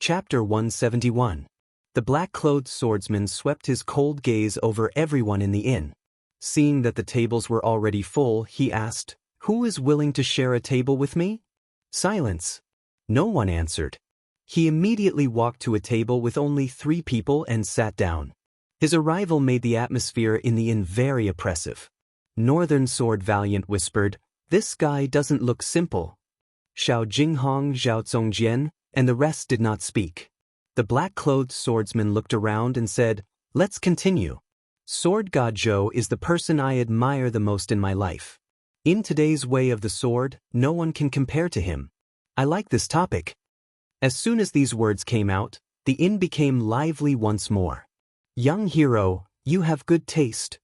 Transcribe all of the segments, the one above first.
Chapter 171. The black-clothed swordsman swept his cold gaze over everyone in the inn. Seeing that the tables were already full, he asked, "Who is willing to share a table with me?" Silence. No one answered. He immediately walked to a table with only 3 people and sat down. His arrival made the atmosphere in the inn very oppressive. Northern Sword Valiant whispered, "This guy doesn't look simple." Xiao Jinghong, Zhao Zongjian, and the rest did not speak. The black-clothed swordsman looked around and said, "Let's continue. Sword God Zhou is the person I admire the most in my life. In today's way of the sword, no one can compare to him. I like this topic." As soon as these words came out, the inn became lively once more. "Young hero, you have good taste."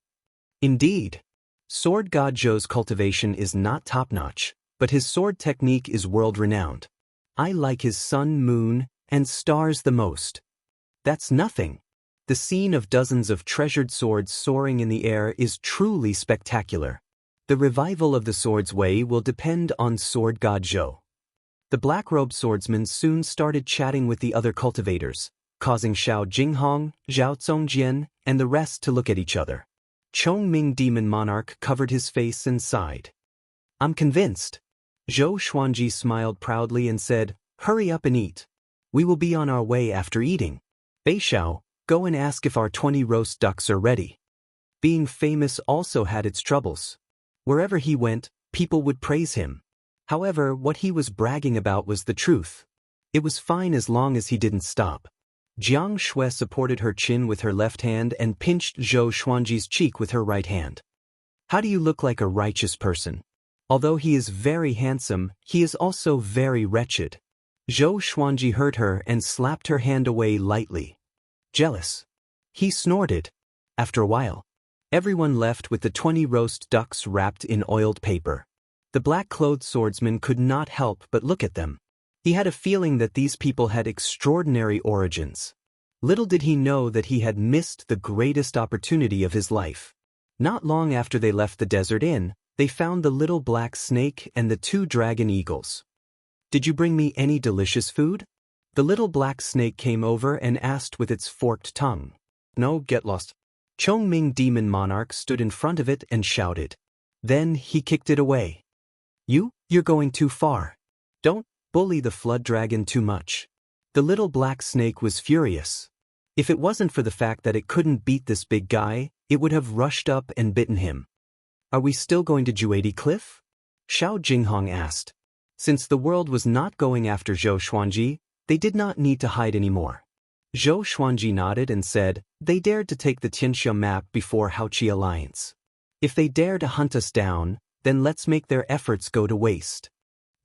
Indeed. Sword God Zhou's cultivation is not top-notch, but his sword technique is world-renowned. I like his sun, moon, and stars the most. That's nothing. The scene of dozens of treasured swords soaring in the air is truly spectacular. The revival of the sword's way will depend on Sword God Zhou. The black-robed swordsman soon started chatting with the other cultivators, causing Xiao Jinghong, Zhao Zongjian, and the rest to look at each other. Chongming Demon Monarch covered his face and sighed. "I'm convinced." Zhou Xuanji smiled proudly and said, "Hurry up and eat. We will be on our way after eating. Beixiao, go and ask if our 20 roast ducks are ready." Being famous also had its troubles. Wherever he went, people would praise him. However, what he was bragging about was the truth. It was fine as long as he didn't stop. Jiang Shui supported her chin with her left hand and pinched Zhou Xuanji's cheek with her right hand. "How do you look like a righteous person? Although he is very handsome, he is also very wretched." Zhou Xuanji heard her and slapped her hand away lightly. "Jealous." He snorted. After a while, everyone left with the 20 roast ducks wrapped in oiled paper. The black-clothed swordsman could not help but look at them. He had a feeling that these people had extraordinary origins. Little did he know that he had missed the greatest opportunity of his life. Not long after they left the desert inn, they found the little black snake and the 2 dragon eagles. "Did you bring me any delicious food?" The little black snake came over and asked with its forked tongue. "No, get lost." Chongming Demon Monarch stood in front of it and shouted. Then he kicked it away. You're going too far. Don't bully the flood dragon too much." The little black snake was furious. If it wasn't for the fact that it couldn't beat this big guy, it would have rushed up and bitten him. "Are we still going to Juedi Cliff?" Xiao Jinghong asked. Since the world was not going after Zhou Xuanji, they did not need to hide anymore. Zhou Xuanji nodded and said, "They dared to take the Tianxia map before Haoqi Alliance. If they dare to hunt us down, then let's make their efforts go to waste."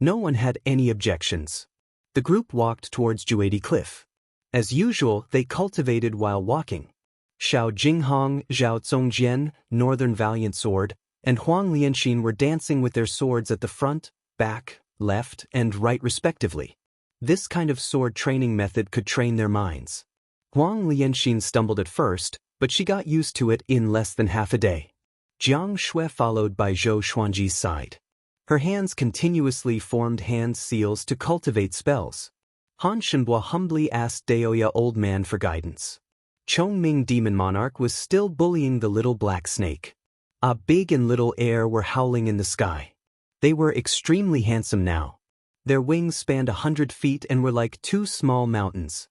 No one had any objections. The group walked towards Juedi Cliff. As usual, they cultivated while walking. Xiao Jinghong, Zhao Zongjian, Northern Valiant Sword, and Huang Lianxin were dancing with their swords at the front, back, left, and right respectively. This kind of sword training method could train their minds. Huang Lianxin stumbled at first, but she got used to it in less than half a day. Jiang Shui followed by Zhou Xuanji's side. Her hands continuously formed hand seals to cultivate spells. Han Shenhua humbly asked Daoya Old Man for guidance. Chongming Demon Monarch was still bullying the little black snake. A big and little air were howling in the sky. They were extremely handsome now. Their wings spanned 100 feet and were like 2 small mountains.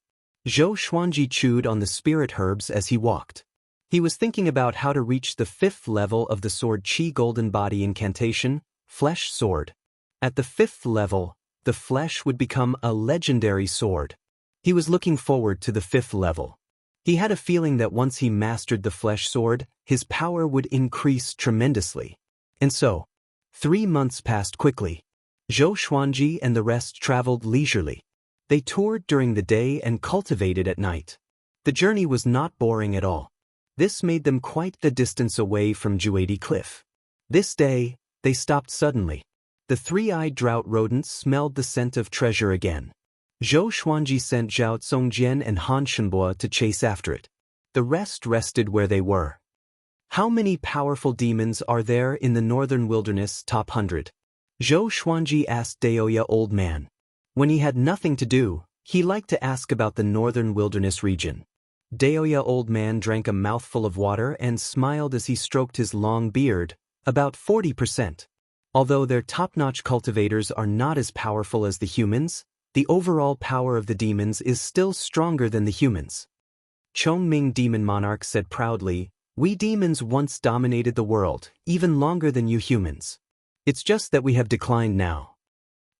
Zhou Xuanji chewed on the spirit herbs as he walked. He was thinking about how to reach the 5th level of the Sword Qi Golden Body incantation, Flesh Sword. At the 5th level, the flesh would become a legendary sword. He was looking forward to the 5th level. He had a feeling that once he mastered the flesh sword, his power would increase tremendously. And so, 3 months passed quickly. Zhou Xuanji and the rest traveled leisurely. They toured during the day and cultivated at night. The journey was not boring at all. This made them quite the distance away from Juedi Cliff. This day, they stopped suddenly. The 3-eyed drought rodent smelled the scent of treasure again. Zhou Xuanji sent Zhao Zongjian and Han Shenhua to chase after it. The rest rested where they were. "How many powerful demons are there in the northern wilderness top 100? Zhou Xuanji asked Daoya Old Man. When he had nothing to do, He liked to ask about the northern wilderness region. Daoya old man drank a mouthful of water and smiled as he stroked his long beard, about 40%. Although their top-notch cultivators are not as powerful as the humans, the overall power of the demons is still stronger than the humans. Chongming Demon Monarch said proudly, "We demons once dominated the world, even longer than you humans. It's just that we have declined now."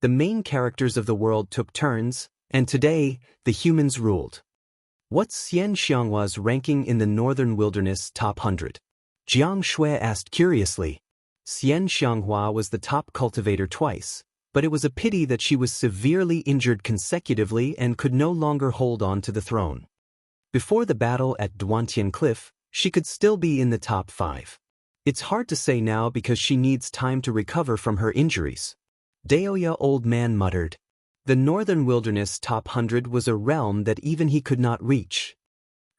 The main characters of the world took turns, and today, the humans ruled. What's Xian Xianghua's ranking in the Northern Wilderness Top 100? Jiang Shui asked curiously. Xian Xianghua was the top cultivator twice, but it was a pity that she was severely injured consecutively and could no longer hold on to the throne. Before the battle at Duantian Cliff, she could still be in the top 5. It's hard to say now because she needs time to recover from her injuries. Daoya old man muttered. The Northern Wilderness Top 100 was a realm that even he could not reach.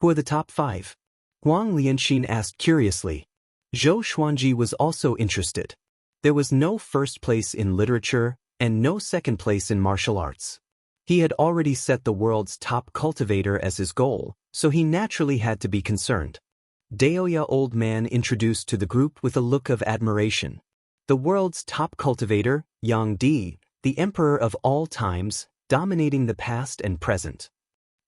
Who are the top 5? Huang Lianxin asked curiously. Zhou Xuanji was also interested. There was no first place in literature and no second place in martial arts. He had already set the world's top cultivator as his goal, so he naturally had to be concerned. Daoya old man introduced to the group with a look of admiration. The world's top cultivator, Yang Di, the emperor of all times, dominating the past and present.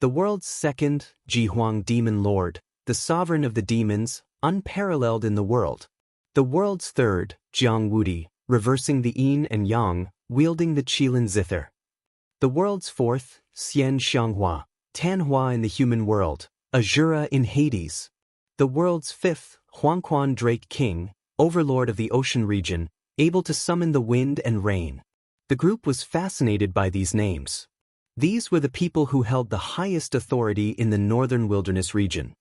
The world's second, Ji Huang demon lord, the sovereign of the demons, unparalleled in the world. The world's third, Jiang Wudi, reversing the yin and yang, wielding the qilin zither. The world's fourth, Xian Xianghua, Tanhua in the human world, Azura in Hades. The world's fifth, Huangquan Drake King, overlord of the ocean region, able to summon the wind and rain. The group was fascinated by these names. These were the people who held the highest authority in the northern wilderness region.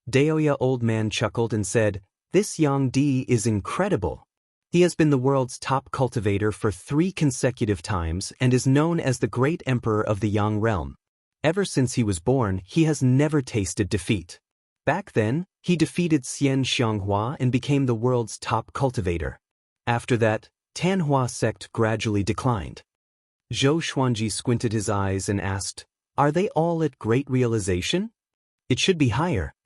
Daoya old man chuckled and said, "This Yang Di is incredible. He has been the world's top cultivator for 3 consecutive times and is known as the great emperor of the Yang realm. Ever since he was born, he has never tasted defeat. Back then, he defeated Xian Xianghua and became the world's top cultivator. After that, Tanhua sect gradually declined." Zhou Xuanji squinted his eyes and asked, "Are they all at great realization? It should be higher."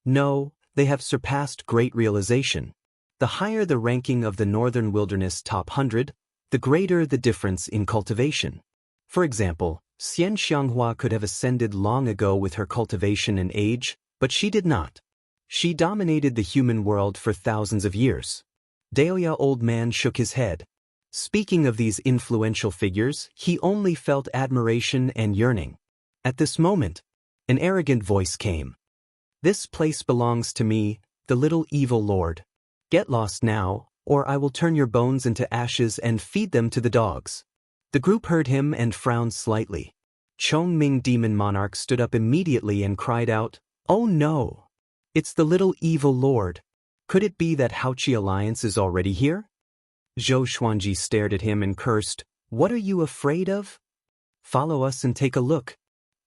"No, they have surpassed great realization. The higher the ranking of the Northern Wilderness Top 100, the greater the difference in cultivation. For example, Xian Xianghua could have ascended long ago with her cultivation and age, but she did not. She dominated the human world for thousands of years." Daoya old man shook his head. Speaking of these influential figures, he only felt admiration and yearning. At this moment, an arrogant voice came. "This place belongs to me, the little evil lord. Get lost now, or I will turn your bones into ashes and feed them to the dogs." The group heard him and frowned slightly. Chongming Demon Monarch stood up immediately and cried out, "Oh no! It's the little evil lord. Could it be that Haoqi Alliance is already here?" Zhou Xuanji stared at him and cursed, "What are you afraid of? Follow us and take a look."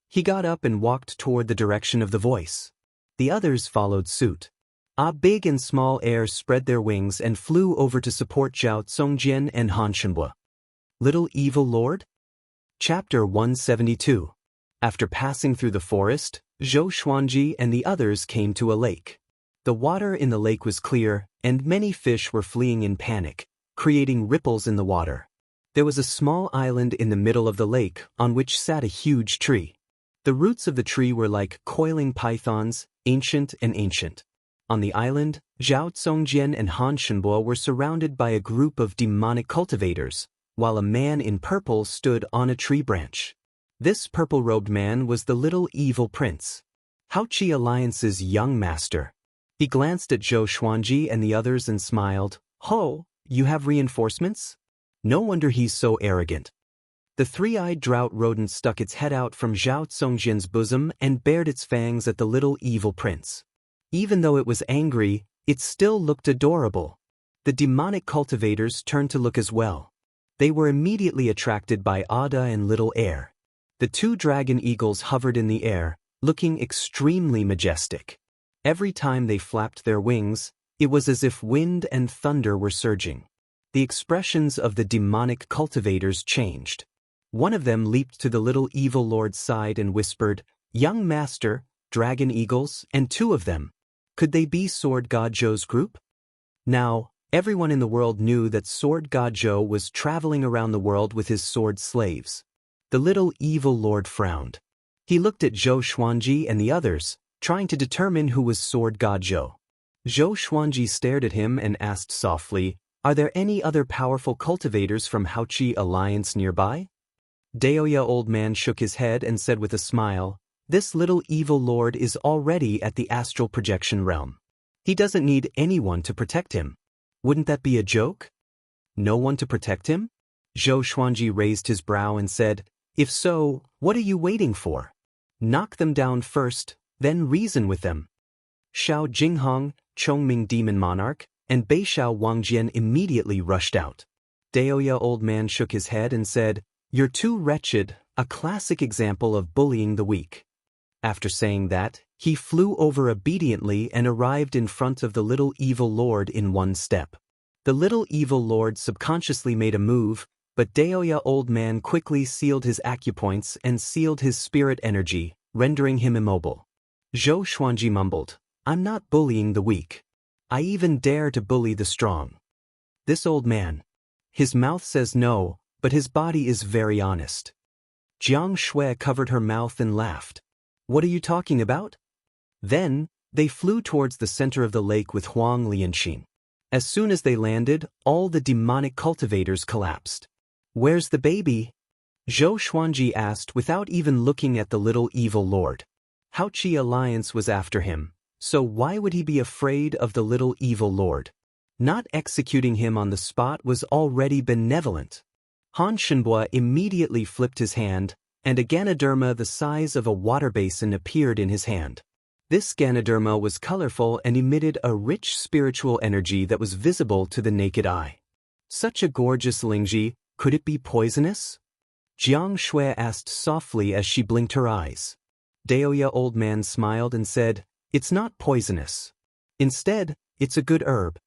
He got up and walked toward the direction of the voice. The others followed suit. Big and small airs spread their wings and flew over to support Zhao Zongjian and Han Shenhua. Little Evil Lord? Chapter 172. After passing through the forest, Zhou Xuanji and the others came to a lake. The water in the lake was clear, and many fish were fleeing in panic, creating ripples in the water. There was a small island in the middle of the lake on which sat a huge tree. The roots of the tree were like coiling pythons, ancient and ancient. On the island, Zhao Zongjian and Han Shenhua were surrounded by a group of demonic cultivators, while a man in purple stood on a tree branch. This purple-robed man was the little evil prince, Haoqi Alliance's young master. He glanced at Zhou Xuanji and the others and smiled. "Ho, you have reinforcements? No wonder he's so arrogant." The three-eyed drought rodent stuck its head out from Zhao Zongjian's bosom and bared its fangs at the little evil prince. Even though it was angry, it still looked adorable. The demonic cultivators turned to look as well. They were immediately attracted by Ada and Little Air. The 2 dragon eagles hovered in the air, looking extremely majestic. Every time they flapped their wings, it was as if wind and thunder were surging. The expressions of the demonic cultivators changed. One of them leaped to the little evil lord's side and whispered, "Young master, dragon eagles, and 2 of them. Could they be Sword God Zhou's group?" Now, everyone in the world knew that Sword God Zhou was traveling around the world with his sword slaves. The little evil lord frowned. He looked at Zhou Xuanji and the others, trying to determine who was Sword God Zhou. Zhou Xuanji stared at him and asked softly, "Are there any other powerful cultivators from Haoqi Alliance nearby?" Daoya old man shook his head and said with a smile, "This little evil lord is already at the astral projection realm. He doesn't need anyone to protect him. Wouldn't that be a joke? No one to protect him?" Zhou Xuanji raised his brow and said, "If so, what are you waiting for? Knock them down first, then reason with them." Xiao Jinghong, Chongming Demon Monarch, and Beixiao Wangjian immediately rushed out. Daoya old man shook his head and said, "You're too wretched, a classic example of bullying the weak." After saying that, he flew over obediently and arrived in front of the little evil lord in one step. The little evil lord subconsciously made a move, but Daoya old man quickly sealed his acupoints and sealed his spirit energy, rendering him immobile. Zhou Xuanji mumbled, "I'm not bullying the weak. I even dare to bully the strong. This old man. His mouth says no, but his body is very honest." Jiang Shui covered her mouth and laughed. "What are you talking about?" Then, they flew towards the center of the lake with Huang Lianxin. As soon as they landed, all the demonic cultivators collapsed. "Where's the baby?" Zhou Xuanji asked without even looking at the little evil lord. Haoqi Alliance was after him, so why would he be afraid of the little evil lord? Not executing him on the spot was already benevolent. Han Shenbua immediately flipped his hand, and a Ganoderma the size of a water basin appeared in his hand. This Ganoderma was colorful and emitted a rich spiritual energy that was visible to the naked eye. Such a gorgeous Lingji, could it be poisonous? Jiang Shui asked softly as she blinked her eyes. Daoya old man smiled and said, "It's not poisonous. Instead, it's a good herb."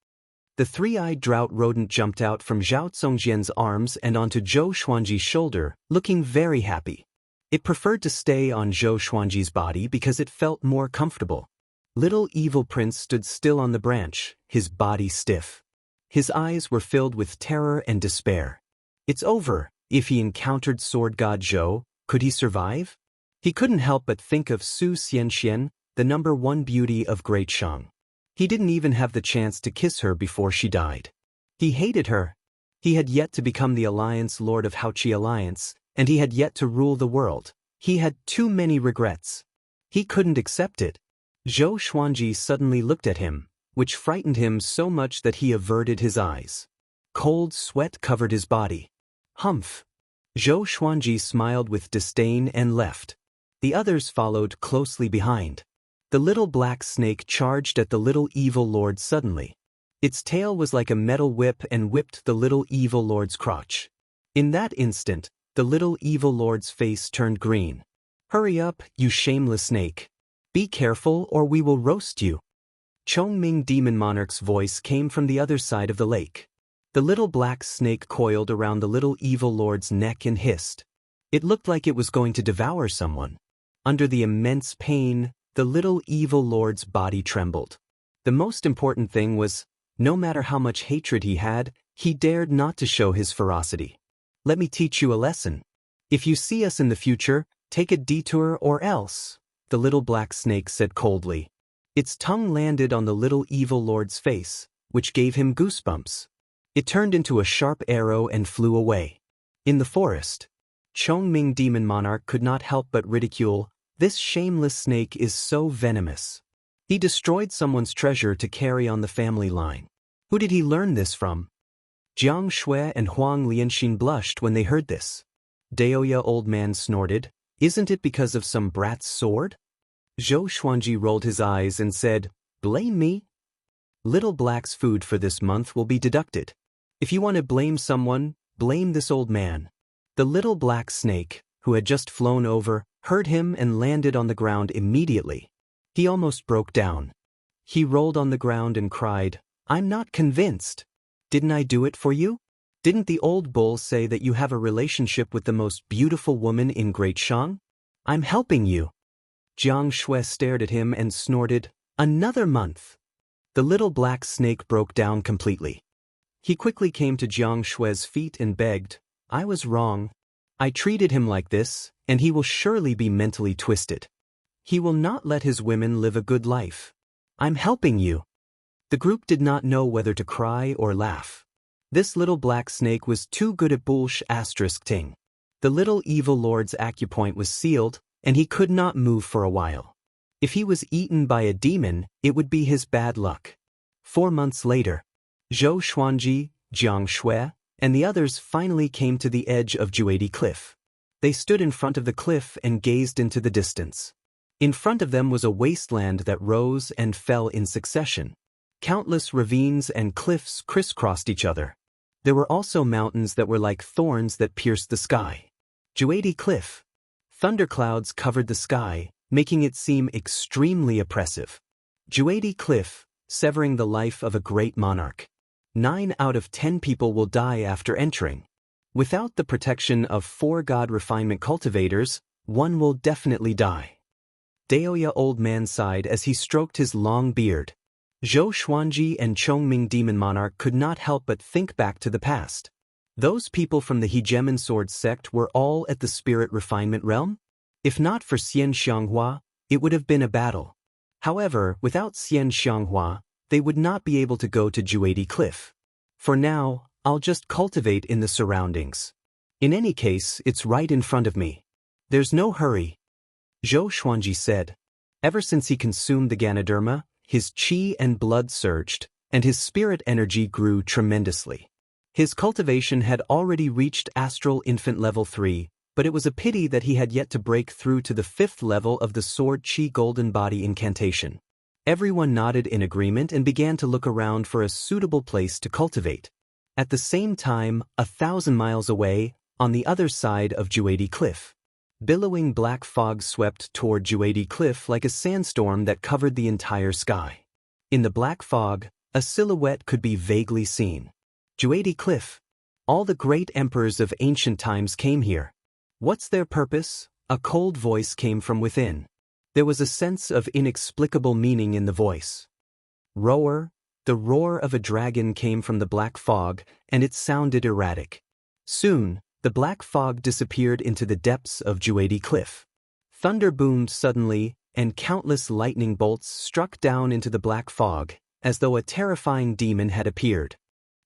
The 3-eyed drought rodent jumped out from Zhao Zongjian's arms and onto Zhou Xuanji's shoulder, looking very happy. It preferred to stay on Zhou Xuanji's body because it felt more comfortable. Little evil prince stood still on the branch, his body stiff. His eyes were filled with terror and despair. It's over. If he encountered Sword God Zhou, could he survive? He couldn't help but think of Su Xianxian, the #1 beauty of Great Shang. He didn't even have the chance to kiss her before she died. He hated her. He had yet to become the Alliance Lord of Haoqi Alliance, and he had yet to rule the world. He had too many regrets. He couldn't accept it. Zhou Xuanji suddenly looked at him, which frightened him so much that he averted his eyes. Cold sweat covered his body. Humph. Zhou Xuanji smiled with disdain and left. The others followed closely behind. The little black snake charged at the little evil lord suddenly. Its tail was like a metal whip and whipped the little evil lord's crotch. In that instant, the little evil lord's face turned green. "Hurry up, you shameless snake. Be careful or we will roast you." Chongming Demon Monarch's voice came from the other side of the lake. The little black snake coiled around the little evil lord's neck and hissed. It looked like it was going to devour someone. Under the immense pain, the little evil lord's body trembled. The most important thing was, no matter how much hatred he had, he dared not to show his ferocity. "Let me teach you a lesson. If you see us in the future, take a detour or else," the little black snake said coldly. Its tongue landed on the little evil lord's face, which gave him goosebumps. It turned into a sharp arrow and flew away. In the forest, Chongming Demon Monarch could not help but ridicule, "This shameless snake is so venomous. He destroyed someone's treasure to carry on the family line. Who did he learn this from?" Jiang Shui and Huang Lianxin blushed when they heard this. Daoya old man snorted, "Isn't it because of some brat's sword?" Zhou Xuanji rolled his eyes and said, "Blame me? Little Black's food for this month will be deducted. If you want to blame someone, blame this old man." The little black snake, who had just flown over, heard him and landed on the ground immediately. He almost broke down. He rolled on the ground and cried, "I'm not convinced. Didn't I do it for you?" Didn't the old bull say that you have a relationship with the most beautiful woman in Great Shang? I'm helping you. Jiang Shui stared at him and snorted, "Another month." The little black snake broke down completely. He quickly came to Jiang Shui's feet and begged, "I was wrong. I treated him like this, and he will surely be mentally twisted. He will not let his women live a good life. I'm helping you." The group did not know whether to cry or laugh. This little black snake was too good at ting. The little evil lord's acupoint was sealed, and he could not move for a while. If he was eaten by a demon, it would be his bad luck. 4 months later, Zhou Xuanji, Jiang Shui, and the others finally came to the edge of Juedi Cliff. They stood in front of the cliff and gazed into the distance. In front of them was a wasteland that rose and fell in succession. Countless ravines and cliffs crisscrossed each other. There were also mountains that were like thorns that pierced the sky. Juedi Cliff. Thunderclouds covered the sky, making it seem extremely oppressive. Juedi Cliff, severing the life of a great monarch. 9 out of 10 people will die after entering. Without the protection of 4 god refinement cultivators, 1 will definitely die. Daoya old man sighed as he stroked his long beard. Zhou Xuanji and Chongming demon monarch could not help but think back to the past. Those people from the Hegemon sword sect were all at the spirit refinement realm? If not for Xian Xianghua, it would have been a battle. However, without Xian Xianghua, they would not be able to go to Juedi Cliff. For now, I'll just cultivate in the surroundings. In any case, it's right in front of me. There's no hurry. Zhou Xuanji said. Ever since he consumed the Ganoderma, his qi and blood surged, and his spirit energy grew tremendously. His cultivation had already reached Astral Infant Level 3, but it was a pity that he had yet to break through to the 5th level of the Sword Qi Golden Body incantation. Everyone nodded in agreement and began to look around for a suitable place to cultivate. At the same time, 1,000 miles away, on the other side of Juedi Cliff, billowing black fog swept toward Juedi Cliff like a sandstorm that covered the entire sky. In the black fog, a silhouette could be vaguely seen. Juedi Cliff. All the great emperors of ancient times came here. What's their purpose? A cold voice came from within. There was a sense of inexplicable meaning in the voice. Roar. The roar of a dragon came from the black fog, and it sounded erratic. Soon, the black fog disappeared into the depths of Juedi Cliff. Thunder boomed suddenly, and countless lightning bolts struck down into the black fog, as though a terrifying demon had appeared.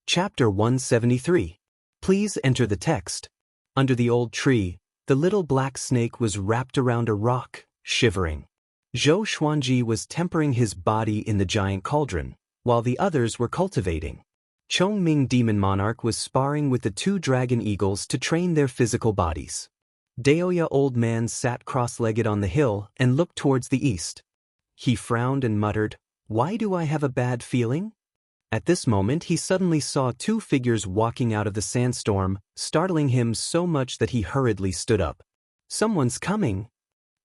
Chapter 173. Please enter the text. Under the old tree, the little black snake was wrapped around a rock, shivering. Zhou Xuanji was tempering his body in the giant cauldron, while the others were cultivating. Chongming demon monarch was sparring with the 2 dragon eagles to train their physical bodies. Daoya old man sat cross-legged on the hill and looked towards the east. He frowned and muttered, "Why do I have a bad feeling?" At this moment he suddenly saw 2 figures walking out of the sandstorm, startling him so much that he hurriedly stood up. "Someone's coming!"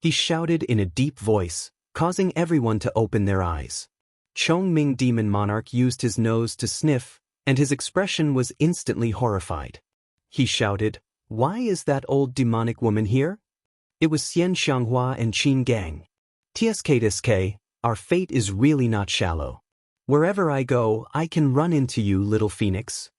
he shouted in a deep voice, causing everyone to open their eyes. Chongming demon monarch used his nose to sniff, and his expression was instantly horrified. He shouted, "Why is that old demonic woman here?" It was Xian Xianghua and Qin Gang. "TSK, our fate is really not shallow. Wherever I go, I can run into you, little phoenix."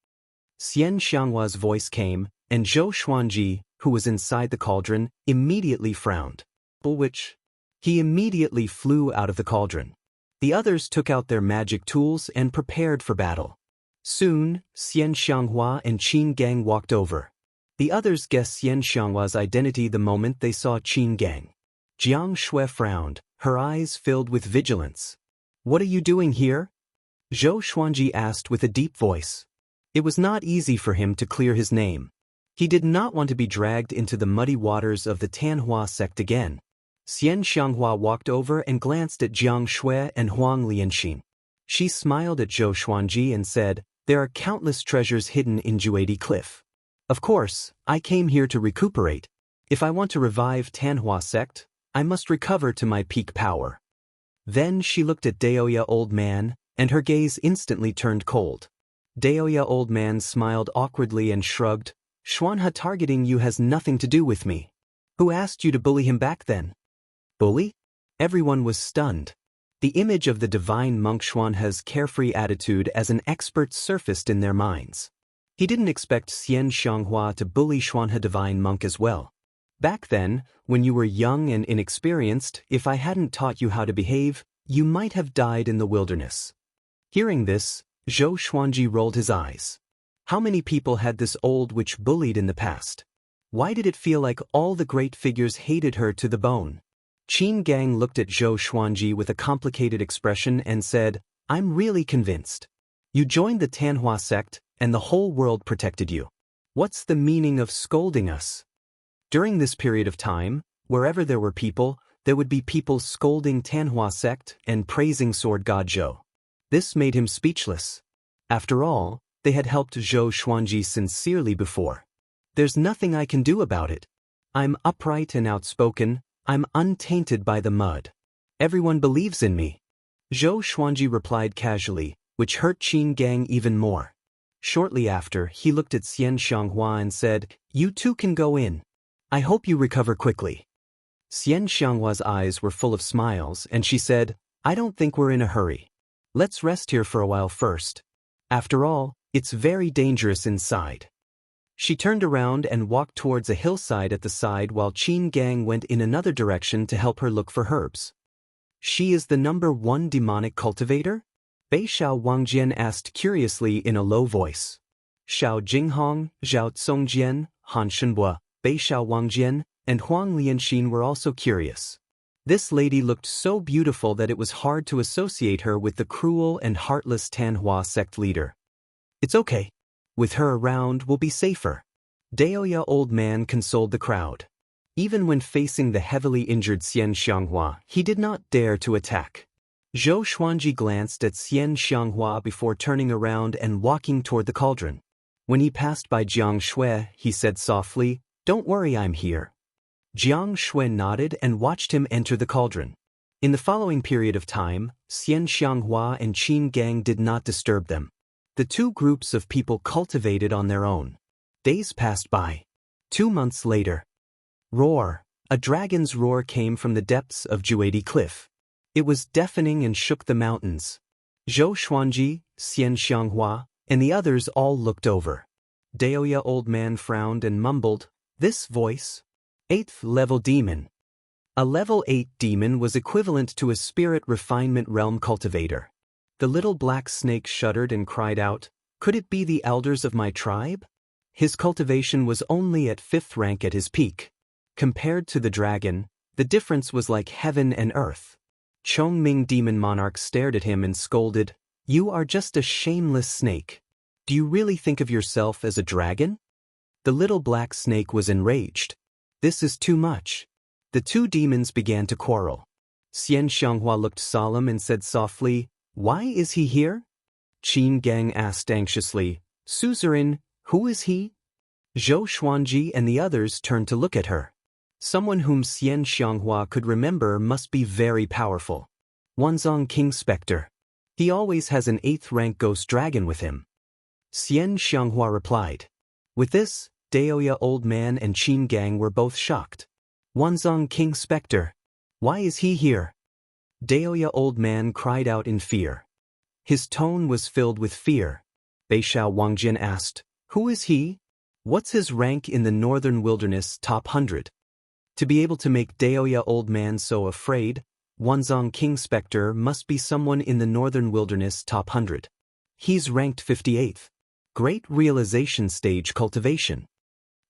Xian Xianghua's voice came, and Zhou Xuanji, who was inside the cauldron, immediately frowned. Which? He immediately flew out of the cauldron. The others took out their magic tools and prepared for battle. Soon, Xian Xianghua and Qin Gang walked over. The others guessed Xian Xianghua's identity the moment they saw Qin Gang. Jiang Shui frowned, her eyes filled with vigilance. "What are you doing here?" Zhou Xuanji asked with a deep voice. It was not easy for him to clear his name. He did not want to be dragged into the muddy waters of the Tanhua sect again. Xian Xianghua walked over and glanced at Jiang Shui and Huang Lianxin. She smiled at Zhou Xuanji and said, "There are countless treasures hidden in Juedi Cliff. Of course, I came here to recuperate. If I want to revive Tanhua sect, I must recover to my peak power." Then she looked at Daoya old man, and her gaze instantly turned cold. Daoya old man smiled awkwardly and shrugged. Xuanhe targeting you has nothing to do with me. Who asked you to bully him back then? Bully? Everyone was stunned. The image of the divine monk Xuanhe's carefree attitude as an expert surfaced in their minds. He didn't expect Xian Xianghua to bully Xuanhe divine monk as well. Back then, when you were young and inexperienced, if I hadn't taught you how to behave, you might have died in the wilderness. Hearing this, Zhou Xuanji rolled his eyes. How many people had this old witch bullied in the past? Why did it feel like all the great figures hated her to the bone? Qin Gang looked at Zhou Xuanji with a complicated expression and said, I'm really convinced. You joined the Tanhua sect, and the whole world protected you. What's the meaning of scolding us? During this period of time, wherever there were people, there would be people scolding Tanhua sect and praising Sword God Zhou. This made him speechless. After all, they had helped Zhou Xuanji sincerely before. There's nothing I can do about it. I'm upright and outspoken, I'm untainted by the mud. Everyone believes in me. Zhou Xuanji replied casually, which hurt Qin Gang even more. Shortly after, he looked at Xian Xianghua and said, You too can go in. I hope you recover quickly. Xian Xianghua's eyes were full of smiles, and she said, I don't think we're in a hurry. Let's rest here for a while first. After all, it's very dangerous inside. She turned around and walked towards a hillside at the side while Qin Gang went in another direction to help her look for herbs. She is the #1 demonic cultivator? Bei Xiao Wangjian asked curiously in a low voice. Xiao Jinghong, Zhao Congjian, Han Shenbua, Bei Xiao Wangjian, and Huang Lianxin were also curious. This lady looked so beautiful that it was hard to associate her with the cruel and heartless Tanhua sect leader. It's okay. With her around, we'll be safer. Daoya old man consoled the crowd. Even when facing the heavily injured Xian Xianghua, he did not dare to attack. Zhou Xuanji glanced at Xian Xianghua before turning around and walking toward the cauldron. When he passed by Jiang Shui, he said softly, Don't worry, I'm here. Jiang Shui nodded and watched him enter the cauldron. In the following period of time, Xian Xianghua and Qin Gang did not disturb them. The two groups of people cultivated on their own. Days passed by. 2 months later. Roar! A dragon's roar came from the depths of Juadi Cliff. It was deafening and shook the mountains. Zhou Xuanji, Xian Xianghua, and the others all looked over. Daoya old man frowned and mumbled, This voice? 8th level demon. A level 8 demon was equivalent to a spirit refinement realm cultivator. The little black snake shuddered and cried out, Could it be the elders of my tribe? His cultivation was only at 5th rank at his peak. Compared to the dragon, the difference was like heaven and earth. Chongming demon monarch stared at him and scolded, You are just a shameless snake. Do you really think of yourself as a dragon? The little black snake was enraged. This is too much. The two demons began to quarrel. Xian Xianghua looked solemn and said softly, Why is he here? Qin Gang asked anxiously, Suzerain, who is he? Zhou Xuanji and the others turned to look at her. Someone whom Xian Xianghua could remember must be very powerful. Wanzong King Spectre. He always has an 8th rank ghost dragon with him. Xian Xianghua replied. With this, Daoya old man and Qin Gang were both shocked. Wanzong King Spectre. Why is he here? Daoya old man cried out in fear. His tone was filled with fear. Bei Xiao Wangjian asked, Who is he? What's his rank in the Northern Wilderness top 100? To be able to make Daoya old man so afraid, Wanzong King Spectre must be someone in the Northern Wilderness top 100. He's ranked 58th. Great realization stage cultivation.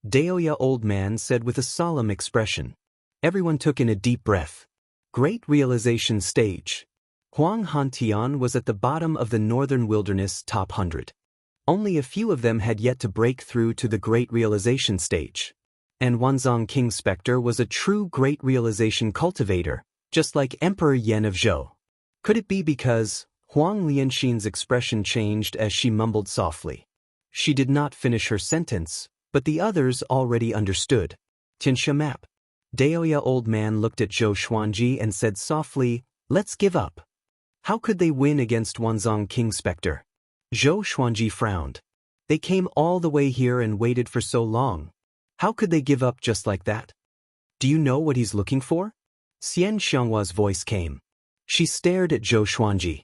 Daoya old man said with a solemn expression. Everyone took in a deep breath. Great realization stage. Huang Hantian was at the bottom of the Northern Wilderness top 100. Only a few of them had yet to break through to the Great Realization stage. And Wanzong King Spectre was a true Great Realization cultivator, just like Emperor Yan of Zhou. Could it be because Huang Lianxin's expression changed as she mumbled softly? She did not finish her sentence, but the others already understood. Tinsha map. Daoya old man looked at Zhou Xuanji and said softly, Let's give up. How could they win against Wanzong King Spectre? Zhou Xuanji frowned. They came all the way here and waited for so long. How could they give up just like that? Do you know what he's looking for? Xian Xianghua's voice came. She stared at Zhou Xuanji.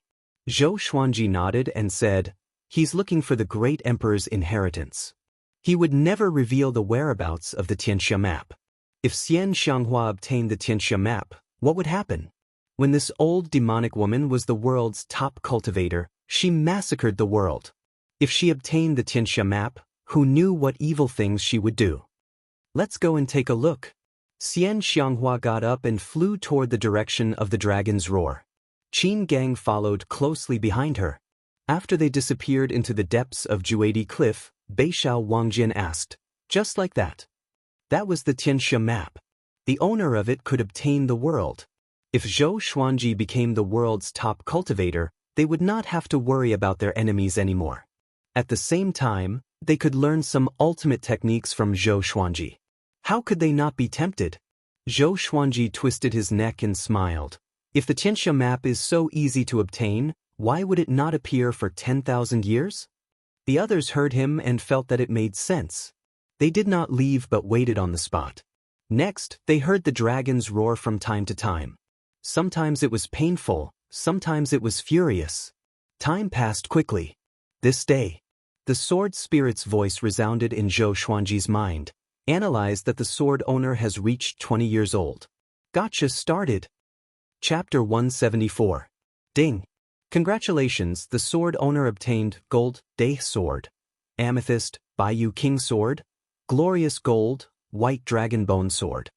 Zhou Xuanji nodded and said, "He's looking for the great emperor's inheritance." He would never reveal the whereabouts of the Tianxia map. If Xian Xianghua obtained the Tianxia map, what would happen? When this old demonic woman was the world's top cultivator, she massacred the world. If she obtained the Tianxia map, who knew what evil things she would do? Let's go and take a look. Xian Xianghua got up and flew toward the direction of the dragon's roar. Qin Gang followed closely behind her. After they disappeared into the depths of Juadi Cliff, Beishao Wangjian asked, "Just like that?" That was the Tianxia map. The owner of it could obtain the world. If Zhou Xuanji became the world's top cultivator, they would not have to worry about their enemies anymore. At the same time, they could learn some ultimate techniques from Zhou Xuanji. How could they not be tempted? Zhou Xuanji twisted his neck and smiled. If the Tianxia map is so easy to obtain, why would it not appear for 10,000 years? The others heard him and felt that it made sense. They did not leave but waited on the spot. Next, they heard the dragons roar from time to time. Sometimes it was painful, sometimes it was furious. Time passed quickly. This day, the sword spirit's voice resounded in Zhou Xuanji's mind. Analyze that the sword owner has reached 20 years old. Gotcha started. Chapter 174. Ding. Congratulations, the sword owner obtained Gold, Day Sword, Amethyst, Baiyu King Sword, Glorious Gold, White Dragon Bone Sword.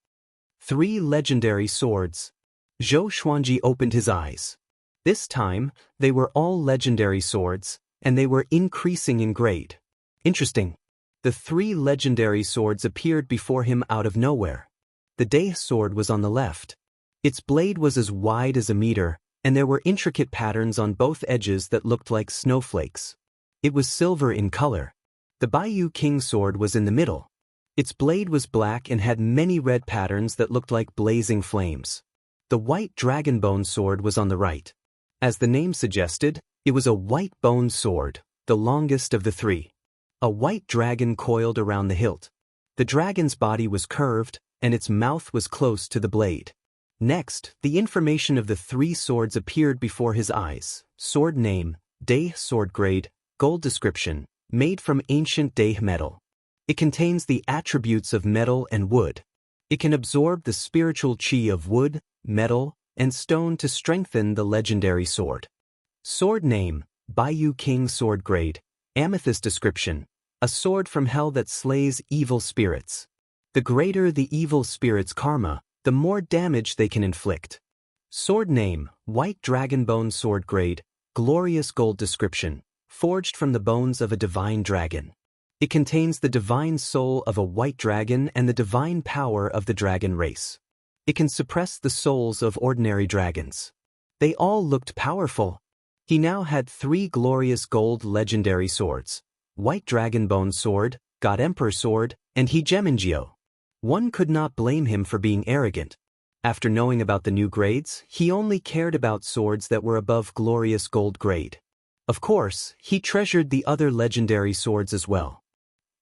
3 legendary swords. Zhou Xuanji opened his eyes. This time, they were all legendary swords, and they were increasing in grade. Interesting. The 3 legendary swords appeared before him out of nowhere. The Day Sword was on the left. Its blade was as wide as a meter, and there were intricate patterns on both edges that looked like snowflakes. It was silver in color. The Baiyu King Sword was in the middle. Its blade was black and had many red patterns that looked like blazing flames. The White Dragon Bone Sword was on the right. As the name suggested, it was a white bone sword, the longest of the 3. A white dragon coiled around the hilt. The dragon's body was curved, and its mouth was close to the blade. Next, the information of the 3 swords appeared before his eyes. Sword name, Day Sword grade, gold description, made from ancient Day metal. It contains the attributes of metal and wood. It can absorb the spiritual chi of wood, metal, and stone to strengthen the legendary sword. Sword name, Baiyu King Sword grade, amethyst description, a sword from hell that slays evil spirits. The greater the evil spirit's karma, the more damage they can inflict. Sword name, White Dragon Bone Sword grade, glorious gold description, forged from the bones of a divine dragon. It contains the divine soul of a white dragon and the divine power of the dragon race. It can suppress the souls of ordinary dragons. They all looked powerful. He now had 3 glorious gold legendary swords: White Dragon Bone Sword, God Emperor Sword, and Hegemengio. One could not blame him for being arrogant. After knowing about the new grades, he only cared about swords that were above glorious gold grade. Of course, he treasured the other legendary swords as well.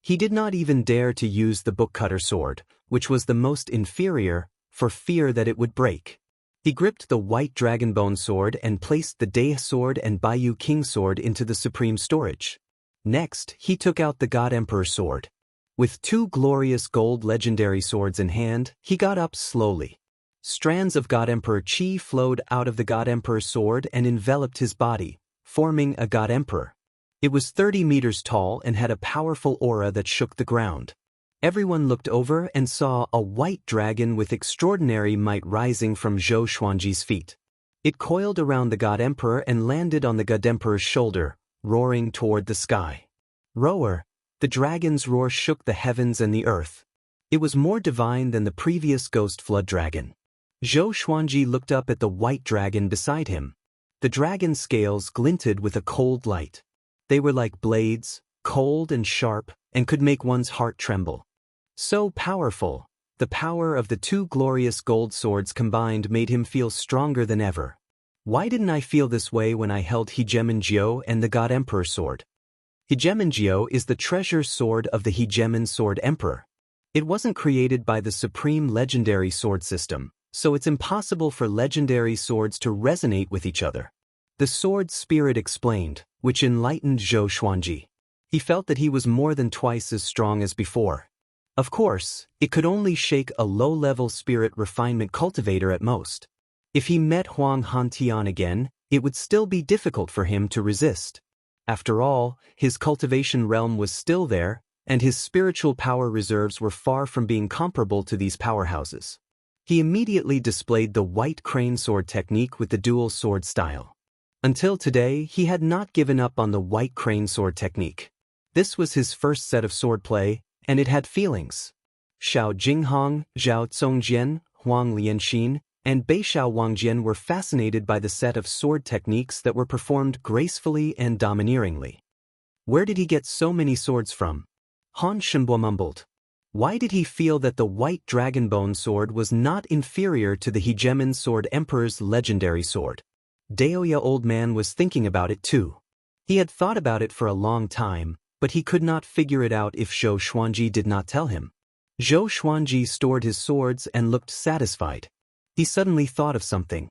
He did not even dare to use the Bookcutter Sword, which was the most inferior, for fear that it would break. He gripped the White Dragon Bone Sword and placed the Day Sword and Baiyu King Sword into the supreme storage. Next, he took out the God Emperor Sword. With 2 glorious gold legendary swords in hand, he got up slowly. Strands of God Emperor Chi flowed out of the God Emperor Sword and enveloped his body, forming a God Emperor. It was 30 meters tall and had a powerful aura that shook the ground. Everyone looked over and saw a white dragon with extraordinary might rising from Zhou Xuanji's feet. It coiled around the God Emperor and landed on the God Emperor's shoulder, roaring toward the sky. Roar! The dragon's roar shook the heavens and the earth. It was more divine than the previous ghost flood dragon. Zhou Xuanji looked up at the white dragon beside him. The dragon's scales glinted with a cold light. They were like blades, cold and sharp, and could make one's heart tremble. So powerful, the power of the 2 glorious gold swords combined made him feel stronger than ever. Why didn't I feel this way when I held Hegemon and the God Emperor sword? Hegemon is the treasure sword of the Hegemon Sword Emperor. It wasn't created by the supreme legendary sword system, so it's impossible for legendary swords to resonate with each other. The sword spirit explained, which enlightened Zhou Xuanji. He felt that he was more than twice as strong as before. Of course, it could only shake a low-level spirit refinement cultivator at most. If he met Huang Hantian again, it would still be difficult for him to resist. After all, his cultivation realm was still there, and his spiritual power reserves were far from being comparable to these powerhouses. He immediately displayed the white crane sword technique with the dual sword style. Until today, he had not given up on the white crane sword technique. This was his first set of swordplay, and it had feelings. Xiao Jinghong, Zhao Zongjian, Huang Lianxin, and Beishao Wangjian were fascinated by the set of sword techniques that were performed gracefully and domineeringly. Where did he get so many swords from? Han Shenbo mumbled. Why did he feel that the white dragonbone sword was not inferior to the Hegemon Sword Emperor's legendary sword? Daoya Old Man was thinking about it too. He had thought about it for a long time, but he could not figure it out if Zhou Xuanji did not tell him. Zhou Xuanji stored his swords and looked satisfied. He suddenly thought of something.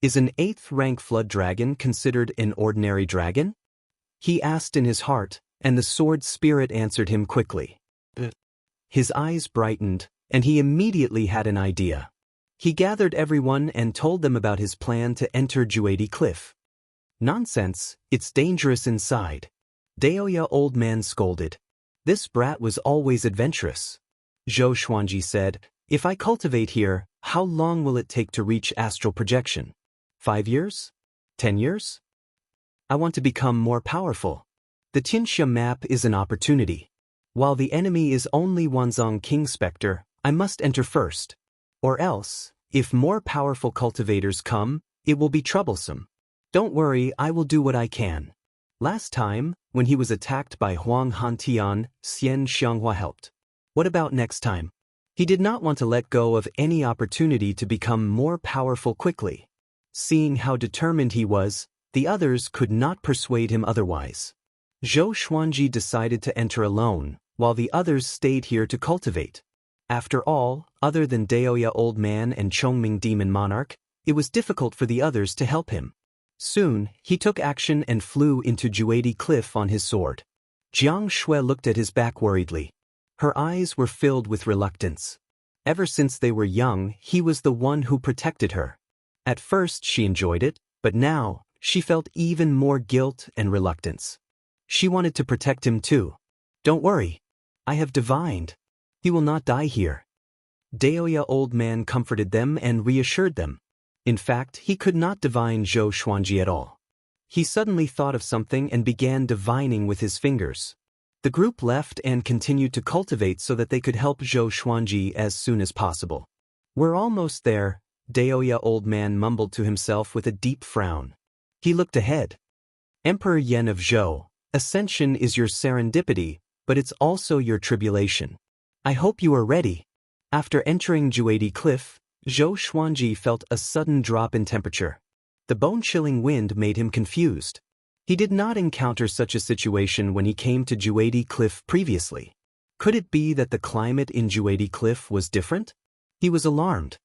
Is an 8th rank flood dragon considered an ordinary dragon? He asked in his heart, and the sword spirit answered him quickly. His eyes brightened, and he immediately had an idea. He gathered everyone and told them about his plan to enter Juedi Cliff. Nonsense, it's dangerous inside. Daoya Old Man scolded. This brat was always adventurous. Zhou Xuanji said, if I cultivate here, how long will it take to reach astral projection? 5 years? 10 years? I want to become more powerful. The Tianxia map is an opportunity. While the enemy is only Wanzhong King Spectre, I must enter first. Or else, if more powerful cultivators come, it will be troublesome. Don't worry, I will do what I can. Last time, when he was attacked by Huang Hantian, Xian Xianghua helped. What about next time? He did not want to let go of any opportunity to become more powerful quickly. Seeing how determined he was, the others could not persuade him otherwise. Zhou Xuanji decided to enter alone, while the others stayed here to cultivate. After all, other than Daoya Old Man and Chongming Demon Monarch, it was difficult for the others to help him. Soon, he took action and flew into Juedi Cliff on his sword. Jiang Shui looked at his back worriedly. Her eyes were filled with reluctance. Ever since they were young, he was the one who protected her. At first she enjoyed it, but now, she felt even more guilt and reluctance. She wanted to protect him too. Don't worry. I have divined. He will not die here. Daoya Old Man comforted them and reassured them. In fact, he could not divine Zhou Xuanji at all. He suddenly thought of something and began divining with his fingers. The group left and continued to cultivate so that they could help Zhou Xuanji as soon as possible. We're almost there, Daoya Old Man mumbled to himself with a deep frown. He looked ahead. Emperor Yen of Zhou, ascension is your serendipity, but it's also your tribulation. I hope you are ready. After entering Juedi Cliff, Zhou Xuanji felt a sudden drop in temperature. The bone-chilling wind made him confused. He did not encounter such a situation when he came to Juedi Cliff previously. Could it be that the climate in Juedi Cliff was different? He was alarmed.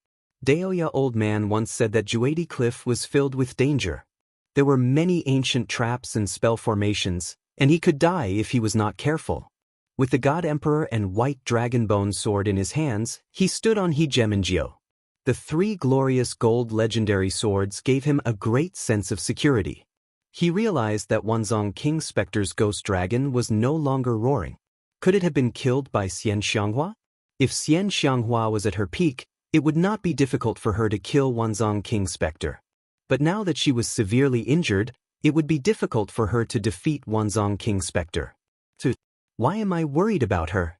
Daoya Old Man once said that Juedi Cliff was filled with danger. There were many ancient traps and spell formations, and he could die if he was not careful. With the God Emperor and white dragonbone sword in his hands, he stood on Hegemon. The 3 glorious gold legendary swords gave him a great sense of security. He realized that Wanzhong King Spectre's ghost dragon was no longer roaring. Could it have been killed by Xian Xianghua? If Xian Xianghua was at her peak, it would not be difficult for her to kill Wanzhong King Spectre. But now that she was severely injured, it would be difficult for her to defeat Wanzhong King Spectre. Why am I worried about her?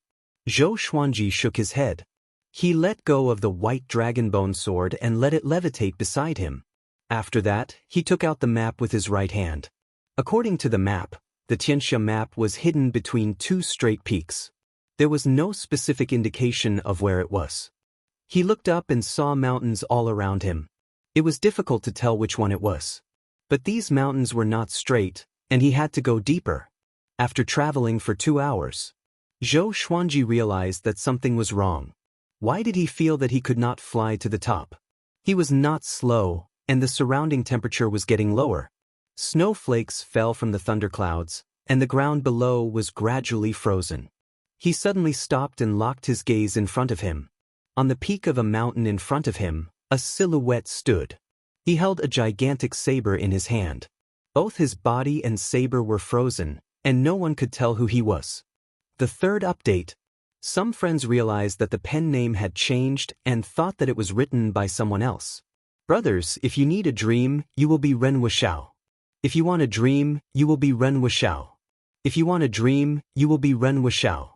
Zhou Xuanji shook his head. He let go of the white dragonbone sword and let it levitate beside him. After that, he took out the map with his right hand. According to the map, the Tianxia map was hidden between 2 straight peaks. There was no specific indication of where it was. He looked up and saw mountains all around him. It was difficult to tell which one it was. But these mountains were not straight, and he had to go deeper. After traveling for 2 hours, Zhou Xuanji realized that something was wrong. Why did he feel that he could not fly to the top? He was not slow, and the surrounding temperature was getting lower. Snowflakes fell from the thunderclouds, and the ground below was gradually frozen. He suddenly stopped and locked his gaze in front of him. On the peak of a mountain in front of him, a silhouette stood. He held a gigantic saber in his hand. Both his body and saber were frozen, and no one could tell who he was. The third update. Some friends realized that the pen name had changed and thought that it was written by someone else. Brothers, if you need a dream, you will be Ren Wuxiao. If you want a dream, you will be Ren Wuxiao. If you want a dream, you will be Ren Wuxiao.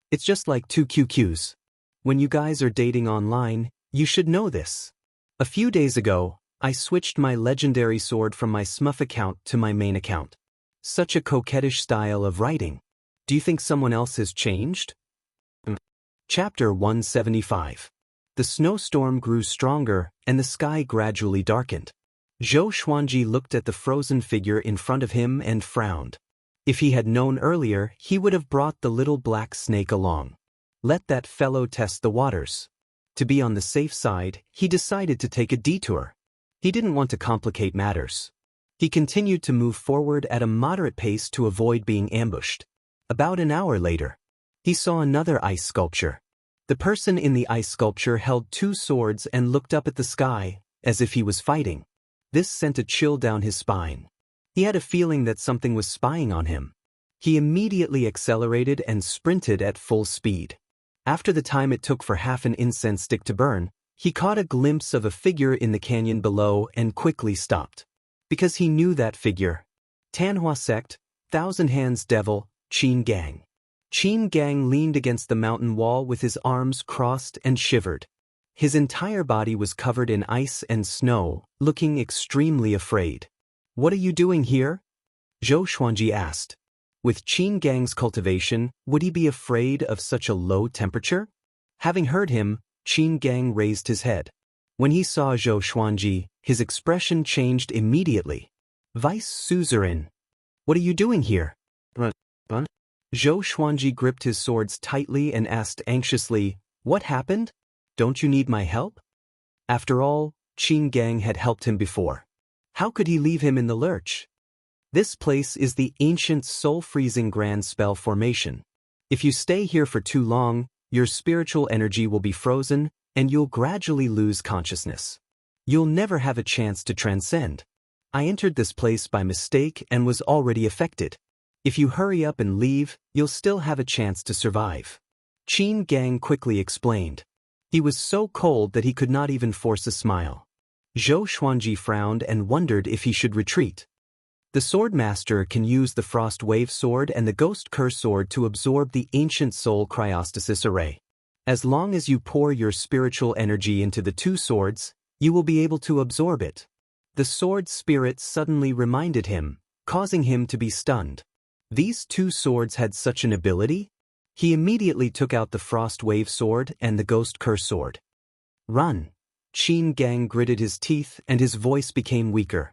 It's just like 2 QQs. When you guys are dating online, you should know this. A few days ago, I switched my legendary sword from my Smuff account to my main account. Such a coquettish style of writing. Do you think someone else has changed? Chapter 175. The snowstorm grew stronger, and the sky gradually darkened. Zhou Xuanji looked at the frozen figure in front of him and frowned. If he had known earlier, he would have brought the little black snake along. Let that fellow test the waters. To be on the safe side, he decided to take a detour. He didn't want to complicate matters. He continued to move forward at a moderate pace to avoid being ambushed. About an hour later, he saw another ice sculpture. The person in the ice sculpture held 2 swords and looked up at the sky, as if he was fighting. This sent a chill down his spine. He had a feeling that something was spying on him. He immediately accelerated and sprinted at full speed. After the time it took for half an incense stick to burn, he caught a glimpse of a figure in the canyon below and quickly stopped. Because he knew that figure. Tanhua Sect, Thousand Hands Devil, Qin Gang. Qin Gang leaned against the mountain wall with his arms crossed and shivered. His entire body was covered in ice and snow, looking extremely afraid. What are you doing here? Zhou Xuanji asked. With Qin Gang's cultivation, would he be afraid of such a low temperature? Having heard him, Qin Gang raised his head. When he saw Zhou Xuanji, his expression changed immediately. Vice Suzerain. What are you doing here? Zhou Xuanji gripped his swords tightly and asked anxiously, what happened? Don't you need my help? After all, Qin Gang had helped him before. How could he leave him in the lurch? This place is the ancient soul-freezing grand spell formation. If you stay here for too long, your spiritual energy will be frozen, and you'll gradually lose consciousness. You'll never have a chance to transcend. I entered this place by mistake and was already affected. If you hurry up and leave, you'll still have a chance to survive. Qin Gang quickly explained. He was so cold that he could not even force a smile. Zhou Xuanji frowned and wondered if he should retreat. The Swordmaster can use the Frost Wave Sword and the Ghost Curse Sword to absorb the Ancient Soul Cryostasis Array. As long as you pour your spiritual energy into the 2 swords, you will be able to absorb it. The sword spirit suddenly reminded him, causing him to be stunned. These 2 swords had such an ability? He immediately took out the Frost Wave Sword and the Ghost Curse Sword. Run! Qin Gang gritted his teeth and his voice became weaker.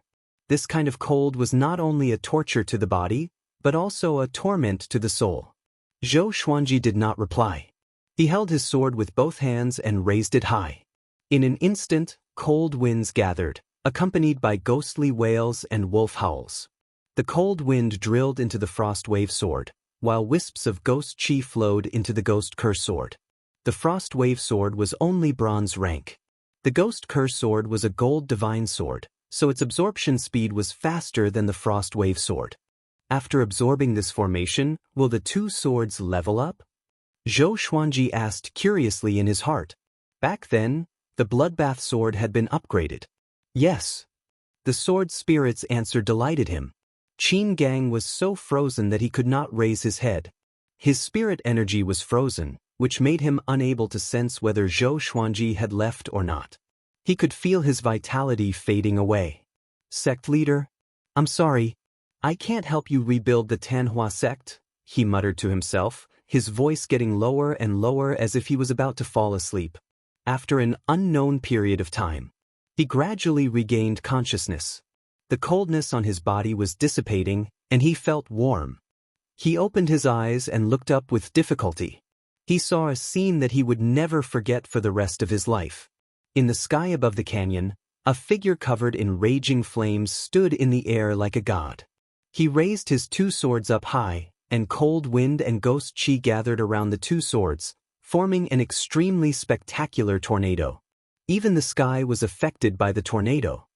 This kind of cold was not only a torture to the body, but also a torment to the soul. Zhou Xuanji did not reply. He held his sword with both hands and raised it high. In an instant, cold winds gathered, accompanied by ghostly wails and wolf howls. The cold wind drilled into the Frost Wave Sword, while wisps of ghost chi flowed into the Ghost Curse Sword. The Frost Wave Sword was only bronze rank. The Ghost Curse Sword was a gold divine sword, so its absorption speed was faster than the Frost Wave Sword. After absorbing this formation, will the 2 swords level up? Zhou Xuanji asked curiously in his heart. Back then, the Bloodbath Sword had been upgraded. Yes. The sword spirit's answer delighted him. Qin Gang was so frozen that he could not raise his head. His spirit energy was frozen, which made him unable to sense whether Zhou Xuanji had left or not. He could feel his vitality fading away. Sect leader, I'm sorry. I can't help you rebuild the Tanhua sect, he muttered to himself, his voice getting lower and lower as if he was about to fall asleep. After an unknown period of time, He gradually regained consciousness. The coldness on his body was dissipating, and he felt warm. He opened his eyes and looked up with difficulty. He saw a scene that he would never forget for the rest of his life. In the sky above the canyon, a figure covered in raging flames stood in the air like a god. He raised his two swords up high, and cold wind and ghost chi gathered around the two swords, forming an extremely spectacular tornado. Even the sky was affected by the tornado.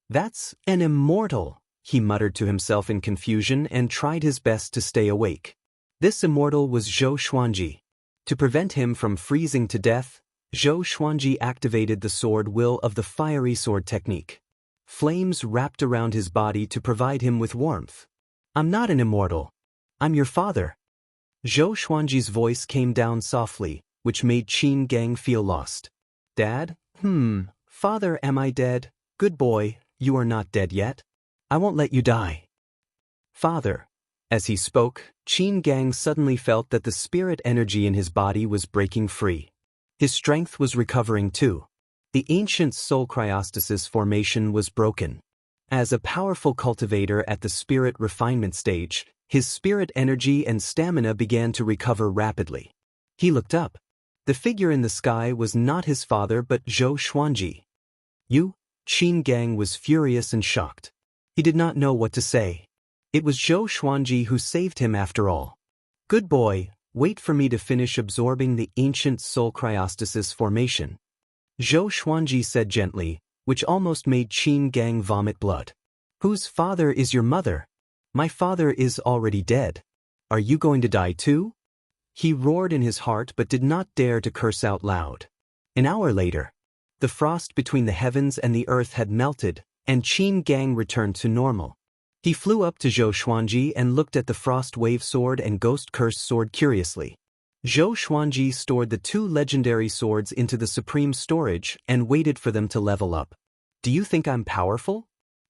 "That's an immortal," he muttered to himself in confusion and tried his best to stay awake. This immortal was Zhou Xuanji. To prevent him from freezing to death, Zhou Xuanji activated the sword will of the fiery sword technique. Flames wrapped around his body to provide him with warmth. "I'm not an immortal. I'm your father." Zhou Xuanji's voice came down softly, which made Qin Gang feel lost. "Dad? Father, am I dead? Good boy, you are not dead yet. I won't let you die." "Father." As he spoke, Qin Gang suddenly felt that the spirit energy in his body was breaking free. His strength was recovering too. The ancient soul cryostasis formation was broken. As a powerful cultivator at the spirit refinement stage, his spirit energy and stamina began to recover rapidly. He looked up. The figure in the sky was not his father but Zhou Xuanji. "You?" Qin Gang was furious and shocked. He did not know what to say. It was Zhou Xuanji who saved him after all. "Good boy, wait for me to finish absorbing the ancient soul cryostasis formation," Zhou Xuanji said gently, which almost made Qin Gang vomit blood. "Whose father is your mother? My father is already dead. Are you going to die too?" He roared in his heart but did not dare to curse out loud. An hour later, the frost between the heavens and the earth had melted, and Qin Gang returned to normal. He flew up to Zhou Xuanji and looked at the frost wave sword and ghost curse sword curiously. Zhou Xuanji stored the two legendary swords into the supreme storage and waited for them to level up. "Do you think I'm powerful?"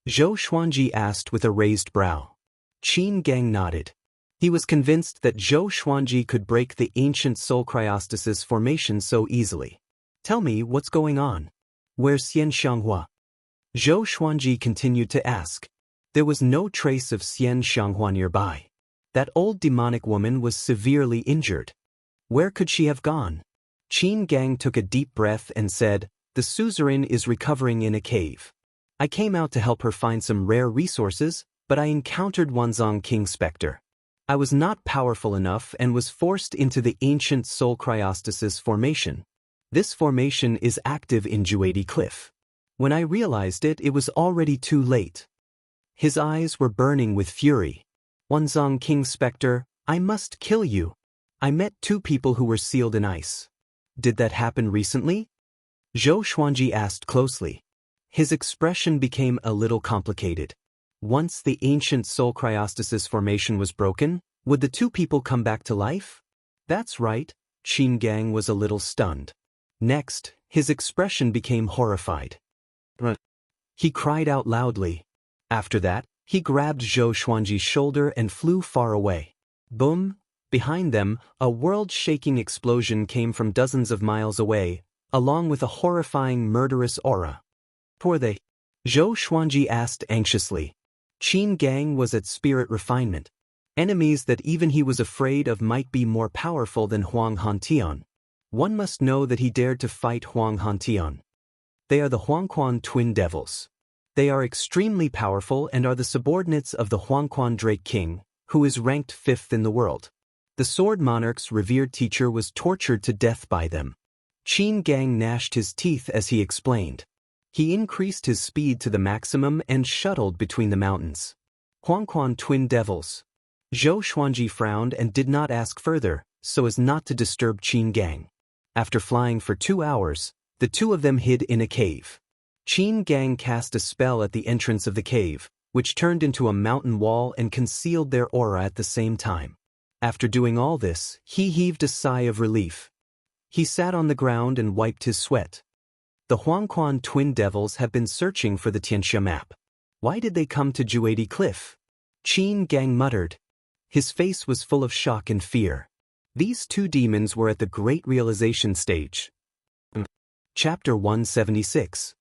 Zhou Xuanji asked with a raised brow. Qin Gang nodded. He was convinced that Zhou Xuanji could break the ancient soul cryostasis formation so easily. "Tell me what's going on. Where's Xian Xianghua?" Zhou Xuanji continued to ask. There was no trace of Xian Xianghua nearby. That old demonic woman was severely injured. Where could she have gone? Qin Gang took a deep breath and said, "The suzerain is recovering in a cave. I came out to help her find some rare resources, but I encountered Wanzong King Spectre. I was not powerful enough and was forced into the ancient soul cryostasis formation. This formation is active in Juadi Cliff. When I realized it, it was already too late." His eyes were burning with fury. "Wanzong King Spectre, I must kill you. I met two people who were sealed in ice. Did that happen recently?" Zhou Xuanji asked closely. His expression became a little complicated. Once the ancient soul cryostasis formation was broken, would the two people come back to life? "That's right." Qin Gang was a little stunned. Next, his expression became horrified. He cried out loudly. After that, he grabbed Zhou Xuanji's shoulder and flew far away. Boom! Behind them, a world-shaking explosion came from dozens of miles away, along with a horrifying murderous aura. "Poor they?" Zhou Xuanji asked anxiously. Qin Gang was at spirit refinement. Enemies that even he was afraid of might be more powerful than Huang Hantian. One must know that he dared to fight Huang Hantian. They are the Huangquan twin devils. They are extremely powerful and are the subordinates of the Huangquan Drake King, who is ranked 5th in the world. The Sword Monarch's revered teacher was tortured to death by them. Qin Gang gnashed his teeth as he explained. He increased his speed to the maximum and shuttled between the mountains. Huangquan twin devils. Zhou Xuanji frowned and did not ask further, so as not to disturb Qin Gang. After flying for 2 hours, the two of them hid in a cave. Qin Gang cast a spell at the entrance of the cave, which turned into a mountain wall and concealed their aura at the same time. After doing all this, he heaved a sigh of relief. He sat on the ground and wiped his sweat. The Huangquan twin devils have been searching for the Tianxia map. Why did they come to Juadi Cliff? Qin Gang muttered. His face was full of shock and fear. These two demons were at the great realization stage. Chapter 176.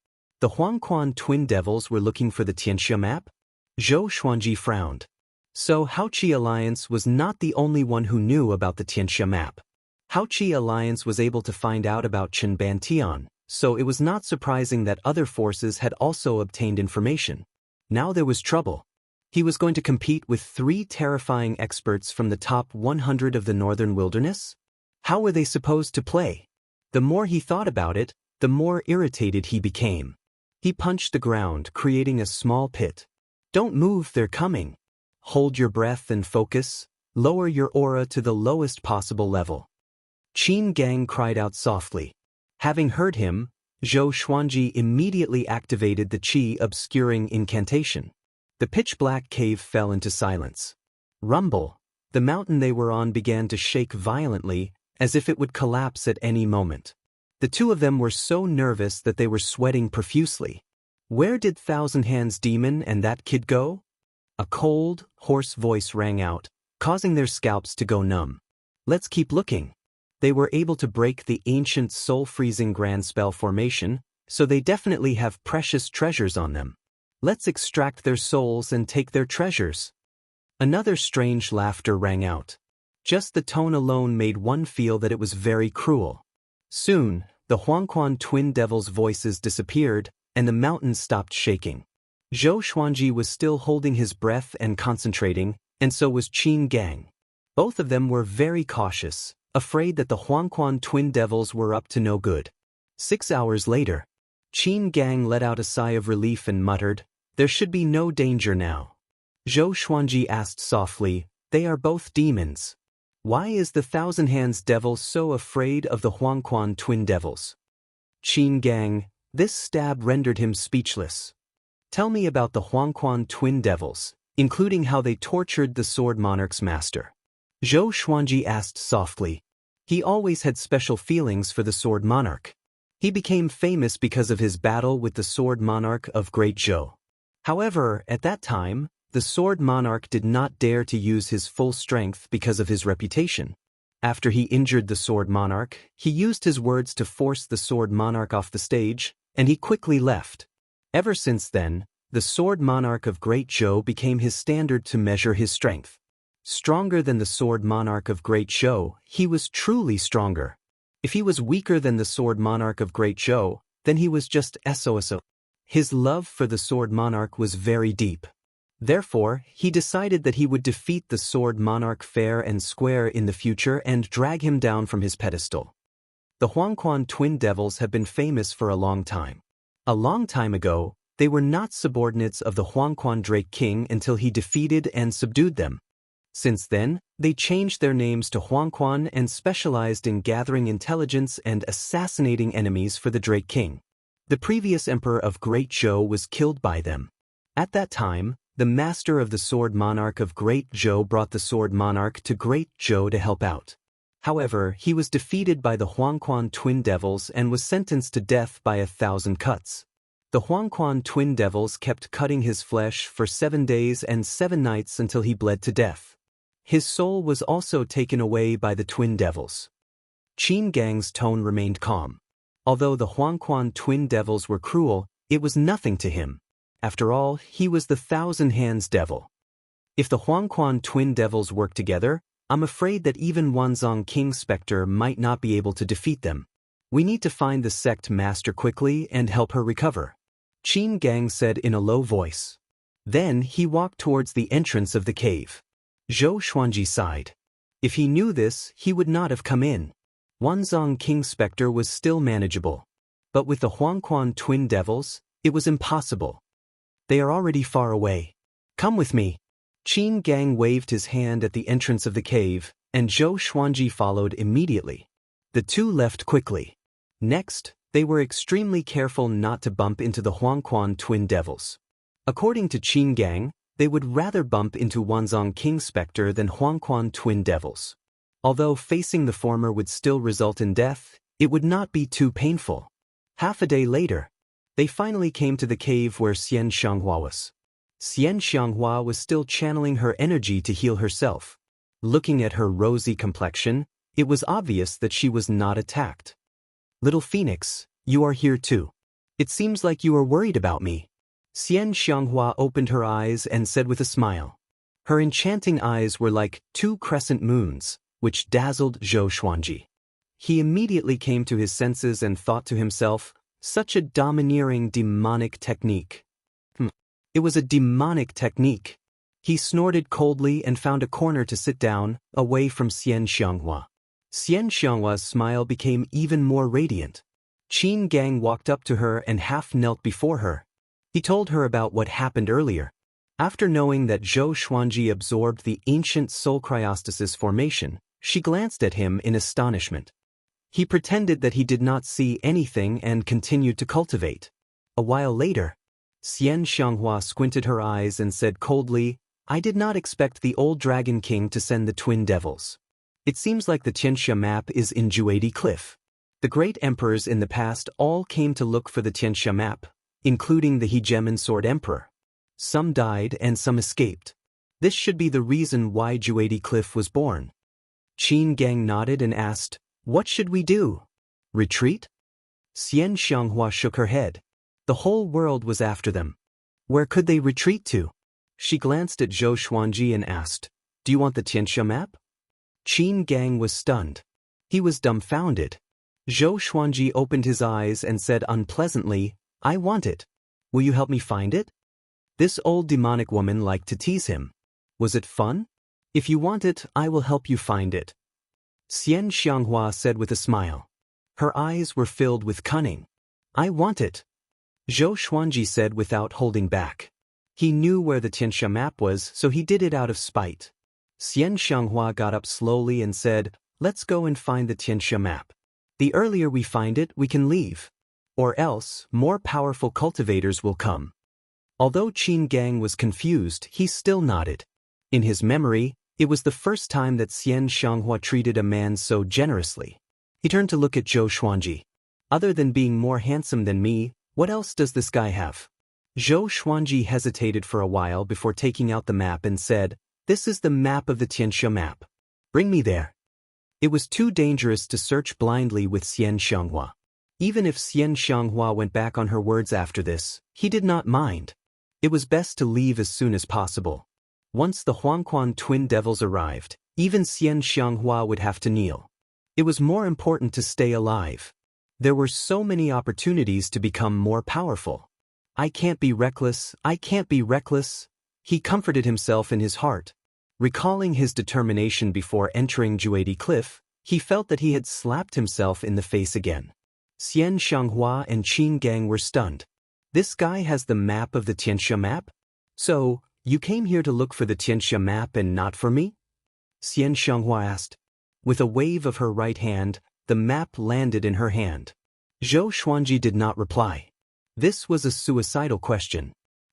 The Huangquan twin devils were looking for the Tianxia map? Zhou Xuanji frowned. So Haoqi Alliance was not the only one who knew about the Tianxia map. Haoqi Alliance was able to find out about Chen Bantian, so it was not surprising that other forces had also obtained information. Now there was trouble. He was going to compete with 3 terrifying experts from the top 100 of the northern wilderness? How were they supposed to play? The more he thought about it, the more irritated he became. He punched the ground, creating a small pit. Don't move, they're coming. Hold your breath and focus. Lower your aura to the lowest possible level. Qin Gang cried out softly. Having heard him, Zhou Xuanji immediately activated the qi obscuring incantation. The pitch-black cave fell into silence. Rumble. The mountain they were on began to shake violently, as if it would collapse at any moment. The two of them were so nervous that they were sweating profusely. Where did Thousand Hands Demon and that kid go? A cold, hoarse voice rang out, causing their scalps to go numb. Let's keep looking. They were able to break the ancient soul-freezing grand spell formation, so they definitely have precious treasures on them. Let's extract their souls and take their treasures. Another strange laughter rang out. Just the tone alone made one feel that it was very cruel. Soon, the Huangquan twin devils' voices disappeared, and the mountain stopped shaking. Zhou Xuanji was still holding his breath and concentrating, and so was Qin Gang. Both of them were very cautious, afraid that the Huangquan twin devils were up to no good. 6 hours later, Qin Gang let out a sigh of relief and muttered, "There should be no danger now." Zhou Xuanji asked softly, "They are both demons. Why is the Thousand Hands devil so afraid of the Huangquan twin devils?" Qin Gang, this stab rendered him speechless. Tell me about the Huangquan twin devils, including how they tortured the Sword Monarch's master. Zhou Xuanji asked softly. He always had special feelings for the Sword Monarch. He became famous because of his battle with the Sword Monarch of Great Zhou. However, at that time, the Sword Monarch did not dare to use his full strength because of his reputation. After he injured the Sword Monarch, he used his words to force the Sword Monarch off the stage, and he quickly left. Ever since then, the Sword Monarch of Great Zhou became his standard to measure his strength. Stronger than the Sword Monarch of Great Zhou, he was truly stronger. If he was weaker than the Sword Monarch of Great Zhou, then he was just SOSO. His love for the Sword Monarch was very deep. Therefore, he decided that he would defeat the Sword Monarch fair and square in the future and drag him down from his pedestal. The Huangquan twin devils have been famous for a long time. A long time ago, they were not subordinates of the Huangquan Drake King until he defeated and subdued them. Since then, they changed their names to Huangquan and specialized in gathering intelligence and assassinating enemies for the Drake King. The previous emperor of Great Zhou was killed by them. At that time, the master of the Sword Monarch of Great Zhou brought the Sword Monarch to Great Zhou to help out. However, he was defeated by the Huangquan twin devils and was sentenced to death by 1,000 cuts. The Huangquan twin devils kept cutting his flesh for 7 days and 7 nights until he bled to death. His soul was also taken away by the twin devils. Qin Gang's tone remained calm. Although the Huangquan twin devils were cruel, it was nothing to him. After all, he was the Thousand Hands devil. If the Huangquan twin devils work together, I'm afraid that even Wanzhong King Spectre might not be able to defeat them. We need to find the sect master quickly and help her recover. Qin Gang said in a low voice. Then he walked towards the entrance of the cave. Zhou Xuanji sighed. If he knew this, he would not have come in. Wanzhong King Spectre was still manageable. But with the Huangquan twin devils, it was impossible. They are already far away. Come with me. Qin Gang waved his hand at the entrance of the cave, and Zhou Xuanji followed immediately. The two left quickly. Next, they were extremely careful not to bump into the Huangquan twin devils. According to Qin Gang, they would rather bump into Wanzhong King Spectre than Huangquan twin devils. Although facing the former would still result in death, it would not be too painful. Half a day later, they finally came to the cave where Xian Xianghua was. Xian Xianghua was still channeling her energy to heal herself. Looking at her rosy complexion, it was obvious that she was not attacked. Little Phoenix, you are here too. It seems like you are worried about me. Xian Xianghua opened her eyes and said with a smile. Her enchanting eyes were like 2 crescent moons, which dazzled Zhou Xuanji. He immediately came to his senses and thought to himself, such a domineering demonic technique. It was a demonic technique. He snorted coldly and found a corner to sit down, away from Xian Xianghua. Xian Xianghua's smile became even more radiant. Qin Gang walked up to her and half knelt before her. He told her about what happened earlier. After knowing that Zhou Xuanji absorbed the ancient soul cryostasis formation, she glanced at him in astonishment. He pretended that he did not see anything and continued to cultivate. A while later, Xian Xianghua squinted her eyes and said coldly, I did not expect the old Dragon King to send the twin devils. It seems like the Tianxia map is in Juedi Cliff. The great emperors in the past all came to look for the Tianxia map, including the Hegemon Sword Emperor. Some died and some escaped. This should be the reason why Juedi Cliff was born. Qin Gang nodded and asked, What should we do? Retreat? Xian Xianghua shook her head. The whole world was after them. Where could they retreat to? She glanced at Zhou Xuanji and asked, Do you want the Tianxia map? Qin Gang was stunned. He was dumbfounded. Zhou Xuanji opened his eyes and said unpleasantly, I want it. Will you help me find it? This old demonic woman liked to tease him. Was it fun? If you want it, I will help you find it. Xian Xianghua said with a smile. Her eyes were filled with cunning. I want it. Zhou Xuanji said without holding back. He knew where the Tianxia map was, so he did it out of spite. Xian Xianghua got up slowly and said, Let's go and find the Tianxia map. The earlier we find it, we can leave. Or else, more powerful cultivators will come. Although Qin Gang was confused, he still nodded. In his memory, it was the first time that Xian Xianghua treated a man so generously. He turned to look at Zhou Xuanji. Other than being more handsome than me, what else does this guy have? Zhou Xuanji hesitated for a while before taking out the map and said, This is the map of the Tianxia map. Bring me there. It was too dangerous to search blindly with Xian Xianghua. Even if Xian Xianghua went back on her words after this, he did not mind. It was best to leave as soon as possible. Once the Huangquan twin devils arrived, even Xian Xianghua would have to kneel. It was more important to stay alive. There were so many opportunities to become more powerful. I can't be reckless, I can't be reckless. He comforted himself in his heart. Recalling his determination before entering Juedi Cliff, he felt that he had slapped himself in the face again. Xian Xianghua and Qin Gang were stunned. This guy has the map of the Tianxia map? So, you came here to look for the Tianxia map and not for me? Xian Xianghua asked. With a wave of her right hand, the map landed in her hand. Zhou Xuanji did not reply. This was a suicidal question.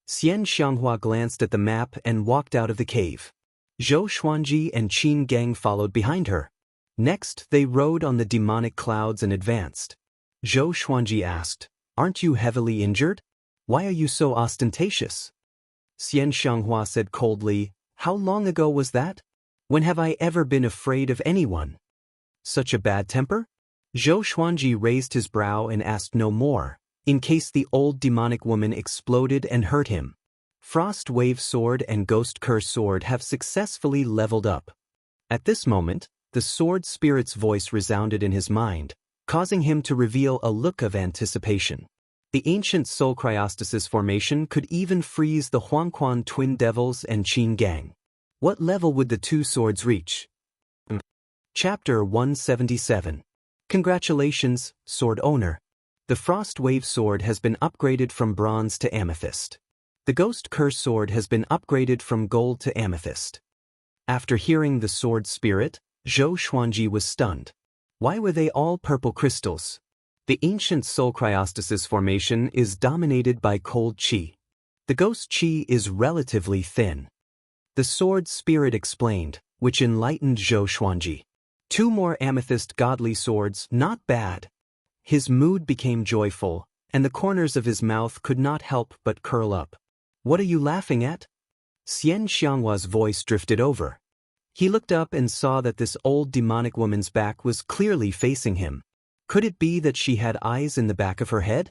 Xian Xianghua glanced at the map and walked out of the cave. Zhou Xuanji and Qin Gang followed behind her. Next, they rode on the demonic clouds and advanced. Zhou Xuanji asked, Aren't you heavily injured? Why are you so ostentatious? Xian Xianghua said coldly, How long ago was that? When have I ever been afraid of anyone? Such a bad temper? Zhou Xuanji raised his brow and asked no more, in case the old demonic woman exploded and hurt him. Frost Wave Sword and Ghost Curse Sword have successfully leveled up. At this moment, the sword spirit's voice resounded in his mind, causing him to reveal a look of anticipation. The ancient soul cryostasis formation could even freeze the Huangquan twin devils and Qin Gang. What level would the two swords reach? Chapter 177. Congratulations, sword owner. The Frost Wave Sword has been upgraded from bronze to amethyst. The Ghost Curse Sword has been upgraded from gold to amethyst. After hearing the sword spirit, Zhou Xuanji was stunned. Why were they all purple crystals? The ancient soul cryostasis formation is dominated by cold qi. The ghost qi is relatively thin. The sword spirit explained, which enlightened Zhou Xuanji. 2 more amethyst godly swords, not bad. His mood became joyful, and the corners of his mouth could not help but curl up. What are you laughing at? Xian Xianghua's voice drifted over. He looked up and saw that this old demonic woman's back was clearly facing him. Could it be that she had eyes in the back of her head?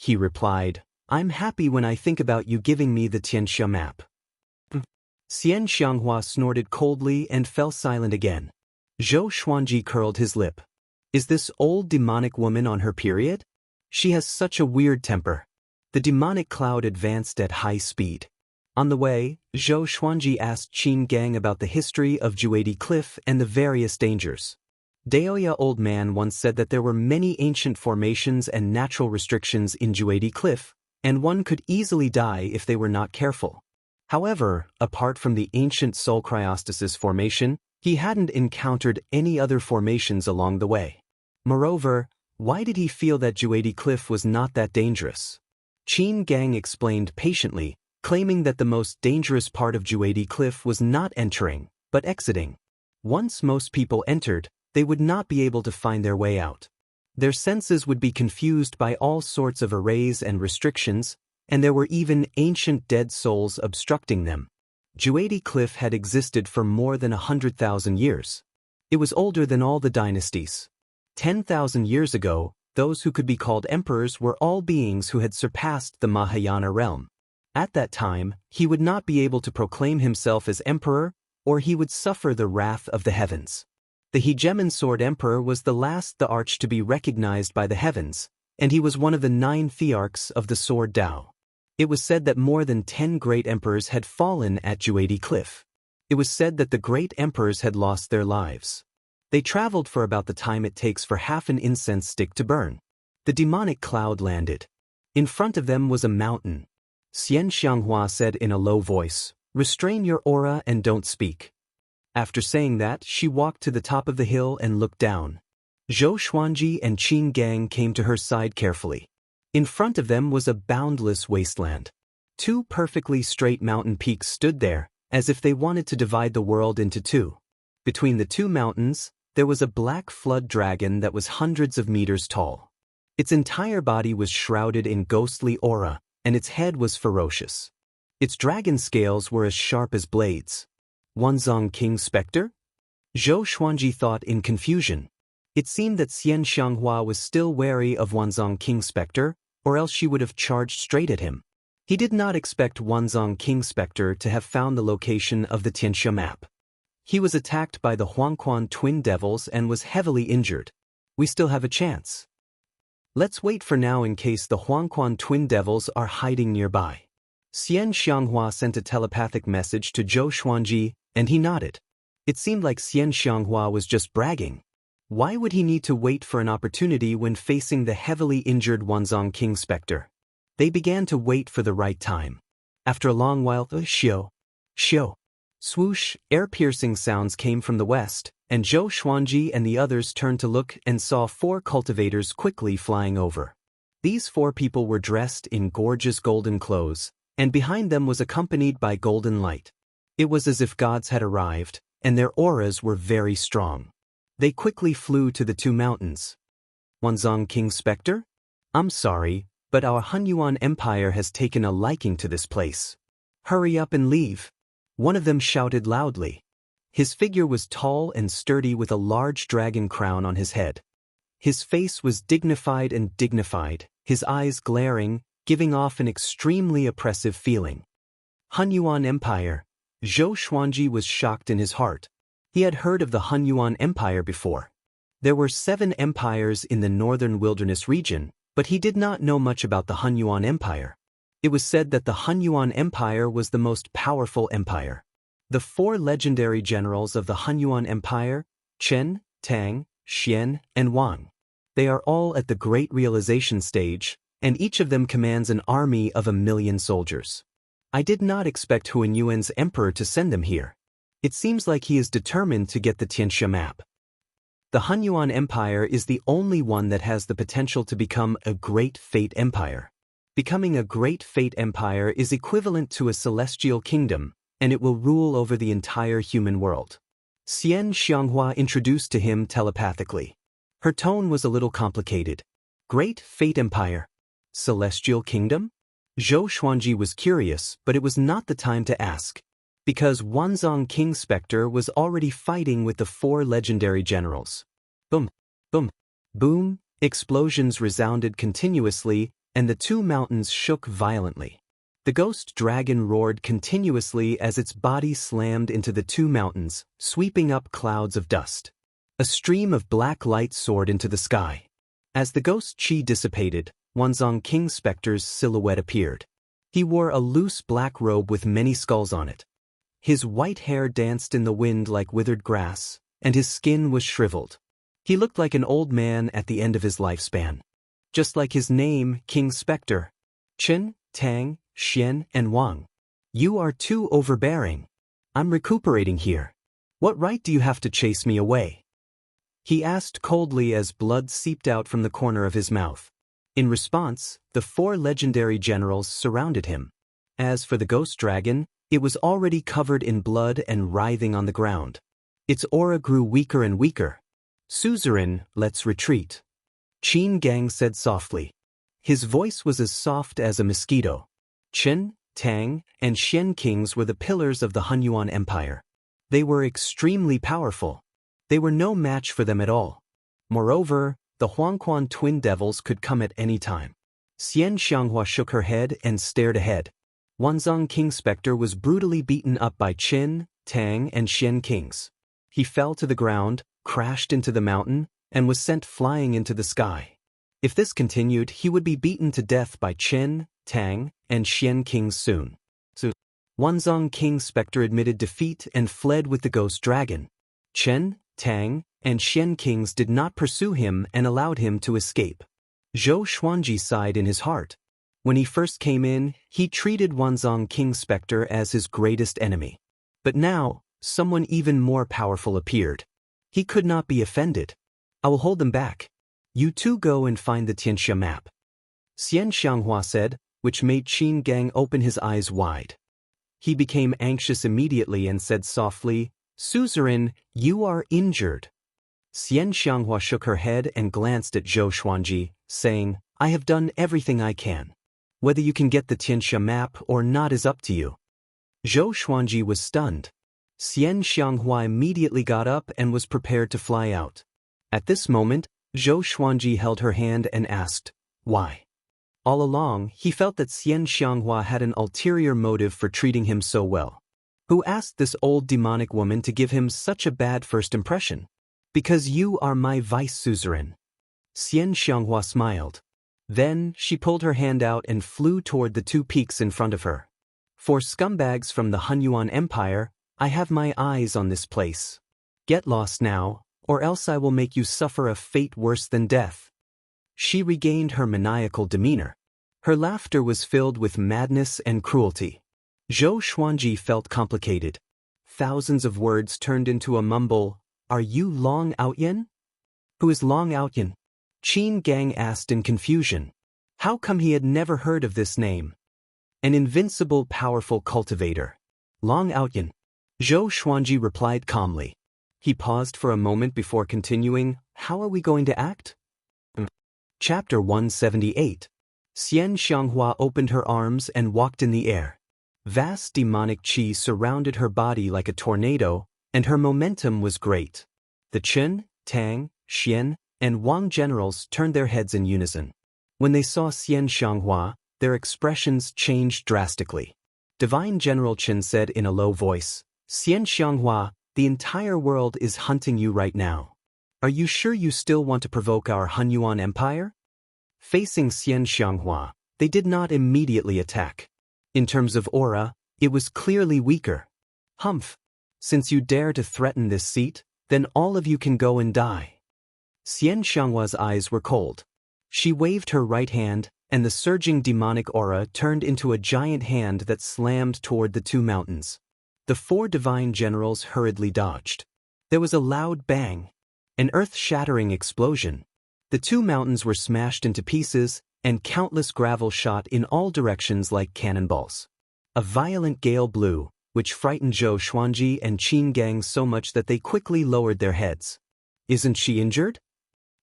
he replied. I'm happy when I think about you giving me the Tianxia map. Xian Xianghua snorted coldly and fell silent again. Zhou Xuanji curled his lip. Is this old demonic woman on her period? She has such a weird temper. The demonic cloud advanced at high speed. On the way, Zhou Xuanji asked Qin Gang about the history of Juedi Cliff and the various dangers. Daoya Old Man once said that there were many ancient formations and natural restrictions in Juedi Cliff, and one could easily die if they were not careful. However, apart from the ancient Sol Cryostasis formation, he hadn't encountered any other formations along the way. Moreover, why did he feel that Juedi Cliff was not that dangerous? Qin Gang explained patiently, claiming that the most dangerous part of Juedi Cliff was not entering, but exiting. Once most people entered, they would not be able to find their way out. Their senses would be confused by all sorts of arrays and restrictions, and there were even ancient dead souls obstructing them. Juedi Cliff had existed for more than 100,000 years. It was older than all the dynasties. 10,000 years ago, those who could be called emperors were all beings who had surpassed the Mahayana realm. At that time, he would not be able to proclaim himself as emperor, or he would suffer the wrath of the heavens. The Hegemon Sword Emperor was the last the arch to be recognized by the heavens, and he was one of the 9 thearchs of the Sword Tao. It was said that more than 10 great emperors had fallen at Juedi Cliff. It was said that the great emperors had lost their lives. They traveled for about the time it takes for half an incense stick to burn. The demonic cloud landed. In front of them was a mountain. Xian Xianghua said in a low voice, "Restrain your aura and don't speak." After saying that, she walked to the top of the hill and looked down. Zhou Xuanji and Qin Gang came to her side carefully. In front of them was a boundless wasteland. 2 perfectly straight mountain peaks stood there, as if they wanted to divide the world into 2. Between the 2 mountains, there was a black flood dragon that was hundreds of meters tall. Its entire body was shrouded in ghostly aura, and its head was ferocious. Its dragon scales were as sharp as blades. Wanzhong King Spectre? Zhou Xuanji thought in confusion. It seemed that Xian Xianghua was still wary of Wanzhong King Spectre, or else she would have charged straight at him. He did not expect Wanzhong King Spectre to have found the location of the Tianxia map. He was attacked by the Huangquan twin devils and was heavily injured. We still have a chance. Let's wait for now in case the Huangquan twin devils are hiding nearby. Xian Xianghua sent a telepathic message to Zhou Xuanji, and he nodded. It seemed like Xian Xianghua was just bragging. Why would he need to wait for an opportunity when facing the heavily injured Wanzhong King Spectre? They began to wait for the right time. After a long while, shio, swoosh, air-piercing sounds came from the west, and Zhou Xuanji and the others turned to look and saw 4 cultivators quickly flying over. These 4 people were dressed in gorgeous golden clothes, and behind them was accompanied by golden light. It was as if gods had arrived, and their auras were very strong. They quickly flew to the 2 mountains. Wanzhong King Spectre? I'm sorry, but our Hunyuan Empire has taken a liking to this place. Hurry up and leave. One of them shouted loudly. His figure was tall and sturdy with a large dragon crown on his head. His face was dignified, his eyes glaring, giving off an extremely oppressive feeling. Hunyuan Empire. Zhou Xuanji was shocked in his heart. He had heard of the Hunyuan Empire before. There were 7 empires in the northern wilderness region, but he did not know much about the Hunyuan Empire. It was said that the Hunyuan Empire was the most powerful empire. The 4 legendary generals of the Hunyuan Empire, Chen, Tang, Xian, and Wang. They are all at the Great Realization stage, and each of them commands an army of 1,000,000 soldiers. I did not expect Hunyuan's emperor to send them here. It seems like he is determined to get the Tianxia map. The Hunyuan Empire is the only one that has the potential to become a Great Fate Empire. Becoming a Great Fate Empire is equivalent to a celestial kingdom, and it will rule over the entire human world. Xian Xianghua introduced to him telepathically. Her tone was a little complicated. Great Fate Empire? Celestial Kingdom? Zhou Xuanji was curious, but it was not the time to ask. Because Wanzhong King Spectre was already fighting with the 4 legendary generals. Boom, boom, boom, explosions resounded continuously, and the two mountains shook violently. The ghost dragon roared continuously as its body slammed into the two mountains, sweeping up clouds of dust. A stream of black light soared into the sky. As the ghost chi dissipated, Wanzhong King Spectre's silhouette appeared. He wore a loose black robe with many skulls on it. His white hair danced in the wind like withered grass, and his skin was shriveled. He looked like an old man at the end of his lifespan. Just like his name, King Spectre. Qin, Tang, Xian, and Wang. You are too overbearing. I'm recuperating here. What right do you have to chase me away? He asked coldly as blood seeped out from the corner of his mouth. In response, the four legendary generals surrounded him. As for the ghost dragon, it was already covered in blood and writhing on the ground. Its aura grew weaker and weaker. Suzerain, let's retreat. Qin Gang said softly. His voice was as soft as a mosquito. Qin, Tang, and Xian kings were the pillars of the Hunyuan Empire. They were extremely powerful. They were no match for them at all. Moreover, the Huangquan twin devils could come at any time. Xian Xianghua shook her head and stared ahead. Wanzhong King Spectre was brutally beaten up by Qin, Tang, and Xian kings. He fell to the ground, crashed into the mountain, and was sent flying into the sky. If this continued, he would be beaten to death by Qin, Tang, and Xian kings soon. Wanzhong King Spectre admitted defeat and fled with the ghost dragon. Qin, Tang, and Xian kings did not pursue him and allowed him to escape. Zhou Xuanji sighed in his heart. When he first came in, he treated Wanzhong King Spectre as his greatest enemy. But now, someone even more powerful appeared. He could not be offended. I will hold them back. You two go and find the Tianxia map. Xian Xianghua said, which made Qin Gang open his eyes wide. He became anxious immediately and said softly, Suzerain, you are injured. Xian Xianghua shook her head and glanced at Zhou Xuanji, saying, I have done everything I can. Whether you can get the Tianxia map or not is up to you. Zhou Xuanji was stunned. Xian Xianghua immediately got up and was prepared to fly out. At this moment, Zhou Xuanji held her hand and asked, Why? All along, he felt that Xian Xianghua had an ulterior motive for treating him so well. Who asked this old demonic woman to give him such a bad first impression? Because you are my vice suzerain. Xian Xianghua smiled. Then, she pulled her hand out and flew toward the two peaks in front of her. For scumbags from the Hunyuan Empire, I have my eyes on this place. Get lost now, or else I will make you suffer a fate worse than death. She regained her maniacal demeanor. Her laughter was filled with madness and cruelty. Zhou Xuanji felt complicated. Thousands of words turned into a mumble, Are you Long Outyan? Who is Long Outyan? Qin Gang asked in confusion. How come he had never heard of this name? An invincible, powerful cultivator. Long Outyan. Zhou Xuanji replied calmly. He paused for a moment before continuing, How are we going to act? Chapter 178. Xian Xianghua opened her arms and walked in the air. Vast demonic qi surrounded her body like a tornado, and her momentum was great. The Qin, Tang, Xian, and Wang generals turned their heads in unison. When they saw Xian Xianghua, their expressions changed drastically. Divine General Qin said in a low voice, Xian Xianghua, the entire world is hunting you right now. Are you sure you still want to provoke our Hunyuan Empire? Facing Xian Xianghua, they did not immediately attack. In terms of aura, it was clearly weaker. Humph! Since you dare to threaten this seat, then all of you can go and die. Xian Xianghua's eyes were cold. She waved her right hand, and the surging demonic aura turned into a giant hand that slammed toward the two mountains. The four divine generals hurriedly dodged. There was a loud bang. An earth-shattering explosion. The two mountains were smashed into pieces, and countless gravel shot in all directions like cannonballs. A violent gale blew, which frightened Zhou Xuanji and Qin Gang so much that they quickly lowered their heads. Isn't she injured?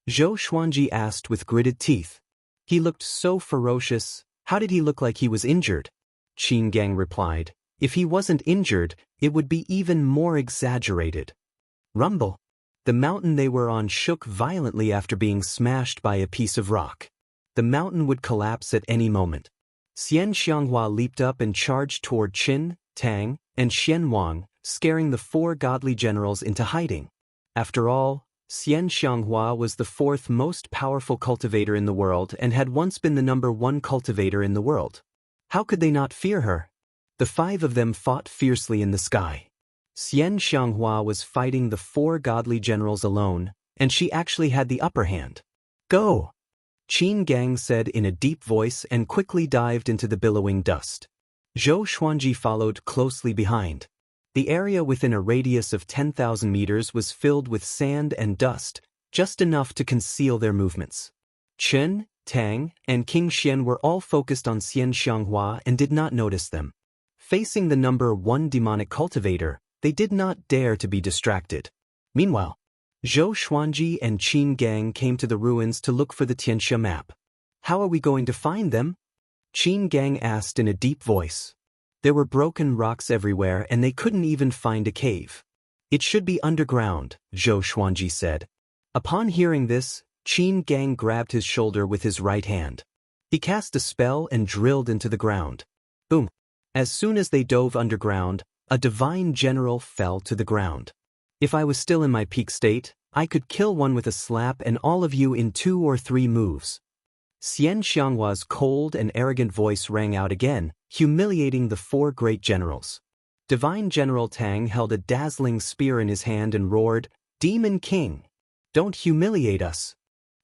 Zhou Xuanji asked with gritted teeth. He looked so ferocious. How did he look like he was injured? Qin Gang replied. If he wasn't injured, it would be even more exaggerated. Rumble. The mountain they were on shook violently after being smashed by a piece of rock. The mountain would collapse at any moment. Xian Xianghua leaped up and charged toward Qin, Tang, and Xian Wang, scaring the 4 godly generals into hiding. After all, Xian Xianghua was the 4th most powerful cultivator in the world and had once been the #1 cultivator in the world. How could they not fear her? The 5 of them fought fiercely in the sky. Xian Xianghua was fighting the 4 godly generals alone, and she actually had the upper hand. Go! Qin Gang said in a deep voice and quickly dived into the billowing dust. Zhou Xuanji followed closely behind. The area within a radius of 10,000 meters was filled with sand and dust, just enough to conceal their movements. Chen, Tang, and King Xian were all focused on Xian Xianghua and did not notice them. Facing the #1 demonic cultivator, they did not dare to be distracted. Meanwhile, Zhou Xuanji and Qin Gang came to the ruins to look for the Tianxia map. How are we going to find them? Qin Gang asked in a deep voice. There were broken rocks everywhere and they couldn't even find a cave. It should be underground, Zhou Xuanji said. Upon hearing this, Qin Gang grabbed his shoulder with his right hand. He cast a spell and drilled into the ground. Boom! As soon as they dove underground, a divine general fell to the ground. If I was still in my peak state, I could kill one with a slap and all of you in 2 or 3 moves. Xian Xianghua's cold and arrogant voice rang out again, humiliating the 4 great generals. Divine General Tang held a dazzling spear in his hand and roared, "Demon King! Don't humiliate us.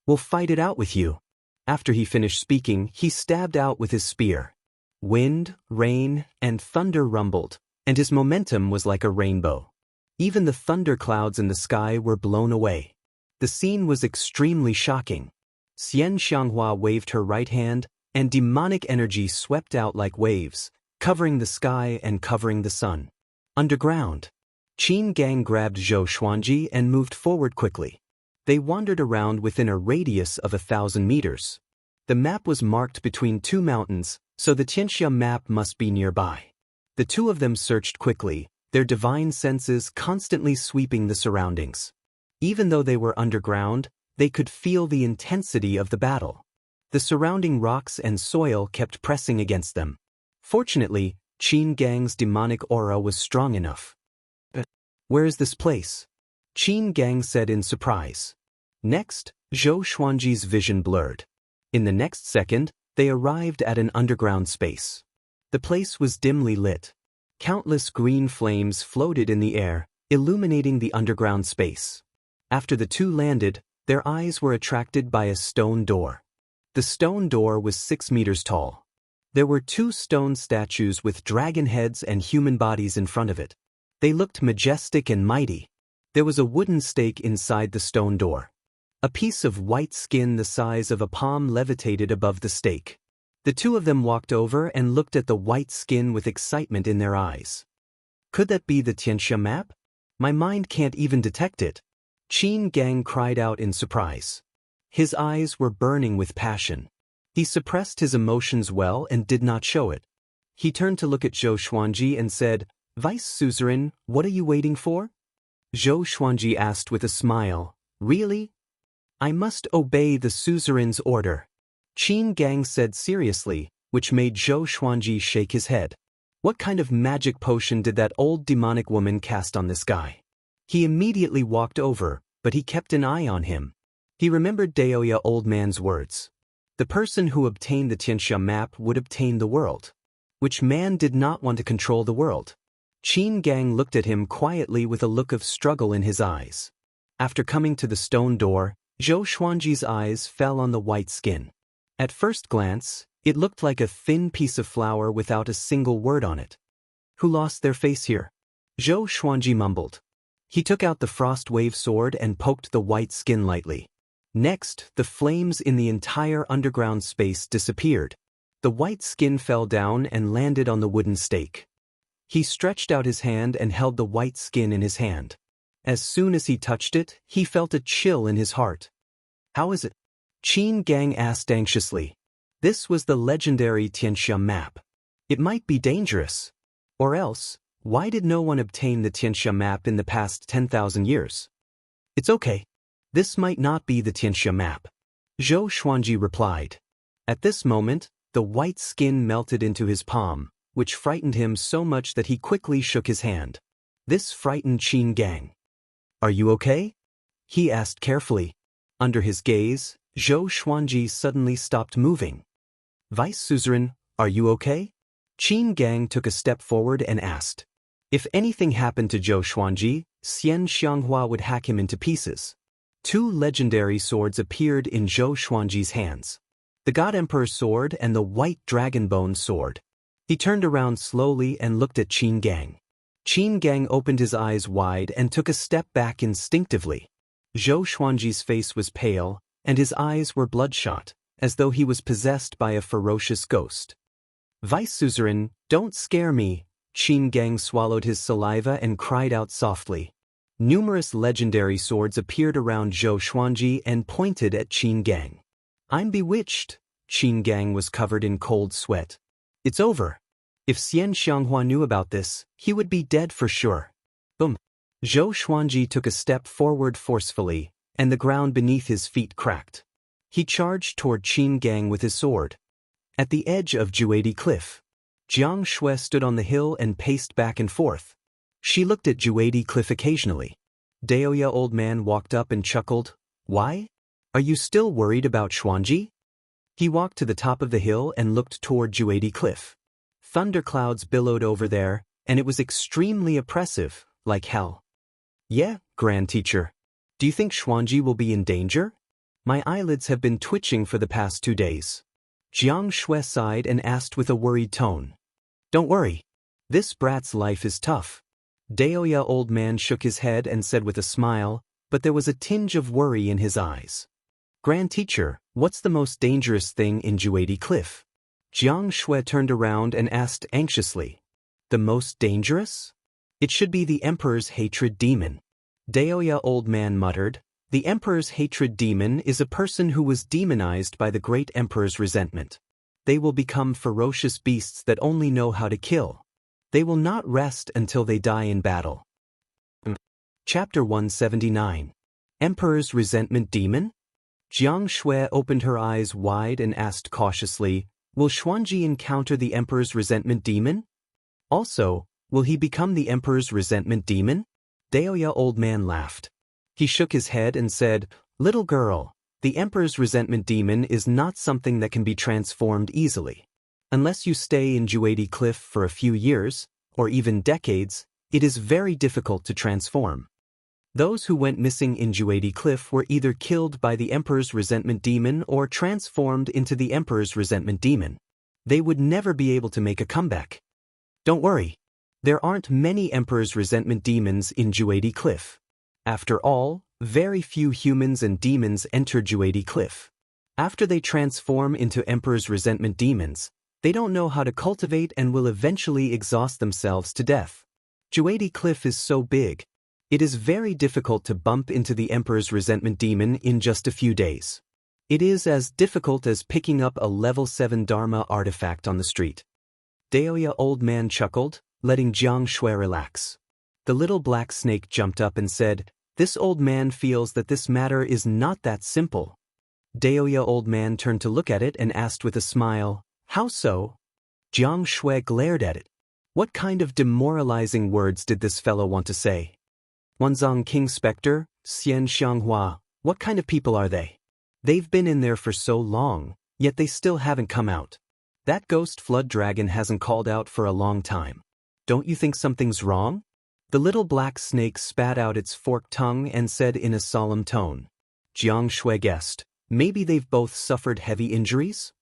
We'll fight it out with you." After he finished speaking, he stabbed out with his spear. Wind, rain, and thunder rumbled, and his momentum was like a rainbow. Even the thunder clouds in the sky were blown away. The scene was extremely shocking. Xian Xianghua waved her right hand, and demonic energy swept out like waves, covering the sky and covering the sun. Underground, Qin Gang grabbed Zhou Xuanji and moved forward quickly. They wandered around within a radius of 1,000 meters. The map was marked between 2 mountains, so the Tianxia map must be nearby. The 2 of them searched quickly, their divine senses constantly sweeping the surroundings. Even though they were underground, they could feel the intensity of the battle. The surrounding rocks and soil kept pressing against them. Fortunately, Qin Gang's demonic aura was strong enough. But where is this place? Qin Gang said in surprise. Next, Zhou Xuanji's vision blurred. In the next second, they arrived at an underground space. The place was dimly lit. Countless green flames floated in the air, illuminating the underground space. After the 2 landed, their eyes were attracted by a stone door. The stone door was 6 meters tall. There were 2 stone statues with dragon heads and human bodies in front of it. They looked majestic and mighty. There was a wooden stake inside the stone door. A piece of white skin the size of a palm levitated above the stake. The 2 of them walked over and looked at the white skin with excitement in their eyes. Could that be the Tianxia map? My mind can't even detect it. Qin Gang cried out in surprise. His eyes were burning with passion. He suppressed his emotions well and did not show it. He turned to look at Zhou Xuanji and said, "Vice Suzerain, what are you waiting for?" Zhou Xuanji asked with a smile, "Really? I must obey the Suzerain's order," Qin Gang said seriously, which made Zhou Xuanji shake his head. What kind of magic potion did that old demonic woman cast on this guy? He immediately walked over, but he kept an eye on him. He remembered Daoya old man's words. The person who obtained the Tianxia map would obtain the world. Which man did not want to control the world? Qin Gang looked at him quietly with a look of struggle in his eyes. After coming to the stone door, Zhou Xuanji's eyes fell on the white skin. At first glance, it looked like a thin piece of flour without a single word on it. Who lost their face here? Zhou Xuanji mumbled. He took out the frost wave sword and poked the white skin lightly. Next, the flames in the entire underground space disappeared. The white skin fell down and landed on the wooden stake. He stretched out his hand and held the white skin in his hand. As soon as he touched it, he felt a chill in his heart. How is it? Qin Gang asked anxiously. This was the legendary Tianxia map. It might be dangerous. Or else, why did no one obtain the Tianxia map in the past 10,000 years? It's okay. This might not be the Tianxia map. Zhou Xuanji replied. At this moment, the white skin melted into his palm, which frightened him so much that he quickly shook his hand. This frightened Qin Gang. "Are you okay?" he asked carefully. Under his gaze, Zhou Xuanji suddenly stopped moving. "Vice Suzerain, are you okay?" Qin Gang took a step forward and asked. If anything happened to Zhou Xuanji, Xian Xianghua would hack him into pieces. Two legendary swords appeared in Zhou Xuanji's hands. The God Emperor's sword and the white dragonbone sword. He turned around slowly and looked at Qin Gang. Qin Gang opened his eyes wide and took a step back instinctively. Zhou Xuanji's face was pale, and his eyes were bloodshot, as though he was possessed by a ferocious ghost. "Vice Suzerain, don't scare me." Qin Gang swallowed his saliva and cried out softly. Numerous legendary swords appeared around Zhou Xuanji and pointed at Qin Gang. "I'm bewitched." Qin Gang was covered in cold sweat. "It's over. If Xian Xianghua knew about this, he would be dead for sure." Boom. Zhou Xuanji took a step forward forcefully, and the ground beneath his feet cracked. He charged toward Qin Gang with his sword. At the edge of Juadi Cliff, Jiang Shui stood on the hill and paced back and forth. She looked at Juadi Cliff occasionally. Daoya old man walked up and chuckled. "Why? Are you still worried about Xuanji?" He walked to the top of the hill and looked toward Juadi Cliff. Thunderclouds billowed over there, and it was extremely oppressive, like hell. "Yeah, Grand Teacher. Do you think Xuanji will be in danger? My eyelids have been twitching for the past 2 days." Jiang Shui sighed and asked with a worried tone. "Don't worry. This brat's life is tough." Daoya old man shook his head and said with a smile, but there was a tinge of worry in his eyes. "Grand Teacher, what's the most dangerous thing in Juadi Cliff?" Jiang Shui turned around and asked anxiously. "The most dangerous? It should be the Emperor's hatred demon." Daoya old man muttered. The Emperor's hatred demon is a person who was demonized by the great Emperor's resentment. They will become ferocious beasts that only know how to kill. They will not rest until they die in battle. Chapter 179. Emperor's Resentment Demon? Jiang Shui opened her eyes wide and asked cautiously, "Will Xuanji encounter the Emperor's resentment demon? Also, will he become the Emperor's resentment demon?" Daoya old man laughed. He shook his head and said, "Little girl, the Emperor's resentment demon is not something that can be transformed easily. Unless you stay in Juadi Cliff for a few years, or even decades, it is very difficult to transform." Those who went missing in Juadi Cliff were either killed by the Emperor's resentment demon or transformed into the Emperor's resentment demon. They would never be able to make a comeback. Don't worry. There aren't many Emperor's resentment demons in Juadi Cliff. After all, very few humans and demons enter Juadi Cliff. After they transform into Emperor's resentment demons, they don't know how to cultivate and will eventually exhaust themselves to death. Juadi Cliff is so big. It is very difficult to bump into the Emperor's resentment demon in just a few days. It is as difficult as picking up a level 7 Dharma artifact on the street. Daoya old man chuckled, letting Jiang Shui relax. The little black snake jumped up and said, "This old man feels that this matter is not that simple." Daoya old man turned to look at it and asked with a smile, "How so?" Jiang Shui glared at it. What kind of demoralizing words did this fellow want to say? Wanzhong King Spectre, Xian Xianghua, what kind of people are they? They've been in there for so long, yet they still haven't come out. That ghost flood dragon hasn't called out for a long time. Don't you think something's wrong? The little black snake spat out its forked tongue and said in a solemn tone. Jiang Shui guessed, maybe they've both suffered heavy injuries?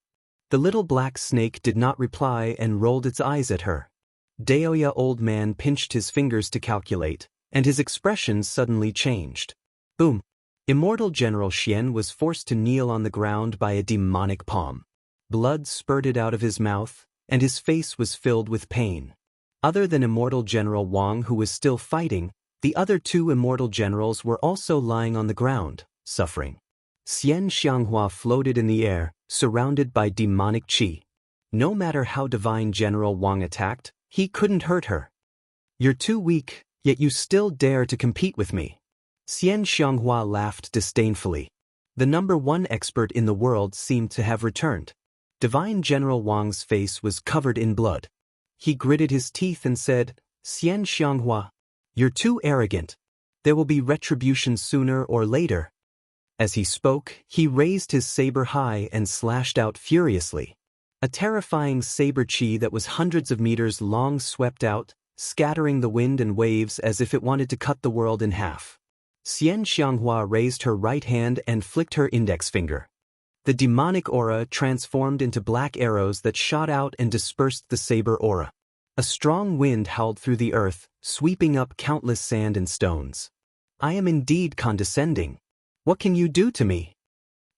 The little black snake did not reply and rolled its eyes at her. Daoya old man pinched his fingers to calculate, and his expression suddenly changed. Boom! Immortal General Xian was forced to kneel on the ground by a demonic palm. Blood spurted out of his mouth, and his face was filled with pain. Other than Immortal General Wang, who was still fighting, the other 2 Immortal Generals were also lying on the ground, suffering. Xian Xianghua floated in the air, surrounded by demonic qi. No matter how Divine General Wang attacked, he couldn't hurt her. "You're too weak, yet you still dare to compete with me." Xian Xianghua laughed disdainfully. The #1 expert in the world seemed to have returned. Divine General Wang's face was covered in blood. He gritted his teeth and said, "Xian Xianghua, you're too arrogant. There will be retribution sooner or later." As he spoke, he raised his saber high and slashed out furiously. A terrifying saber chi that was hundreds of meters long swept out, scattering the wind and waves as if it wanted to cut the world in half. Xian Xianghua raised her right hand and flicked her index finger. The demonic aura transformed into black arrows that shot out and dispersed the saber aura. A strong wind howled through the earth, sweeping up countless sand and stones. "I am indeed condescending. What can you do to me?"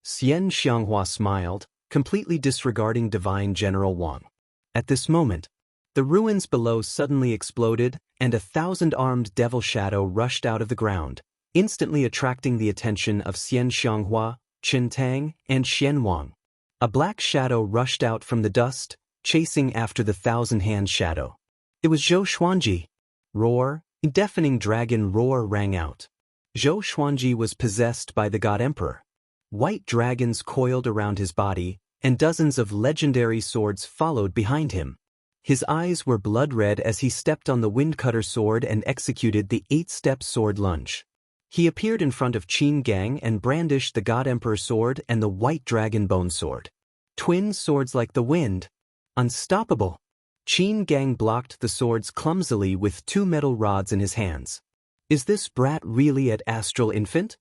Xian Xianghua smiled, completely disregarding Divine General Wang. At this moment, the ruins below suddenly exploded, and a 1,000-armed devil shadow rushed out of the ground, instantly attracting the attention of Xian Xianghua, Qin Tang, and Xian Wang. A black shadow rushed out from the dust, chasing after the 1,000-hand shadow. It was Zhou Xuanji. Roar, a deafening dragon roar rang out. Zhou Xuanji was possessed by the God Emperor. White dragons coiled around his body, and dozens of legendary swords followed behind him. His eyes were blood red as he stepped on the Windcutter sword and executed the 8-step sword lunge. He appeared in front of Qin Gang and brandished the God Emperor sword and the White Dragon Bone sword. Twin swords like the wind. Unstoppable. Qin Gang blocked the swords clumsily with 2 metal rods in his hands. Is this brat really at Astral Infant?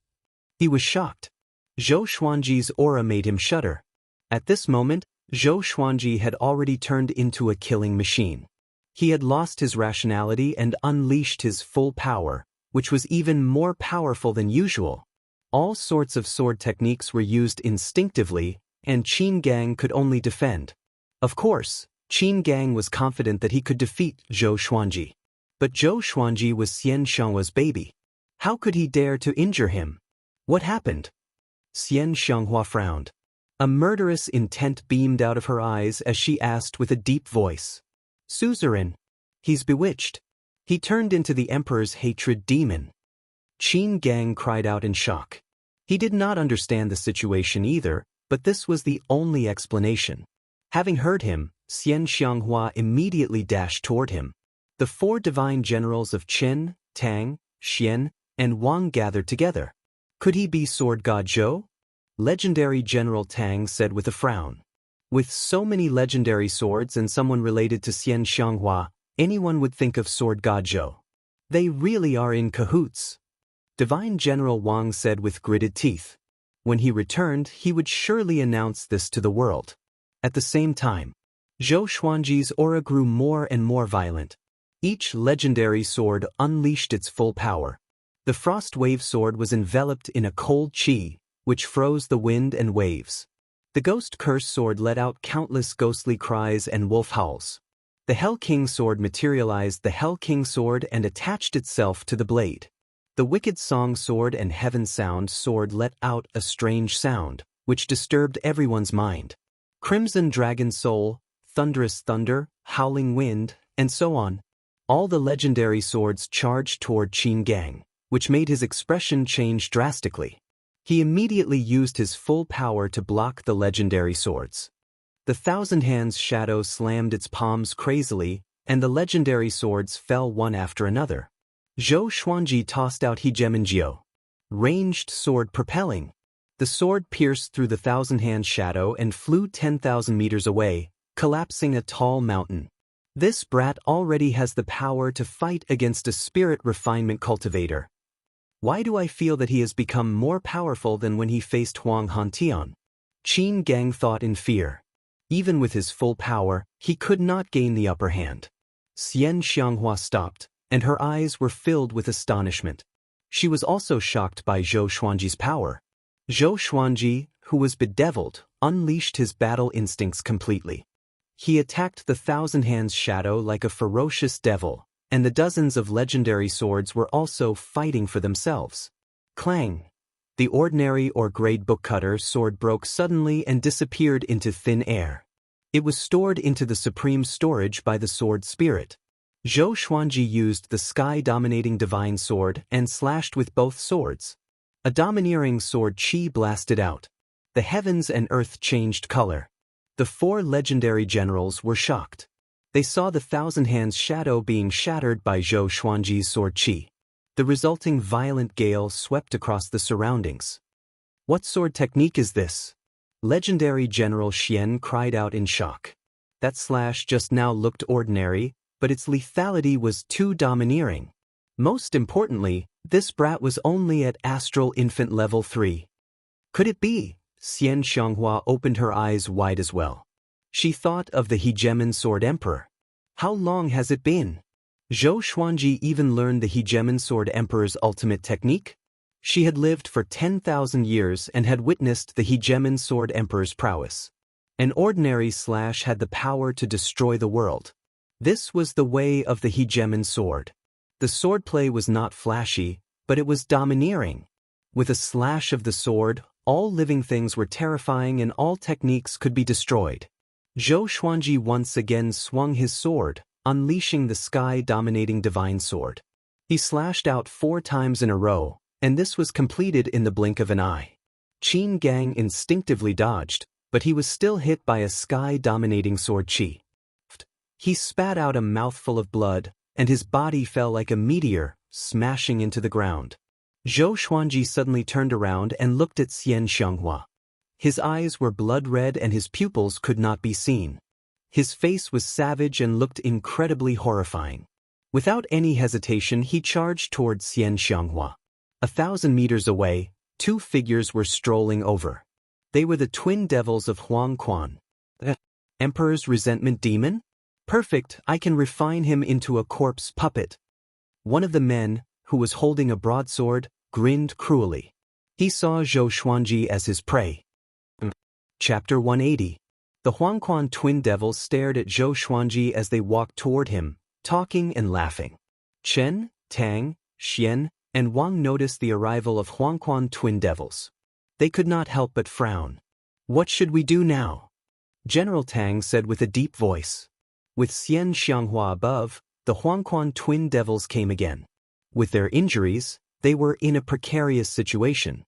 He was shocked. Zhou Xuanji's aura made him shudder. At this moment, Zhou Xuanji had already turned into a killing machine. He had lost his rationality and unleashed his full power, which was even more powerful than usual. All sorts of sword techniques were used instinctively, and Qin Gang could only defend. Of course, Qin Gang was confident that he could defeat Zhou Xuanji. But Zhou Xuanji was Xian Xianghua's baby. How could he dare to injure him? What happened? Xian Xianghua frowned. A murderous intent beamed out of her eyes as she asked with a deep voice. "Suzerain. He's bewitched. He turned into the Emperor's hatred demon." Qin Gang cried out in shock. He did not understand the situation either, but this was the only explanation. Having heard him, Xian Xianghua immediately dashed toward him. The 4 divine generals of Qin, Tang, Xian, and Wang gathered together. Could he be Sword God Zhou? Legendary General Tang said with a frown. With so many legendary swords and someone related to Xian Xianghua, anyone would think of Sword God Zhou. They really are in cahoots. Divine General Wang said with gritted teeth. When he returned, he would surely announce this to the world. At the same time, Zhou Xuanji's aura grew more and more violent. Each legendary sword unleashed its full power. The Frost Wave sword was enveloped in a cold chi, which froze the wind and waves. The Ghost Curse sword let out countless ghostly cries and wolf howls. The Hell King sword materialized the Hell King sword and attached itself to the blade. The Wicked Song sword and Heaven Sound sword let out a strange sound, which disturbed everyone's mind. Crimson Dragon Soul, Thunderous Thunder, Howling Wind, and so on. All the legendary swords charged toward Qin Gang, which made his expression change drastically. He immediately used his full power to block the legendary swords. The 1,000 Hands shadow slammed its palms crazily, and the legendary swords fell one after another. Zhou Xuanji tossed out Hegemonjio. Ranged sword propelling. The sword pierced through the 1,000 Hands shadow and flew 10,000 meters away, collapsing a tall mountain. This brat already has the power to fight against a spirit refinement cultivator. Why do I feel that he has become more powerful than when he faced Huang Hantian? Qin Gang thought in fear. Even with his full power, he could not gain the upper hand. Xian Xianghua stopped, and her eyes were filled with astonishment. She was also shocked by Zhou Xuanji's power. Zhou Xuanji, who was bedeviled, unleashed his battle instincts completely. He attacked the 1,000 Hands shadow like a ferocious devil, and the dozens of legendary swords were also fighting for themselves. Clang! The ordinary or grade bookcutter sword broke suddenly and disappeared into thin air. It was stored into the supreme storage by the sword spirit. Zhou Xuanji used the sky-dominating divine sword and slashed with both swords. A domineering sword chi blasted out. The heavens and earth changed color. The 4 legendary generals were shocked. They saw the Thousand Hands shadow being shattered by Zhou Xuanji's sword qi. The resulting violent gale swept across the surroundings. What sword technique is this? Legendary General Xian cried out in shock. That slash just now looked ordinary, but its lethality was too domineering. Most importantly, this brat was only at Astral Infant Level 3. Could it be? Xian Xianghua opened her eyes wide as well. She thought of the Hegemon Sword Emperor. How long has it been? Zhou Xuanji even learned the Hegemon Sword Emperor's ultimate technique? She had lived for 10,000 years and had witnessed the Hegemon Sword Emperor's prowess. An ordinary slash had the power to destroy the world. This was the way of the Hegemon Sword. The swordplay was not flashy, but it was domineering. With a slash of the sword, all living things were terrifying and all techniques could be destroyed. Zhou Xuanji once again swung his sword, unleashing the sky-dominating divine sword. He slashed out 4 times in a row, and this was completed in the blink of an eye. Qin Gang instinctively dodged, but he was still hit by a sky-dominating sword qi. He spat out a mouthful of blood, and his body fell like a meteor, smashing into the ground. Zhou Xuanji suddenly turned around and looked at Xian Xianghua. His eyes were blood-red and his pupils could not be seen. His face was savage and looked incredibly horrifying. Without any hesitation, he charged toward Xian Xianghua. 1,000 meters away, 2 figures were strolling over. They were the twin devils of Huang Quan. The Emperor's resentment demon? Perfect, I can refine him into a corpse puppet. One of the men, who was holding a broadsword, grinned cruelly. He saw Zhou Xuanji as his prey. Chapter 180. The Huangquan twin devils stared at Zhou Xuanji as they walked toward him, talking and laughing. Chen, Tang, Xian, and Wang noticed the arrival of Huangquan twin devils. They could not help but frown. What should we do now? General Tang said with a deep voice. With Xian Xianghua above, the Huangquan twin devils came again. With their injuries, they were in a precarious situation.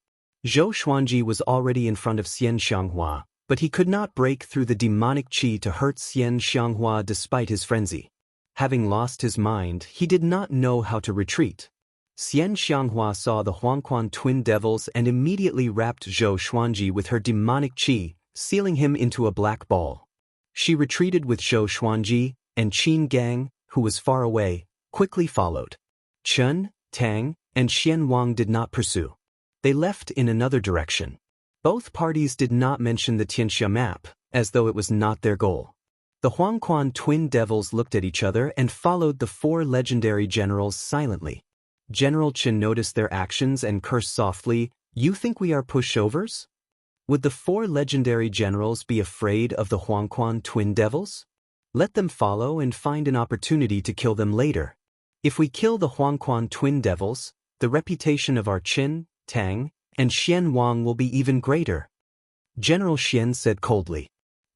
Zhou Xuanji was already in front of Xian Xianghua, but he could not break through the demonic qi to hurt Xian Xianghua despite his frenzy. Having lost his mind, he did not know how to retreat. Xian Xianghua saw the Huangquan twin devils and immediately wrapped Zhou Xuanji with her demonic qi, sealing him into a black ball. She retreated with Zhou Xuanji, and Qin Gang, who was far away, quickly followed. Chen, Tang, and Xian Wang did not pursue. They left in another direction. Both parties did not mention the Tianxia map, as though it was not their goal. The Huangquan twin devils looked at each other and followed the 4 legendary generals silently. General Chen noticed their actions and cursed softly, "You think we are pushovers?" Would the 4 legendary generals be afraid of the Huangquan twin devils? Let them follow and find an opportunity to kill them later. If we kill the Huangquan twin devils, the reputation of our Qin, Tang, and Xian Wang will be even greater. General Xian said coldly.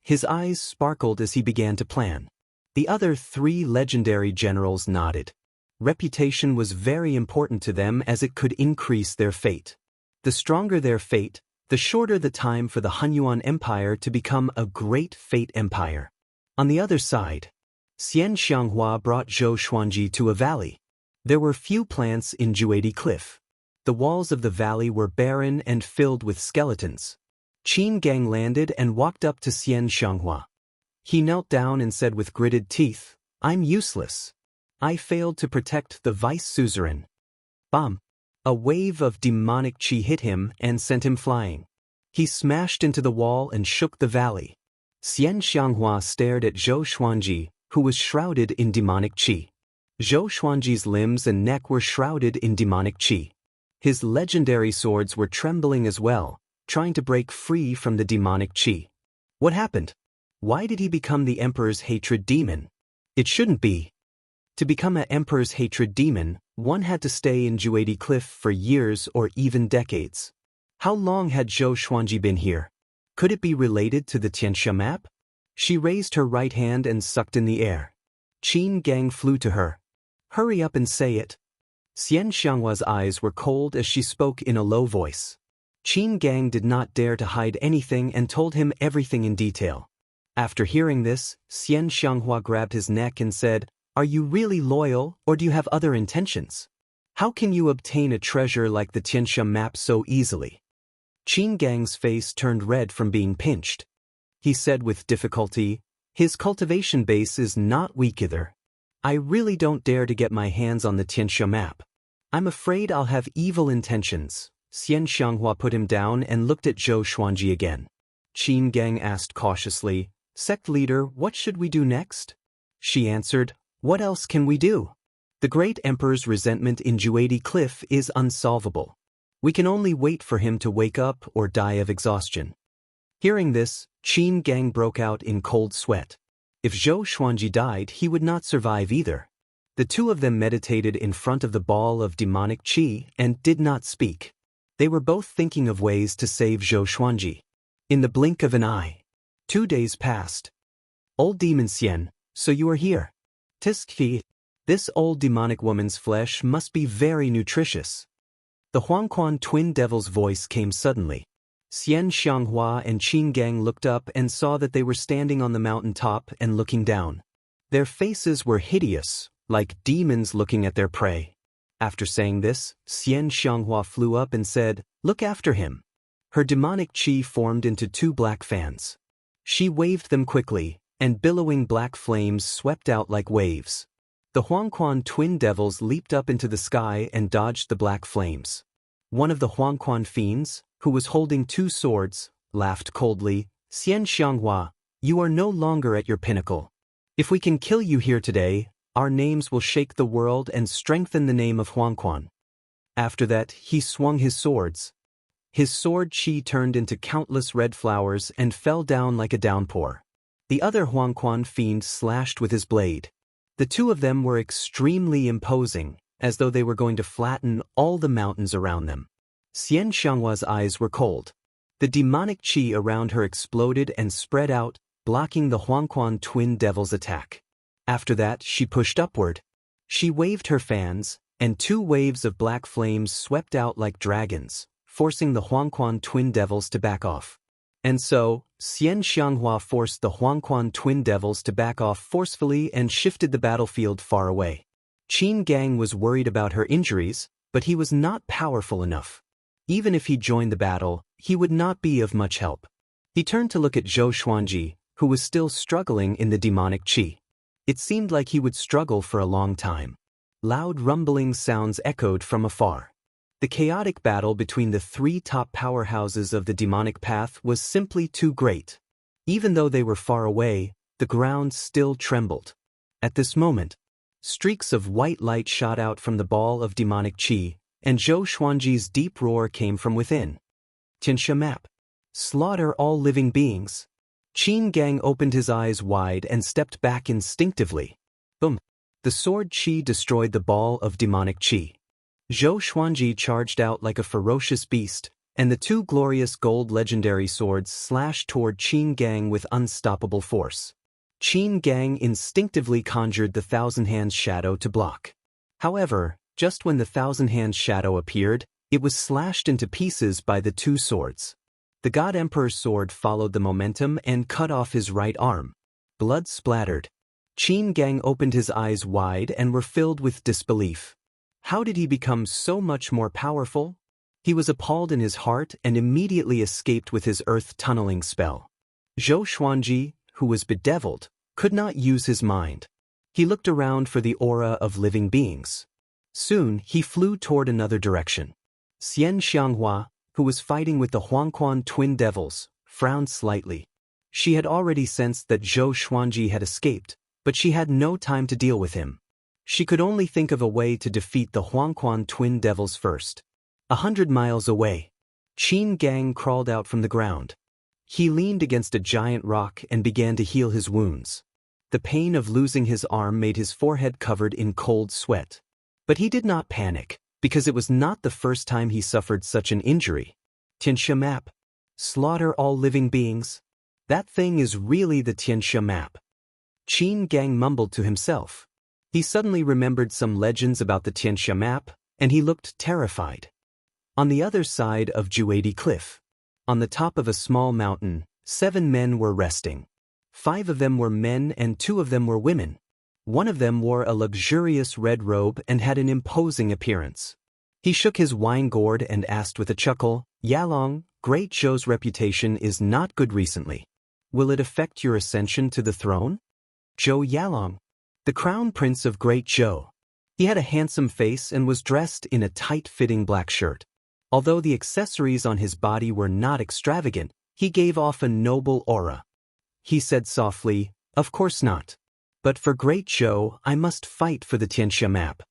His eyes sparkled as he began to plan. The other 3 legendary generals nodded. Reputation was very important to them as it could increase their fate. The stronger their fate, the shorter the time for the Hunyuan Empire to become a great fate empire. On the other side, Xian Xianghua brought Zhou Xuanji to a valley. There were few plants in Juadi Cliff. The walls of the valley were barren and filled with skeletons. Qin Gang landed and walked up to Xian Xianghua. He knelt down and said with gritted teeth, "I'm useless. I failed to protect the vice suzerain." Bam! A wave of demonic qi hit him and sent him flying. He smashed into the wall and shook the valley. Xian Xianghua stared at Zhou Xuanji, who was shrouded in demonic qi. Zhou Xuanji's limbs and neck were shrouded in demonic qi. His legendary swords were trembling as well, trying to break free from the demonic qi. What happened? Why did he become the Emperor's hatred demon? It shouldn't be. To become an Emperor's hatred demon, one had to stay in Juadi Cliff for years or even decades. How long had Zhou Xuanji been here? Could it be related to the Tianxia map? She raised her right hand and sucked in the air. Qin Gang flew to her. "Hurry up and say it." Xian Xianghua's eyes were cold as she spoke in a low voice. Qin Gang did not dare to hide anything and told him everything in detail. After hearing this, Xian Xianghua grabbed his neck and said, "Are you really loyal, or do you have other intentions? How can you obtain a treasure like the Tiansha map so easily?" Qin Gang's face turned red from being pinched. He said with difficulty, "His cultivation base is not weak either. I really don't dare to get my hands on the Tiansha map. I'm afraid I'll have evil intentions." Xian Xianghua put him down and looked at Zhou Xuanji again. Qin Gang asked cautiously, "Sect leader, what should we do next?" She answered, "What else can we do? The great emperor's resentment in Juadi Cliff is unsolvable. We can only wait for him to wake up or die of exhaustion." Hearing this, Qin Gang broke out in cold sweat. If Zhou Xuanji died, he would not survive either. The two of them meditated in front of the ball of demonic qi and did not speak. They were both thinking of ways to save Zhou Xuanji. In the blink of an eye, 2 days passed. "Old demon Xian, so you are here. Tiskhi, this old demonic woman's flesh must be very nutritious." The Huangquan twin devil's voice came suddenly. Xian Xianghua and Qin Gang looked up and saw that they were standing on the mountain top and looking down. Their faces were hideous, like demons looking at their prey. After saying this, Xian Xianghua flew up and said, "Look after him." Her demonic qi formed into 2 black fans. She waved them quickly, and billowing black flames swept out like waves. The Huangquan twin devils leaped up into the sky and dodged the black flames. One of the Huangquan fiends, who was holding 2 swords, laughed coldly, "Xian Xianghua, you are no longer at your pinnacle. If we can kill you here today, our names will shake the world and strengthen the name of Huangquan." After that, he swung his swords. His sword qi turned into countless red flowers and fell down like a downpour. The other Huangquan fiend slashed with his blade. The two of them were extremely imposing, as though they were going to flatten all the mountains around them. Xian Xianghua's eyes were cold. The demonic qi around her exploded and spread out, blocking the Huangquan twin devil's attack. After that, she pushed upward. She waved her fans, and 2 waves of black flames swept out like dragons, forcing the Huangquan twin devils to back off. And so, Xian Xianghua forced the Huangquan twin devils to back off forcefully and shifted the battlefield far away. Qin Gang was worried about her injuries, but he was not powerful enough. Even if he joined the battle, he would not be of much help. He turned to look at Zhou Xuanji, who was still struggling in the demonic qi. It seemed like he would struggle for a long time. Loud rumbling sounds echoed from afar. The chaotic battle between the 3 top powerhouses of the demonic path was simply too great. Even though they were far away, the ground still trembled. At this moment, streaks of white light shot out from the ball of demonic qi, and Zhou Xuanji's deep roar came from within. "Tiansha map. Slaughter all living beings." Qin Gang opened his eyes wide and stepped back instinctively. Boom! The sword qi destroyed the ball of demonic qi. Zhou Xuanji charged out like a ferocious beast, and the 2 glorious gold legendary swords slashed toward Qin Gang with unstoppable force. Qin Gang instinctively conjured the Thousand Hands shadow to block. However, just when the Thousand Hands shadow appeared, it was slashed into pieces by the 2 swords. The God Emperor's sword followed the momentum and cut off his right arm. Blood splattered. Qin Gang opened his eyes wide and were filled with disbelief. How did he become so much more powerful? He was appalled in his heart and immediately escaped with his earth-tunneling spell. Zhou Xuanji, who was bedeviled, could not use his mind. He looked around for the aura of living beings. Soon, he flew toward another direction. Xian Xianghua, who was fighting with the Huangquan twin devils, frowned slightly. She had already sensed that Zhou Xuanji had escaped, but she had no time to deal with him. She could only think of a way to defeat the Huangquan twin devils first. 100 miles away, Qin Gang crawled out from the ground. He leaned against a giant rock and began to heal his wounds. The pain of losing his arm made his forehead covered in cold sweat. But he did not panic, because it was not the first time he suffered such an injury. Tiansha map. Slaughter all living beings. That thing is really the Tiansha map. Qin Gang mumbled to himself. He suddenly remembered some legends about the Tiansha map, and he looked terrified. On the other side of Juadi Cliff, on the top of a small mountain, 7 men were resting. 5 of them were men and 2 of them were women. One of them wore a luxurious red robe and had an imposing appearance. He shook his wine gourd and asked with a chuckle, "Yalong, Great Zhou's reputation is not good recently. Will it affect your ascension to the throne?" Zhou Yalong, the crown prince of Great Zhou. He had a handsome face and was dressed in a tight-fitting black shirt. Although the accessories on his body were not extravagant, he gave off a noble aura. He said softly, "Of course not. But for Great Zhou, I must fight for the Tianxia map."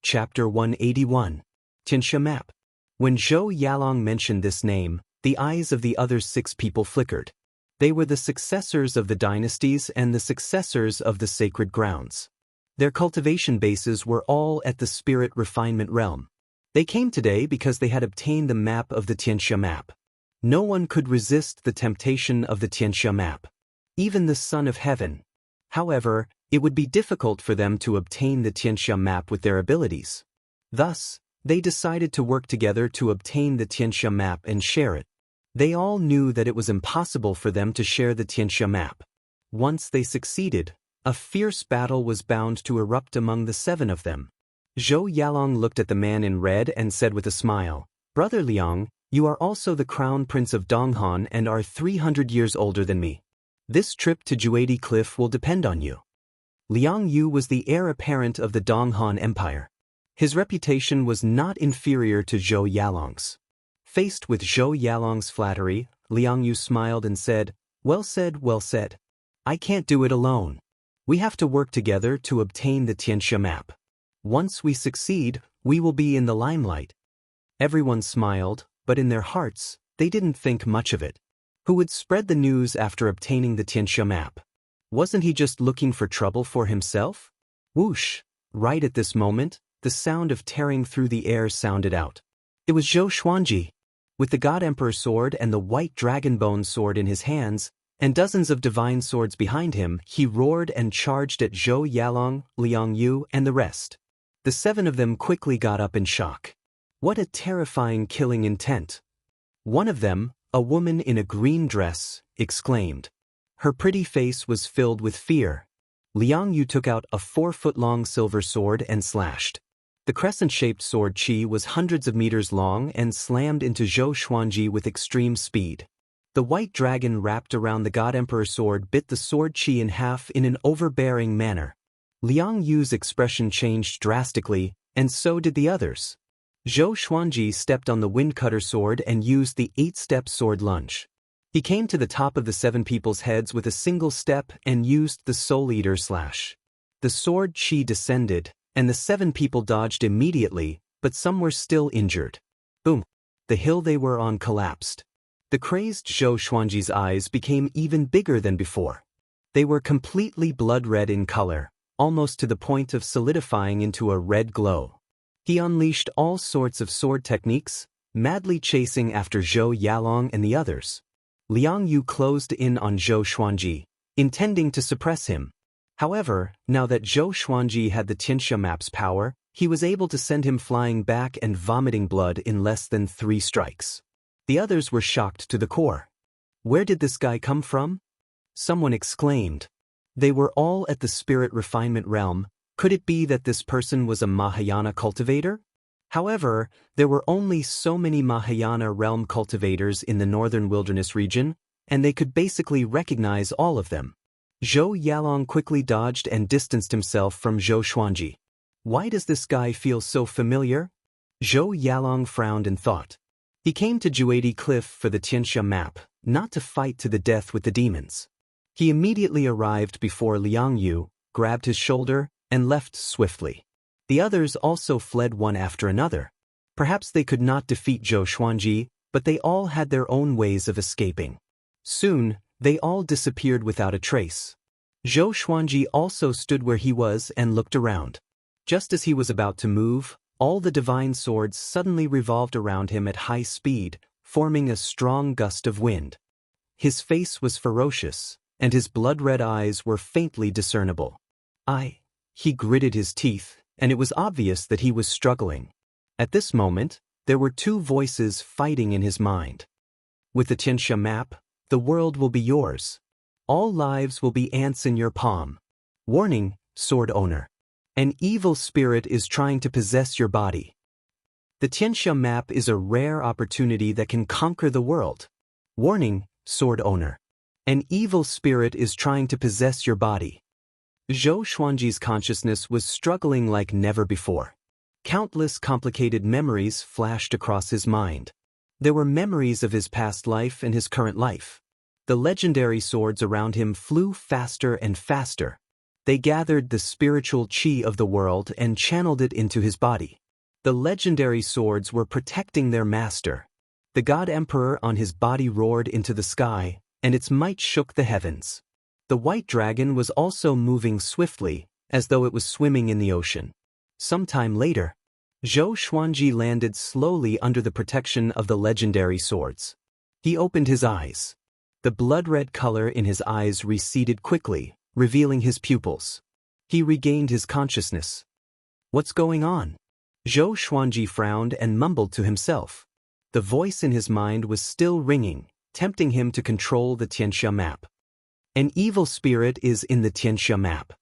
Chapter 181. Tianxia map. When Zhou Yalong mentioned this name, the eyes of the other 6 people flickered. They were the successors of the dynasties and the successors of the sacred grounds. Their cultivation bases were all at the spirit refinement realm. They came today because they had obtained the map of the Tianxia map. No one could resist the temptation of the Tianxia map. Even the Son of Heaven. However, it would be difficult for them to obtain the Tianxia map with their abilities. Thus, they decided to work together to obtain the Tianxia map and share it. They all knew that it was impossible for them to share the Tianxia map. Once they succeeded, a fierce battle was bound to erupt among the 7 of them. Zhou Yalong looked at the man in red and said with a smile, "Brother Liang, you are also the crown prince of Donghan and are 300 years older than me. This trip to Juadi Cliff will depend on you." Liang Yu was the heir apparent of the Donghan Empire. His reputation was not inferior to Zhou Yalong's. Faced with Zhou Yalong's flattery, Liang Yu smiled and said, well said, well said. I can't do it alone. We have to work together to obtain the Tianxia map. Once we succeed, we will be in the limelight." Everyone smiled, but in their hearts, they didn't think much of it. Who would spread the news after obtaining the Tianxia map? Wasn't he just looking for trouble for himself? Whoosh! Right at this moment, the sound of tearing through the air sounded out. It was Zhou Xuanji. With the God Emperor sword and the white dragon bone sword in his hands, and dozens of divine swords behind him, he roared and charged at Zhou Yalong, Liang Yu, and the rest. The 7 of them quickly got up in shock. What a terrifying killing intent! One of them, a woman in a green dress, exclaimed. Her pretty face was filled with fear. Liang Yu took out a 4-foot-long silver sword and slashed. The crescent-shaped sword qi was hundreds of meters long and slammed into Zhou Xuanji with extreme speed. The white dragon wrapped around the God Emperor sword bit the sword qi in half in an overbearing manner. Liang Yu's expression changed drastically, and so did the others. Zhou Xuanji stepped on the windcutter sword and used the 8-step sword lunge. He came to the top of the 7 people's heads with a single step and used the Soul Eater slash. The sword qi descended, and the 7 people dodged immediately, but some were still injured. Boom! The hill they were on collapsed. The crazed Zhou Xuanji's eyes became even bigger than before. They were completely blood-red in color, almost to the point of solidifying into a red glow. He unleashed all sorts of sword techniques, madly chasing after Zhou Yalong and the others. Liang Yu closed in on Zhou Xuanji, intending to suppress him. However, now that Zhou Xuanji had the Tianxia map's power, he was able to send him flying back and vomiting blood in less than 3 strikes. The others were shocked to the core. Where did this guy come from? Someone exclaimed. They were all at the spirit refinement realm. Could it be that this person was a Mahayana cultivator? However, there were only so many Mahayana realm cultivators in the northern wilderness region, and they could basically recognize all of them. Zhou Yalong quickly dodged and distanced himself from Zhou Xuanji. Why does this guy feel so familiar? Zhou Yalong frowned and thought. He came to Juadi Cliff for the Tianxia map, not to fight to the death with the demons. He immediately arrived before Liang Yu, grabbed his shoulder, and left swiftly. The others also fled one after another. Perhaps they could not defeat Zhou Xuanji, but they all had their own ways of escaping. Soon, they all disappeared without a trace. Zhou Xuanji also stood where he was and looked around. Just as he was about to move, all the divine swords suddenly revolved around him at high speed, forming a strong gust of wind. His face was ferocious, and his blood-red eyes were faintly discernible. He gritted his teeth, and it was obvious that he was struggling. At this moment, there were 2 voices fighting in his mind. With the Tianxia map, the world will be yours. All lives will be ants in your palm. Warning, sword owner. An evil spirit is trying to possess your body. The Tianxia map is a rare opportunity that can conquer the world. Warning, sword owner. An evil spirit is trying to possess your body. Zhou Xuanji's consciousness was struggling like never before. Countless complicated memories flashed across his mind. There were memories of his past life and his current life. The legendary swords around him flew faster and faster. They gathered the spiritual qi of the world and channeled it into his body. The legendary swords were protecting their master. The God Emperor on his body roared into the sky, and its might shook the heavens. The white dragon was also moving swiftly, as though it was swimming in the ocean. Sometime later, Zhou Xuanji landed slowly under the protection of the legendary swords. He opened his eyes. The blood-red color in his eyes receded quickly, revealing his pupils. He regained his consciousness. What's going on? Zhou Xuanji frowned and mumbled to himself. The voice in his mind was still ringing, tempting him to control the Tianxia map. An evil spirit is in the Tianxia map.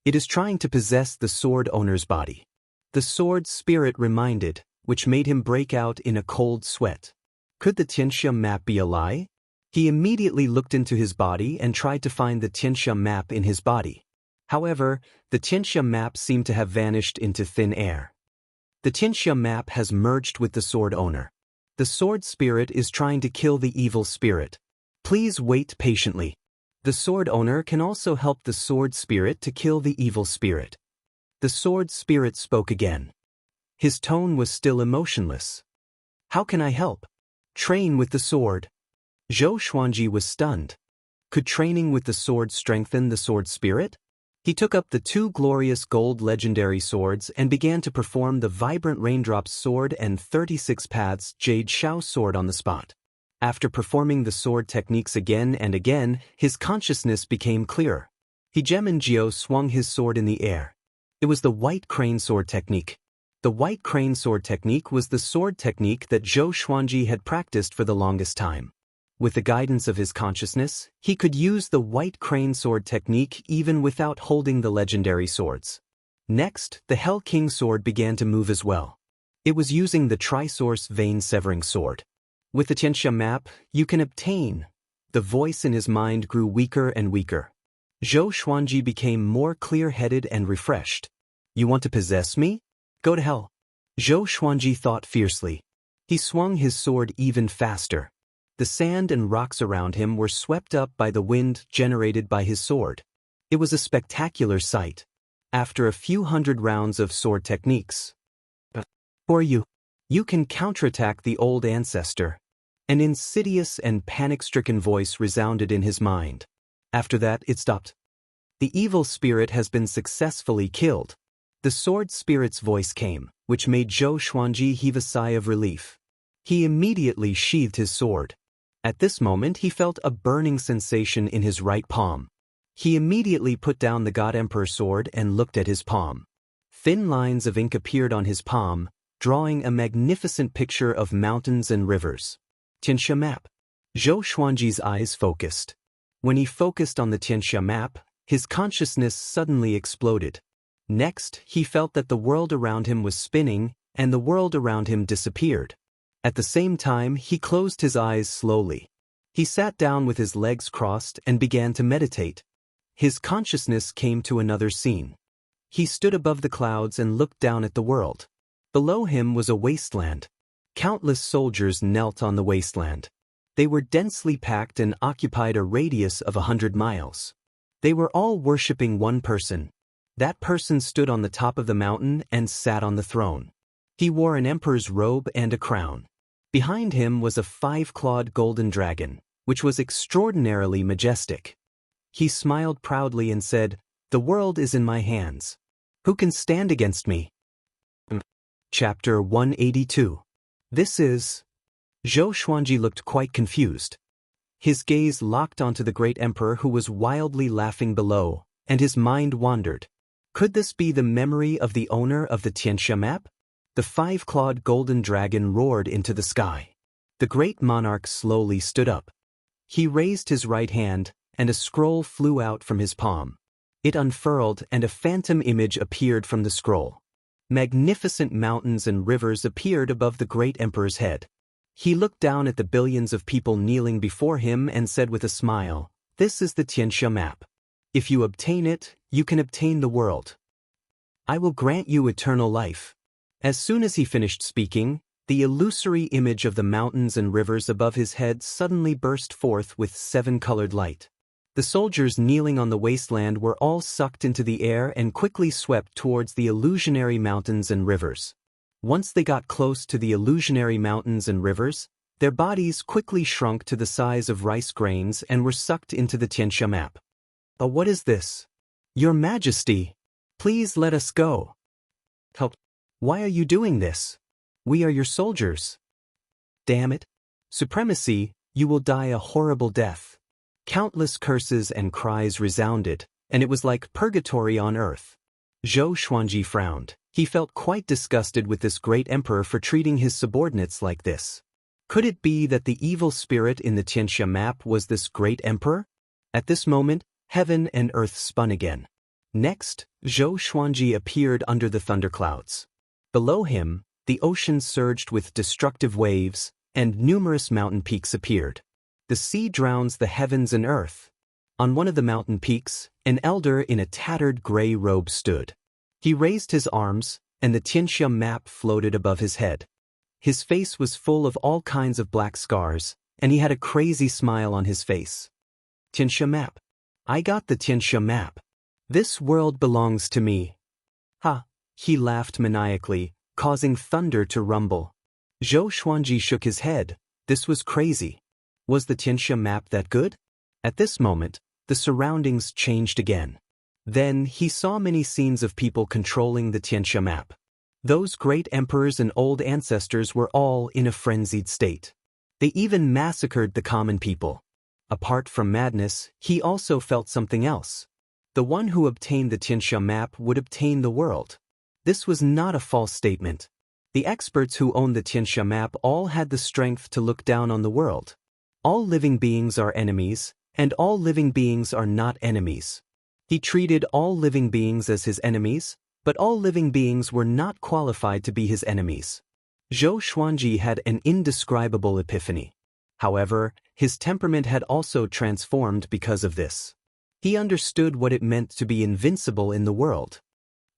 It is trying to possess the sword owner's body. The sword spirit reminded, which made him break out in a cold sweat. Could the Tianxia map be a lie? He immediately looked into his body and tried to find the Tianxia map in his body. However, the Tianxia map seemed to have vanished into thin air. The Tianxia map has merged with the sword owner. The sword spirit is trying to kill the evil spirit. Please wait patiently. The sword owner can also help the sword spirit to kill the evil spirit. The sword spirit spoke again. His tone was still emotionless. How can I help? Train with the sword. Zhou Xuanji was stunned. Could training with the sword strengthen the sword spirit? He took up the two glorious gold legendary swords and began to perform the vibrant raindrops sword and 36 paths jade shao sword on the spot. After performing the sword techniques again and again, his consciousness became clearer. He Jiao swung his sword in the air. It was the white crane sword technique. The white crane sword technique was the sword technique that Zhou Xuanji had practiced for the longest time. With the guidance of his consciousness, he could use the white crane sword technique even without holding the legendary swords. Next, the Hell King sword began to move as well. It was using the Trisource vein-severing sword. With the Tianxia map, you can obtain. The voice in his mind grew weaker and weaker. Zhou Xuanji became more clear-headed and refreshed. You want to possess me? Go to hell. Zhou Xuanji thought fiercely. He swung his sword even faster. The sand and rocks around him were swept up by the wind generated by his sword. It was a spectacular sight. After a few hundred rounds of sword techniques. For you can counterattack the old ancestor. An insidious and panic-stricken voice resounded in his mind. After that, it stopped. The evil spirit has been successfully killed. The sword spirit's voice came, which made Zhou Xuanji heave a sigh of relief. He immediately sheathed his sword. At this moment he felt a burning sensation in his right palm. He immediately put down the God Emperor sword and looked at his palm. Thin lines of ink appeared on his palm, drawing a magnificent picture of mountains and rivers. Tianxia map. Zhou Xuanji's eyes focused. When he focused on the Tianxia map, his consciousness suddenly exploded. Next, he felt that the world around him was spinning, and the world around him disappeared. At the same time, he closed his eyes slowly. He sat down with his legs crossed and began to meditate. His consciousness came to another scene. He stood above the clouds and looked down at the world. Below him was a wasteland. Countless soldiers knelt on the wasteland. They were densely packed and occupied a radius of 100 miles. They were all worshipping one person. That person stood on the top of the mountain and sat on the throne. He wore an emperor's robe and a crown. Behind him was a 5-clawed golden dragon, which was extraordinarily majestic. He smiled proudly and said, "The world is in my hands. Who can stand against me?" Chapter 182. This is... Zhou Xuanji looked quite confused. His gaze locked onto the great emperor who was wildly laughing below, and his mind wandered. Could this be the memory of the owner of the Tianxia map? The 5-clawed golden dragon roared into the sky. The great monarch slowly stood up. He raised his right hand, and a scroll flew out from his palm. It unfurled and a phantom image appeared from the scroll. Magnificent mountains and rivers appeared above the great emperor's head. He looked down at the billions of people kneeling before him and said with a smile, "This is the Tianxia map. If you obtain it, you can obtain the world. I will grant you eternal life." As soon as he finished speaking, the illusory image of the mountains and rivers above his head suddenly burst forth with seven-colored light. The soldiers kneeling on the wasteland were all sucked into the air and quickly swept towards the illusionary mountains and rivers. Once they got close to the illusionary mountains and rivers, their bodies quickly shrunk to the size of rice grains and were sucked into the Tianxia map. "Oh, what is this? Your Majesty, please let us go." "Help! Why are you doing this? We are your soldiers." "Damn it! Supremacy, you will die a horrible death." Countless curses and cries resounded, and it was like purgatory on earth. Zhou Xuanji frowned. He felt quite disgusted with this great emperor for treating his subordinates like this. Could it be that the evil spirit in the Tianxia map was this great emperor? At this moment, heaven and earth spun again. Next, Zhou Xuanji appeared under the thunderclouds. Below him, the ocean surged with destructive waves, and numerous mountain peaks appeared. The sea drowns the heavens and earth. On one of the mountain peaks, an elder in a tattered gray robe stood. He raised his arms, and the Tianxia map floated above his head. His face was full of all kinds of black scars, and he had a crazy smile on his face. "Tianxia map. I got the Tianxia map. This world belongs to me." "Ha!" He laughed maniacally, causing thunder to rumble. Zhou Xuanji shook his head. This was crazy. Was the Tianxia map that good? At this moment, the surroundings changed again. Then he saw many scenes of people controlling the Tianxia map. Those great emperors and old ancestors were all in a frenzied state. They even massacred the common people. Apart from madness, he also felt something else. The one who obtained the Tianxia map would obtain the world. This was not a false statement. The experts who owned the Tianxia map all had the strength to look down on the world. All living beings are enemies, and all living beings are not enemies. He treated all living beings as his enemies, but all living beings were not qualified to be his enemies. Zhou Xuanji had an indescribable epiphany. However, his temperament had also transformed because of this. He understood what it meant to be invincible in the world.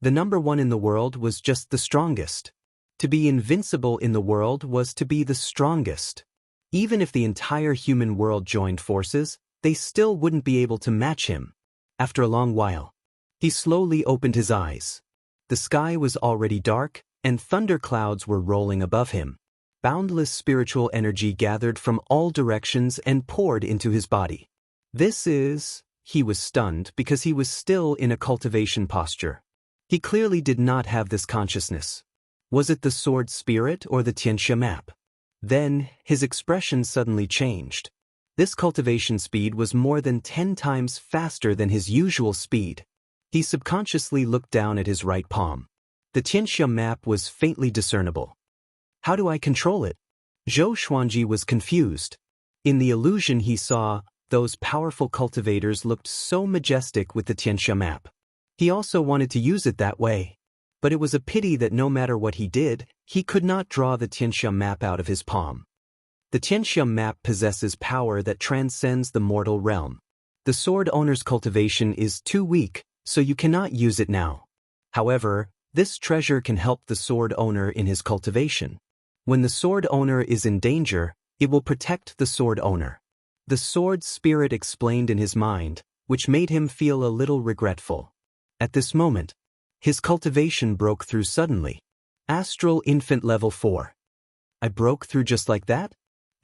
The number one in the world was just the strongest. To be invincible in the world was to be the strongest. Even if the entire human world joined forces, they still wouldn't be able to match him. After a long while, he slowly opened his eyes. The sky was already dark, and thunderclouds were rolling above him. Boundless spiritual energy gathered from all directions and poured into his body. He was stunned because he was still in a cultivation posture. He clearly did not have this consciousness. Was it the sword spirit or the Tianxia map? Then, his expression suddenly changed. This cultivation speed was more than 10 times faster than his usual speed. He subconsciously looked down at his right palm. The Tianxia map was faintly discernible. How do I control it? Zhou Xuanji was confused. In the illusion he saw, those powerful cultivators looked so majestic with the Tianxia map. He also wanted to use it that way. But it was a pity that no matter what he did, he could not draw the Tianxia map out of his palm. The Tianxia map possesses power that transcends the mortal realm. The sword owner's cultivation is too weak, so you cannot use it now. However, this treasure can help the sword owner in his cultivation. When the sword owner is in danger, it will protect the sword owner. The sword spirit explained in his mind, which made him feel a little regretful. At this moment, his cultivation broke through suddenly. Astral Infant Level 4. I broke through just like that?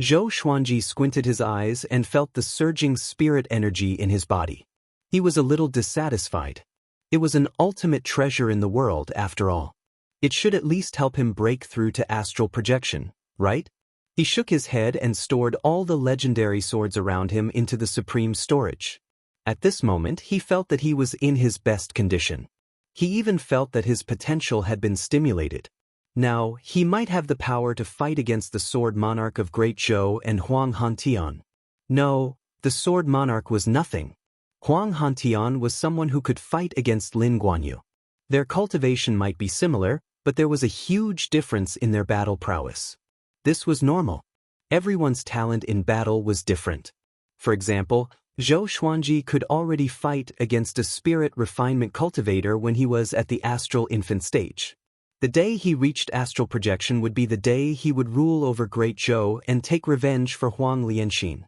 Zhou Xuanji squinted his eyes and felt the surging spirit energy in his body. He was a little dissatisfied. It was an ultimate treasure in the world, after all. It should at least help him break through to astral projection, right? He shook his head and stored all the legendary swords around him into the supreme storage. At this moment, he felt that he was in his best condition. He even felt that his potential had been stimulated. Now, he might have the power to fight against the sword monarch of Great Zhou and Huang Hantian. No, The sword monarch was nothing. Huang Hantian was someone who could fight against Lin Guanyu. Their cultivation might be similar, but there was a huge difference in their battle prowess. This was normal. Everyone's talent in battle was different. For example, Zhou Xuanji could already fight against a spirit refinement cultivator when he was at the astral infant stage. The day he reached astral projection would be the day he would rule over Great Zhou and take revenge for Huang Lianxin.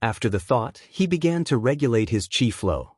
After the thought, he began to regulate his qi flow.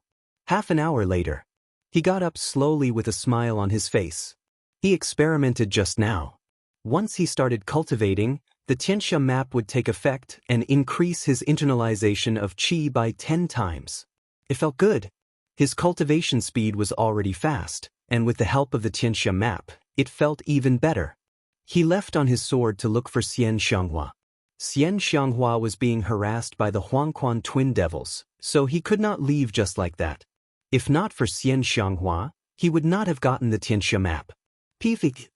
Half an hour later, he got up slowly with a smile on his face. He experimented just now. Once he started cultivating, the Tianxia map would take effect and increase his internalization of qi by 10 times. It felt good. His cultivation speed was already fast, and with the help of the Tianxia map, it felt even better. He left on his sword to look for Xian Xianghua. Xian Xianghua was being harassed by the Huangquan twin devils, so he could not leave just like that. If not for Xian Xianghua, he would not have gotten the Tianxia map. Pifik.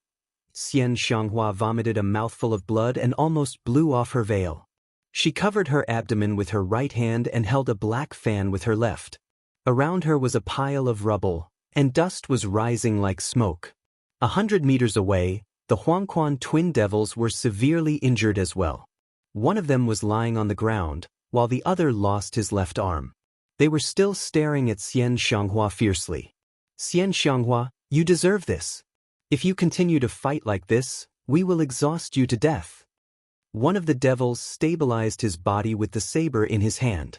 Xian Xianghua vomited a mouthful of blood and almost blew off her veil. She covered her abdomen with her right hand and held a black fan with her left. Around her was a pile of rubble, and dust was rising like smoke. 100 meters away, the Huangquan twin devils were severely injured as well. One of them was lying on the ground, while the other lost his left arm. They were still staring at Xian Xianghua fiercely. Xian Xianghua, you deserve this. If you continue to fight like this, we will exhaust you to death. One of the devils stabilized his body with the saber in his hand.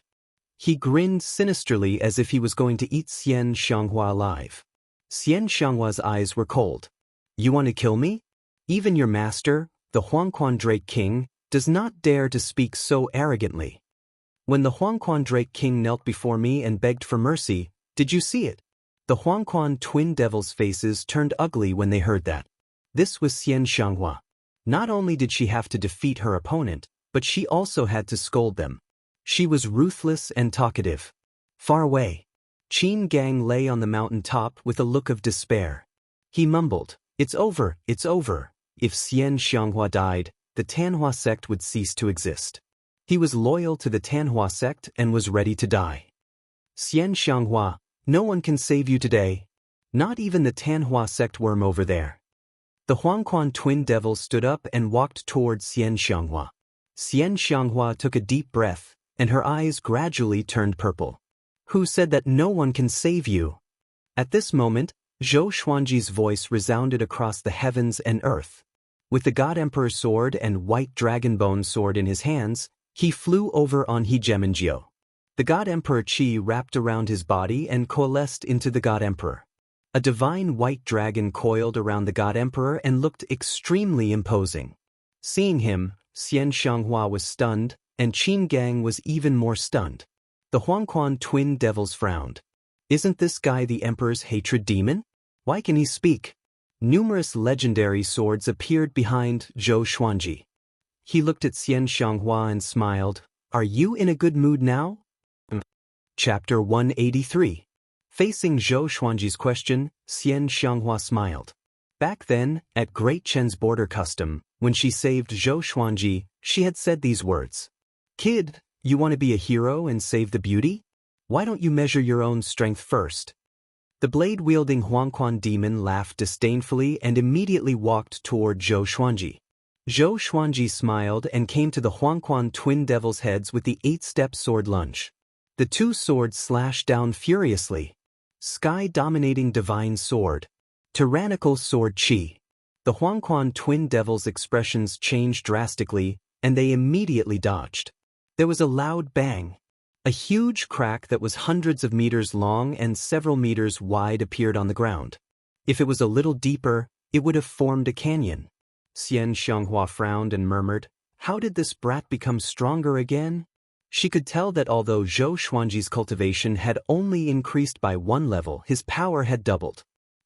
He grinned sinisterly as if he was going to eat Xian Xianghua alive. Xian Xianghua's eyes were cold. You want to kill me? Even your master, the Huangquan Drake King, does not dare to speak so arrogantly. When the Huangquan Drake King knelt before me and begged for mercy, did you see it? The Huangquan twin devils' faces turned ugly when they heard that. This was Xian Xianghua. Not only did she have to defeat her opponent, but she also had to scold them. She was ruthless and talkative. Far away, Qin Gang lay on the mountain top with a look of despair. He mumbled, it's over, it's over. If Xian Xianghua died, the Tanhua sect would cease to exist. He was loyal to the Tanhua sect and was ready to die. Xian Xianghua, no one can save you today. Not even the Tanhua sect worm over there. The Huangquan twin devils stood up and walked towards Xian Xianghua. Xian Xianghua took a deep breath, and her eyes gradually turned purple. Who said that no one can save you? At this moment, Zhou Xuanji's voice resounded across the heavens and earth. With the God Emperor's sword and white dragon bone sword in his hands, he flew over on He Geminjiu. The God Emperor Qi wrapped around his body and coalesced into the God Emperor. A divine white dragon coiled around the God Emperor and looked extremely imposing. Seeing him, Xian Xianghua was stunned, and Qin Gang was even more stunned. The Huangquan twin devils frowned. Isn't this guy the Emperor's hatred demon? Why can he speak? Numerous legendary swords appeared behind Zhou Xuanji. He looked at Xian Xianghua and smiled. Are you in a good mood now? Chapter 183. Facing Zhou Xuanji's question, Xian Xianghua smiled. Back then, at Great Chen's border custom, when she saved Zhou Xuanji, she had said these words. Kid, you want to be a hero and save the beauty? Why don't you measure your own strength first? The blade-wielding Huangquan demon laughed disdainfully and immediately walked toward Zhou Xuanji. Zhou Xuanji smiled and came to the Huangquan twin devils' heads with the 8-step sword lunge. The two swords slashed down furiously. Sky-dominating divine sword. Tyrannical sword qi. The Huangquan twin devils' expressions changed drastically, and they immediately dodged. There was a loud bang. A huge crack that was hundreds of meters long and several meters wide appeared on the ground. If it was a little deeper, it would have formed a canyon. Xian Xianghua frowned and murmured, how did this brat become stronger again? She could tell that although Zhou Xuanji's cultivation had only increased by 1 level, his power had doubled.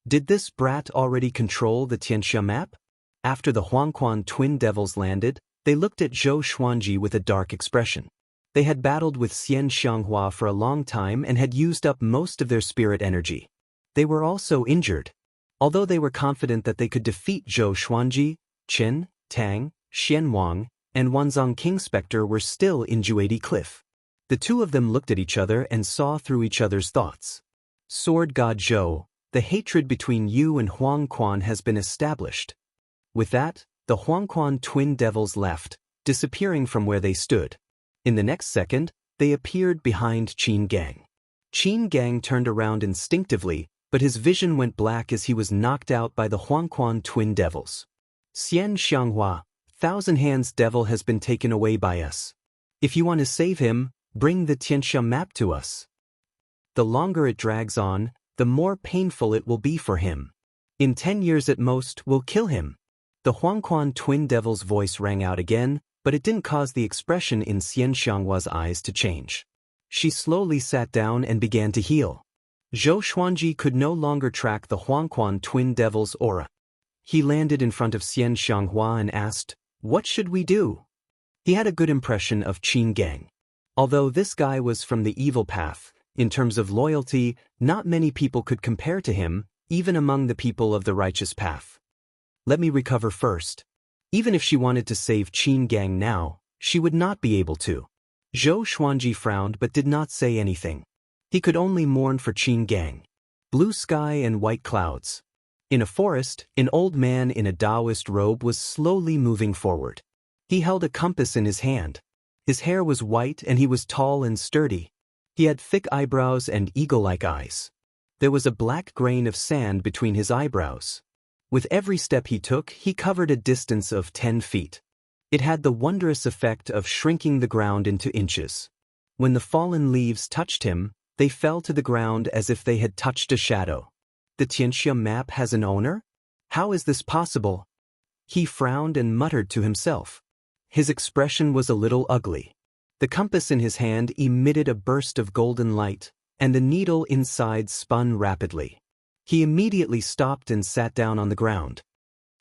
Did this brat already control the Tianxia map? After the Huangquan twin devils landed, they looked at Zhou Xuanji with a dark expression. They had battled with Xian Xianghua for a long time and had used up most of their spirit energy. They were also injured. Although they were confident that they could defeat Zhou Xuanji, Qin, Tang, Xianwang, and Wanzhong King Spectre were still in Juedi Cliff. The two of them looked at each other and saw through each other's thoughts. Sword God Zhou, the hatred between you and Huang Quan has been established. With that, the Huang Quan twin devils left, disappearing from where they stood. In the next second, they appeared behind Qin Gang. Qin Gang turned around instinctively, but his vision went black as he was knocked out by the Huang Quan twin devils. Xian Xianghua, Thousand Hands Devil has been taken away by us. If you want to save him, bring the Tianxia map to us. The longer it drags on, the more painful it will be for him. In 10 years at most, we'll kill him. The Huangquan twin devil's voice rang out again, but it didn't cause the expression in Xian Xianghua's eyes to change. She slowly sat down and began to heal. Zhou Xuanji could no longer track the Huangquan twin devil's aura. He landed in front of Xian Xianghua and asked, "What should we do?" He had a good impression of Qin Gang. Although this guy was from the evil path, in terms of loyalty, not many people could compare to him, even among the people of the righteous path. Let me recover first. Even if she wanted to save Qin Gang now, she would not be able to. Zhou Xuanji frowned but did not say anything. He could only mourn for Qin Gang. Blue sky and white clouds. In a forest, an old man in a Taoist robe was slowly moving forward. He held a compass in his hand. His hair was white and he was tall and sturdy. He had thick eyebrows and eagle-like eyes. There was a black grain of sand between his eyebrows. With every step he took, he covered a distance of 10 feet. It had the wondrous effect of shrinking the ground into inches. When the fallen leaves touched him, they fell to the ground as if they had touched a shadow. The Tianxia map has an owner? How is this possible? He frowned and muttered to himself. His expression was a little ugly. The compass in his hand emitted a burst of golden light, and the needle inside spun rapidly. He immediately stopped and sat down on the ground.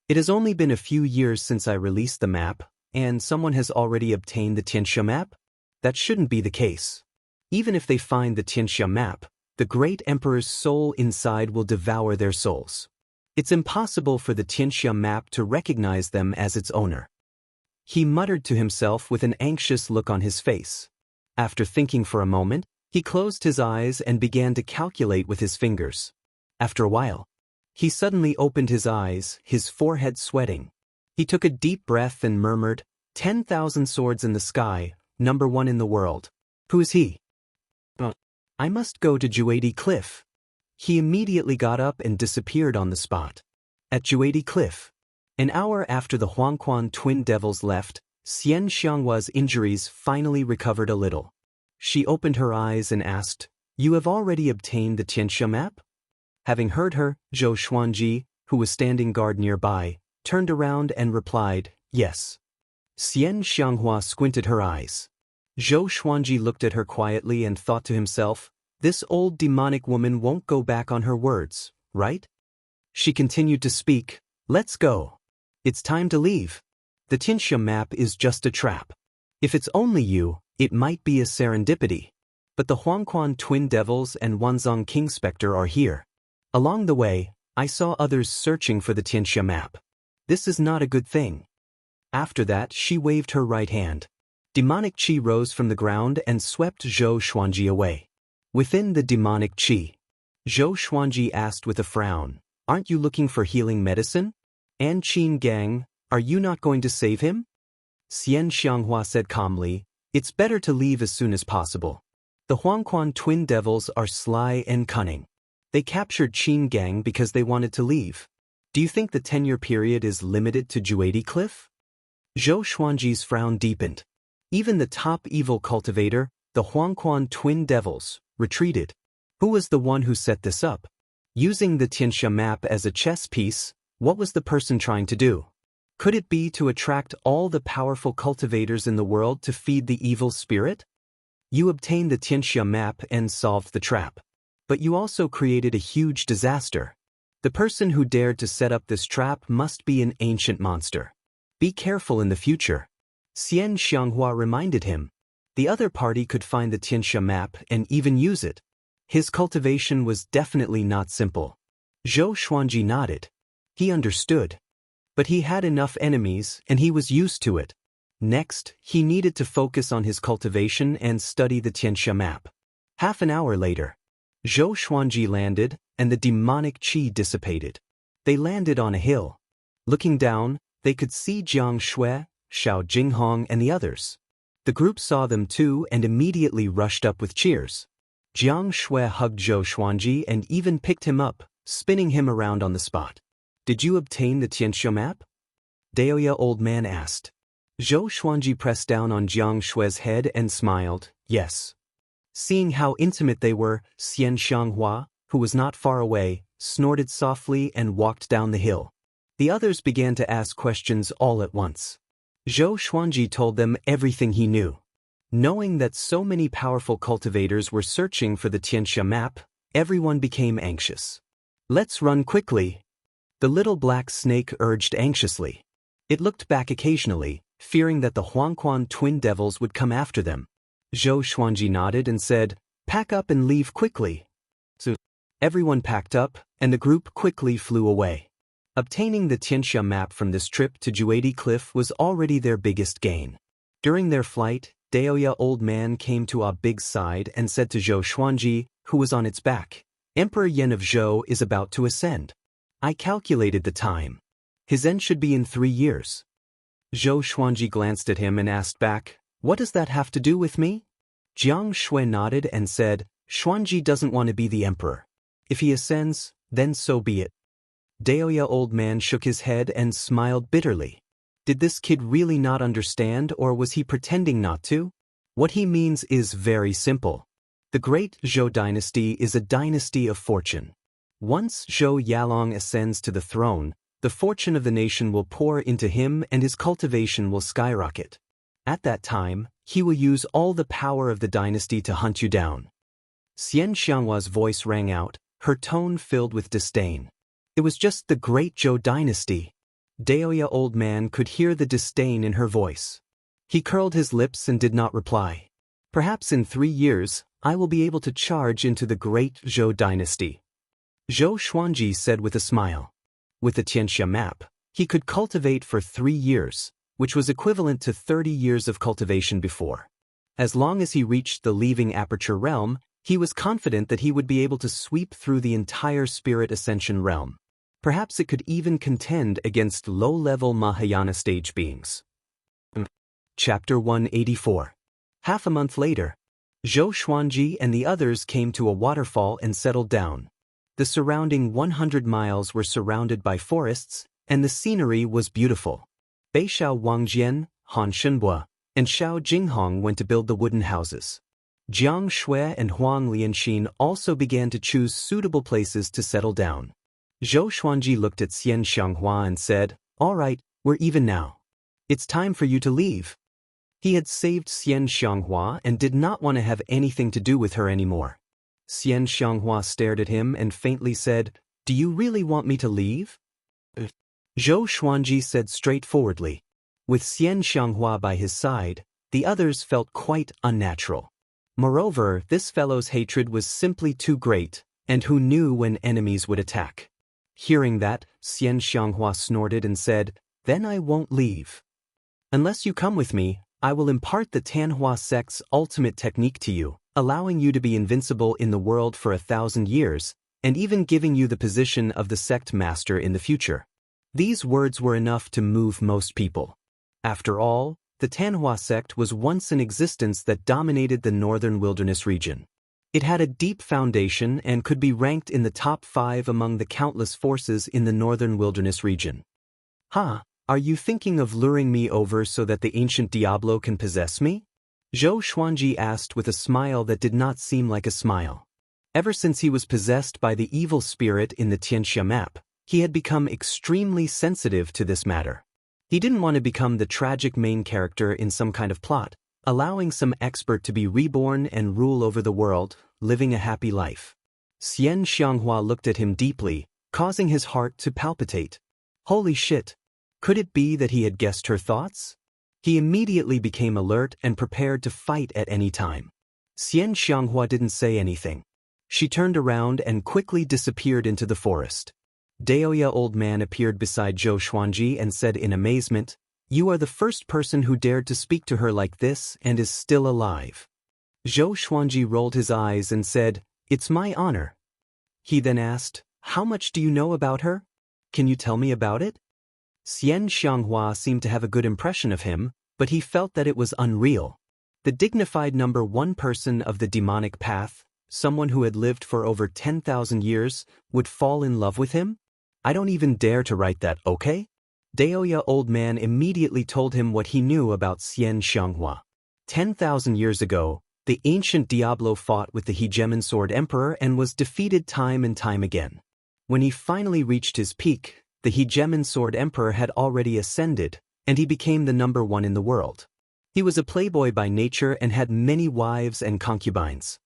It has only been a few years since I released the map, and someone has already obtained the Tianxia map? That shouldn't be the case. Even if they find the Tianxia map, the great emperor's soul inside will devour their souls. It's impossible for the Tianxia map to recognize them as its owner. He muttered to himself with an anxious look on his face. After thinking for a moment, he closed his eyes and began to calculate with his fingers. After a while, he suddenly opened his eyes, his forehead sweating. He took a deep breath and murmured, 10,000 swords in the sky, number 1 in the world. Who is he? I must go to Juadi Cliff. He immediately got up and disappeared on the spot. At Juadi Cliff. An hour after the Huangquan twin devils left, Xian Xianghua's injuries finally recovered a little. She opened her eyes and asked, "You have already obtained the Tianxia map?" Having heard her, Zhou Xuanji, who was standing guard nearby, turned around and replied, "Yes." Xian Xianghua squinted her eyes. Zhou Xuanji looked at her quietly and thought to himself, "This old demonic woman won't go back on her words, right?" She continued to speak, "Let's go. It's time to leave. The Tianxia map is just a trap. If it's only you, it might be a serendipity. But the Huangquan twin devils and Wanzhong King Spectre are here. Along the way, I saw others searching for the Tianxia map. This is not a good thing." After that, she waved her right hand. Demonic qi rose from the ground and swept Zhou Xuanji away. Within the demonic qi, Zhou Xuanji asked with a frown, "Aren't you looking for healing medicine? And Qin Gang, are you not going to save him?" Xian Xianghua said calmly, "It's better to leave as soon as possible. The Huangquan twin devils are sly and cunning. They captured Qin Gang because they wanted to leave. Do you think the 10-year period is limited to Juadi Cliff?" Zhou Xuanji's frown deepened. Even the top evil cultivator, the Huangquan twin devils, retreated. Who was the one who set this up? Using the Tianxia map as a chess piece, what was the person trying to do? Could it be to attract all the powerful cultivators in the world to feed the evil spirit? You obtained the Tianxia map and solved the trap. But you also created a huge disaster. The person who dared to set up this trap must be an ancient monster. Be careful in the future. Xian Xianghua reminded him. The other party could find the Tianxia map and even use it. His cultivation was definitely not simple. Zhou Xuanji nodded. He understood. But he had enough enemies and he was used to it. Next, he needed to focus on his cultivation and study the Tianxia map. Half an hour later, Zhou Xuanji landed, and the demonic qi dissipated. They landed on a hill. Looking down, they could see Jiang Shui, Xiao Jinghong, and the others. The group saw them too and immediately rushed up with cheers. Jiang Shui hugged Zhou Xuanji and even picked him up, spinning him around on the spot. "Did you obtain the Tianxia map?" Daoya old man asked. Zhou Xuanji pressed down on Jiang Shui's head and smiled, "Yes." Seeing how intimate they were, Xian Xianghua, who was not far away, snorted softly and walked down the hill. The others began to ask questions all at once. Zhou Xuanji told them everything he knew. Knowing that so many powerful cultivators were searching for the Tianxia map, everyone became anxious. "Let's run quickly," the little black snake urged anxiously. It looked back occasionally, fearing that the Huangquan twin devils would come after them. Zhou Xuanji nodded and said, "Pack up and leave quickly." So everyone packed up, and the group quickly flew away. Obtaining the Tianxia map from this trip to Juadi Cliff was already their biggest gain. During their flight, Daoya old man came to a big side and said to Zhou Xuanji, who was on its back, "Emperor Yan of Zhou is about to ascend. I calculated the time. His end should be in 3 years. Zhou Xuanji glanced at him and asked back, "What does that have to do with me?" Jiang Shui nodded and said, "Xuanji doesn't want to be the emperor. If he ascends, then so be it." Daoya old man shook his head and smiled bitterly. Did this kid really not understand, or was he pretending not to? What he means is very simple. The great Zhou dynasty is a dynasty of fortune. Once Zhou Yalong ascends to the throne, the fortune of the nation will pour into him and his cultivation will skyrocket. At that time, he will use all the power of the dynasty to hunt you down. Xian Xianghua's voice rang out, her tone filled with disdain. It was just the great Zhou dynasty. Daoya old man could hear the disdain in her voice. He curled his lips and did not reply. "Perhaps in 3 years, I will be able to charge into the great Zhou dynasty," Zhou Xuanji said with a smile. With the Tianxia map, he could cultivate for 3 years, which was equivalent to 30 years of cultivation before. As long as he reached the leaving aperture realm, he was confident that he would be able to sweep through the entire spirit ascension realm. Perhaps it could even contend against low-level Mahayana stage beings. Chapter 184. Half a month later, Zhou Xuanji and the others came to a waterfall and settled down. The surrounding 100 miles were surrounded by forests, and the scenery was beautiful. Beixiao Wangjian, Han Shenbua, and Xiao Jinghong went to build the wooden houses. Jiang Shui and Huang Lianxin also began to choose suitable places to settle down. Zhou Xuanji looked at Xian Xianghua and said, "All right, we're even now. It's time for you to leave." He had saved Xian Xianghua and did not want to have anything to do with her anymore. Xian Xianghua stared at him and faintly said, "Do you really want me to leave?" Zhou Xuanji said straightforwardly. With Xian Xianghua by his side, the others felt quite unnatural. Moreover, this fellow's hatred was simply too great, and who knew when enemies would attack. Hearing that, Xian Xianghua snorted and said, "Then I won't leave. Unless you come with me, I will impart the Tanhua sect's ultimate technique to you, allowing you to be invincible in the world for 1,000 years, and even giving you the position of the sect master in the future." These words were enough to move most people. After all, the Tanhua sect was once an existence that dominated the northern wilderness region. It had a deep foundation and could be ranked in the top 5 among the countless forces in the northern wilderness region. "Huh, are you thinking of luring me over so that the ancient Diablo can possess me?" Zhou Xuanji asked with a smile that did not seem like a smile. Ever since he was possessed by the evil spirit in the Tianxia map, he had become extremely sensitive to this matter. He didn't want to become the tragic main character in some kind of plot, allowing some expert to be reborn and rule over the world, living a happy life. Xian Xianghua looked at him deeply, causing his heart to palpitate. Holy shit! Could it be that he had guessed her thoughts? He immediately became alert and prepared to fight at any time. Xian Xianghua didn't say anything. She turned around and quickly disappeared into the forest. Daoya old man appeared beside Zhou Xuanji and said in amazement, You are the first person who dared to speak to her like this and is still alive. Zhou Xuanji rolled his eyes and said, "It's my honor." He then asked, "How much do you know about her? Can you tell me about it?" Xian Xianghua seemed to have a good impression of him, but he felt that it was unreal. The dignified number one person of the demonic path, someone who had lived for over 10,000 years, would fall in love with him? I don't even dare to write that, okay? Daoya old man immediately told him what he knew about Xian Xianghua. 10,000 years ago, the ancient Diablo fought with the Hegemon Sword Emperor and was defeated time and time again. When he finally reached his peak, the Hegemon Sword Emperor had already ascended, and he became the number one in the world. He was a playboy by nature and had many wives and concubines.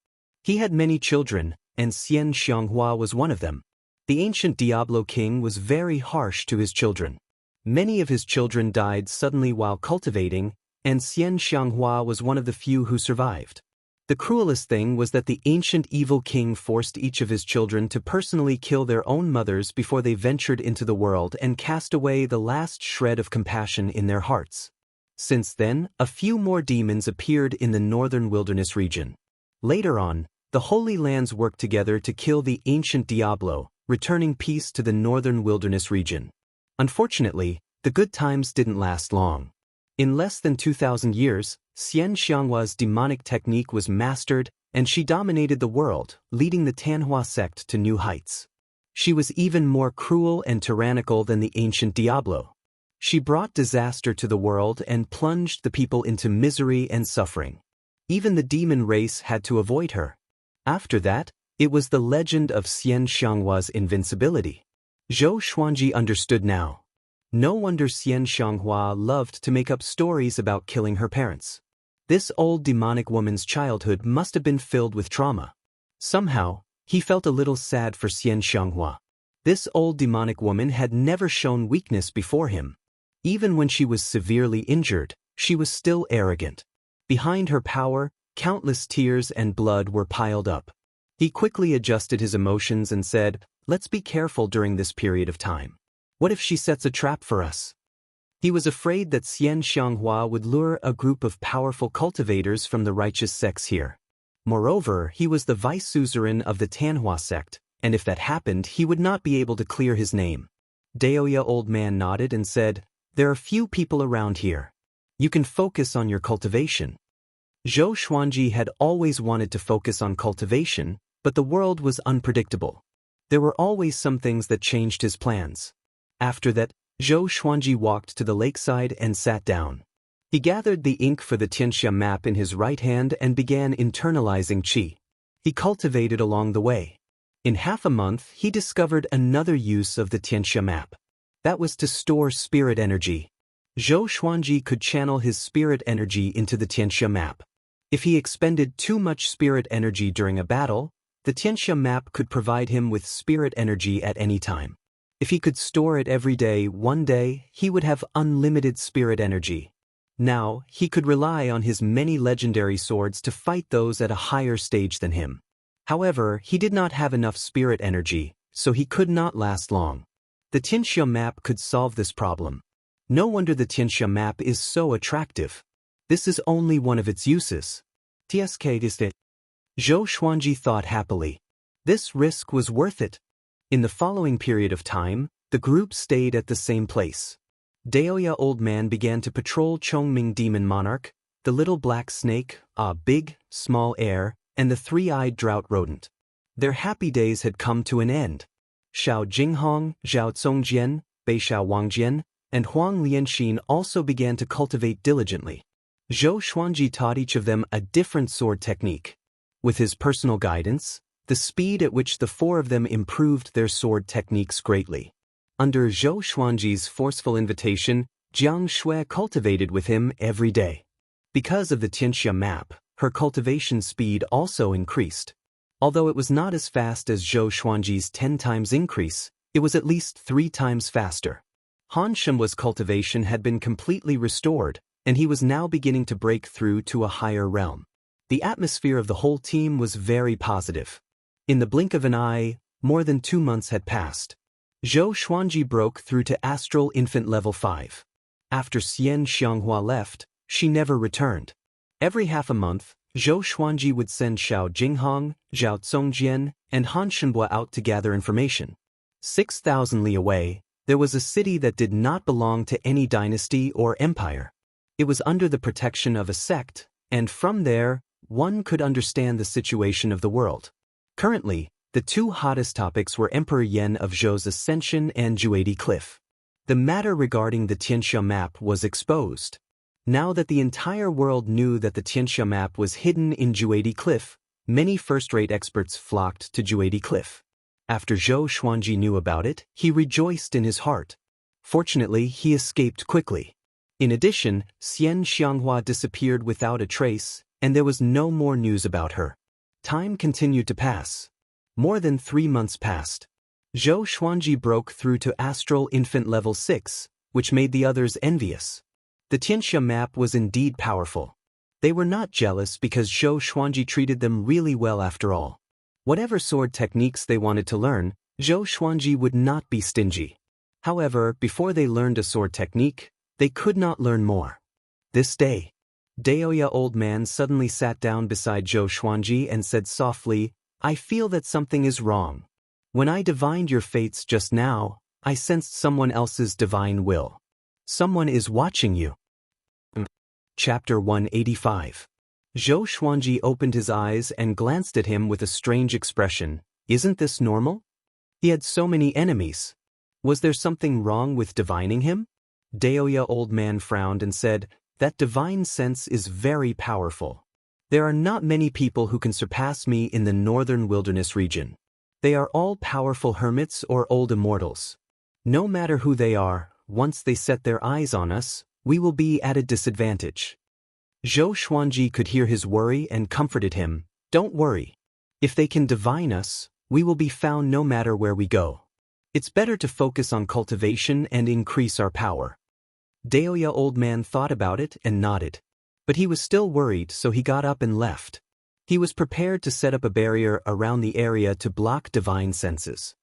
He had many children, and Xian Xianghua was one of them. The ancient Diablo king was very harsh to his children. Many of his children died suddenly while cultivating, and Xian Xianghua was one of the few who survived. The cruelest thing was that the ancient evil king forced each of his children to personally kill their own mothers before they ventured into the world and cast away the last shred of compassion in their hearts. Since then, a few more demons appeared in the northern wilderness region. Later on, the Holy Lands worked together to kill the ancient Diablo, returning peace to the northern wilderness region. Unfortunately, the good times didn't last long. In less than 2,000 years, Xian Xianghua's demonic technique was mastered, and she dominated the world, leading the Tanhua sect to new heights. She was even more cruel and tyrannical than the ancient Diablo. She brought disaster to the world and plunged the people into misery and suffering. Even the demon race had to avoid her. After that, it was the legend of Xian Xianghua's invincibility. Zhou Xuanji understood now. No wonder Xian Xianghua loved to make up stories about killing her parents. This old demonic woman's childhood must have been filled with trauma. Somehow, he felt a little sad for Xian Xianghua. This old demonic woman had never shown weakness before him. Even when she was severely injured, she was still arrogant. Behind her power, countless tears and blood were piled up. He quickly adjusted his emotions and said, "Let's be careful during this period of time. What if she sets a trap for us?" He was afraid that Xian Xianghua would lure a group of powerful cultivators from the righteous sects here. Moreover, he was the vice suzerain of the Tanhua sect, and if that happened, he would not be able to clear his name. Daoya old man nodded and said, "There are few people around here. You can focus on your cultivation." Zhou Xuanji had always wanted to focus on cultivation, but the world was unpredictable. There were always some things that changed his plans. After that, Zhou Xuanji walked to the lakeside and sat down. He gathered the ink for the Tianxia map in his right hand and began internalizing qi. He cultivated along the way. In half a month, he discovered another use of the Tianxia map. That was to store spirit energy. Zhou Xuanji could channel his spirit energy into the Tianxia map. If he expended too much spirit energy during a battle, the Tianxia map could provide him with spirit energy at any time. If he could store it every day, one day, he would have unlimited spirit energy. Now, he could rely on his many legendary swords to fight those at a higher stage than him. However, he did not have enough spirit energy, so he could not last long. The Tianxia map could solve this problem. No wonder the Tianxia map is so attractive. This is only one of its uses. TSK is it. Zhou Xuanji thought happily. This risk was worth it. In the following period of time, the group stayed at the same place. Daoya old man began to patrol Chongming demon monarch, the little black snake, a big, small heir, and the three-eyed drought rodent. Their happy days had come to an end. Xiao Jinghong, Zhao Congjian, Beishao Wangjian, and Huang Lianxin also began to cultivate diligently. Zhou Xuanji taught each of them a different sword technique. With his personal guidance, the speed at which the four of them improved their sword techniques greatly. Under Zhou Xuanji's forceful invitation, Jiang Shui cultivated with him every day. Because of the Tianxia map, her cultivation speed also increased. Although it was not as fast as Zhou Xuanji's 10 times increase, it was at least 3 times faster. Han Shenhua's cultivation had been completely restored, and he was now beginning to break through to a higher realm. The atmosphere of the whole team was very positive. In the blink of an eye, more than 2 months had passed. Zhou Xuanji broke through to Astral Infant Level 5. After Xian Xianghua left, she never returned. Every half a month, Zhou Xuanji would send Xiao Jinghong, Zhao Zongjian, and Han Shenbua out to gather information. 6,000 li away, there was a city that did not belong to any dynasty or empire. It was under the protection of a sect, and from there, one could understand the situation of the world. Currently, the two hottest topics were Emperor Yan of Zhou's ascension and Juadi Cliff. The matter regarding the Tianxia map was exposed. Now that the entire world knew that the Tianxia map was hidden in Juadi Cliff, many first-rate experts flocked to Juadi Cliff. After Zhou Xuanji knew about it, he rejoiced in his heart. Fortunately, he escaped quickly. In addition, Xian Xianghua disappeared without a trace, and there was no more news about her. Time continued to pass. More than 3 months passed. Zhou Xuanji broke through to Astral Infant Level 6, which made the others envious. The Tianxia map was indeed powerful. They were not jealous because Zhou Xuanji treated them really well after all. Whatever sword techniques they wanted to learn, Zhou Xuanji would not be stingy. However, before they learned a sword technique, they could not learn more. This day, Daoya old man suddenly sat down beside Zhou Xuanji and said softly, "I feel that something is wrong. When I divined your fates just now, I sensed someone else's divine will. Someone is watching you." Chapter 185. Zhou Xuanji opened his eyes and glanced at him with a strange expression. Isn't this normal? He had so many enemies. Was there something wrong with divining him? Daoya old man frowned and said, "That divine sense is very powerful. There are not many people who can surpass me in the northern wilderness region. They are all powerful hermits or old immortals. No matter who they are, once they set their eyes on us, we will be at a disadvantage." Zhou Xuanji could hear his worry and comforted him. "Don't worry. If they can divine us, we will be found no matter where we go. It's better to focus on cultivation and increase our power." Daoya old man thought about it and nodded. But he was still worried, so he got up and left. He was prepared to set up a barrier around the area to block divine senses.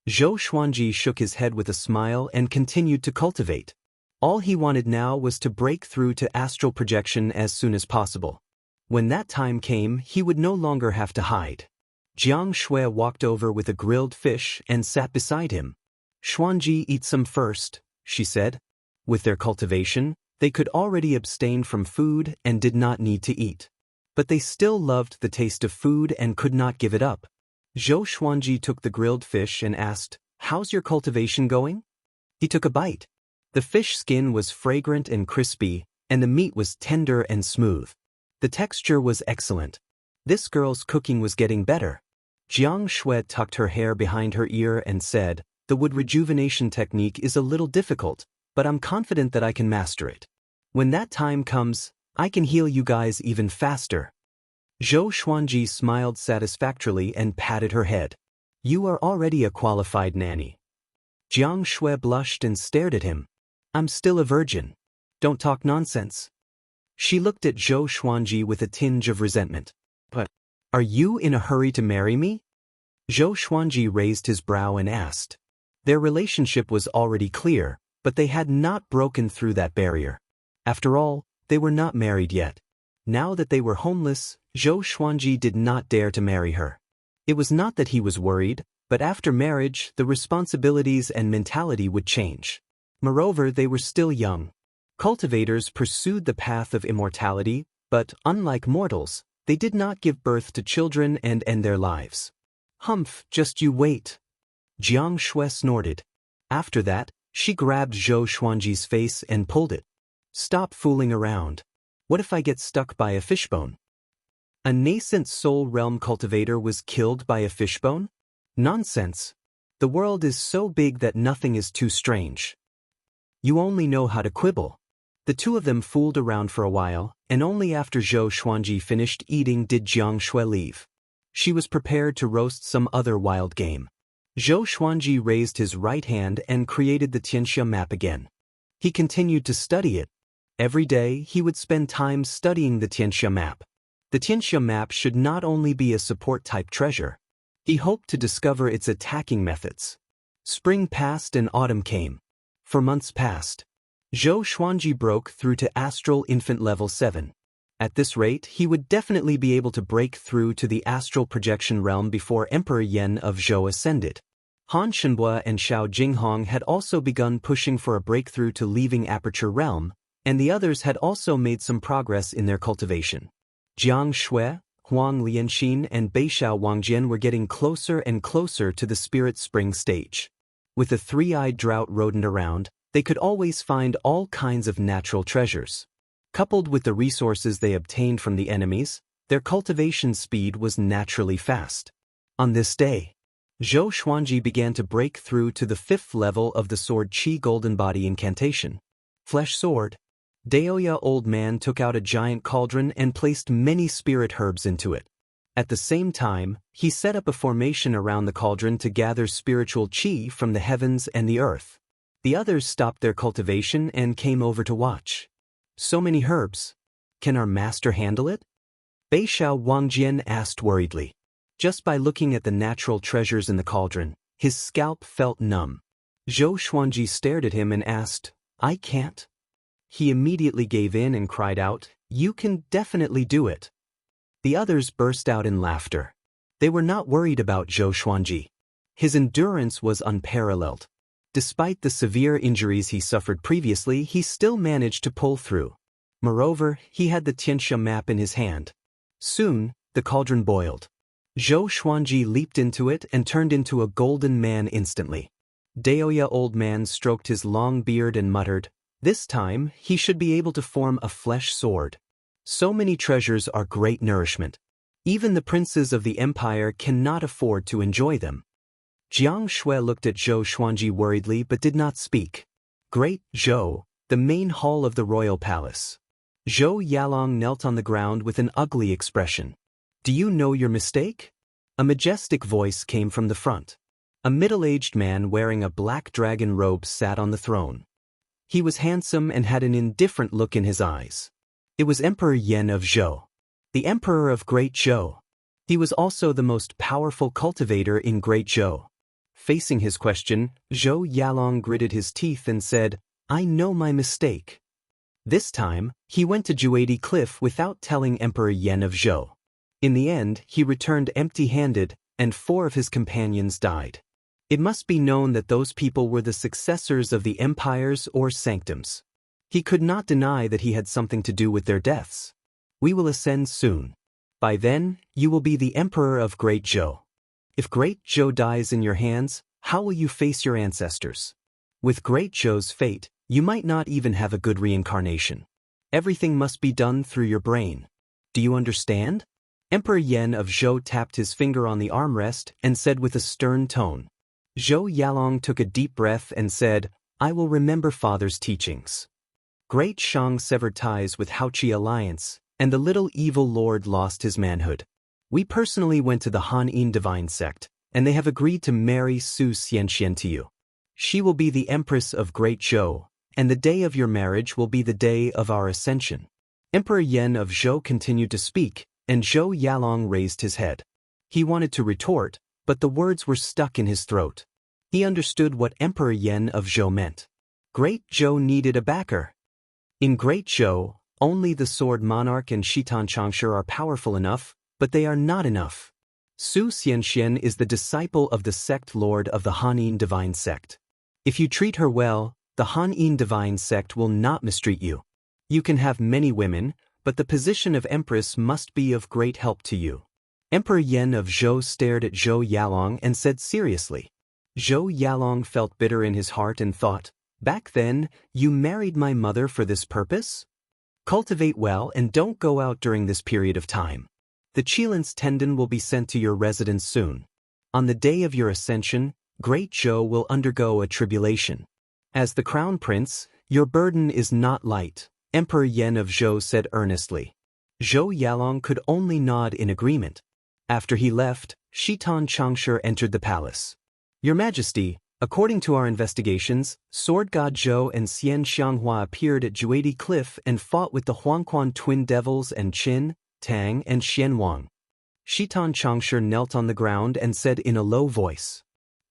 Zhou Xuanji shook his head with a smile and continued to cultivate. All he wanted now was to break through to astral projection as soon as possible. When that time came, he would no longer have to hide. Jiang Shui walked over with a grilled fish and sat beside him. "Xuanji, eat some first," she said. With their cultivation, they could already abstain from food and did not need to eat. But they still loved the taste of food and could not give it up. Zhou Xuanji took the grilled fish and asked, "How's your cultivation going?" He took a bite. The fish skin was fragrant and crispy, and the meat was tender and smooth. The texture was excellent. This girl's cooking was getting better. Jiang Shui tucked her hair behind her ear and said, "The wood rejuvenation technique is a little difficult, but I'm confident that I can master it. When that time comes, I can heal you guys even faster." Zhou Xuanji smiled satisfactorily and patted her head. "You are already a qualified nanny." Jiang Shui blushed and stared at him. "I'm still a virgin. Don't talk nonsense." She looked at Zhou Xuanji with a tinge of resentment. "But, are you in a hurry to marry me?" Zhou Xuanji raised his brow and asked. Their relationship was already clear, but they had not broken through that barrier. After all, they were not married yet. Now that they were homeless, Zhou Xuanji did not dare to marry her. It was not that he was worried, but after marriage, the responsibilities and mentality would change. Moreover, they were still young. Cultivators pursued the path of immortality, but, unlike mortals, they did not give birth to children and end their lives. "Humph, just you wait." Jiang Shui snorted. After that, she grabbed Zhou Xuanji's face and pulled it. "Stop fooling around. What if I get stuck by a fishbone?" A nascent soul realm cultivator was killed by a fishbone? Nonsense. The world is so big that nothing is too strange. You only know how to quibble. The two of them fooled around for a while, and only after Zhou Xuanji finished eating did Jiang Shui leave. She was prepared to roast some other wild game. Zhou Xuanji raised his right hand and created the Tianxia map again. He continued to study it. Every day, he would spend time studying the Tianxia map. The Tianxia map should not only be a support-type treasure. He hoped to discover its attacking methods. Spring passed and autumn came. For months passed. Zhou Xuanji broke through to astral infant level 7. At this rate, he would definitely be able to break through to the astral projection realm before Emperor Yan of Zhou ascended. Han Shenhua and Xiao Jinghong had also begun pushing for a breakthrough to leaving Aperture Realm, and the others had also made some progress in their cultivation. Jiang Shui, Huang Lianxin and Beixiao Wangjian were getting closer and closer to the Spirit Spring stage. With the three-eyed drought rodent around, they could always find all kinds of natural treasures. Coupled with the resources they obtained from the enemies, their cultivation speed was naturally fast. On this day, Zhou Xuanji began to break through to the 5th level of the Sword Qi Golden Body Incantation. Flesh Sword. Daoya Old Man took out a giant cauldron and placed many spirit herbs into it. At the same time, he set up a formation around the cauldron to gather spiritual qi from the heavens and the earth. The others stopped their cultivation and came over to watch. So many herbs. Can our master handle it? Beixiao Wangjian asked worriedly. Just by looking at the natural treasures in the cauldron, his scalp felt numb. Zhou Xuanji stared at him and asked, "I can't?" He immediately gave in and cried out, "You can definitely do it." The others burst out in laughter. They were not worried about Zhou Xuanji. His endurance was unparalleled. Despite the severe injuries he suffered previously, he still managed to pull through. Moreover, he had the Tianxia map in his hand. Soon, the cauldron boiled. Zhou Xuanji leaped into it and turned into a golden man instantly. Daoya Old Man stroked his long beard and muttered, "This time, he should be able to form a flesh sword. So many treasures are great nourishment. Even the princes of the empire cannot afford to enjoy them." Jiang Shui looked at Zhou Xuanji worriedly but did not speak. Great Zhou, the main hall of the royal palace. Zhou Yalong knelt on the ground with an ugly expression. "Do you know your mistake?" A majestic voice came from the front. A middle-aged man wearing a black dragon robe sat on the throne. He was handsome and had an indifferent look in his eyes. It was Emperor Yan of Zhou, the Emperor of Great Zhou. He was also the most powerful cultivator in Great Zhou. Facing his question, Zhou Yalong gritted his teeth and said, "I know my mistake." This time, he went to Juadi Cliff without telling Emperor Yan of Zhou. In the end, he returned empty-handed, and 4 of his companions died. It must be known that those people were the successors of the empires or sanctums. He could not deny that he had something to do with their deaths. "We will ascend soon. By then, you will be the Emperor of Great Zhou. If Great Zhou dies in your hands, how will you face your ancestors? With Great Zhou's fate, you might not even have a good reincarnation. Everything must be done through your brain. Do you understand?" Emperor Yan of Zhou tapped his finger on the armrest and said with a stern tone. Zhou Yalong took a deep breath and said, "I will remember father's teachings." Great Shang severed ties with Haoqi alliance, and the little evil lord lost his manhood. We personally went to the Han-In divine sect, and they have agreed to marry Su Xianxian to you. She will be the Empress of Great Zhou, and the day of your marriage will be the day of our ascension. Emperor Yan of Zhou continued to speak, and Zhou Yalong raised his head. He wanted to retort, but the words were stuck in his throat. He understood what Emperor Yan of Zhou meant. Great Zhou needed a backer. In Great Zhou, only the Sword Monarch and Shitan Changsha are powerful enough, but they are not enough. Su Xianxian is the disciple of the sect lord of the Han-In divine sect. If you treat her well, the Han-In divine sect will not mistreat you. You can have many women, but the position of empress must be of great help to you. Emperor Yan of Zhou stared at Zhou Yalong and said seriously. Zhou Yalong felt bitter in his heart and thought, "Back then, you married my mother for this purpose? Cultivate well and don't go out during this period of time. The Qilance tendon will be sent to your residence soon. On the day of your ascension, Great Zhou will undergo a tribulation. As the crown prince, your burden is not light," Emperor Yan of Zhou said earnestly. Zhou Yalong could only nod in agreement. After he left, Shitan Changsha entered the palace. "Your Majesty, according to our investigations, Sword God Zhou and Xian Xianghua appeared at Juadi Cliff and fought with the Huangquan twin devils and Qin, Tang and Xianwang." Shitan Changsha knelt on the ground and said in a low voice.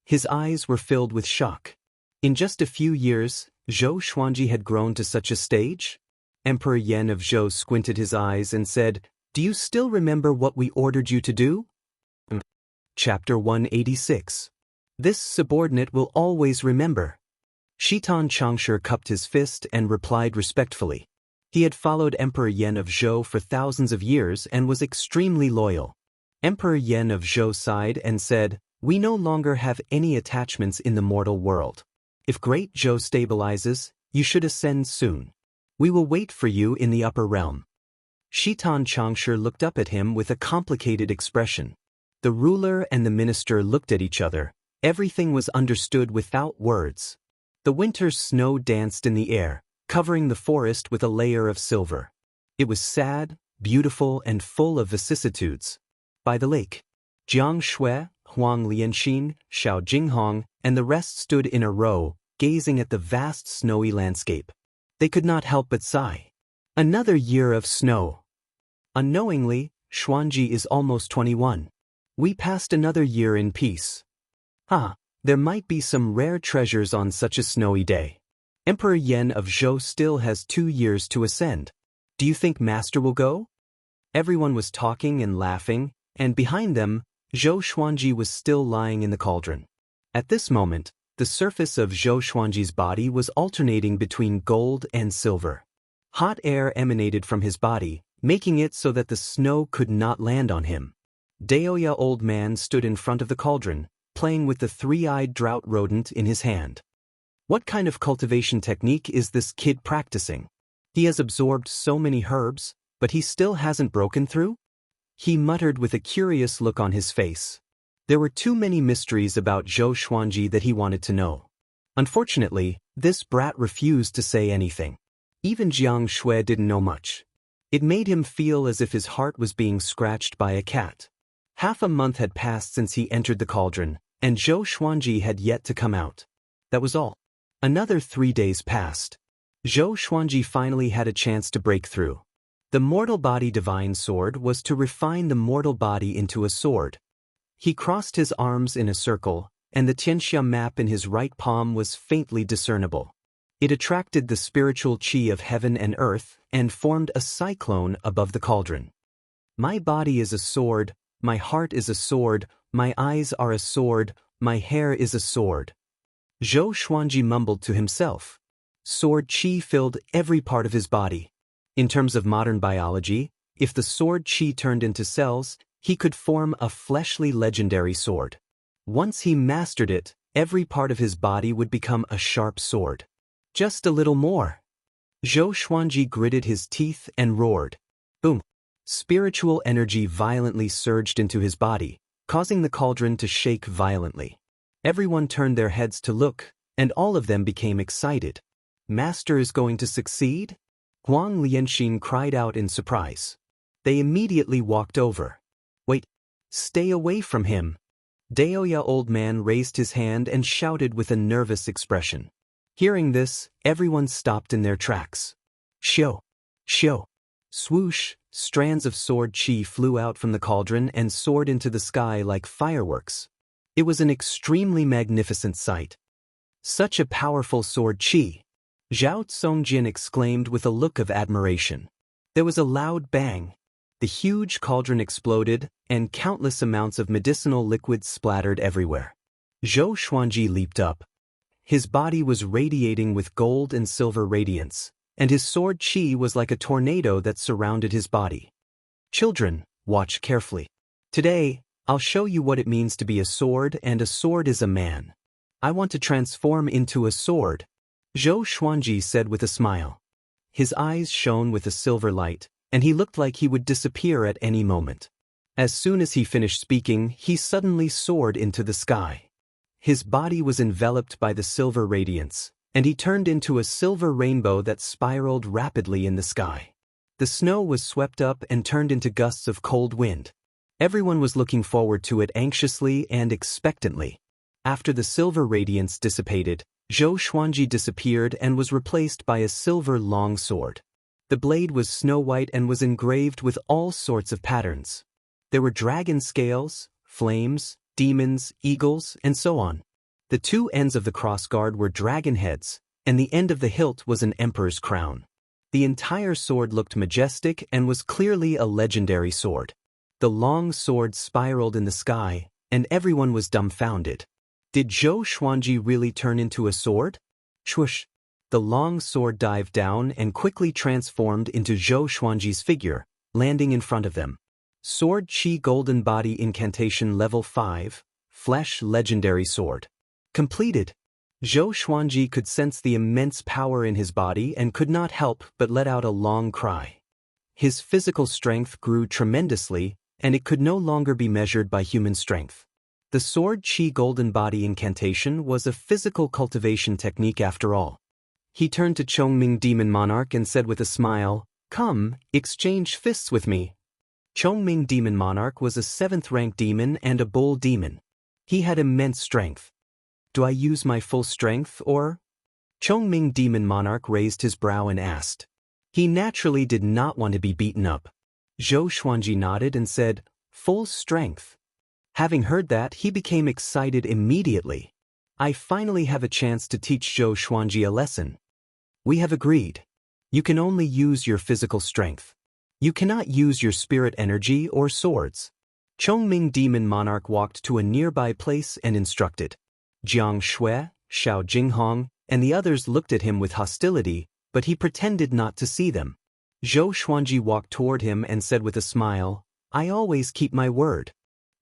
His eyes were filled with shock. In just a few years, Zhou Xuanji had grown to such a stage? Emperor Yan of Zhou squinted his eyes and said, "Do you still remember what we ordered you to do?" Chapter 186. This subordinate will always remember. Shitan Changshe cupped his fist and replied respectfully. He had followed Emperor Yan of Zhou for thousands of years and was extremely loyal. Emperor Yan of Zhou sighed and said, "We no longer have any attachments in the mortal world. If Great Zhou stabilizes, you should ascend soon. We will wait for you in the upper realm." Shitan Changshe looked up at him with a complicated expression. The ruler and the minister looked at each other. Everything was understood without words. The winter's snow danced in the air, covering the forest with a layer of silver. It was sad, beautiful, and full of vicissitudes. By the lake, Jiang Shui, Huang Lianxin, Xiao Jinghong, and the rest stood in a row, gazing at the vast snowy landscape. They could not help but sigh. Another year of snow. Unknowingly, Xuanji is almost 21. We passed another year in peace. There might be some rare treasures on such a snowy day. Emperor Yan of Zhou still has 2 years to ascend. Do you think Master will go? Everyone was talking and laughing, and behind them, Zhou Xuanji was still lying in the cauldron. At this moment, the surface of Zhou Xuanji's body was alternating between gold and silver. Hot air emanated from his body, making it so that the snow could not land on him. Daoya old man stood in front of the cauldron, playing with the three-eyed drought rodent in his hand. What kind of cultivation technique is this kid practicing? He has absorbed so many herbs, but he still hasn't broken through? He muttered with a curious look on his face. There were too many mysteries about Zhou Xuanji that he wanted to know. Unfortunately, this brat refused to say anything. Even Jiang Shui didn't know much. It made him feel as if his heart was being scratched by a cat. Half a month had passed since he entered the cauldron, and Zhou Xuanji had yet to come out. That was all. Another 3 days passed. Zhou Xuanji finally had a chance to break through. The mortal body divine sword was to refine the mortal body into a sword. He crossed his arms in a circle, and the Tianxia map in his right palm was faintly discernible. It attracted the spiritual qi of heaven and earth and formed a cyclone above the cauldron. My body is a sword, my heart is a sword, my eyes are a sword, my hair is a sword. Zhou Xuanji mumbled to himself. Sword qi filled every part of his body. In terms of modern biology, if the sword qi turned into cells, he could form a fleshly legendary sword. Once he mastered it, every part of his body would become a sharp sword. Just a little more. Zhou Xuanji gritted his teeth and roared. Boom! Spiritual energy violently surged into his body, causing the cauldron to shake violently. Everyone turned their heads to look, and all of them became excited. Master is going to succeed? Huang Lianxin cried out in surprise. They immediately walked over. Wait! Stay away from him! Daoya old man raised his hand and shouted with a nervous expression. Hearing this, everyone stopped in their tracks. Shio! Shio! Swoosh! Strands of sword qi flew out from the cauldron and soared into the sky like fireworks. It was an extremely magnificent sight. Such a powerful sword qi! Zhao Tsongjin exclaimed with a look of admiration. There was a loud bang. The huge cauldron exploded, and countless amounts of medicinal liquids splattered everywhere. Zhou Xuanji leaped up. His body was radiating with gold and silver radiance, and his sword qi was like a tornado that surrounded his body. Children, watch carefully. Today, I'll show you what it means to be a sword, and a sword is a man. I want to transform into a sword, Zhou Xuanji said with a smile. His eyes shone with a silver light, and he looked like he would disappear at any moment. As soon as he finished speaking, he suddenly soared into the sky. His body was enveloped by the silver radiance, and he turned into a silver rainbow that spiraled rapidly in the sky. The snow was swept up and turned into gusts of cold wind. Everyone was looking forward to it anxiously and expectantly. After the silver radiance dissipated, Zhou Xuanji disappeared and was replaced by a silver long sword. The blade was snow-white and was engraved with all sorts of patterns. There were dragon scales, flames, demons, eagles, and so on. The two ends of the crossguard were dragon heads, and the end of the hilt was an emperor's crown. The entire sword looked majestic and was clearly a legendary sword. The long sword spiraled in the sky, and everyone was dumbfounded. Did Zhou Xuanji really turn into a sword? Swoosh! The long sword dived down and quickly transformed into Zhou Xuanji's figure, landing in front of them. Sword Qi Golden Body Incantation Level 5, Flesh Legendary Sword. Completed. Zhou Xuanji could sense the immense power in his body and could not help but let out a long cry. His physical strength grew tremendously, and it could no longer be measured by human strength. The Sword Qi Golden Body Incantation was a physical cultivation technique after all. He turned to Chongming Demon Monarch and said with a smile, "Come, exchange fists with me." Chongming Demon Monarch was a 7th-rank demon and a bull demon. He had immense strength. "Do I use my full strength, or?" Chongming Demon Monarch raised his brow and asked. He naturally did not want to be beaten up. Zhou Xuanji nodded and said, "Full strength." Having heard that, he became excited immediately. "I finally have a chance to teach Zhou Xuanji a lesson." "We have agreed. You can only use your physical strength. You cannot use your spirit energy or swords." Chongming Demon Monarch walked to a nearby place and instructed. Jiang Shui, Xiao Jinghong, and the others looked at him with hostility, but he pretended not to see them. Zhou Xuanji walked toward him and said with a smile, "I always keep my word.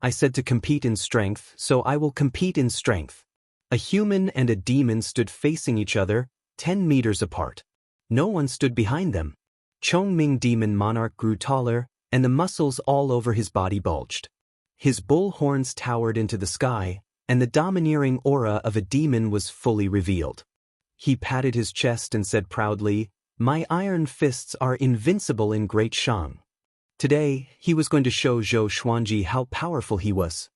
I said to compete in strength, so I will compete in strength." A human and a demon stood facing each other, 10 meters apart. No one stood behind them. Chongming Demon Monarch grew taller, and the muscles all over his body bulged. His bull horns towered into the sky, and the domineering aura of a demon was fully revealed. He patted his chest and said proudly, "My iron fists are invincible in Great Shang." Today, he was going to show Zhou Xuanji how powerful he was.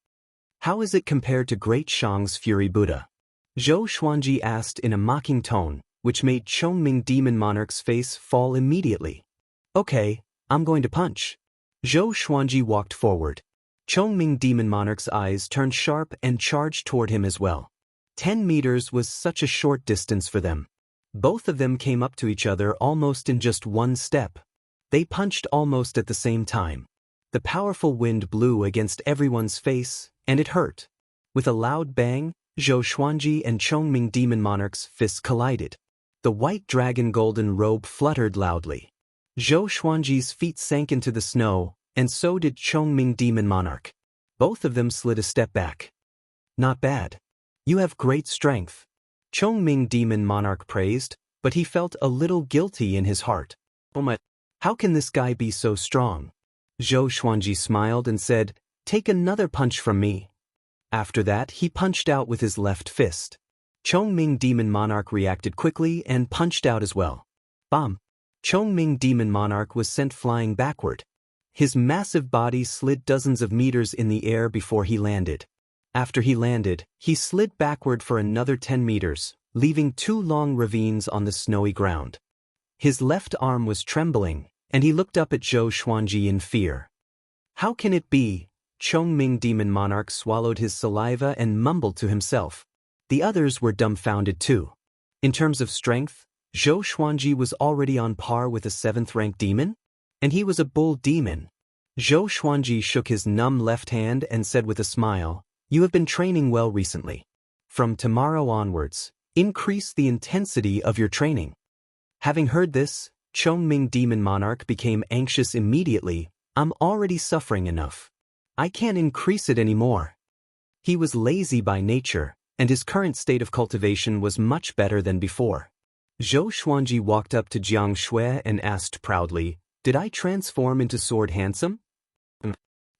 "How is it compared to Great Shang's Fury Buddha?" Zhou Xuanji asked in a mocking tone, which made Chongming Demon Monarch's face fall immediately. "Okay, I'm going to punch." Zhou Xuanji walked forward. Chongming Demon Monarch's eyes turned sharp and charged toward him as well. 10 meters was such a short distance for them. Both of them came up to each other almost in just one step. They punched almost at the same time. The powerful wind blew against everyone's face, and it hurt. With a loud bang, Zhou Xuanji and Chongming Demon Monarch's fists collided. The white dragon golden robe fluttered loudly. Zhou Xuanji's feet sank into the snow, and so did Chongming Demon Monarch. Both of them slid a step back. "Not bad. You have great strength," Chongming Demon Monarch praised, but he felt a little guilty in his heart. How can this guy be so strong?" Zhou Xuanji smiled and said, "Take another punch from me." After that, he punched out with his left fist. Chongming Demon Monarch reacted quickly and punched out as well. Bam! Chongming Demon Monarch was sent flying backward. His massive body slid dozens of meters in the air before he landed. After he landed, he slid backward for another 10 meters, leaving 2 long ravines on the snowy ground. His left arm was trembling, and he looked up at Zhou Xuanji in fear. "How can it be?" Chongming Demon Monarch swallowed his saliva and mumbled to himself. The others were dumbfounded too. In terms of strength, Zhou Xuanji was already on par with a 7th-rank demon? And he was a bull demon. Zhou Xuanji shook his numb left hand and said with a smile, "You have been training well recently. From tomorrow onwards, increase the intensity of your training." Having heard this, Chongming Demon Monarch became anxious immediately. "I'm already suffering enough. I can't increase it anymore." He was lazy by nature, and his current state of cultivation was much better than before. Zhou Xuanji walked up to Jiang Shui and asked proudly, "Did I transform into Sword Handsome?"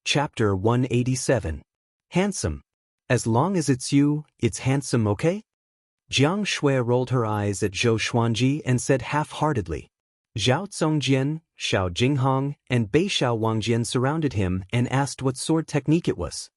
Chapter 187. Handsome. As long as it's you, it's handsome, okay? Jiang Shui rolled her eyes at Zhou Xuanji and said half-heartedly. Zhao Zongjian, Xiao Jinghong, and Beishao Wangjian surrounded him and asked what sword technique it was.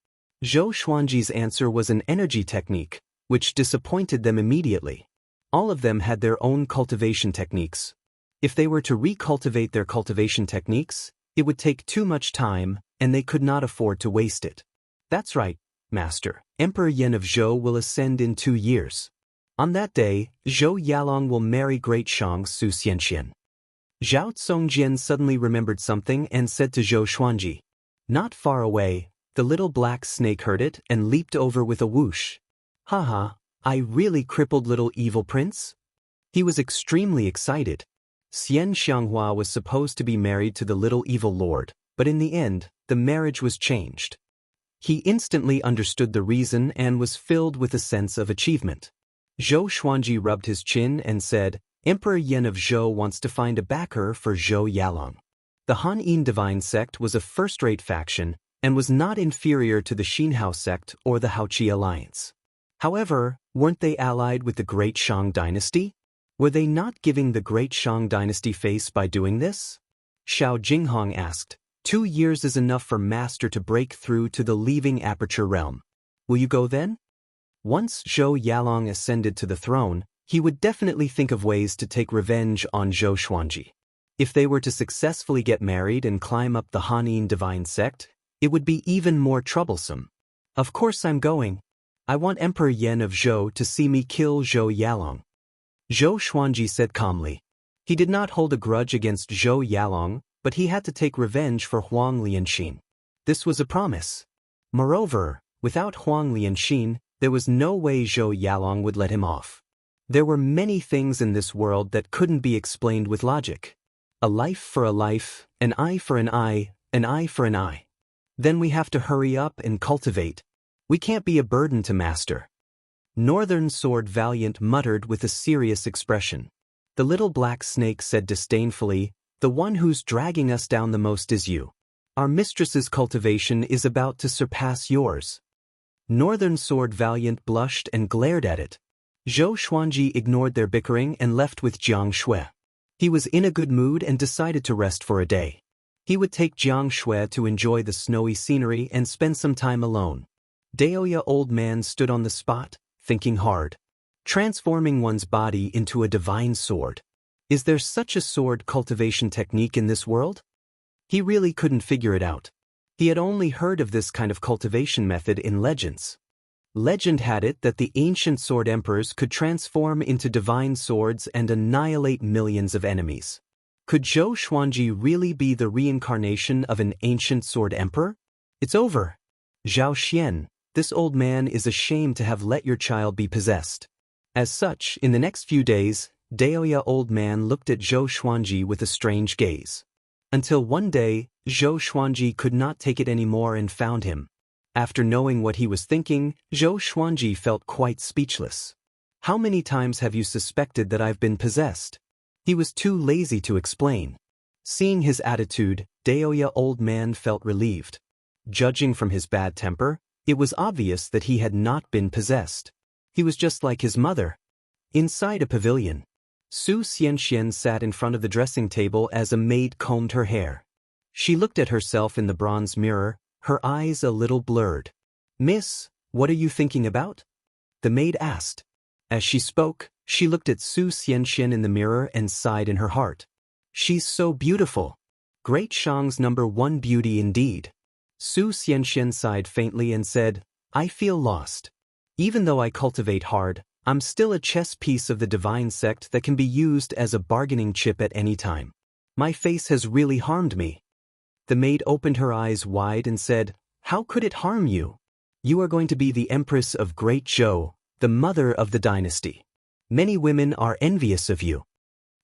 Zhou Xuanji's answer was an energy technique, which disappointed them immediately. All of them had their own cultivation techniques. If they were to recultivate their cultivation techniques, it would take too much time, and they could not afford to waste it. "That's right, Master. Emperor Yan of Zhou will ascend in 2 years. On that day, Zhou Yalong will marry Great Shang Su Xianxian. Zhao Tsongjian suddenly remembered something and said to Zhou Xuanji. Not far away, the little black snake heard it and leaped over with a whoosh. Haha, I really crippled little evil prince? He was extremely excited. Xian Xianghua was supposed to be married to the little evil lord, but in the end, the marriage was changed. He instantly understood the reason and was filled with a sense of achievement. Zhou Xuanji rubbed his chin and said, Emperor Yan of Zhou wants to find a backer for Zhou Yalong. The Han Yin divine sect was a first-rate faction and was not inferior to the Xinhao sect or the Haoqi alliance. However, weren't they allied with the Great Shang dynasty? Were they not giving the Great Shang dynasty face by doing this? Xiao Jinghong asked. 2 years is enough for Master to break through to the leaving aperture realm. Will you go then? Once Zhou Yalong ascended to the throne, he would definitely think of ways to take revenge on Zhou Xuanji. If they were to successfully get married and climb up the Han Yin divine sect, it would be even more troublesome. Of course I'm going. I want Emperor Yan of Zhou to see me kill Zhou Yalong. Zhou Xuanji said calmly. He did not hold a grudge against Zhou Yalong, but he had to take revenge for Huang Lianxin. This was a promise. Moreover, without Huang Lianxin, there was no way Zhou Yalong would let him off. There were many things in this world that couldn't be explained with logic. A life for a life, an eye for an eye for an eye. Then we have to hurry up and cultivate. We can't be a burden to Master. Northern Sword Valiant muttered with a serious expression. The little black snake said disdainfully, The one who's dragging us down the most is you. Our mistress's cultivation is about to surpass yours. Northern Sword Valiant blushed and glared at it. Zhou Xuanji ignored their bickering and left with Jiang Shui. He was in a good mood and decided to rest for a day. He would take Jiang Shui to enjoy the snowy scenery and spend some time alone. Daoya old man stood on the spot, thinking hard. Transforming one's body into a divine sword. Is there such a sword cultivation technique in this world? He really couldn't figure it out. He had only heard of this kind of cultivation method in legends. Legend had it that the ancient sword emperors could transform into divine swords and annihilate millions of enemies. Could Zhou Xuanji really be the reincarnation of an ancient sword emperor? It's over. Zhao Xian, this old man is ashamed to have let your child be possessed. As such, in the next few days, Daoya old man looked at Zhou Xuanji with a strange gaze. Until one day, Zhou Xuanji could not take it anymore and found him. After knowing what he was thinking, Zhou Xuanji felt quite speechless. How many times have you suspected that I've been possessed? He was too lazy to explain. Seeing his attitude, Daoya old man felt relieved. Judging from his bad temper, it was obvious that he had not been possessed. He was just like his mother. Inside a pavilion, Su Xianxian sat in front of the dressing table as a maid combed her hair. She looked at herself in the bronze mirror, her eyes a little blurred. Miss, what are you thinking about? The maid asked. As she spoke, she looked at Su Xianxian in the mirror and sighed in her heart. She's so beautiful. Great Shang's #1 beauty indeed. Su Xianxian sighed faintly and said, I feel lost. Even though I cultivate hard, I'm still a chess piece of the divine sect that can be used as a bargaining chip at any time. My face has really harmed me. The maid opened her eyes wide and said, How could it harm you? You are going to be the Empress of Great Zhou, the mother of the dynasty. Many women are envious of you.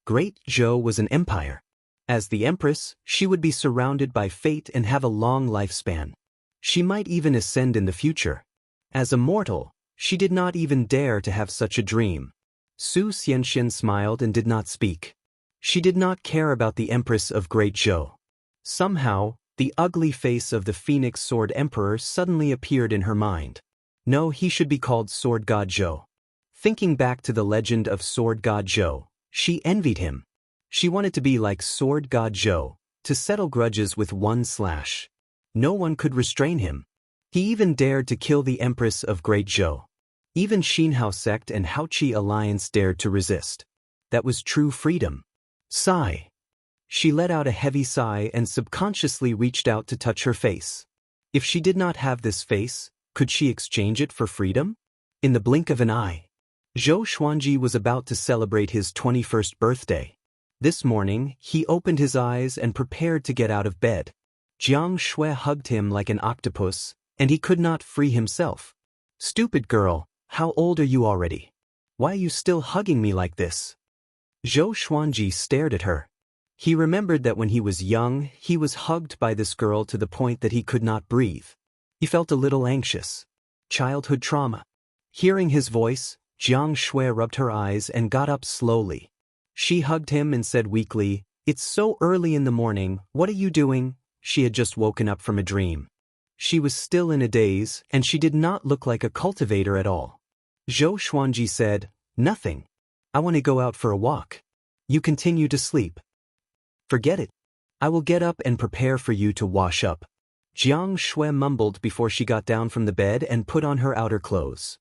Great Zhou was an empire. As the Empress, she would be surrounded by fate and have a long lifespan. She might even ascend in the future. As a mortal, she did not even dare to have such a dream. Su Xianxian smiled and did not speak. She did not care about the Empress of Great Zhou. Somehow, the ugly face of the Phoenix Sword Emperor suddenly appeared in her mind. No, he should be called Sword God Zhou. Thinking back to the legend of Sword God Zhou, she envied him. She wanted to be like Sword God Zhou, to settle grudges with one slash. No one could restrain him. He even dared to kill the Empress of Great Zhou. Even Xinhao sect and Haoqi alliance dared to resist. That was true freedom. Sigh. She let out a heavy sigh and subconsciously reached out to touch her face. If she did not have this face, could she exchange it for freedom? In the blink of an eye. Zhou Xuanji was about to celebrate his 21st birthday. This morning, he opened his eyes and prepared to get out of bed. Jiang Shui hugged him like an octopus, and he could not free himself. "Stupid girl, how old are you already? Why are you still hugging me like this?" Zhou Xuanji stared at her. He remembered that when he was young, he was hugged by this girl to the point that he could not breathe. He felt a little anxious. Childhood trauma. Hearing his voice, Jiang Shui rubbed her eyes and got up slowly. She hugged him and said weakly, "It's so early in the morning, what are you doing?" She had just woken up from a dream. She was still in a daze, and she did not look like a cultivator at all. Zhou Xuanji said, "Nothing. I want to go out for a walk. You continue to sleep." "Forget it. I will get up and prepare for you to wash up." Jiang Shui mumbled before she got down from the bed and put on her outer clothes.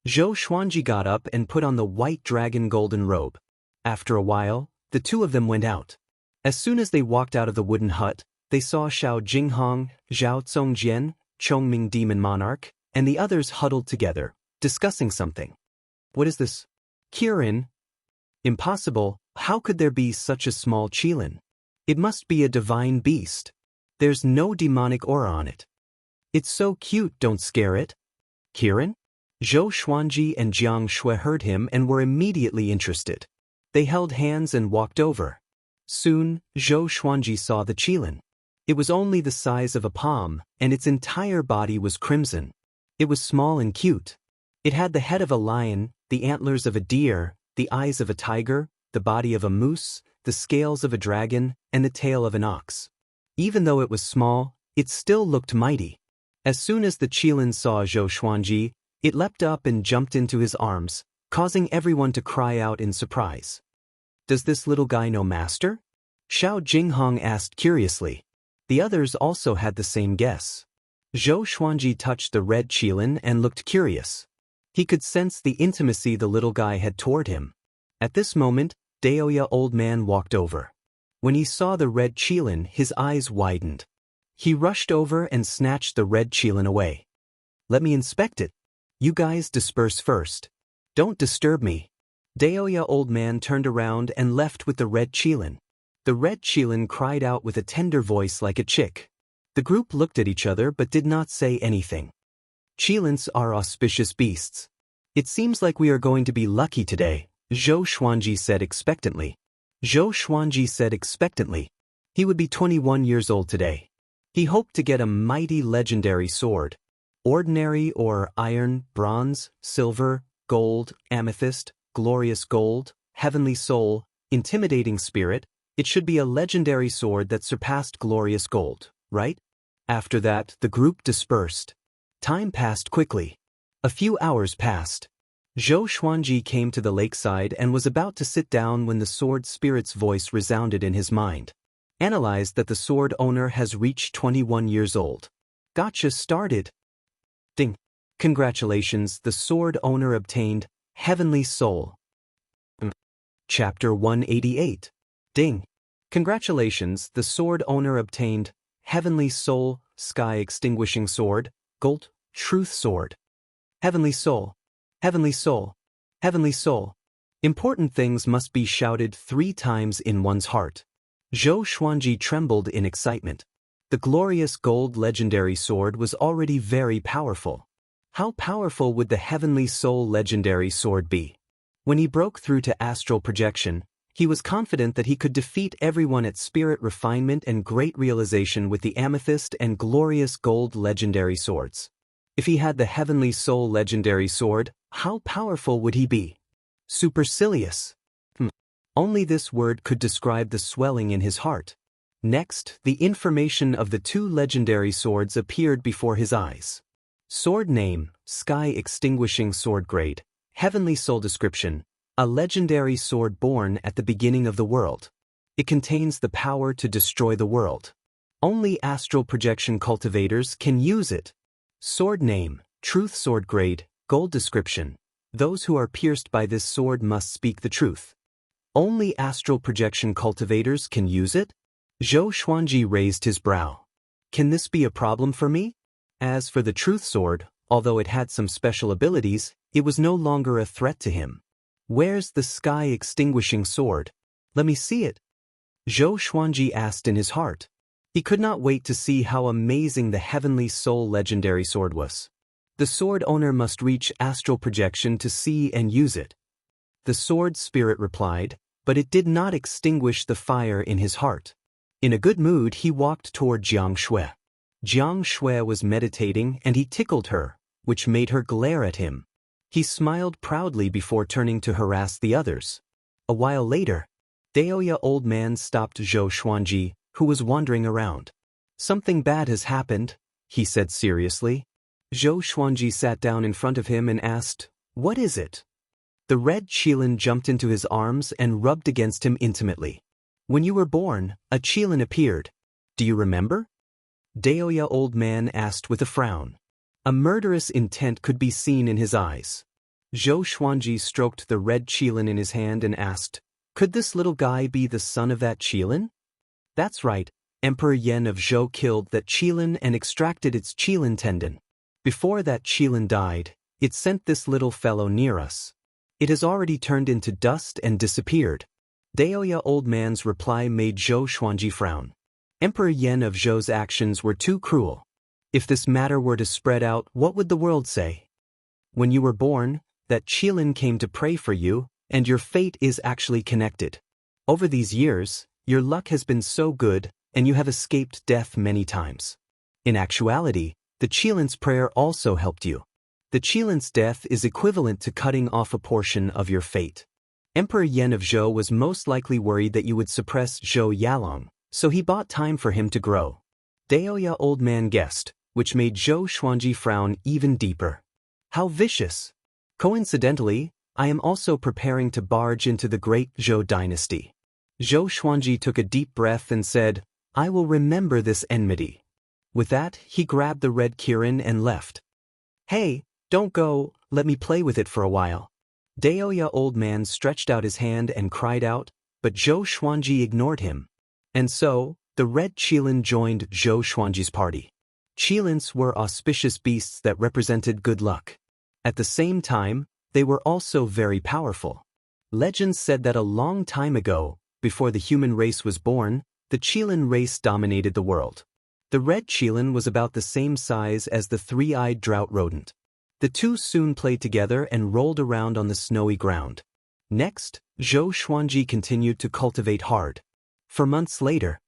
Zhou Xuanji got up and put on the white dragon golden robe. After a while, the two of them went out. As soon as they walked out of the wooden hut, they saw Xiao Jinghong, Zhao Congjian, Chongming Demon Monarch, and the others huddled together, discussing something. "What is this? Kirin? Impossible, how could there be such a small qilin? It must be a divine beast. There's no demonic aura on it. It's so cute, don't scare it." "Kirin?" Zhou Xuanji and Jiang Shui heard him and were immediately interested. They held hands and walked over. Soon, Zhou Xuanji saw the qilin. It was only the size of a palm, and its entire body was crimson. It was small and cute. It had the head of a lion, the antlers of a deer, the eyes of a tiger, the body of a moose, the scales of a dragon, and the tail of an ox. Even though it was small, it still looked mighty. As soon as the qilin saw Zhou Xuanji, it leapt up and jumped into his arms, causing everyone to cry out in surprise. "Does this little guy know Master?" Xiao Jinghong asked curiously. The others also had the same guess. Zhou Xuanji touched the red qilin and looked curious. He could sense the intimacy the little guy had toward him. At this moment, Daoya Old Man walked over. When he saw the red qilin, his eyes widened. He rushed over and snatched the red qilin away. "Let me inspect it. You guys disperse first. Don't disturb me." Daoya Old Man turned around and left with the red qilin. The red qilin cried out with a tender voice like a chick. The group looked at each other but did not say anything. "Qilins are auspicious beasts. It seems like we are going to be lucky today," Zhou Xuanji said expectantly. Zhou Xuanji said expectantly. He would be 21 years old today. He hoped to get a mighty legendary sword. Ordinary or iron, bronze, silver, gold, amethyst, glorious gold, heavenly soul, intimidating spirit, it should be a legendary sword that surpassed glorious gold, right? After that, the group dispersed. Time passed quickly. A few hours passed. Zhou Xuanji came to the lakeside and was about to sit down when the sword spirit's voice resounded in his mind. "Analyzed that the sword owner has reached 21 years old. Gotcha started." Ding. Congratulations, the sword owner obtained Heavenly Soul. Chapter 188. Ding. Congratulations, the sword owner obtained Heavenly Soul, Sky Extinguishing Sword, Gold, Truth Sword. Heavenly Soul. Heavenly Soul. Heavenly Soul. Important things must be shouted 3 times in one's heart. Zhou Xuanji trembled in excitement. The glorious gold legendary sword was already very powerful. How powerful would the Heavenly Soul legendary sword be? When he broke through to astral projection, he was confident that he could defeat everyone at spirit refinement and great realization with the amethyst and glorious gold legendary swords. If he had the Heavenly Soul legendary sword, how powerful would he be? Supercilious. Only this word could describe the swelling in his heart. Next, the information of the 2 legendary swords appeared before his eyes. Sword name, Sky Extinguishing Sword grade, Heavenly Soul description, a legendary sword born at the beginning of the world. It contains the power to destroy the world. Only astral projection cultivators can use it. Sword name, Truth Sword grade, gold description. Those who are pierced by this sword must speak the truth. Only astral projection cultivators can use it? Zhou Xuanji raised his brow. Can this be a problem for me? As for the truth sword, although it had some special abilities, It was no longer a threat to him. "Where's the sky-extinguishing sword? Let me see it," Zhou Xuanji asked in his heart. He could not wait to see how amazing the heavenly soul legendary sword was. The sword owner must reach astral projection to see and use it. The sword spirit replied, but it did not extinguish the fire in his heart. In a good mood, he walked toward Jiang Shui. Jiang Shui was meditating and he tickled her, which made her glare at him. He smiled proudly before turning to harass the others. A while later, Daoya old man stopped Zhou Xuanji, who was wandering around. "Something bad has happened," he said seriously. Zhou Xuanji sat down in front of him and asked, "What is it?" The red Qilin jumped into his arms and rubbed against him intimately. "When you were born, a Qilin appeared. Do you remember?" Daoya old man asked with a frown. A murderous intent could be seen in his eyes. Zhou Xuanji stroked the red Qilin in his hand and asked, "Could this little guy be the son of that Qilin?" "That's right. Emperor Yan of Zhou killed that Qilin and extracted its Qilin tendon. Before that Qilin died, it sent this little fellow near us. It has already turned into dust and disappeared." Daoya old man's reply made Zhou Xuanji frown. Emperor Yan of Zhou's actions were too cruel. If this matter were to spread out, what would the world say? When you were born, that Qilin came to pray for you, and your fate is actually connected. Over these years, your luck has been so good, and you have escaped death many times. In actuality, the Qilin's prayer also helped you. The Qilin's death is equivalent to cutting off a portion of your fate. Emperor Yan of Zhou was most likely worried that you would suppress Zhou Yalong, so he bought time for him to grow. Daoya old man guessed, which made Zhou Xuanji frown even deeper. How vicious! Coincidentally, I am also preparing to barge into the great Zhou dynasty. Zhou Xuanji took a deep breath and said, "I will remember this enmity." With that, he grabbed the red Kirin and left. "Hey, don't go, let me play with it for a while." Daoya old man stretched out his hand and cried out, but Zhou Xuanji ignored him. And so, the red Qilin joined Zhou Xuanji's party. Qilins were auspicious beasts that represented good luck. At the same time, they were also very powerful. Legends said that a long time ago, before the human race was born, the Qilin race dominated the world. The red Qilin was about the same size as the three-eyed drought rodent. The two soon played together and rolled around on the snowy ground. Next, Zhou Xuanji continued to cultivate hard. For months later,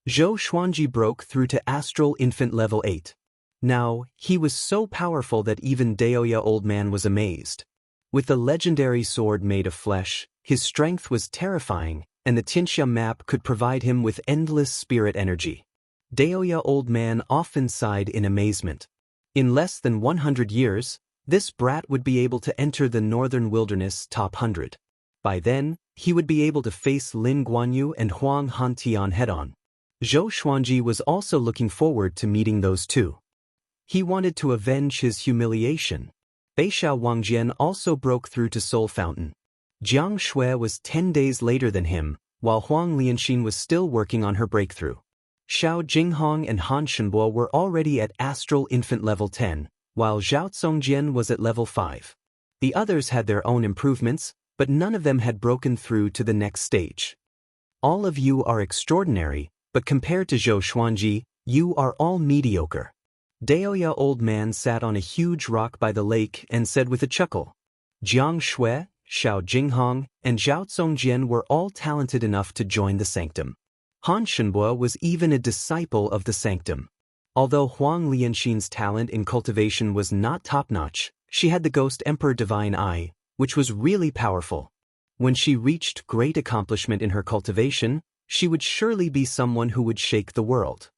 Zhou Xuanji broke through to Astral Infant Level 8. Now, he was so powerful that even Daoya old man was amazed. With the legendary sword made of flesh, his strength was terrifying, and the Tianxia map could provide him with endless spirit energy. Daoya old man often sighed in amazement. In less than 100 years, this brat would be able to enter the northern wilderness top 100. By then, he would be able to face Lin Guanyu and Huang Hantian head-on. Zhou Xuanji was also looking forward to meeting those two. He wanted to avenge his humiliation. Beishao Wangjian also broke through to Soul Fountain. Jiang Shui was 10 days later than him, while Huang Lianxin was still working on her breakthrough. Xiao Jinghong and Han Shenbo were already at Astral Infant Level 10, while Zhao Tsongjian was at Level 5. The others had their own improvements, but none of them had broken through to the next stage. All of you are extraordinary, but compared to Zhou Xuanji, you are all mediocre. Daoya old man sat on a huge rock by the lake and said with a chuckle. Jiang Shui, Xiao Jinghong, and Zhao Tsongjian were all talented enough to join the sanctum. Han Shenbo was even a disciple of the sanctum. Although Huang Lianxin's talent in cultivation was not top-notch, she had the Ghost Emperor Divine Eye, which was really powerful. When she reached great accomplishment in her cultivation, she would surely be someone who would shake the world.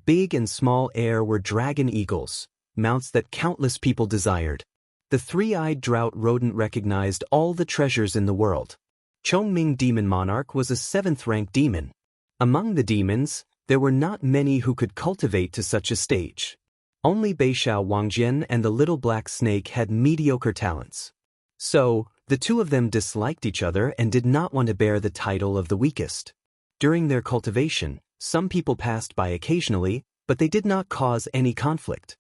Big and small air were dragon eagles, mounts that countless people desired. The three-eyed drought rodent recognized all the treasures in the world. Chongming Demon Monarch was a 7th-ranked demon. Among the demons, there were not many who could cultivate to such a stage. Only Beishao Wangjian and the little black snake had mediocre talents. So, the two of them disliked each other and did not want to bear the title of the weakest. During their cultivation, some people passed by occasionally, but they did not cause any conflict.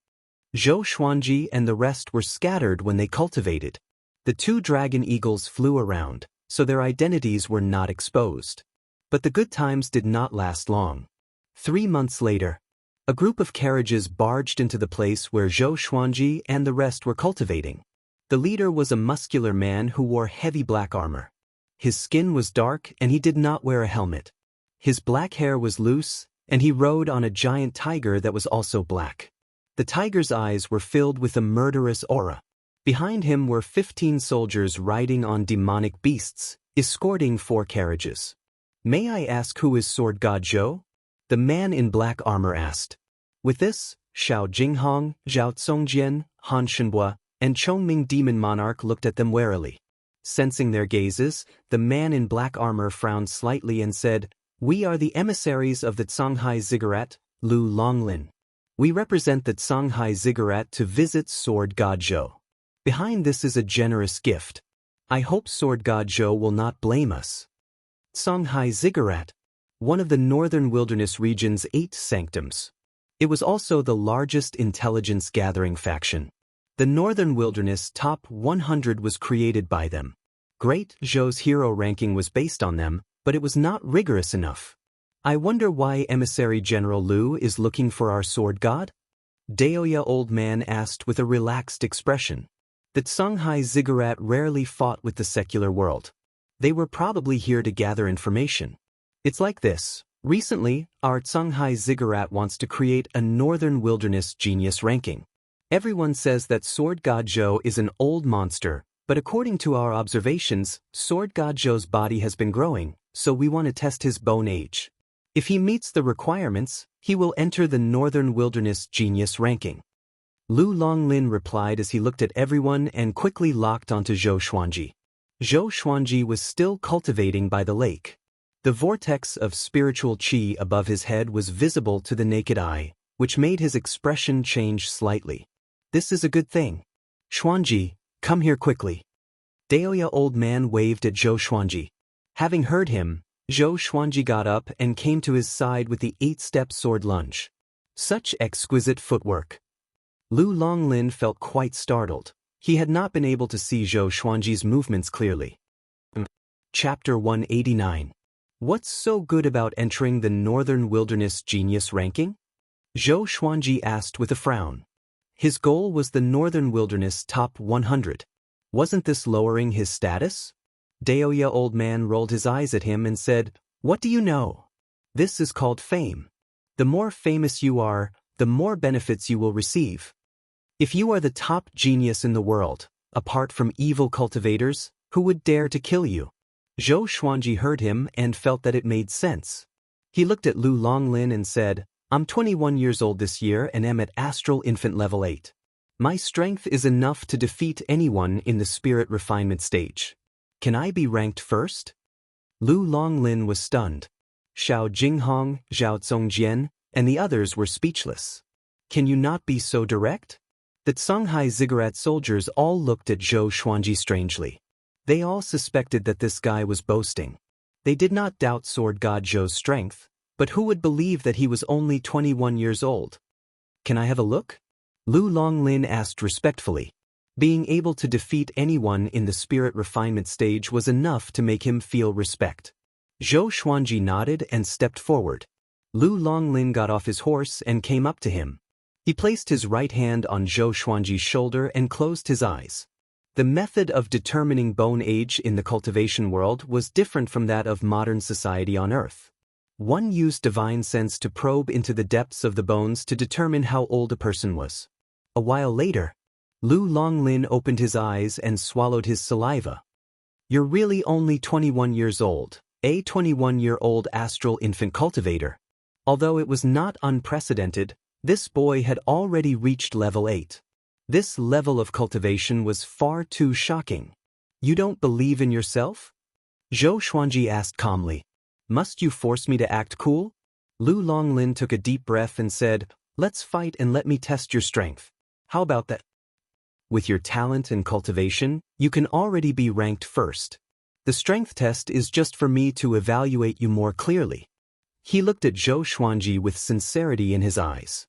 Zhou Xuanji and the rest were scattered when they cultivated. The two dragon eagles flew around, so their identities were not exposed. But the good times did not last long. 3 months later, a group of carriages barged into the place where Zhou Xuanji and the rest were cultivating. The leader was a muscular man who wore heavy black armor. His skin was dark and he did not wear a helmet. His black hair was loose, and he rode on a giant tiger that was also black. The tiger's eyes were filled with a murderous aura. Behind him were 15 soldiers riding on demonic beasts, escorting 4 carriages. "May I ask who is Sword God Zhou?" the man in black armor asked. With this, Xiao Jinghong, Zhao Congjian, Han Shenhua, and Chongming Demon Monarch looked at them warily. Sensing their gazes, the man in black armor frowned slightly and said, "We are the emissaries of the Songhai Ziggurat, Lu Longlin. We represent the Songhai Ziggurat to visit Sword God Zhou. Behind this is a generous gift. I hope Sword God Zhou will not blame us." Songhai Ziggurat, one of the northern wilderness region's 8 sanctums. It was also the largest intelligence-gathering faction. The northern wilderness top 100 was created by them. Great Zhou's hero ranking was based on them, but it was not rigorous enough. "I wonder why Emissary General Lu is looking for our sword god?" Daoya old man asked with a relaxed expression. The Songhai Ziggurat rarely fought with the secular world. They were probably here to gather information. It's like this. Recently, our Songhai Ziggurat wants to create a northern wilderness genius ranking. Everyone says that Sword God Zhou is an old monster, but according to our observations, Sword God Zhou's body has been growing, so we want to test his bone age. If he meets the requirements, he will enter the Northern Wilderness Genius ranking. Lu Longlin replied as he looked at everyone and quickly locked onto Zhou Xuanji. Zhou Xuanji was still cultivating by the lake. The vortex of spiritual qi above his head was visible to the naked eye, which made his expression change slightly. "This is a good thing. Xuanji, come here quickly." Daoya old man waved at Zhou Xuanji. Having heard him, Zhou Xuanji got up and came to his side with the 8-step sword lunge. Such exquisite footwork. Lu Longlin felt quite startled. He had not been able to see Zhou Xuanji's movements clearly. Chapter 189. What's so good about entering the Northern Wilderness Genius ranking? Zhou Xuanji asked with a frown. His goal was the Northern Wilderness Top 100. Wasn't this lowering his status? Daoya old man rolled his eyes at him and said, "What do you know? This is called fame. The more famous you are, the more benefits you will receive. If you are the top genius in the world, apart from evil cultivators, who would dare to kill you?" Zhou Xuanji heard him and felt that it made sense. He looked at Lu Longlin and said, "I'm 21 years old this year and am at Astral Infant Level 8. My strength is enough to defeat anyone in the spirit refinement stage. Can I be ranked first?" Lu Longlin was stunned. Xiao Jinghong, Zhao Congjian, and the others were speechless. "Can you not be so direct?" The Songhai Ziggurat soldiers all looked at Zhou Xuanji strangely. They all suspected that this guy was boasting. They did not doubt Sword God Zhou's strength, but who would believe that he was only 21 years old? "Can I have a look?" Lu Longlin asked respectfully. Being able to defeat anyone in the spirit refinement stage was enough to make him feel respect. Zhou Xuanji nodded and stepped forward. Lu Longlin got off his horse and came up to him. He placed his right hand on Zhou Xuanji's shoulder and closed his eyes. The method of determining bone age in the cultivation world was different from that of modern society on Earth. One used divine sense to probe into the depths of the bones to determine how old a person was. A while later, Lu Longlin opened his eyes and swallowed his saliva. "You're really only 21 years old, a 21-year-old astral infant cultivator." Although it was not unprecedented, this boy had already reached level 8. This level of cultivation was far too shocking. "You don't believe in yourself?" Zhou Xuanji asked calmly. "Must you force me to act cool?" Lu Longlin took a deep breath and said, "Let's fight and let me test your strength. How about that? With your talent and cultivation, you can already be ranked first. The strength test is just for me to evaluate you more clearly." He looked at Zhou Xuanji with sincerity in his eyes.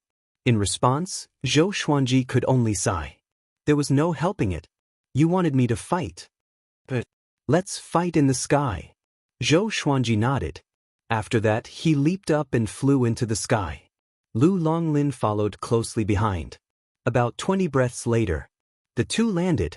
In response, Zhou Xuanji could only sigh. There was no helping it. You wanted me to fight. But let's fight in the sky. Zhou Xuanji nodded. After that, he leaped up and flew into the sky. Lu Longlin followed closely behind. About 20 breaths later, the two landed.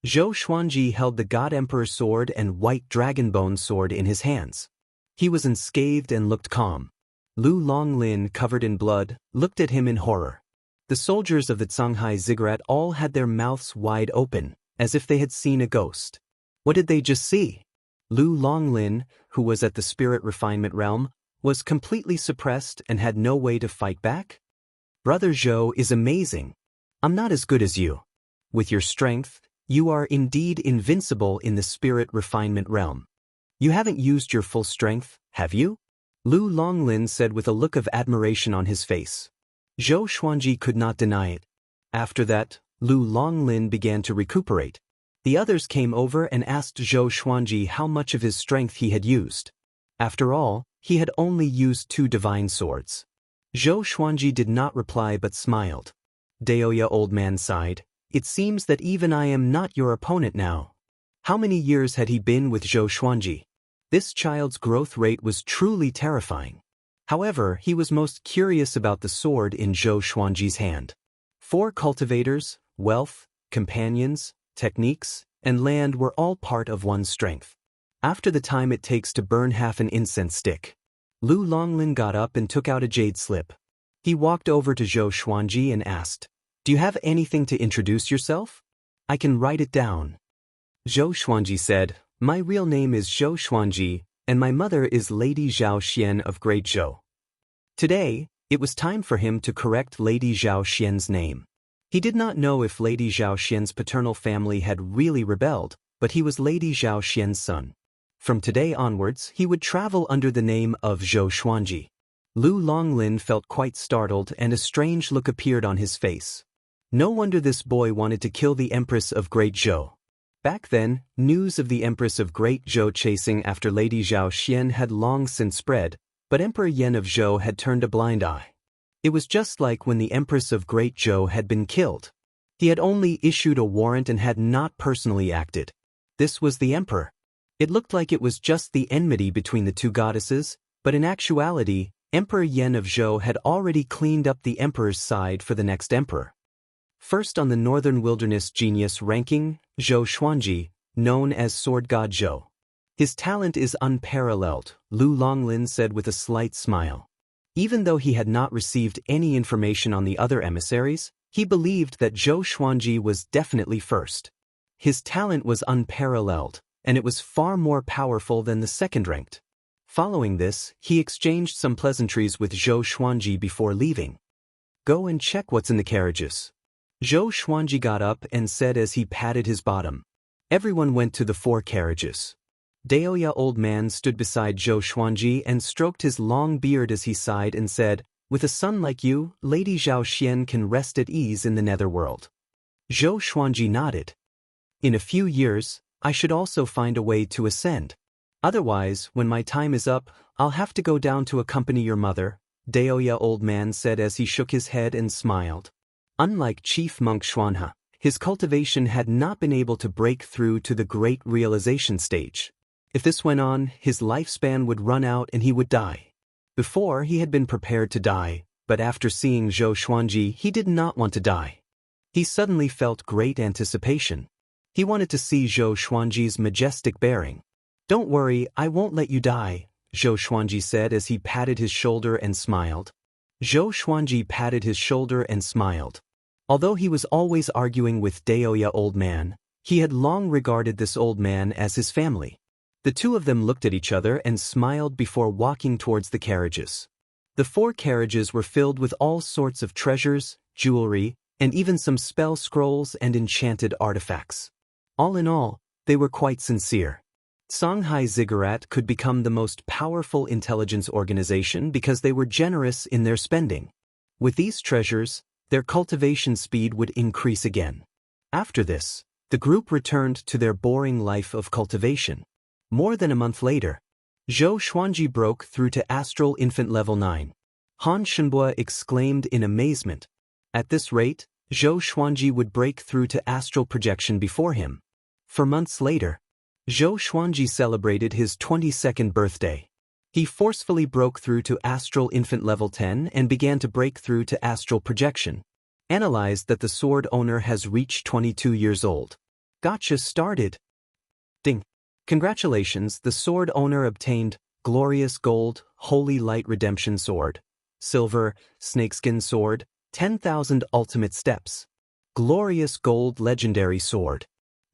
Zhou Xuanji held the God Emperor sword and white dragonbone sword in his hands. He was unscathed and looked calm. Lu Longlin, covered in blood, looked at him in horror. The soldiers of the Shanghai Ziggurat all had their mouths wide open, as if they had seen a ghost. What did they just see? Lu Longlin, who was at the spirit refinement realm, was completely suppressed and had no way to fight back? Brother Zhou is amazing. I'm not as good as you. With your strength, you are indeed invincible in the spirit refinement realm. You haven't used your full strength, have you? Lu Longlin said with a look of admiration on his face. Zhou Xuanji could not deny it. After that, Lu Longlin began to recuperate. The others came over and asked Zhou Xuanji how much of his strength he had used. After all, he had only used 2 divine swords. Zhou Xuanji did not reply but smiled. Daoya old man sighed. It seems that even I am not your opponent now. How many years had he been with Zhou Xuanji? This child's growth rate was truly terrifying. However, he was most curious about the sword in Zhou Xuanji's hand. 4 cultivators, wealth, companions, techniques, and land were all part of one's strength. After the time it takes to burn half an incense stick, Lu Longlin got up and took out a jade slip. He walked over to Zhou Xuanji and asked, "Do you have anything to introduce yourself? I can write it down." Zhou Xuanji said, "My real name is Zhou Xuanji, and my mother is Lady Zhao Xian of Great Zhou." Today, it was time for him to correct Lady Zhao Xian's name. He did not know if Lady Zhao Xian's paternal family had really rebelled, but he was Lady Zhao Xian's son. From today onwards, he would travel under the name of Zhou Xuanji. Lu Longlin felt quite startled and a strange look appeared on his face. No wonder this boy wanted to kill the Empress of Great Zhou. Back then, news of the Empress of Great Zhou chasing after Lady Zhao Xian had long since spread, but Emperor Yan of Zhou had turned a blind eye. It was just like when the Empress of Great Zhou had been killed. He had only issued a warrant and had not personally acted. This was the emperor. It looked like it was just the enmity between the 2 goddesses, but in actuality, Emperor Yan of Zhou had already cleaned up the emperor's side for the next emperor. First on the Northern Wilderness Genius ranking, Zhou Xuanji, known as Sword God Zhou. His talent is unparalleled, Lu Longlin said with a slight smile. Even though he had not received any information on the other emissaries, he believed that Zhou Xuanji was definitely first. His talent was unparalleled, and it was far more powerful than the second-ranked. Following this, he exchanged some pleasantries with Zhou Xuanji before leaving. "Go and check what's in the carriages." Zhou Xuanji got up and said as he patted his bottom. Everyone went to the 4 carriages. Daoya old man stood beside Zhou Xuanji and stroked his long beard as he sighed and said, "With a son like you, Lady Zhao Xian can rest at ease in the netherworld." Zhou Xuanji nodded. "In a few years, I should also find a way to ascend. Otherwise, when my time is up, I'll have to go down to accompany your mother," Daoya old man said as he shook his head and smiled. Unlike Chief Monk Xuanhe, his cultivation had not been able to break through to the great realization stage. If this went on, his lifespan would run out and he would die. Before, he had been prepared to die, but after seeing Zhou Xuanji, he did not want to die. He suddenly felt great anticipation. He wanted to see Zhou Xuanji's majestic bearing. "Don't worry, I won't let you die," Zhou Xuanji said as he patted his shoulder and smiled. Zhou Xuanji patted his shoulder and smiled. Although he was always arguing with Daoya old man, he had long regarded this old man as his family. The 2 of them looked at each other and smiled before walking towards the carriages. The 4 carriages were filled with all sorts of treasures, jewelry, and even some spell scrolls and enchanted artifacts. All in all, they were quite sincere. Shanghai Ziggurat could become the most powerful intelligence organization because they were generous in their spending. With these treasures, their cultivation speed would increase again. After this, the group returned to their boring life of cultivation. More than a month later, Zhou Xuanji broke through to Astral Infant Level 9. Han Shenbua exclaimed in amazement, At this rate, Zhou Xuanji would break through to astral projection before him. For months later, Zhou Xuanji celebrated his 22nd birthday. He forcefully broke through to astral infant level 10 and began to break through to astral projection. Analyzed that the sword owner has reached 22 years old. Gotcha started. Ding. Congratulations, the sword owner obtained Glorious Gold, Holy Light Redemption Sword, Silver, Snakeskin Sword, 10,000 Ultimate Steps. Glorious Gold Legendary Sword.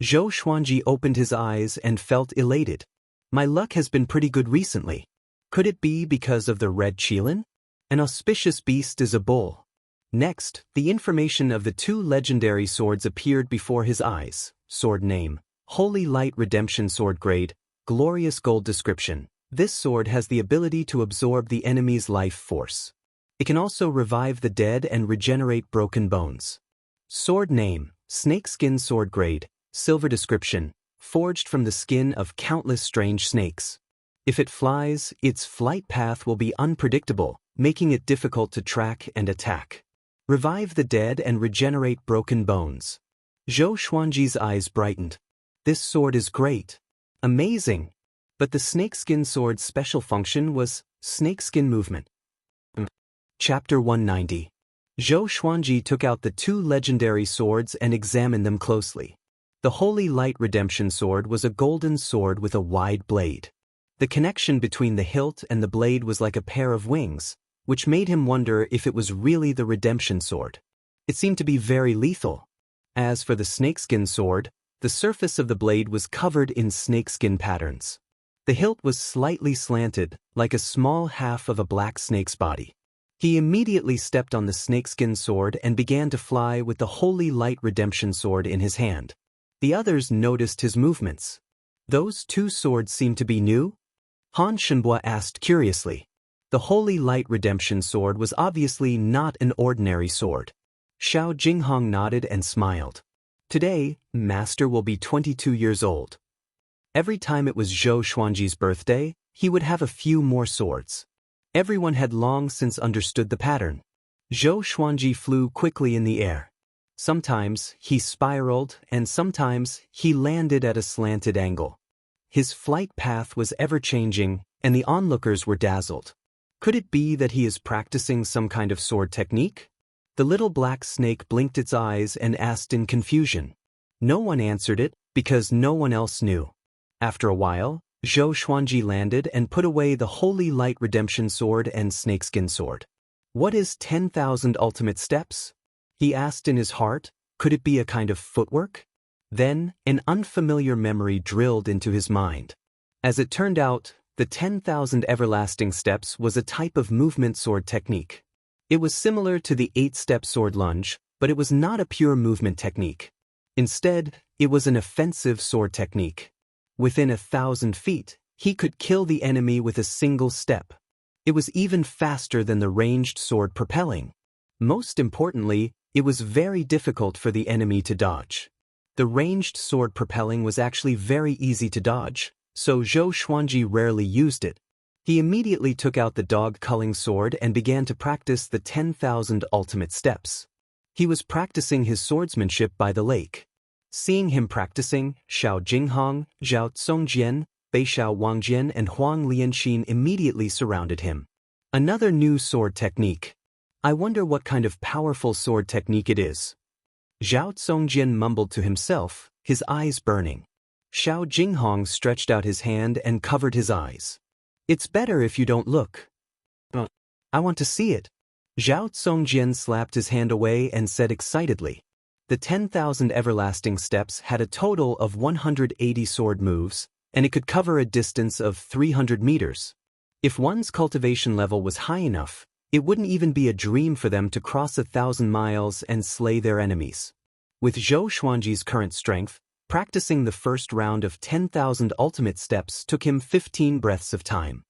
Zhou Xuanji opened his eyes and felt elated. My luck has been pretty good recently. Could it be because of the red qilin? An auspicious beast is a bull. Next, the information of the two legendary swords appeared before his eyes. Sword name, Holy Light Redemption Sword grade, Glorious Gold description. This sword has the ability to absorb the enemy's life force. It can also revive the dead and regenerate broken bones. Sword name, Snakeskin Sword grade, Silver description, forged from the skin of countless strange snakes. If it flies, its flight path will be unpredictable, making it difficult to track and attack. Revive the dead and regenerate broken bones. Zhou Xuanji's eyes brightened. This sword is great. Amazing. But the snakeskin sword's special function was snakeskin movement. Chapter 190. Zhou Xuanji took out the two legendary swords and examined them closely. The Holy Light Redemption Sword was a golden sword with a wide blade. The connection between the hilt and the blade was like a pair of wings, which made him wonder if it was really the redemption sword. It seemed to be very lethal. As for the snakeskin sword, the surface of the blade was covered in snakeskin patterns. The hilt was slightly slanted, like a small half of a black snake's body. He immediately stepped on the snakeskin sword and began to fly with the Holy Light Redemption Sword in his hand. The others noticed his movements. Those two swords seem to be new? Han Shenhua asked curiously. The Holy Light Redemption Sword was obviously not an ordinary sword. Xiao Jinghong nodded and smiled. Today, Master will be 22 years old. Every time it was Zhou Xuanji's birthday, he would have a few more swords. Everyone had long since understood the pattern. Zhou Xuanji flew quickly in the air. Sometimes he spiraled and sometimes he landed at a slanted angle. His flight path was ever-changing and the onlookers were dazzled. Could it be that he is practicing some kind of sword technique? The little black snake blinked its eyes and asked in confusion. No one answered it because no one else knew. After a while, Zhou Xuanji landed and put away the Holy Light Redemption Sword and Snakeskin Sword. What is 10,000 ultimate steps? He asked in his heart. Could it be a kind of footwork? Then, an unfamiliar memory drilled into his mind. As it turned out, the 10,000 everlasting steps was a type of movement sword technique. It was similar to the 8-step sword lunge, but it was not a pure movement technique. Instead, it was an offensive sword technique. Within 1,000 feet, he could kill the enemy with a single step. It was even faster than the ranged sword propelling. Most importantly, it was very difficult for the enemy to dodge. The ranged sword propelling was actually very easy to dodge, so Zhou Xuanji rarely used it. He immediately took out the dog-culling sword and began to practice the 10,000 ultimate steps. He was practicing his swordsmanship by the lake. Seeing him practicing, Xiao Jinghong, Zhao Congjian, Beishao Wangjian and Huang Lianxin immediately surrounded him. Another new sword technique. I wonder what kind of powerful sword technique it is. Zhao Congjian mumbled to himself, his eyes burning. Xiao Jinghong stretched out his hand and covered his eyes. It's better if you don't look. I want to see it. Zhao Congjian slapped his hand away and said excitedly. The 10,000 everlasting steps had a total of 180 sword moves, and it could cover a distance of 300 meters. If one's cultivation level was high enough, it wouldn't even be a dream for them to cross 1,000 miles and slay their enemies. With Zhou Xuanji's current strength, practicing the first round of 10,000 ultimate steps took him 15 breaths of time.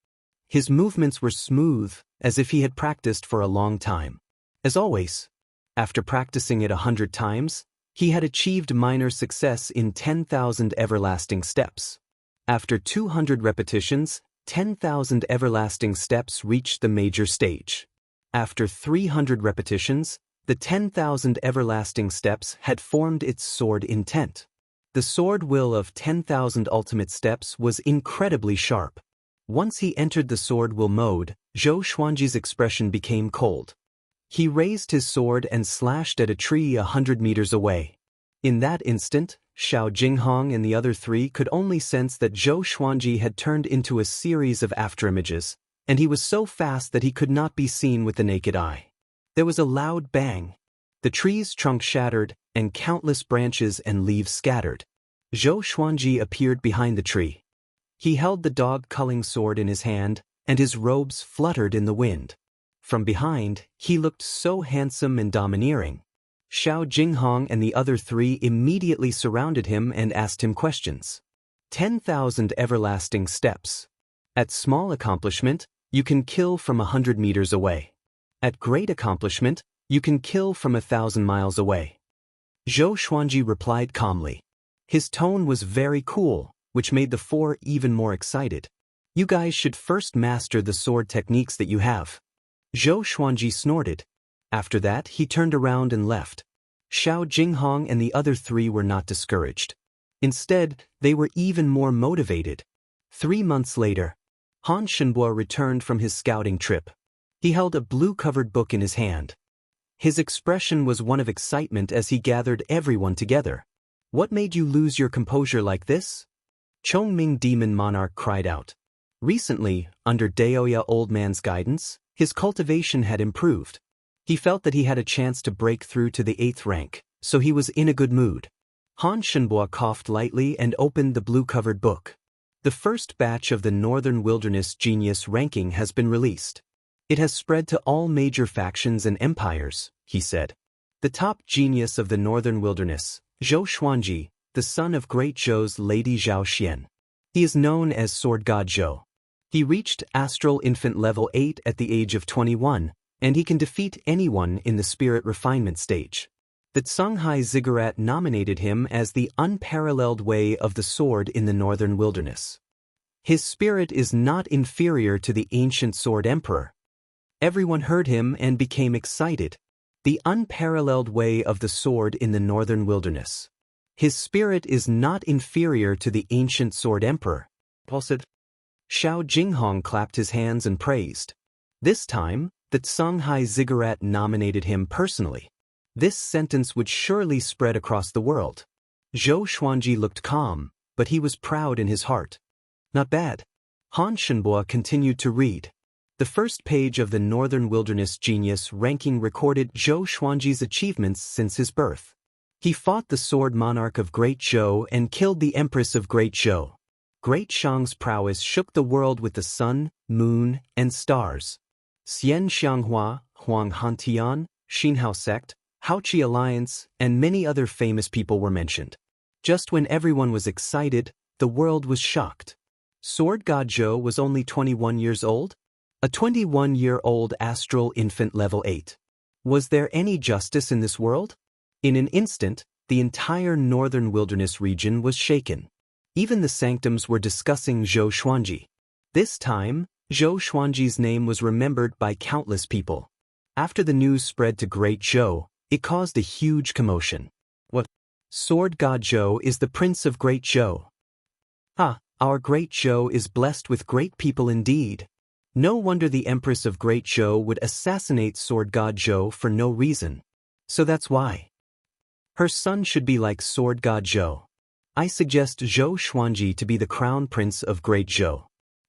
His movements were smooth, as if he had practiced for a long time. As always, after practicing it 100 times, he had achieved minor success in 10,000 everlasting steps. After 200 repetitions, 10,000 everlasting steps reached the major stage. After 300 repetitions, The 10,000 everlasting steps had formed its sword intent. The sword will of 10,000 ultimate steps was incredibly sharp. Once he entered the sword will mode, Zhou Xuanji's expression became cold. He raised his sword and slashed at a tree 100 meters away. In that instant, Xiao Jinghong and the other three could only sense that Zhou Xuanji had turned into a series of afterimages, and he was so fast that he could not be seen with the naked eye. There was a loud bang. The tree's trunk shattered, and countless branches and leaves scattered. Zhou Xuanji appeared behind the tree. He held the dog-culling sword in his hand, and his robes fluttered in the wind. From behind, he looked so handsome and domineering. Xiao Jinghong and the other three immediately surrounded him and asked him questions. 10,000 everlasting steps. At small accomplishment, you can kill from 100 meters away. At great accomplishment, you can kill from 1,000 miles away. Zhou Xuanji replied calmly. His tone was very cool, which made the four even more excited. You guys should first master the sword techniques that you have. Zhou Xuanji snorted. After that, he turned around and left. Xiao Jinghong and the other three were not discouraged. Instead, they were even more motivated. 3 months later, Han Shenbo returned from his scouting trip. He held a blue-covered book in his hand. His expression was one of excitement as he gathered everyone together. What made you lose your composure like this? Chongming Demon Monarch cried out. Recently, under Daoya Old Man's guidance, his cultivation had improved. He felt that he had a chance to break through to the 8th rank, so he was in a good mood. Han Shenbo coughed lightly and opened the blue-covered book. The first batch of the Northern Wilderness Genius ranking has been released. It has spread to all major factions and empires, he said. The top genius of the Northern Wilderness, Zhou Xuanji, the son of Great Zhou's Lady Zhao Xian. He is known as Sword God Zhou. He reached Astral Infant Level 8 at the age of 21, and he can defeat anyone in the Spirit Refinement stage. The Songhai Ziggurat nominated him as the unparalleled way of the sword in the Northern Wilderness. His spirit is not inferior to the ancient Sword Emperor. Everyone heard him and became excited. The unparalleled way of the sword in the Northern Wilderness. His spirit is not inferior to the ancient Sword Emperor. Xiao Jinghong clapped his hands and praised. This time, the Songhai Ziggurat nominated him personally. This sentence would surely spread across the world. Zhou Xuanji looked calm, but he was proud in his heart. Not bad. Han Shenbo continued to read. The first page of the Northern Wilderness Genius ranking recorded Zhou Xuanji's achievements since his birth. He fought the Sword Monarch of Great Zhou and killed the Empress of Great Zhou. Great Shang's prowess shook the world with the sun, moon, and stars. Xian Xianghua, Huang Hantian, Xinhao Sect, Haoqi Alliance, and many other famous people were mentioned. Just when everyone was excited, the world was shocked. Sword God Zhou was only 21 years old? A 21-year-old astral infant level 8. Was there any justice in this world? In an instant, the entire Northern Wilderness region was shaken. Even the sanctums were discussing Zhou Xuanji. This time, Zhou Xuanji's name was remembered by countless people. After the news spread to Great Zhou, it caused a huge commotion. What? Sword God Zhou is the Prince of Great Zhou. Our Great Zhou is blessed with great people indeed. No wonder the Empress of Great Zhou would assassinate Sword God Zhou for no reason. So that's why. Her son should be like Sword God Zhou. I suggest Zhou Xuanji to be the Crown Prince of Great Zhou.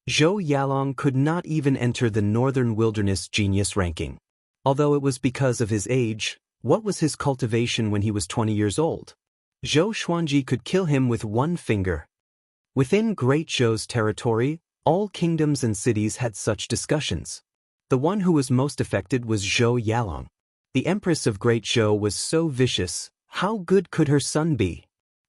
Zhou Yalong could not even enter the Northern Wilderness Genius ranking. Although it was because of his age, what was his cultivation when he was 20 years old? Zhou Xuanji could kill him with one finger. Within Great Zhou's territory, all kingdoms and cities had such discussions. The one who was most affected was Zhou Yalong. The Empress of Great Zhou was so vicious, how good could her son be?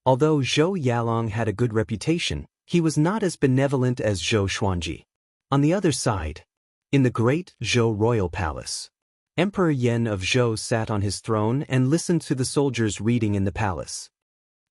Although Zhou Yalong had a good reputation, he was not as benevolent as Zhou Xuanji. On the other side, in the Great Zhou Royal Palace, Emperor Yan of Zhou sat on his throne and listened to the soldiers reading in the palace.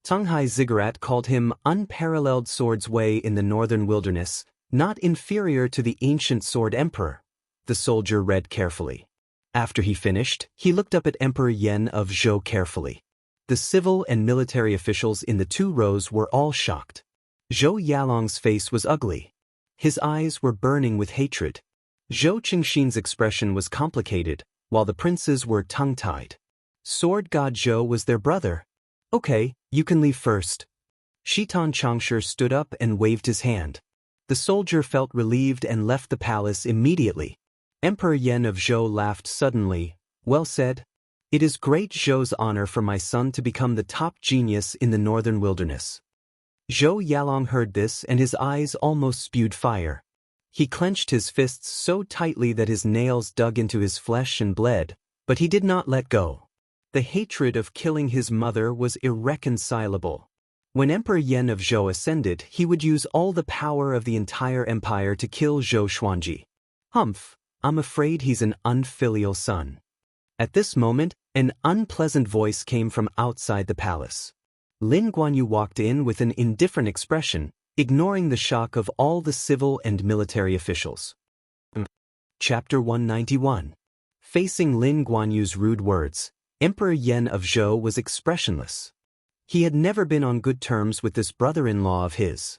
Songhai Ziggurat called him unparalleled sword's way in the Northern Wilderness, not inferior to the ancient Sword Emperor. The soldier read carefully. After he finished, he looked up at Emperor Yen of Zhou carefully. The civil and military officials in the 2 rows were all shocked. Zhou Yalong's face was ugly. His eyes were burning with hatred. Zhou Qingxin's expression was complicated, while the princes were tongue-tied. Sword God Zhou was their brother. Okay, you can leave first. Shitan Changshe stood up and waved his hand. The soldier felt relieved and left the palace immediately. Emperor Yen of Zhou laughed suddenly. Well said. It is great Zhou's honor for my son to become the top genius in the northern wilderness. Zhou Yalong heard this and his eyes almost spewed fire. He clenched his fists so tightly that his nails dug into his flesh and bled, but he did not let go. The hatred of killing his mother was irreconcilable. When Emperor Yen of Zhou ascended, he would use all the power of the entire empire to kill Zhou Xuanji. Humph, I'm afraid he's an unfilial son. At this moment, an unpleasant voice came from outside the palace. Lin Guanyu walked in with an indifferent expression, ignoring the shock of all the civil and military officials. Chapter 191. Facing Lin Guanyu's rude words, Emperor Yen of Zhou was expressionless. He had never been on good terms with this brother-in-law of his.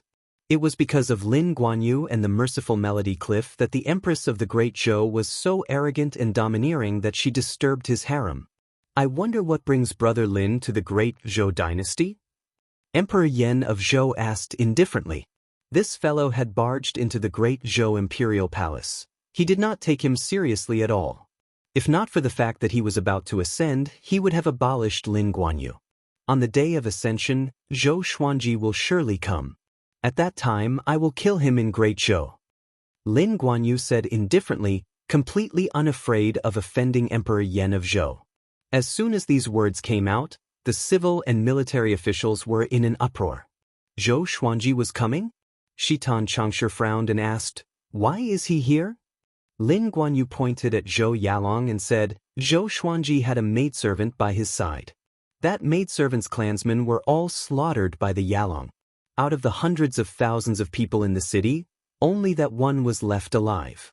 It was because of Lin Guanyu and the merciful Melody Cliff that the Empress of the Great Zhou was so arrogant and domineering that she disturbed his harem. I wonder what brings Brother Lin to the Great Zhou dynasty? Emperor Yen of Zhou asked indifferently. This fellow had barged into the Great Zhou imperial palace. He did not take him seriously at all. If not for the fact that he was about to ascend, he would have abolished Lin Guanyu. On the day of ascension, Zhou Xuanji will surely come. At that time, I will kill him in Great Zhou. Lin Guanyu said indifferently, completely unafraid of offending Emperor Yen of Zhou. As soon as these words came out, the civil and military officials were in an uproar. Zhou Xuanji was coming? Shitan Changshe frowned and asked, why is he here? Lin Guanyu pointed at Zhou Yalong and said, Zhou Xuanji had a maidservant by his side. That maidservant's clansmen were all slaughtered by the Yalong. Out of the hundreds of thousands of people in the city, only that one was left alive.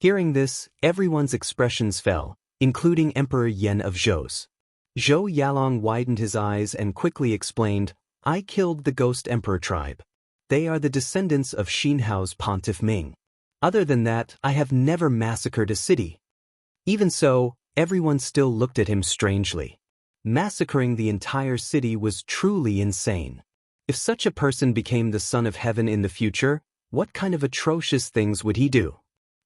Hearing this, everyone's expressions fell, including Emperor Yen of Zhou's. Zhou Yalong widened his eyes and quickly explained, I killed the Ghost Emperor tribe. They are the descendants of Xinhao's Pontiff Ming. Other than that, I have never massacred a city. Even so, everyone still looked at him strangely. Massacring the entire city was truly insane. If such a person became the Son of Heaven in the future, what kind of atrocious things would he do?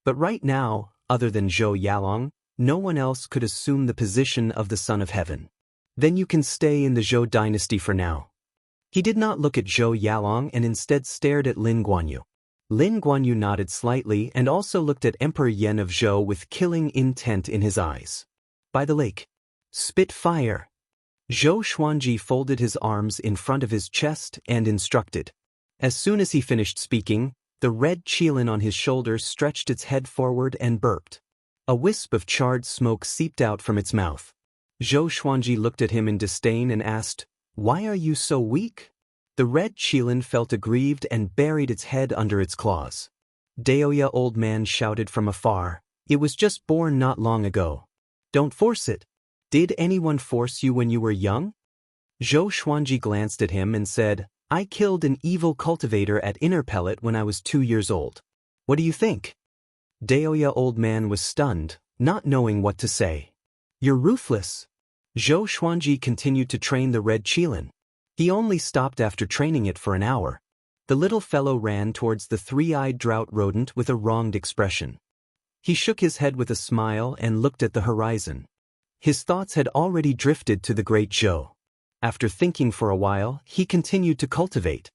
But right now, other than Zhou Yalong, no one else could assume the position of the Son of Heaven. Then you can stay in the Zhou dynasty for now. He did not look at Zhou Yalong and instead stared at Lin Guanyu. Lin Guanyu nodded slightly and also looked at Emperor Yen of Zhou with killing intent in his eyes. By the lake. Spit fire. Zhou Xuanji folded his arms in front of his chest and instructed. As soon as he finished speaking, the red qilin on his shoulder stretched its head forward and burped. A wisp of charred smoke seeped out from its mouth. Zhou Xuanji looked at him in disdain and asked, why are you so weak? The red qilin felt aggrieved and buried its head under its claws. Daoya old man shouted from afar, it was just born not long ago. Don't force it. Did anyone force you when you were young? Zhou Xuanji glanced at him and said, I killed an evil cultivator at Inner Pellet when I was 2 years old. What do you think? Daoya old man was stunned, not knowing what to say. You're ruthless. Zhou Xuanji continued to train the red qilin. He only stopped after training it for an hour. The little fellow ran towards the three-eyed drought rodent with a wronged expression. He shook his head with a smile and looked at the horizon. His thoughts had already drifted to the Great Zhou. After thinking for a while, he continued to cultivate.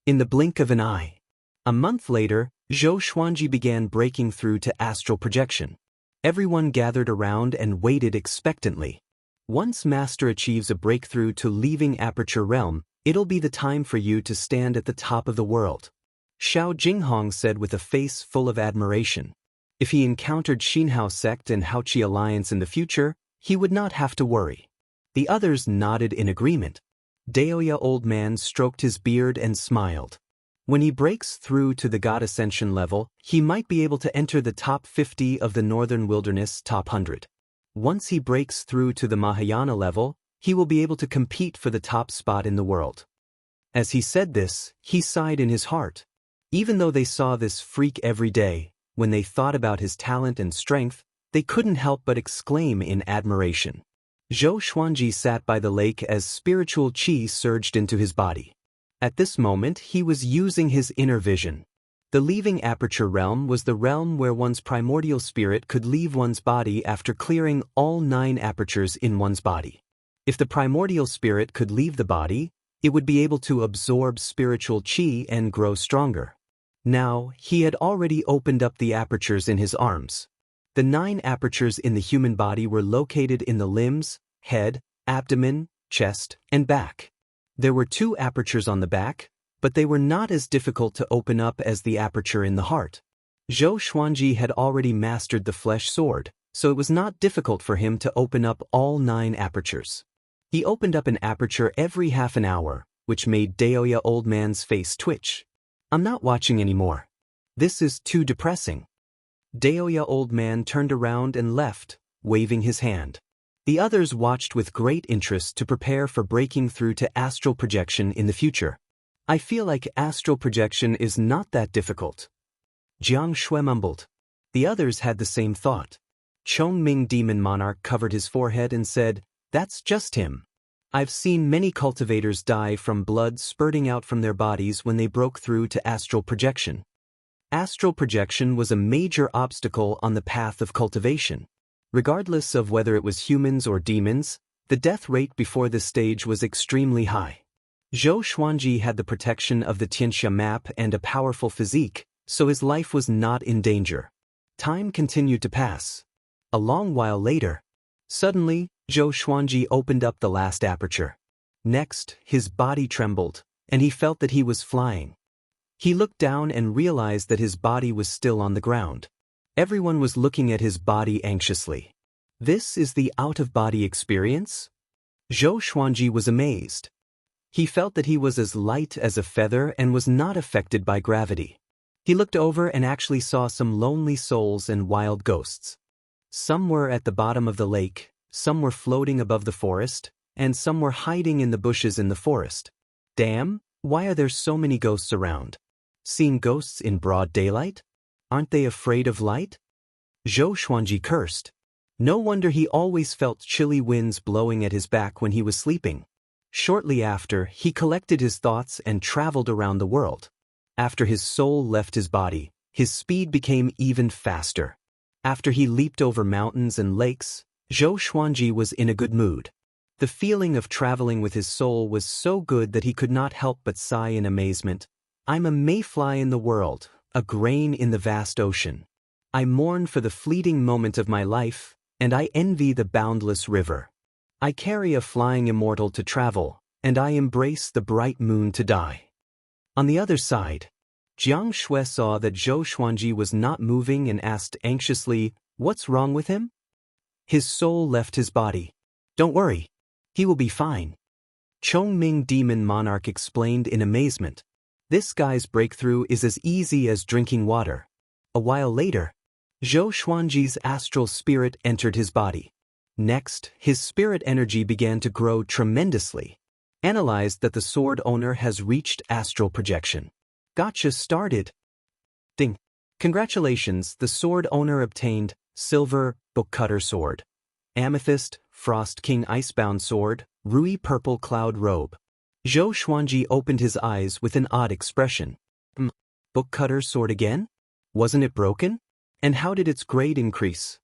In the blink of an eye. A month later, Zhou Xuanji began breaking through to astral projection. Everyone gathered around and waited expectantly. Once Master achieves a breakthrough to leaving Aperture Realm, it'll be the time for you to stand at the top of the world. Xiao Jinghong said with a face full of admiration. If he encountered Xinhao sect and Haoqi alliance in the future, he would not have to worry. The others nodded in agreement. Daoya old man stroked his beard and smiled. When he breaks through to the God Ascension level, he might be able to enter the top 50 of the Northern Wilderness top 100. Once he breaks through to the Mahayana level, he will be able to compete for the top spot in the world. As he said this, he sighed in his heart. Even though they saw this freak every day, when they thought about his talent and strength, they couldn't help but exclaim in admiration. Zhou Xuanji sat by the lake as spiritual qi surged into his body. At this moment, he was using his inner vision. The leaving aperture realm was the realm where one's primordial spirit could leave one's body after clearing all 9 apertures in one's body. If the primordial spirit could leave the body, it would be able to absorb spiritual qi and grow stronger. Now, he had already opened up the apertures in his arms. The 9 apertures in the human body were located in the limbs, head, abdomen, chest, and back. There were 2 apertures on the back, but they were not as difficult to open up as the aperture in the heart. Zhou Xuanji had already mastered the flesh sword, so it was not difficult for him to open up all 9 apertures. He opened up an aperture every half an hour, which made Daoya old man's face twitch. "I'm not watching anymore. This is too depressing." Daoya old man turned around and left, waving his hand. The others watched with great interest to prepare for breaking through to astral projection in the future. "I feel like astral projection is not that difficult," Jiang Shui mumbled. The others had the same thought. Chongming Demon Monarch covered his forehead and said, "That's just him. I've seen many cultivators die from blood spurting out from their bodies when they broke through to astral projection." Astral projection was a major obstacle on the path of cultivation. Regardless of whether it was humans or demons, the death rate before this stage was extremely high. Zhou Xuanji had the protection of the Tianxia map and a powerful physique, so his life was not in danger. Time continued to pass. A long while later, suddenly, Zhou Xuanji opened up the last aperture. Next, his body trembled, and he felt that he was flying. He looked down and realized that his body was still on the ground. Everyone was looking at his body anxiously. "This is the out-of-body experience?" Zhou Xuanji was amazed. He felt that he was as light as a feather and was not affected by gravity. He looked over and actually saw some lonely souls and wild ghosts. Some were at the bottom of the lake, some were floating above the forest, and some were hiding in the bushes in the forest. "Damn, why are there so many ghosts around? Seeing ghosts in broad daylight? Aren't they afraid of light?" Zhou Xuanji cursed. No wonder he always felt chilly winds blowing at his back when he was sleeping. Shortly after, he collected his thoughts and traveled around the world. After his soul left his body, his speed became even faster. After he leaped over mountains and lakes, Zhou Xuanji was in a good mood. The feeling of traveling with his soul was so good that he could not help but sigh in amazement. "I'm a mayfly in the world, a grain in the vast ocean. I mourn for the fleeting moment of my life, and I envy the boundless river. I carry a flying immortal to travel, and I embrace the bright moon to die." On the other side, Jiang Shui saw that Zhou Xuanji was not moving and asked anxiously, "What's wrong with him?" "His soul left his body. Don't worry, he will be fine," Chongming Demon Monarch explained in amazement. "This guy's breakthrough is as easy as drinking water." A while later, Zhou Xuanji's astral spirit entered his body. Next, his spirit energy began to grow tremendously. Analyzed that the sword owner has reached astral projection. Gotcha started. Ding. Congratulations, the sword owner obtained Silver Bookcutter Sword, Amethyst Frost King Icebound Sword, Rui Purple Cloud Robe. Zhou Xuanji opened his eyes with an odd expression. Bookcutter sword again? Wasn't it broken? And how did its grade increase?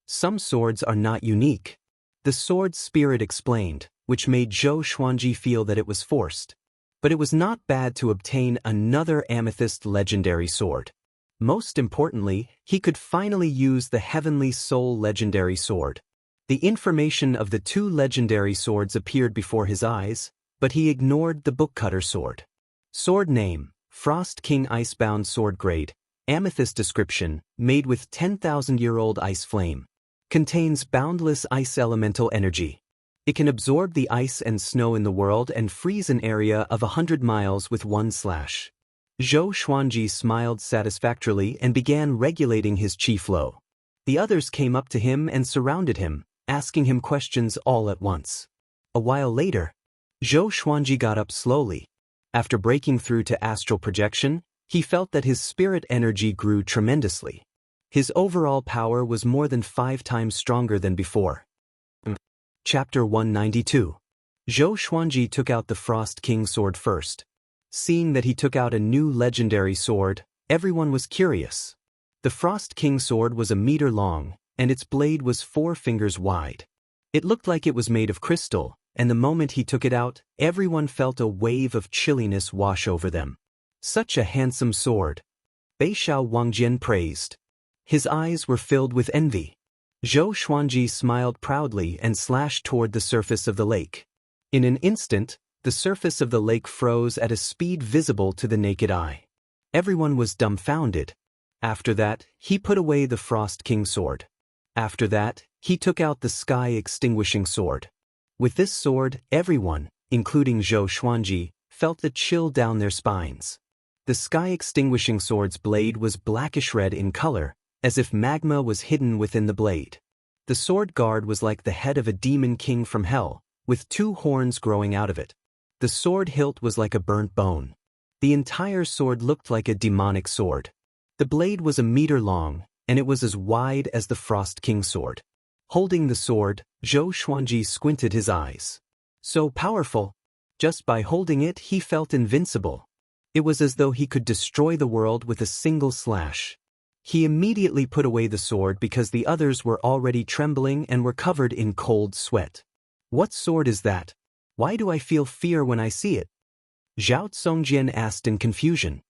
Some swords are not unique. The sword's spirit explained, which made Zhou Xuanji feel that it was forced. But it was not bad to obtain another Amethyst Legendary Sword. Most importantly, he could finally use the Heavenly Soul Legendary Sword. The information of the 2 legendary swords appeared before his eyes, but he ignored the Bookcutter Sword. Sword name, Frost King Icebound Sword Grade, Amethyst description, made with 10,000-year-old ice flame. Contains boundless ice elemental energy. It can absorb the ice and snow in the world and freeze an area of 100 miles with one slash. Zhou Xuanji smiled satisfactorily and began regulating his qi flow. The others came up to him and surrounded him, asking him questions all at once. A while later, Zhou Xuanji got up slowly. After breaking through to astral projection, he felt that his spirit energy grew tremendously. His overall power was more than 5 times stronger than before. Chapter 192. Zhou Xuanji took out the Frost King sword first. Seeing that he took out a new legendary sword, everyone was curious. The Frost King sword was a meter long, and its blade was 4 fingers wide. It looked like it was made of crystal, and the moment he took it out, everyone felt a wave of chilliness wash over them. Such a handsome sword. Beishao Wangjian praised. His eyes were filled with envy. Zhou Xuanji smiled proudly and slashed toward the surface of the lake. In an instant, the surface of the lake froze at a speed visible to the naked eye. Everyone was dumbfounded. After that, he put away the Frost King sword. After that, he took out the Sky Extinguishing sword. With this sword, everyone, including Zhou Xuanji, felt a chill down their spines. The Sky Extinguishing sword's blade was blackish red in color, as if magma was hidden within the blade. The sword guard was like the head of a demon king from hell, with 2 horns growing out of it. The sword hilt was like a burnt bone. The entire sword looked like a demonic sword. The blade was a meter long, and it was as wide as the Frost King sword. Holding the sword, Zhou Xuanji squinted his eyes. So powerful. Just by holding it, he felt invincible. It was as though he could destroy the world with a single slash. He immediately put away the sword because the others were already trembling and were covered in cold sweat. What sword is that? Why do I feel fear when I see it? Zhao Tsongjian asked in confusion.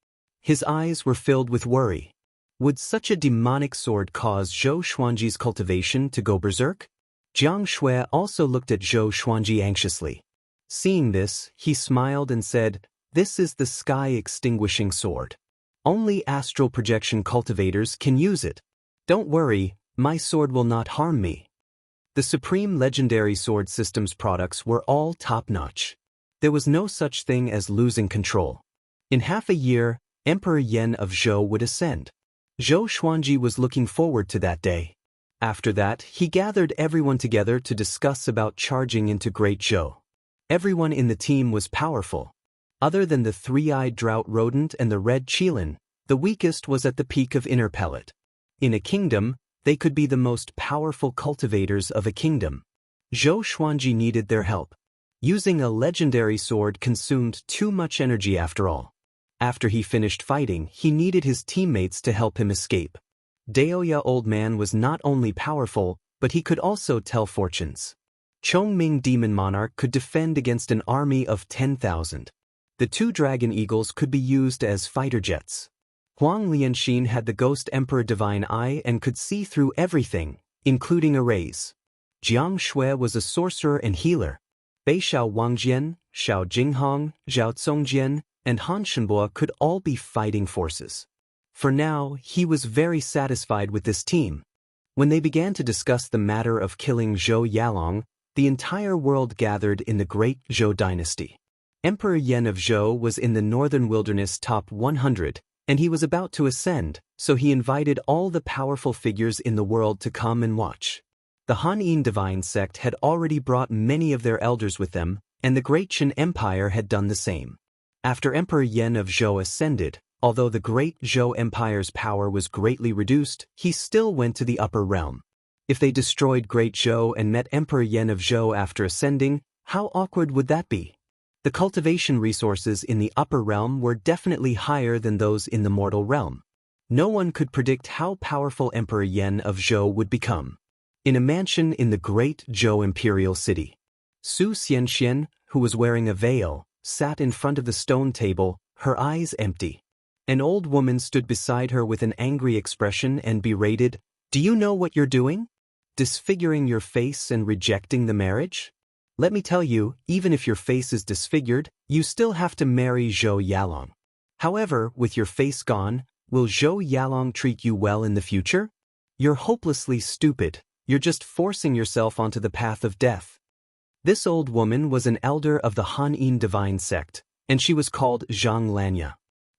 His eyes were filled with worry. Would such a demonic sword cause Zhou Xuanji's cultivation to go berserk? Jiang Shui also looked at Zhou Xuanji anxiously. Seeing this, he smiled and said, "This is the Sky Extinguishing sword. Only astral projection cultivators can use it. Don't worry, my sword will not harm me." The Supreme Legendary Sword System's products were all top-notch. There was no such thing as losing control. In half a year, Emperor Yan of Zhou would ascend. Zhou Xuanji was looking forward to that day. After that, he gathered everyone together to discuss about charging into Great Zhou. Everyone in the team was powerful. Other than the 3-eyed drought rodent and the red qilin, the weakest was at the peak of inner pellet. In a kingdom, they could be the most powerful cultivators of a kingdom. Zhou Xuanji needed their help. Using a legendary sword consumed too much energy after all. After he finished fighting, he needed his teammates to help him escape. Daoya Old Man was not only powerful, but he could also tell fortunes. Chongming Demon Monarch could defend against an army of 10,000. The 2 Dragon Eagles could be used as fighter jets. Huang Lianxin had the Ghost Emperor Divine Eye and could see through everything, including arrays. Jiang Shui was a sorcerer and healer. Beishao Wangjian, Shao Jinghong, Zhao Tsongjian, and Han Shenbo could all be fighting forces. For now, he was very satisfied with this team. When they began to discuss the matter of killing Zhou Yalong, the entire world gathered in the Great Zhou dynasty. Emperor Yan of Zhou was in the northern wilderness top 100, and he was about to ascend, so he invited all the powerful figures in the world to come and watch. The Han divine sect had already brought many of their elders with them, and the Great Qin Empire had done the same. After Emperor Yan of Zhou ascended, although the Great Zhou Empire's power was greatly reduced, he still went to the upper realm. If they destroyed Great Zhou and met Emperor Yan of Zhou after ascending, how awkward would that be? The cultivation resources in the upper realm were definitely higher than those in the mortal realm. No one could predict how powerful Emperor Yan of Zhou would become. In a mansion in the Great Zhou Imperial City, Su Xianxian, who was wearing a veil, sat in front of the stone table, her eyes empty. An old woman stood beside her with an angry expression and berated, "Do you know what you're doing? Disfiguring your face and rejecting the marriage? Let me tell you, even if your face is disfigured, you still have to marry Zhou Yalong. However, with your face gone, will Zhou Yalong treat you well in the future? You're hopelessly stupid. You're just forcing yourself onto the path of death." This old woman was an elder of the Han divine sect, and she was called Zhang Lanya.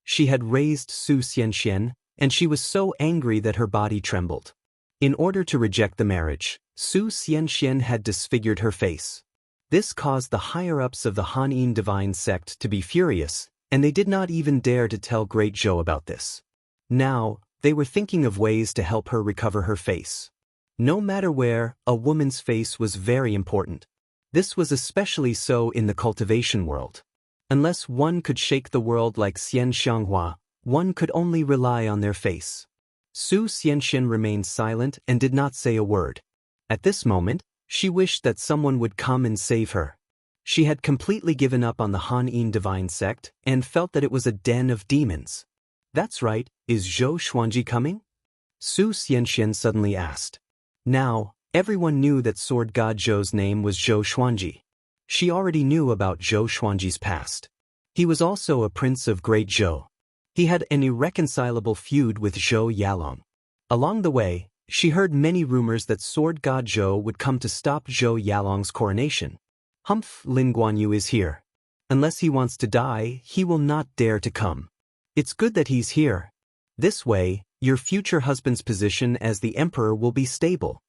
She had raised Su Xianxian, and she was so angry that her body trembled. In order to reject the marriage, Su Xianxian had disfigured her face. This caused the higher-ups of the Hanyin divine sect to be furious, and they did not even dare to tell Great Zhou about this. Now, they were thinking of ways to help her recover her face. No matter where, a woman's face was very important. This was especially so in the cultivation world. Unless one could shake the world like Xian Xianghua, one could only rely on their face. Su Xianxian remained silent and did not say a word. At this moment, she wished that someone would come and save her. She had completely given up on the Hanyin divine sect and felt that it was a den of demons. That's right, is Zhou Xuanji coming? Su Xianxian suddenly asked. Now, everyone knew that sword god Zhou's name was Zhou Xuanji. She already knew about Zhou Xuanji's past. He was also a prince of Great Zhou. He had an irreconcilable feud with Zhou Yalong. Along the way, she heard many rumors that sword god Zhou would come to stop Zhou Yalong's coronation. Humph, Lin Guanyu is here. Unless he wants to die, he will not dare to come. It's good that he's here. This way, your future husband's position as the emperor will be stable.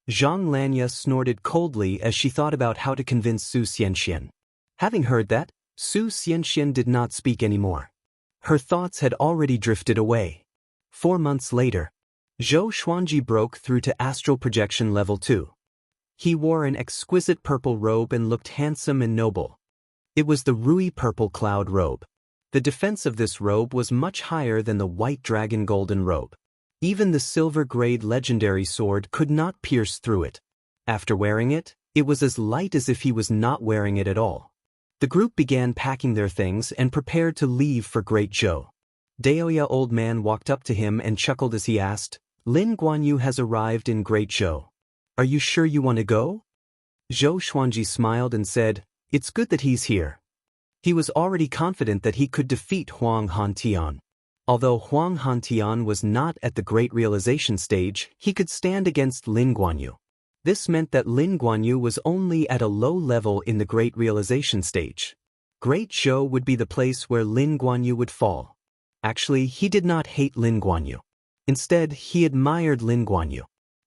Zhang Lanya snorted coldly as she thought about how to convince Su Xianxian. Having heard that, Su Xianxian did not speak anymore. Her thoughts had already drifted away. 4 months later, Zhou Xuanji broke through to astral projection level 2. He wore an exquisite purple robe and looked handsome and noble. It was the Rui purple cloud robe. The defense of this robe was much higher than the white dragon golden robe. Even the silver-grade legendary sword could not pierce through it. After wearing it, it was as light as if he was not wearing it at all. The group began packing their things and prepared to leave for Great Zhou. Daoya old man walked up to him and chuckled as he asked, Lin Guanyu has arrived in Great Zhou. Are you sure you want to go? Zhou Xuanji smiled and said, It's good that he's here. He was already confident that he could defeat Huang Hantian. Although Huang Hantian was not at the great realization stage, he could stand against Lin Guanyu. This meant that Lin Guanyu was only at a low level in the great realization stage. Great Zhou would be the place where Lin Guanyu would fall. Actually, he did not hate Lin Guanyu. Instead, he admired Lin Guanyu.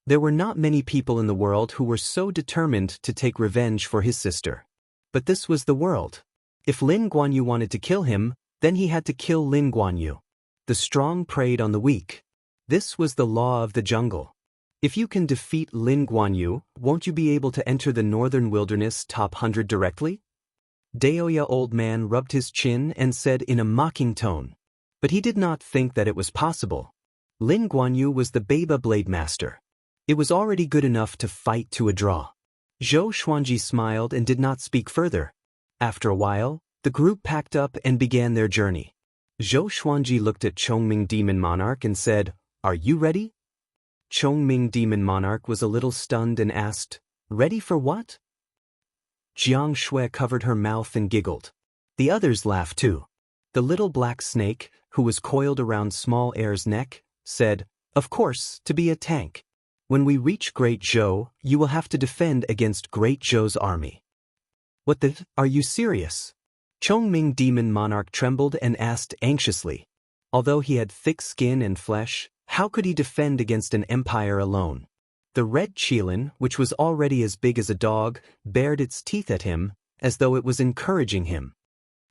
There were not many people in the world who were so determined to take revenge for his sister. But this was the world. If Lin Guanyu wanted to kill him, then he had to kill Lin Guanyu. The strong preyed on the weak. This was the law of the jungle. If you can defeat Lin Guanyu, won't you be able to enter the northern wilderness top 100 directly? Daoya old man rubbed his chin and said in a mocking tone. But he did not think that it was possible. Lin Guanyu was the Baba Blade Master. It was already good enough to fight to a draw. Zhou Xuanji smiled and did not speak further. After a while, the group packed up and began their journey. Zhou Xuanji looked at Chongming Demon Monarch and said, Are you ready? Chongming Demon Monarch was a little stunned and asked, Ready for what? Jiang Shui covered her mouth and giggled. The others laughed too. The little black snake, who was coiled around Small Air's neck, said, Of course, to be a tank. When we reach Great Zhou, you will have to defend against Great Zhou's army. What the? Are you serious? Chongming Demon Monarch trembled and asked anxiously. Although he had thick skin and flesh, how could he defend against an empire alone? The red Qilin, which was already as big as a dog, bared its teeth at him, as though it was encouraging him.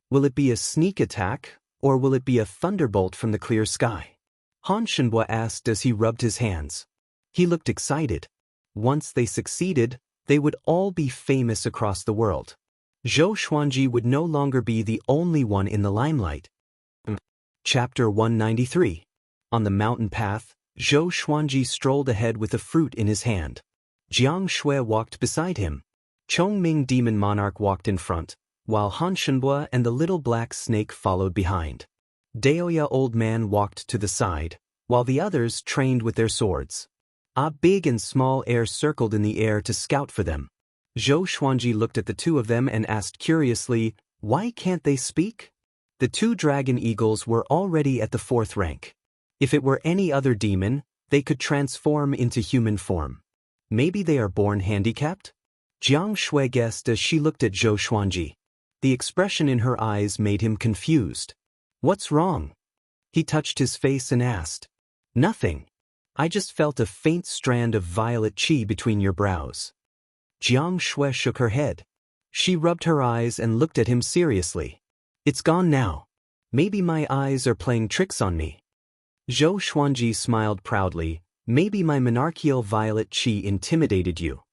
Will it be a sneak attack, or will it be a thunderbolt from the clear sky? Han Shenhua asked as he rubbed his hands. He looked excited. Once they succeeded, they would all be famous across the world. Zhou Xuanji would no longer be the only one in the limelight. Chapter 193. On the mountain path, Zhou Xuanji strolled ahead with a fruit in his hand. Jiang Shui walked beside him. Chongming Demon Monarch walked in front, while Han Shenhua and the little black snake followed behind. Daoya old man walked to the side, while the others trained with their swords. Big and Small Air circled in the air to scout for them. Zhou Xuanji looked at the two of them and asked curiously, Why can't they speak? The 2 dragon eagles were already at the 4th rank. If it were any other demon, they could transform into human form. Maybe they are born handicapped? Jiang Shui guessed as she looked at Zhou Xuanji. The expression in her eyes made him confused. What's wrong? He touched his face and asked. Nothing. I just felt a faint strand of violet qi between your brows. Jiang Shui shook her head. She rubbed her eyes and looked at him seriously. It's gone now. Maybe my eyes are playing tricks on me. Zhou Xuanji smiled proudly. Maybe my monarchical violet qi intimidated you.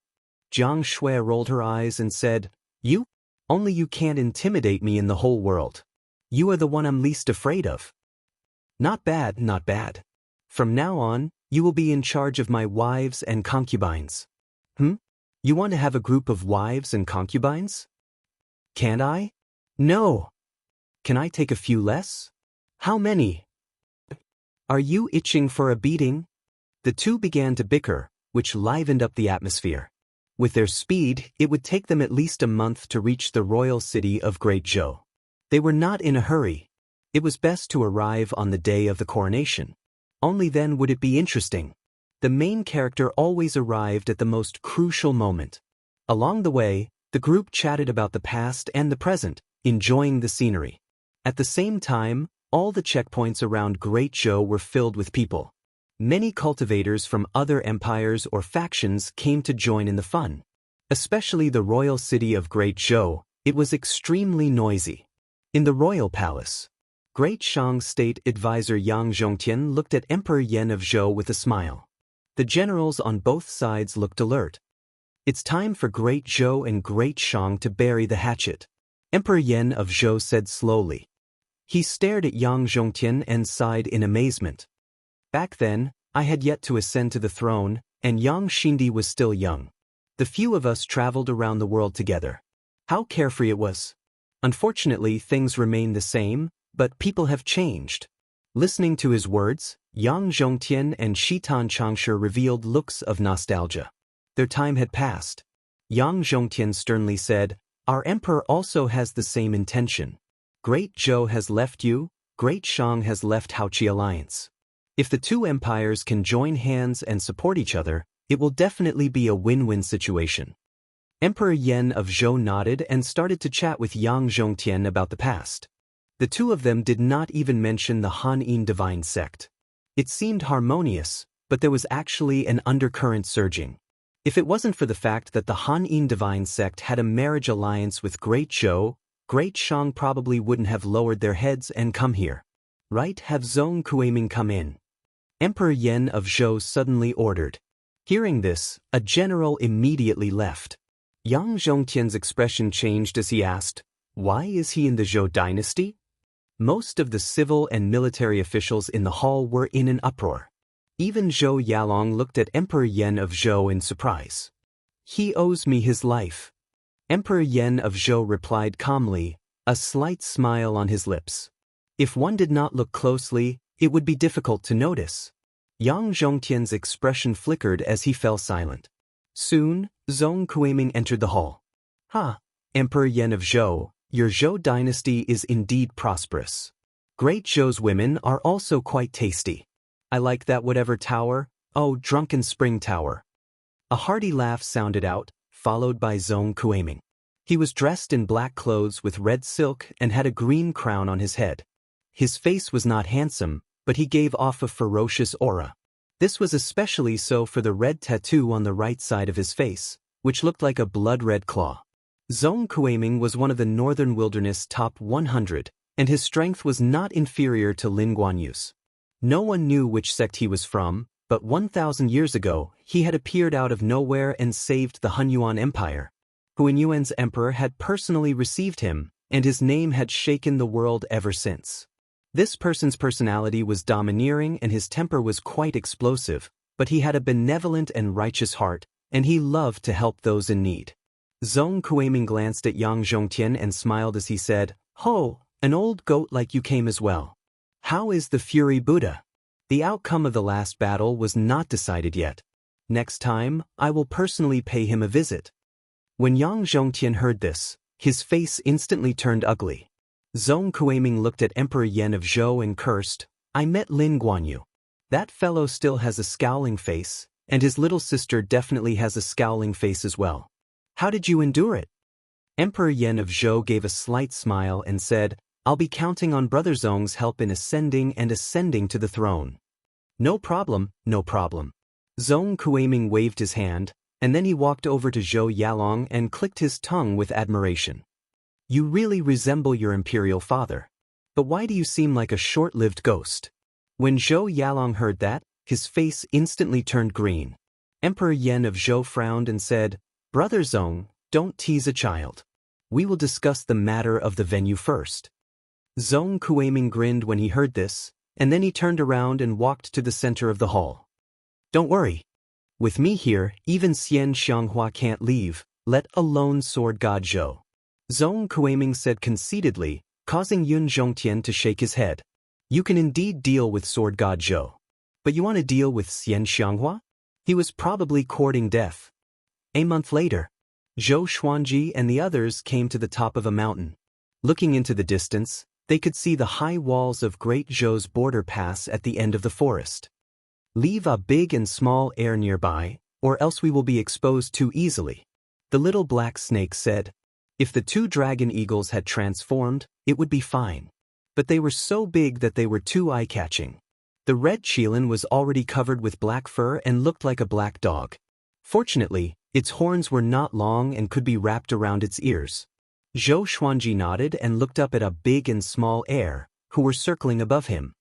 Jiang Shui rolled her eyes and said, You? Only you can't intimidate me in the whole world. You are the one I'm least afraid of. Not bad, not bad. From now on, you will be in charge of my wives and concubines. You want to have a group of wives and concubines? Can't I? No. Can I take a few less? How many? Are you itching for a beating? The two began to bicker, which livened up the atmosphere. With their speed, it would take them at least a month to reach the royal city of Great Zhou. They were not in a hurry. It was best to arrive on the day of the coronation. Only then would it be interesting. The main character always arrived at the most crucial moment. Along the way, the group chatted about the past and the present, enjoying the scenery. At the same time, all the checkpoints around Great Zhou were filled with people. Many cultivators from other empires or factions came to join in the fun. Especially the royal city of Great Zhou, it was extremely noisy. In the royal palace, Great Shang State Advisor Yang Zhongtian looked at Emperor Yan of Zhou with a smile. The generals on both sides looked alert. It's time for Great Zhou and Great Shang to bury the hatchet, Emperor Yan of Zhou said slowly. He stared at Yang Zhongtian and sighed in amazement. Back then, I had yet to ascend to the throne, and Yang Xindi was still young. The few of us traveled around the world together. How carefree it was. Unfortunately, things remain the same, but people have changed. Listening to his words, Yang Zhongtian and Shitan Changshe revealed looks of nostalgia. Their time had passed. Yang Zhongtian sternly said, Our emperor also has the same intention. Great Zhou has left you, Great Shang has left Haoqi Alliance. If the two empires can join hands and support each other, it will definitely be a win-win situation. Emperor Yan of Zhou nodded and started to chat with Yang Zhongtian about the past. The two of them did not even mention the Han-In divine sect. It seemed harmonious, but there was actually an undercurrent surging. If it wasn't for the fact that the Han-In divine sect had a marriage alliance with Great Zhou, Great Shang probably wouldn't have lowered their heads and come here. Right? Have Zhong Kuiming come in. Emperor Yan of Zhou suddenly ordered. Hearing this, a general immediately left. Yang Zhongtian's expression changed as he asked, Why is he in the Zhou dynasty? Most of the civil and military officials in the hall were in an uproar. Even Zhou Yalong looked at Emperor Yan of Zhou in surprise. He owes me his life. Emperor Yan of Zhou replied calmly, a slight smile on his lips. If one did not look closely, it would be difficult to notice. Yang Zhongtian's expression flickered as he fell silent. Soon, Zhong Kuiming entered the hall. Emperor Yan of Zhou, your Zhou dynasty is indeed prosperous. Great Zhou's women are also quite tasty. I like that whatever tower, drunken spring tower. A hearty laugh sounded out, followed by Zhong Kuiming. He was dressed in black clothes with red silk and had a green crown on his head. His face was not handsome, but he gave off a ferocious aura. This was especially so for the red tattoo on the right side of his face, which looked like a blood-red claw. Zhong Kuiming was one of the Northern Wilderness top 100, and his strength was not inferior to Lin Guanyu's. No one knew which sect he was from, but 1,000 years ago, he had appeared out of nowhere and saved the Hunyuan Empire. Hunyuan's emperor had personally received him, and his name had shaken the world ever since. This person's personality was domineering and his temper was quite explosive, but he had a benevolent and righteous heart, and he loved to help those in need. Zhong Kuiming glanced at Yang Zhongtian and smiled as he said, Ho, an old goat like you came as well. How is the Fury Buddha? The outcome of the last battle was not decided yet. Next time, I will personally pay him a visit. When Yang Zhongtian heard this, his face instantly turned ugly. Zhong Kuiming looked at Emperor Yan of Zhou and cursed, I met Lin Guanyu. That fellow still has a scowling face, and his little sister definitely has a scowling face as well. How did you endure it? Emperor Yan of Zhou gave a slight smile and said, I'll be counting on Brother Zhong's help in ascending to the throne. No problem, no problem. Zhong Kuiming waved his hand, and then he walked over to Zhou Yalong and clicked his tongue with admiration. You really resemble your imperial father. But why do you seem like a short-lived ghost? When Zhou Yalong heard that, his face instantly turned green. Emperor Yen of Zhou frowned and said, Brother Zhong, don't tease a child. We will discuss the matter of the venue first. Zhong Kuiming grinned when he heard this, and then he turned around and walked to the center of the hall. Don't worry. With me here, even Xian Xianghua can't leave, let alone Sword God Zhou. Zhong Kuiming said conceitedly, causing Yun Zhongtian to shake his head. You can indeed deal with Sword God Zhou. But you want to deal with Xian Xianghua? He was probably courting death. A month later, Zhou Xuanji and the others came to the top of a mountain. Looking into the distance, they could see the high walls of Great Zhou's border pass at the end of the forest. Leave a big and small heir nearby, or else we will be exposed too easily. The little black snake said. If the two dragon eagles had transformed, it would be fine. But they were so big that they were too eye-catching. The red Qilin was already covered with black fur and looked like a black dog. Fortunately, its horns were not long and could be wrapped around its ears. Zhou Xuanji nodded and looked up at a big and small heir, who were circling above him.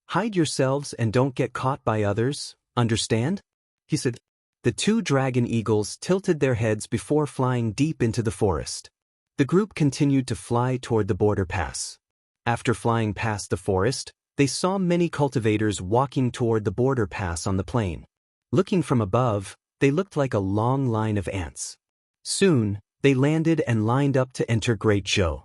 Hide yourselves and don't get caught by others, understand? He said. The two dragon eagles tilted their heads before flying deep into the forest. The group continued to fly toward the border pass. After flying past the forest, they saw many cultivators walking toward the border pass on the plain. Looking from above, they looked like a long line of ants. Soon, they landed and lined up to enter Great Zhou.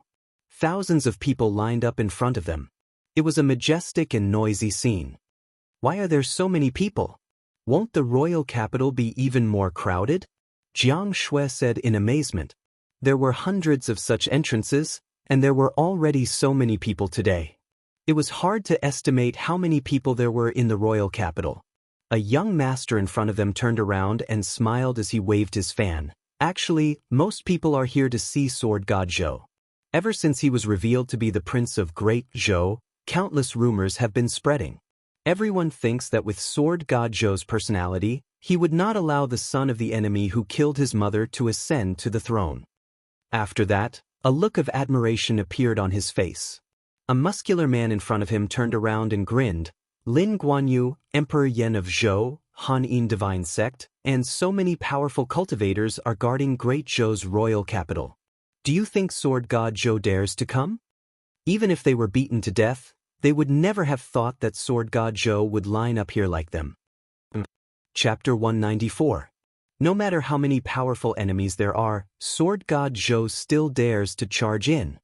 Thousands of people lined up in front of them. It was a majestic and noisy scene. Why are there so many people? Won't the royal capital be even more crowded? Jiang Shui said in amazement. There were hundreds of such entrances, and there were already so many people today. It was hard to estimate how many people there were in the royal capital. A young master in front of them turned around and smiled as he waved his fan. Actually, most people are here to see Sword God Zhou. Ever since he was revealed to be the Prince of Great Zhou, countless rumors have been spreading. Everyone thinks that with Sword God Zhou's personality, he would not allow the son of the enemy who killed his mother to ascend to the throne. After that, a look of admiration appeared on his face. A muscular man in front of him turned around and grinned. Lin Guanyu, Emperor Yen of Zhou, Han Yin Divine Sect, and so many powerful cultivators are guarding Great Zhou's royal capital. Do you think Sword God Zhou dares to come? Even if they were beaten to death, they would never have thought that Sword God Zhou would line up here like them. Chapter 194. No matter how many powerful enemies there are, Sword God Zhou still dares to charge in.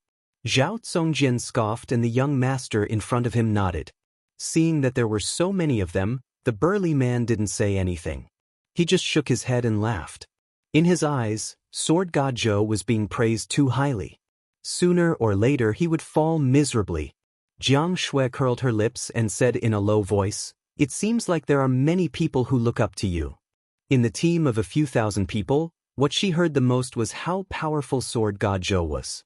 Zhao Zongjian scoffed and the young master in front of him nodded. Seeing that there were so many of them, the burly man didn't say anything. He just shook his head and laughed. In his eyes, Sword God Zhou was being praised too highly. Sooner or later he would fall miserably. Jiang Shui curled her lips and said in a low voice, It seems like there are many people who look up to you. In the team of a few thousand people, what she heard the most was how powerful Sword God Zhou was.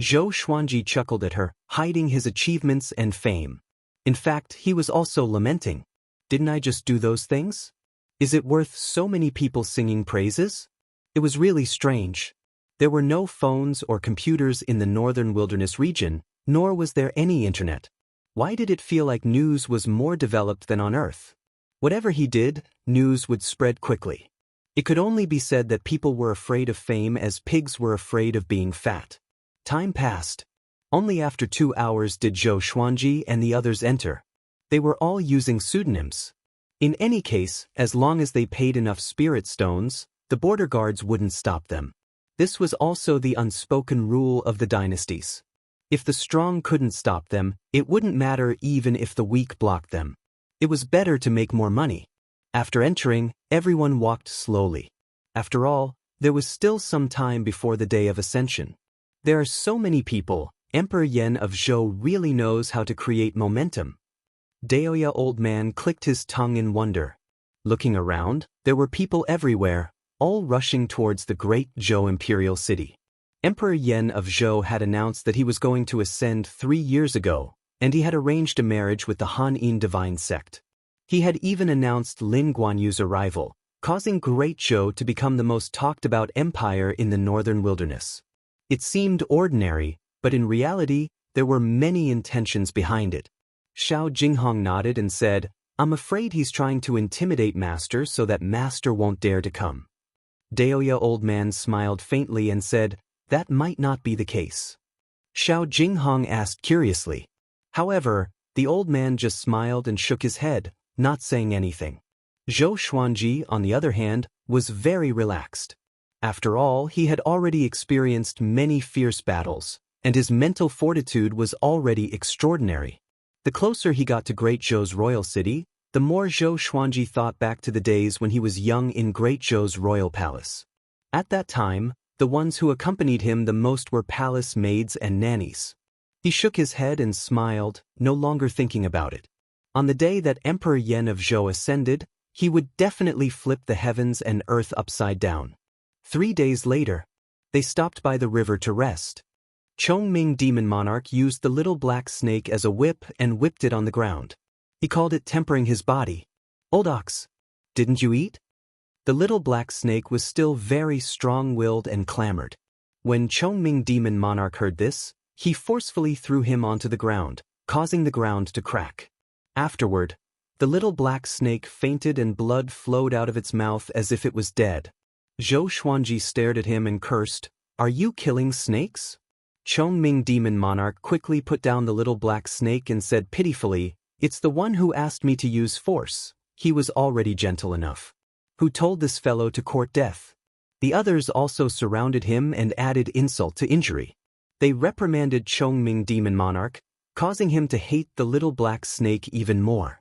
Zhou Xuanji chuckled at her, hiding his achievements and fame. In fact, he was also lamenting. Didn't I just do those things? Is it worth so many people singing praises? It was really strange. There were no phones or computers in the northern wilderness region, nor was there any internet. Why did it feel like news was more developed than on Earth? Whatever he did, news would spread quickly. It could only be said that people were afraid of fame as pigs were afraid of being fat. Time passed. Only after 2 hours did Zhou Xuanji and the others enter. They were all using pseudonyms. In any case, as long as they paid enough spirit stones, the border guards wouldn't stop them. This was also the unspoken rule of the dynasties. If the strong couldn't stop them, it wouldn't matter even if the weak blocked them. It was better to make more money. After entering, everyone walked slowly. After all, there was still some time before the day of ascension. There are so many people, Emperor Yen of Zhou really knows how to create momentum. Daoya old man clicked his tongue in wonder. Looking around, there were people everywhere, all rushing towards the great Zhou imperial city. Emperor Yen of Zhou had announced that he was going to ascend 3 years ago, and he had arranged a marriage with the Han Yin Divine Sect. He had even announced Lin Guanyu's arrival, causing Great Zhou to become the most talked-about empire in the northern wilderness. It seemed ordinary, but in reality, there were many intentions behind it. Xiao Jinghong nodded and said, "I'm afraid he's trying to intimidate Master so that Master won't dare to come." Daoya Old Man smiled faintly and said, "That might not be the case." Xiao Jinghong asked curiously. However, the old man just smiled and shook his head, not saying anything. Zhou Xuanji, on the other hand, was very relaxed. After all, he had already experienced many fierce battles, and his mental fortitude was already extraordinary. The closer he got to Great Zhou's royal city, the more Zhou Xuanji thought back to the days when he was young in Great Zhou's royal palace. At that time, the ones who accompanied him the most were palace maids and nannies. He shook his head and smiled, no longer thinking about it. On the day that Emperor Yan of Zhou ascended, he would definitely flip the heavens and earth upside down. 3 days later, they stopped by the river to rest. Chongming Demon Monarch used the little black snake as a whip and whipped it on the ground. He called it tempering his body. "Old ox, didn't you eat?" The little black snake was still very strong-willed and clamored. When Chongming Demon Monarch heard this, he forcefully threw him onto the ground, causing the ground to crack. Afterward, the little black snake fainted and blood flowed out of its mouth as if it was dead. Zhou Xuanji stared at him and cursed, "Are you killing snakes?" Chongming Demon Monarch quickly put down the little black snake and said pitifully, "It's the one who asked me to use force. He was already gentle enough. Who told this fellow to court death?" The others also surrounded him and added insult to injury. They reprimanded Chongming Demon Monarch, causing him to hate the little black snake even more.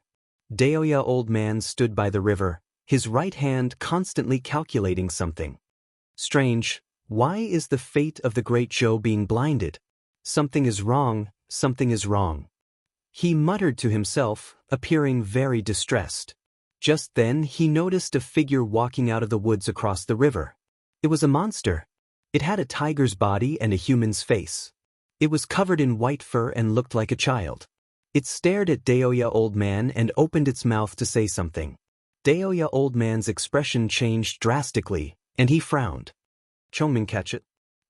Daoya Old Man stood by the river, his right hand constantly calculating something. Strange, why is the fate of the Great Zhou being blinded? Something is wrong, something is wrong. He muttered to himself, appearing very distressed. Just then he noticed a figure walking out of the woods across the river. It was a monster. It had a tiger's body and a human's face. It was covered in white fur and looked like a child. It stared at Daoya Old Man and opened its mouth to say something. Daoya Old Man's expression changed drastically, and he frowned. "Chongming, catch it."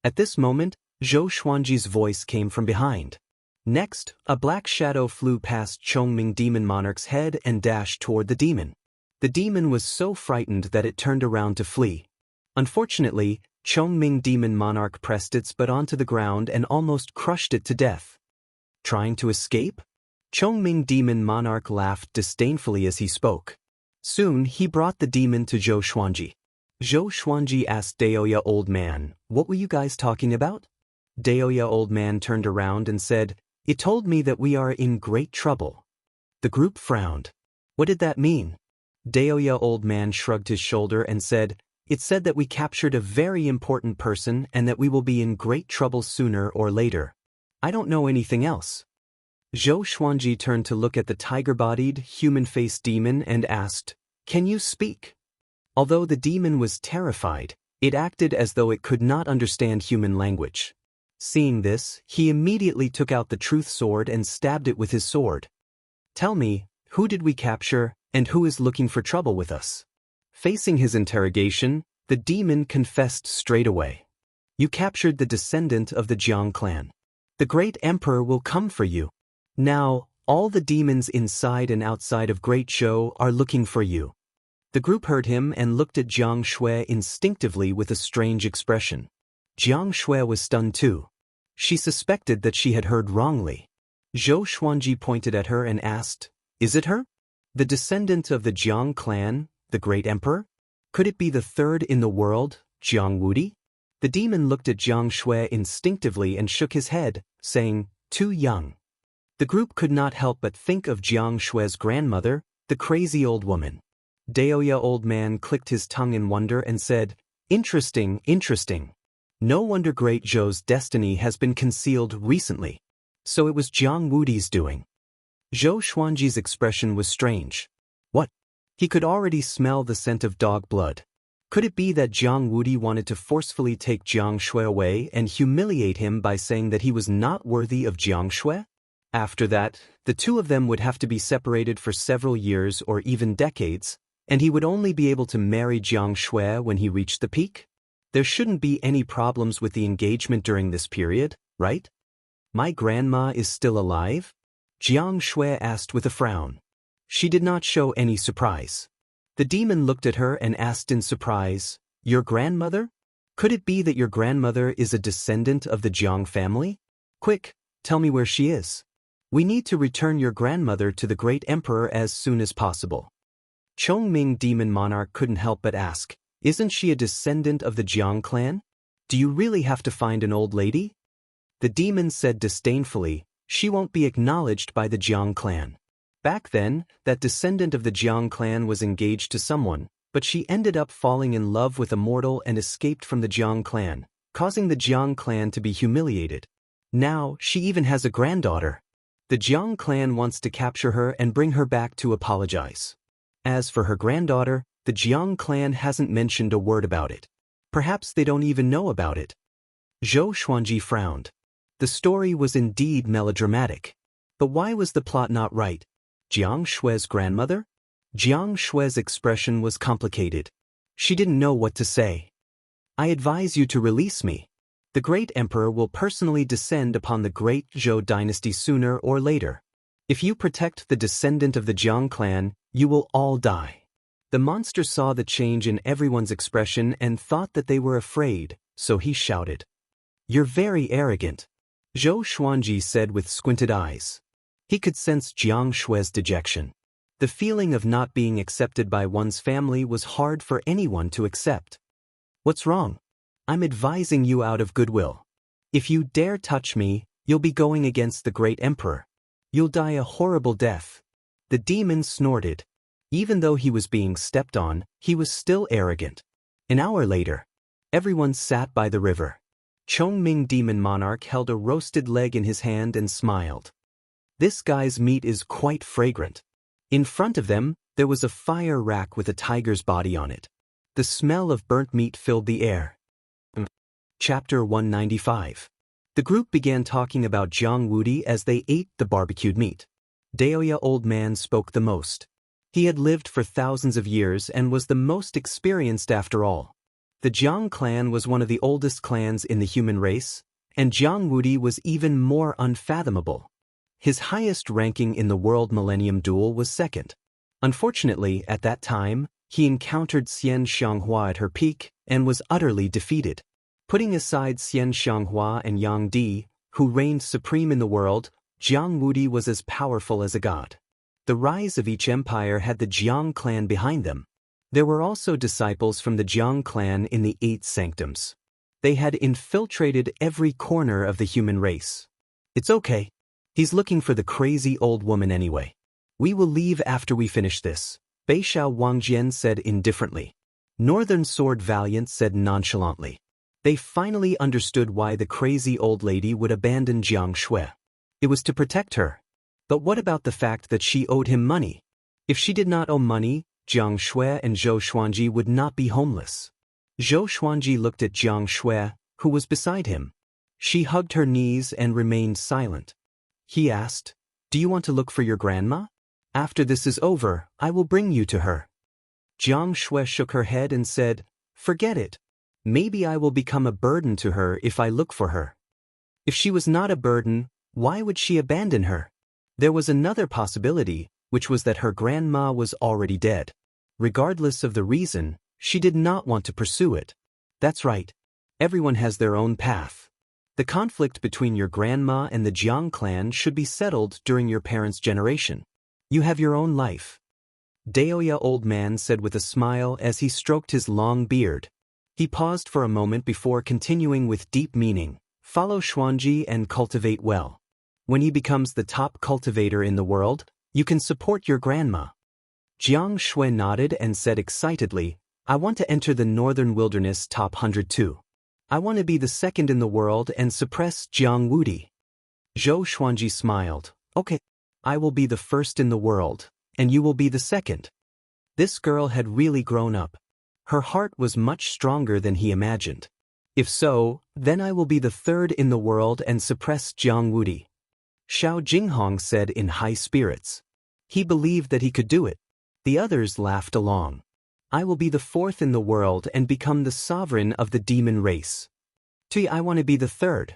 At this moment, Zhou Xuanji's voice came from behind. Next, a black shadow flew past Chongming Demon Monarch's head and dashed toward the demon. The demon was so frightened that it turned around to flee. Unfortunately, Chongming Demon Monarch pressed its butt onto the ground and almost crushed it to death. Trying to escape? Chongming Demon Monarch laughed disdainfully as he spoke. Soon he brought the demon to Zhou Xuanji. Zhou Xuanji asked Daoya Old Man, "What were you guys talking about?" Daoya Old Man turned around and said, "It told me that we are in great trouble." The group frowned. What did that mean? Daoya Old Man shrugged his shoulder and said, "It said that we captured a very important person and that we will be in great trouble sooner or later. I don't know anything else." Zhou Xuanji turned to look at the tiger-bodied, human-faced demon and asked, "Can you speak?" Although the demon was terrified, it acted as though it could not understand human language. Seeing this, he immediately took out the truth sword and stabbed it with his sword. "Tell me, who did we capture, and who is looking for trouble with us?" Facing his interrogation, the demon confessed straight away. "You captured the descendant of the Jiang clan. The great emperor will come for you. Now, all the demons inside and outside of Great Zhou are looking for you." The group heard him and looked at Jiang Shui instinctively with a strange expression. Jiang Shui was stunned too. She suspected that she had heard wrongly. Zhou Xuanji pointed at her and asked, "Is it her? The descendant of the Jiang clan, the great emperor? Could it be the third in the world, Jiang Wudi?" The demon looked at Jiang Shui instinctively and shook his head, saying, "Too young." The group could not help but think of Jiang Shui's grandmother, the crazy old woman. Daoya Old Man clicked his tongue in wonder and said, "Interesting, interesting. No wonder Great Zhou's destiny has been concealed recently. So it was Jiang Wudi's doing." Zhou Xuanji's expression was strange. What? He could already smell the scent of dog blood. Could it be that Jiang Wudi wanted to forcefully take Jiang Shui away and humiliate him by saying that he was not worthy of Jiang Shui? After that, the two of them would have to be separated for several years or even decades, and he would only be able to marry Jiang Shui when he reached the peak? There shouldn't be any problems with the engagement during this period, right? My grandma is still alive? Jiang Shui asked with a frown. She did not show any surprise. The demon looked at her and asked in surprise, "Your grandmother? Could it be that your grandmother is a descendant of the Jiang family? Quick, tell me where she is. We need to return your grandmother to the great emperor as soon as possible." Chongming demon monarch couldn't help but ask, "Isn't she a descendant of the Jiang clan? Do you really have to find an old lady?" The demon said disdainfully, "She won't be acknowledged by the Jiang clan." Back then, that descendant of the Jiang clan was engaged to someone, but she ended up falling in love with a mortal and escaped from the Jiang clan, causing the Jiang clan to be humiliated. Now, she even has a granddaughter. The Jiang clan wants to capture her and bring her back to apologize. As for her granddaughter, the Jiang clan hasn't mentioned a word about it. Perhaps they don't even know about it. Zhou Xuanji frowned. The story was indeed melodramatic. But why was the plot not right? Jiang Shui's grandmother? Jiang Shui's expression was complicated. She didn't know what to say. "I advise you to release me. The great emperor will personally descend upon the great Zhou dynasty sooner or later. If you protect the descendant of the Jiang clan, you will all die." The monster saw the change in everyone's expression and thought that they were afraid, so he shouted, "You're very arrogant," Zhou Xuanji said with squinted eyes. He could sense Jiang Shui's dejection. The feeling of not being accepted by one's family was hard for anyone to accept. "What's wrong? I'm advising you out of goodwill. If you dare touch me, you'll be going against the great emperor. You'll die a horrible death." The demon snorted. Even though he was being stepped on, he was still arrogant. An hour later, everyone sat by the river. Chongming demon monarch held a roasted leg in his hand and smiled. "This guy's meat is quite fragrant." In front of them, there was a fire rack with a tiger's body on it. The smell of burnt meat filled the air. Chapter 195. The group began talking about Jiang Wudi as they ate the barbecued meat. Daoya old man spoke the most. He had lived for thousands of years and was the most experienced after all. The Jiang clan was one of the oldest clans in the human race, and Jiang Wudi was even more unfathomable. His highest ranking in the World Millennium Duel was second. Unfortunately, at that time, he encountered Xian Xianghua at her peak and was utterly defeated. Putting aside Xian Xianghua and Yang Di, who reigned supreme in the world, Jiang Wudi was as powerful as a god. The rise of each empire had the Jiang clan behind them. There were also disciples from the Jiang clan in the 8 sanctums. They had infiltrated every corner of the human race. "It's okay. He's looking for the crazy old woman anyway. We will leave after we finish this," Beixiao Wangjian said indifferently. Northern Sword Valiant said nonchalantly. They finally understood why the crazy old lady would abandon Jiang Shui. It was to protect her. But what about the fact that she owed him money? If she did not owe money, Jiang Shui and Zhou Xuanji would not be homeless. Zhou Xuanji looked at Jiang Shui, who was beside him. She hugged her knees and remained silent. He asked, "Do you want to look for your grandma? After this is over, I will bring you to her." Jiang Shui shook her head and said, "Forget it. Maybe I will become a burden to her if I look for her." If she was not a burden, why would she abandon her? There was another possibility, which was that her grandma was already dead. Regardless of the reason, she did not want to pursue it. That's right. Everyone has their own path. The conflict between your grandma and the Jiang clan should be settled during your parents' generation. You have your own life. Daoya old man said with a smile as he stroked his long beard. He paused for a moment before continuing with deep meaning. "Follow Xuanji and cultivate well. When he becomes the top cultivator in the world, you can support your grandma." Jiang Shui nodded and said excitedly, "I want to enter the Northern Wilderness top 100 too. I want to be the second in the world and suppress Jiang Wudi." Zhou Xuanji smiled. "Okay, I will be the first in the world, and you will be the second." This girl had really grown up. Her heart was much stronger than he imagined. "If so, then I will be the third in the world and suppress Jiang Wudi." Xiao Jinghong said in high spirits. He believed that he could do it. The others laughed along. I will be the fourth in the world and become the sovereign of the demon race. I want to be the third.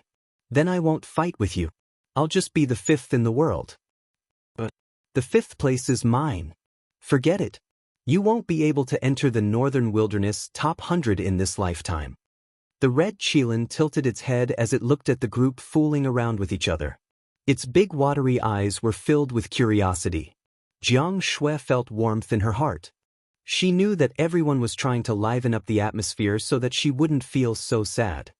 Then I won't fight with you. I'll just be the fifth in the world. But the fifth place is mine. Forget it. You won't be able to enter the Northern Wilderness top 100 in this lifetime. The red Qilin tilted its head as it looked at the group fooling around with each other. Its big watery eyes were filled with curiosity. Jiang Shui felt warmth in her heart. She knew that everyone was trying to liven up the atmosphere so that she wouldn't feel so sad.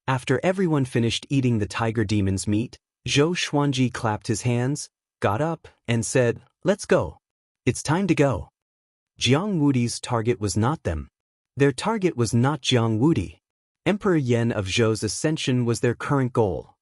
After everyone finished eating the tiger demon's meat, Zhou Xuanji clapped his hands, got up, and said, "Let's go. It's time to go." Jiang Wudi's target was not them. Their target was not Jiang Wudi. Emperor Yan of Zhou's ascension was their current goal.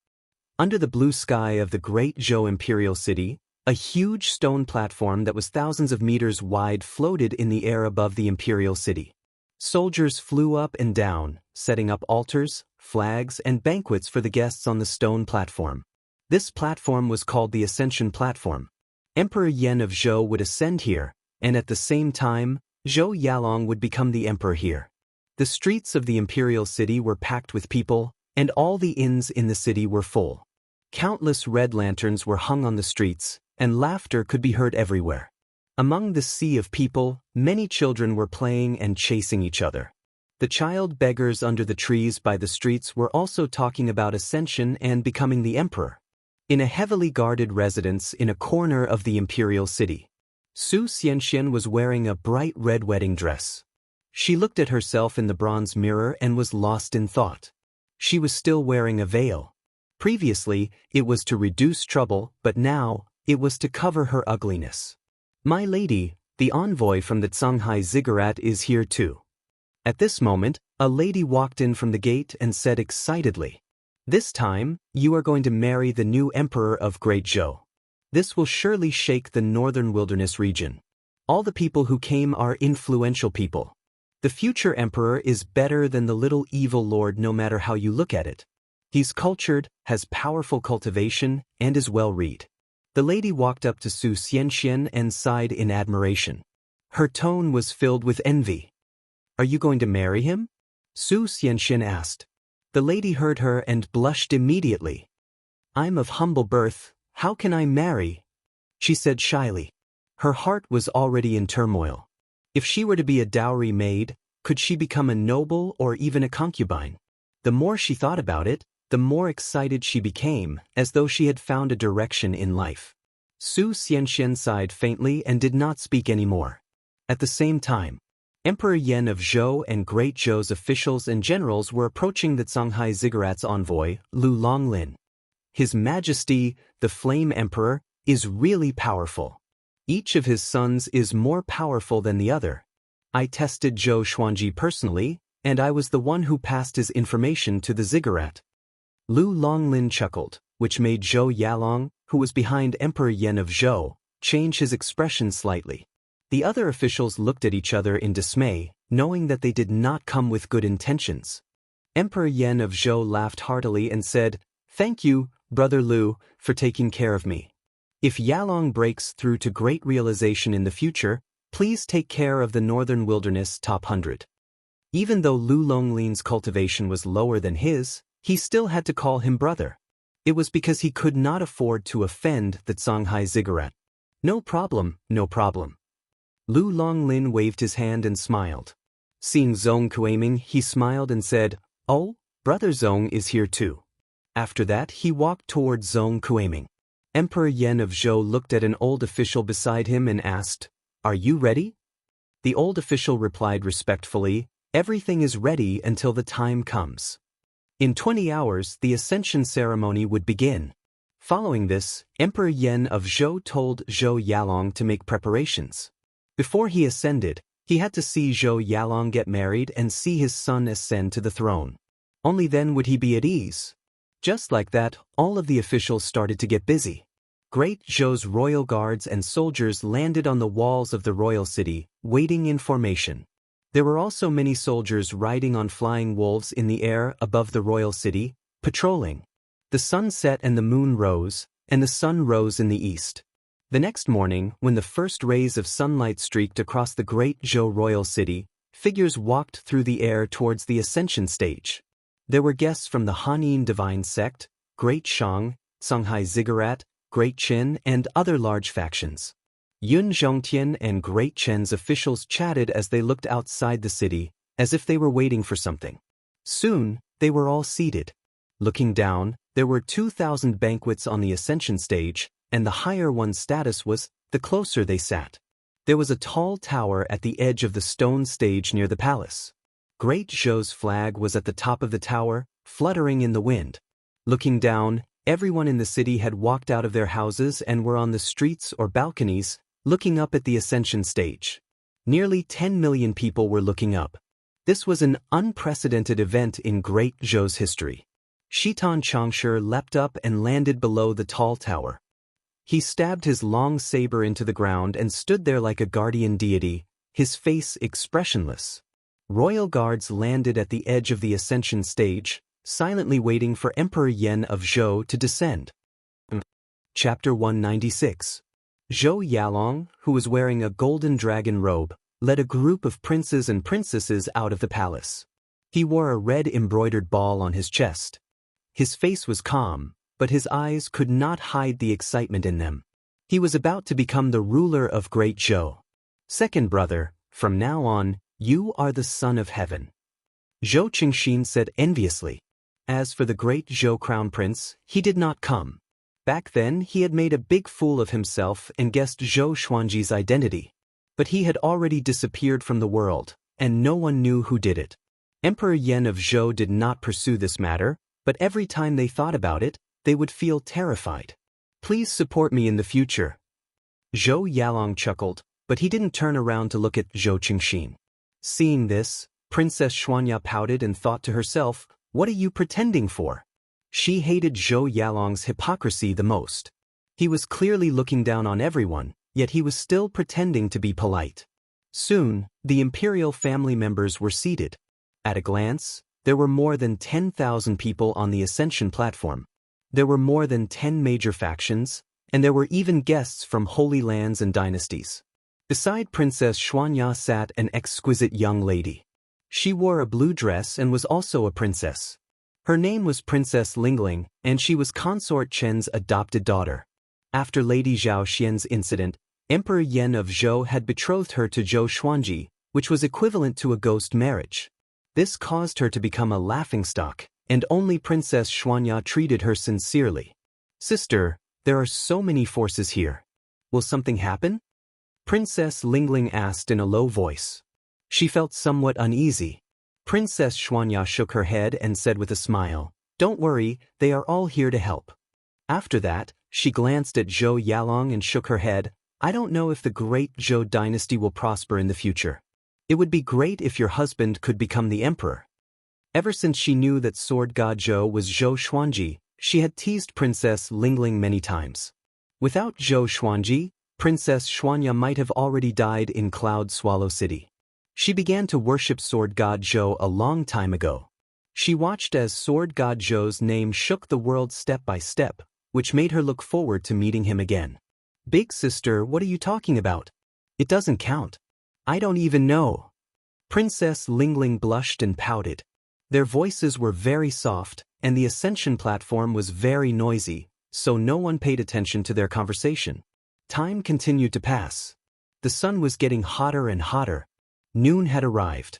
Under the blue sky of the great Zhou imperial city, a huge stone platform that was thousands of meters wide floated in the air above the imperial city. Soldiers flew up and down, setting up altars, flags, and banquets for the guests on the stone platform. This platform was called the Ascension Platform. Emperor Yan of Zhou would ascend here, and at the same time, Zhou Yalong would become the emperor here. The streets of the imperial city were packed with people, and all the inns in the city were full. Countless red lanterns were hung on the streets, and laughter could be heard everywhere. Among the sea of people, many children were playing and chasing each other. The child beggars under the trees by the streets were also talking about ascension and becoming the emperor. In a heavily guarded residence in a corner of the imperial city, Su Xianxian was wearing a bright red wedding dress. She looked at herself in the bronze mirror and was lost in thought. She was still wearing a veil. Previously, it was to reduce trouble, but now, it was to cover her ugliness. "My lady, the envoy from the Shanghai Ziggurat is here too." At this moment, a lady walked in from the gate and said excitedly, "This time, you are going to marry the new emperor of Great Zhou. This will surely shake the northern wilderness region. All the people who came are influential people. The future emperor is better than the little evil lord no matter how you look at it. He's cultured, has powerful cultivation, and is well-read." The lady walked up to Su Xianxian and sighed in admiration. Her tone was filled with envy. "Are you going to marry him?" Su Xianxian asked. The lady heard her and blushed immediately. "I'm of humble birth, how can I marry?" she said shyly. Her heart was already in turmoil. If she were to be a dowry maid, could she become a noble or even a concubine? The more she thought about it, the more excited she became, as though she had found a direction in life. Su Xianxian sighed faintly and did not speak anymore. At the same time, Emperor Yan of Zhou and Great Zhou's officials and generals were approaching the Shanghai Ziggurat's envoy, Lu Longlin. His Majesty, the Flame Emperor, is really powerful. Each of his sons is more powerful than the other. I tested Zhou Xuanji personally, and I was the one who passed his information to the ziggurat. Lu Longlin chuckled, which made Zhou Yalong, who was behind Emperor Yan of Zhou, change his expression slightly. The other officials looked at each other in dismay, knowing that they did not come with good intentions. Emperor Yan of Zhou laughed heartily and said, "Thank you, Brother Lu, for taking care of me. If Yalong breaks through to great realization in the future, please take care of the Northern Wilderness top 100. Even though Lu Longlin's cultivation was lower than his, he still had to call him brother. It was because he could not afford to offend the Shanghai Ziggurat. "No problem, no problem." Lu Longlin waved his hand and smiled. Seeing Zhong Kuiming, he smiled and said, "Oh, Brother Zhong is here too." After that, he walked toward Zhong Kuiming. Emperor Yan of Zhou looked at an old official beside him and asked, "Are you ready?" The old official replied respectfully, "Everything is ready until the time comes." In 20 hours, the ascension ceremony would begin. Following this, Emperor Yan of Zhou told Zhou Yalong to make preparations. Before he ascended, he had to see Zhou Yalong get married and see his son ascend to the throne. Only then would he be at ease. Just like that, all of the officials started to get busy. Great Zhou's royal guards and soldiers landed on the walls of the royal city, waiting in formation. There were also many soldiers riding on flying wolves in the air above the royal city, patrolling. The sun set and the moon rose, and the sun rose in the east. The next morning, when the first rays of sunlight streaked across the great Zhou royal city, figures walked through the air towards the ascension stage. There were guests from the Hanyin divine sect, Great Shang, Songhai Ziggurat, Great Qin, and other large factions. Yun Zhongtian and Great Chen's officials chatted as they looked outside the city, as if they were waiting for something. Soon, they were all seated. Looking down, there were 2,000 banquets on the ascension stage, and the higher one's status was, the closer they sat. There was a tall tower at the edge of the stone stage near the palace. Great Zhou's flag was at the top of the tower, fluttering in the wind. Looking down, everyone in the city had walked out of their houses and were on the streets or balconies, looking up at the ascension stage. Nearly 10 million people were looking up. This was an unprecedented event in Great Zhou's history. Shitan Changshi leapt up and landed below the tall tower. He stabbed his long saber into the ground and stood there like a guardian deity, his face expressionless. Royal guards landed at the edge of the ascension stage, silently waiting for Emperor Yan of Zhou to descend. Chapter 196. Zhou Yalong, who was wearing a golden dragon robe, led a group of princes and princesses out of the palace. He wore a red embroidered ball on his chest. His face was calm, but his eyes could not hide the excitement in them. He was about to become the ruler of Great Zhou. Second brother, from now on, you are the son of heaven. Zhou Qingxin said enviously. As for the Great Zhou crown prince, he did not come. Back then, he had made a big fool of himself and guessed Zhou Xuanji's identity. But he had already disappeared from the world, and no one knew who did it. Emperor Yan of Zhou did not pursue this matter, but every time they thought about it, they would feel terrified. Please support me in the future. Zhou Yalong chuckled, but he didn't turn around to look at Zhou Qingxin. Seeing this, Princess Xuanya pouted and thought to herself, what are you pretending for? She hated Zhou Yalong's hypocrisy the most. He was clearly looking down on everyone, yet he was still pretending to be polite. Soon, the imperial family members were seated. At a glance, there were more than 10,000 people on the ascension platform. There were more than 10 major factions, and there were even guests from holy lands and dynasties. Beside Princess Xuanya sat an exquisite young lady. She wore a blue dress and was also a princess. Her name was Princess Lingling, and she was Consort Chen's adopted daughter. After Lady Zhao Xian's incident, Emperor Yan of Zhou had betrothed her to Zhou Xuanji, which was equivalent to a ghost marriage. This caused her to become a laughingstock, and only Princess Xuanya treated her sincerely. Sister, there are so many forces here. Will something happen? Princess Lingling asked in a low voice. She felt somewhat uneasy. Princess Xuanya shook her head and said with a smile, don't worry, they are all here to help. After that, she glanced at Zhou Yalong and shook her head, I don't know if the great Zhou dynasty will prosper in the future. It would be great if your husband could become the emperor. Ever since she knew that sword god Zhou was Zhou Xuanji, she had teased Princess Lingling many times. Without Zhou Xuanji, Princess Xuanya might have already died in Cloud Swallow City. She began to worship sword god Zhou a long time ago. She watched as sword god Zhou's name shook the world step by step, which made her look forward to meeting him again. Big sister, what are you talking about? It doesn't count. I don't even know. Princess Lingling blushed and pouted. Their voices were very soft, and the ascension platform was very noisy, so no one paid attention to their conversation. Time continued to pass. The sun was getting hotter and hotter. Noon had arrived.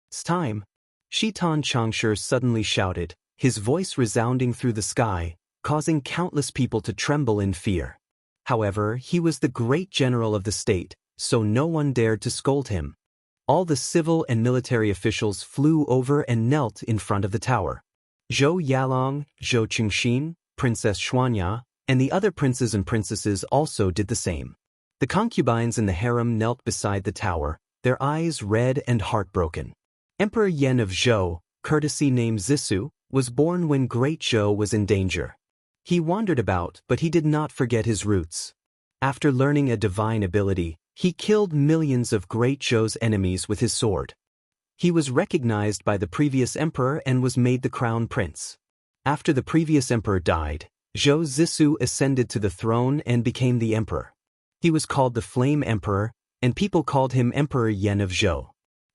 It's time. Shitan Changshi suddenly shouted, his voice resounding through the sky, causing countless people to tremble in fear. However, he was the great general of the state, so no one dared to scold him. All the civil and military officials flew over and knelt in front of the tower. Zhou Yalong, Zhou Qingxin, Princess Xuanya, and the other princes and princesses also did the same. The concubines in the harem knelt beside the tower, their eyes red and heartbroken. Emperor Yan of Zhou, courtesy named Zissou, was born when Great Zhou was in danger. He wandered about, but he did not forget his roots. After learning a divine ability, he killed millions of Great Zhou's enemies with his sword. He was recognized by the previous emperor and was made the crown prince. After the previous emperor died, Zhou Zixu ascended to the throne and became the emperor. He was called the Flame Emperor, and people called him Emperor Yan of Zhou.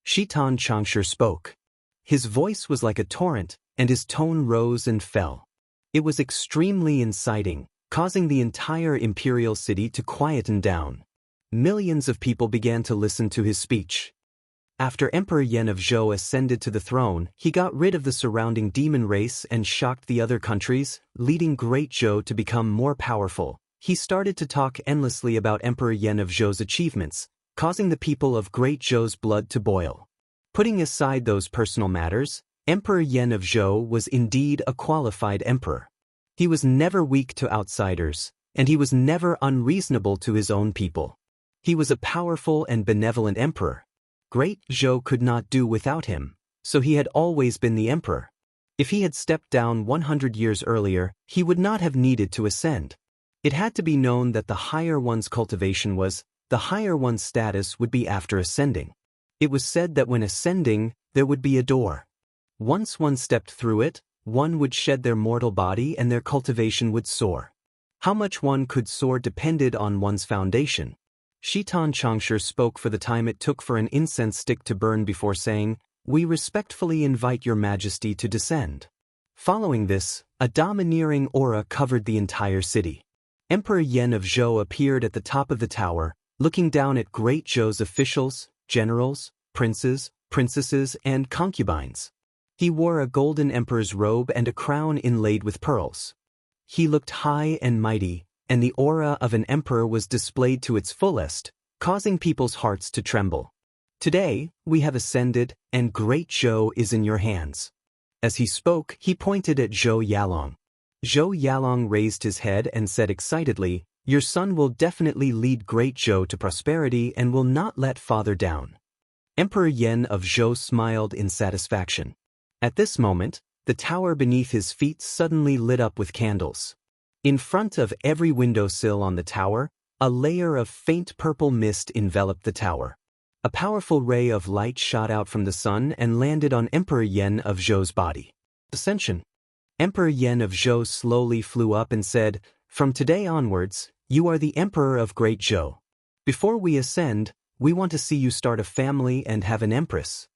Shitan Changshi spoke. His voice was like a torrent, and his tone rose and fell. It was extremely inciting, causing the entire imperial city to quieten down. Millions of people began to listen to his speech. After Emperor Yan of Zhou ascended to the throne, he got rid of the surrounding demon race and shocked the other countries, leading Great Zhou to become more powerful. He started to talk endlessly about Emperor Yan of Zhou's achievements, causing the people of Great Zhou's blood to boil. Putting aside those personal matters, Emperor Yan of Zhou was indeed a qualified emperor. He was never weak to outsiders, and he was never unreasonable to his own people. He was a powerful and benevolent emperor. Great Zhou could not do without him, so he had always been the emperor. If he had stepped down 100 years earlier, he would not have needed to ascend. It had to be known that the higher one's cultivation was, the higher one's status would be after ascending. It was said that when ascending, there would be a door. Once one stepped through it, one would shed their mortal body and their cultivation would soar. How much one could soar depended on one's foundation. Shitan Changshi spoke for the time it took for an incense stick to burn before saying, "We respectfully invite your majesty to descend." Following this, a domineering aura covered the entire city. Emperor Yan of Zhou appeared at the top of the tower, looking down at Great Zhou's officials, generals, princes, princesses, and concubines. He wore a golden emperor's robe and a crown inlaid with pearls. He looked high and mighty, and the aura of an emperor was displayed to its fullest, causing people's hearts to tremble. "Today, we have ascended, and Great Zhou is in your hands." As he spoke, he pointed at Zhou Yalong. Zhou Yalong raised his head and said excitedly, "Your son will definitely lead Great Zhou to prosperity and will not let father down." Emperor Yan of Zhou smiled in satisfaction. At this moment, the tower beneath his feet suddenly lit up with candles. In front of every windowsill on the tower, a layer of faint purple mist enveloped the tower. A powerful ray of light shot out from the sun and landed on Emperor Yan of Zhou's body. Ascension. Emperor Yan of Zhou slowly flew up and said, "From today onwards, you are the Emperor of Great Zhou. Before we ascend, we want to see you start a family and have an empress."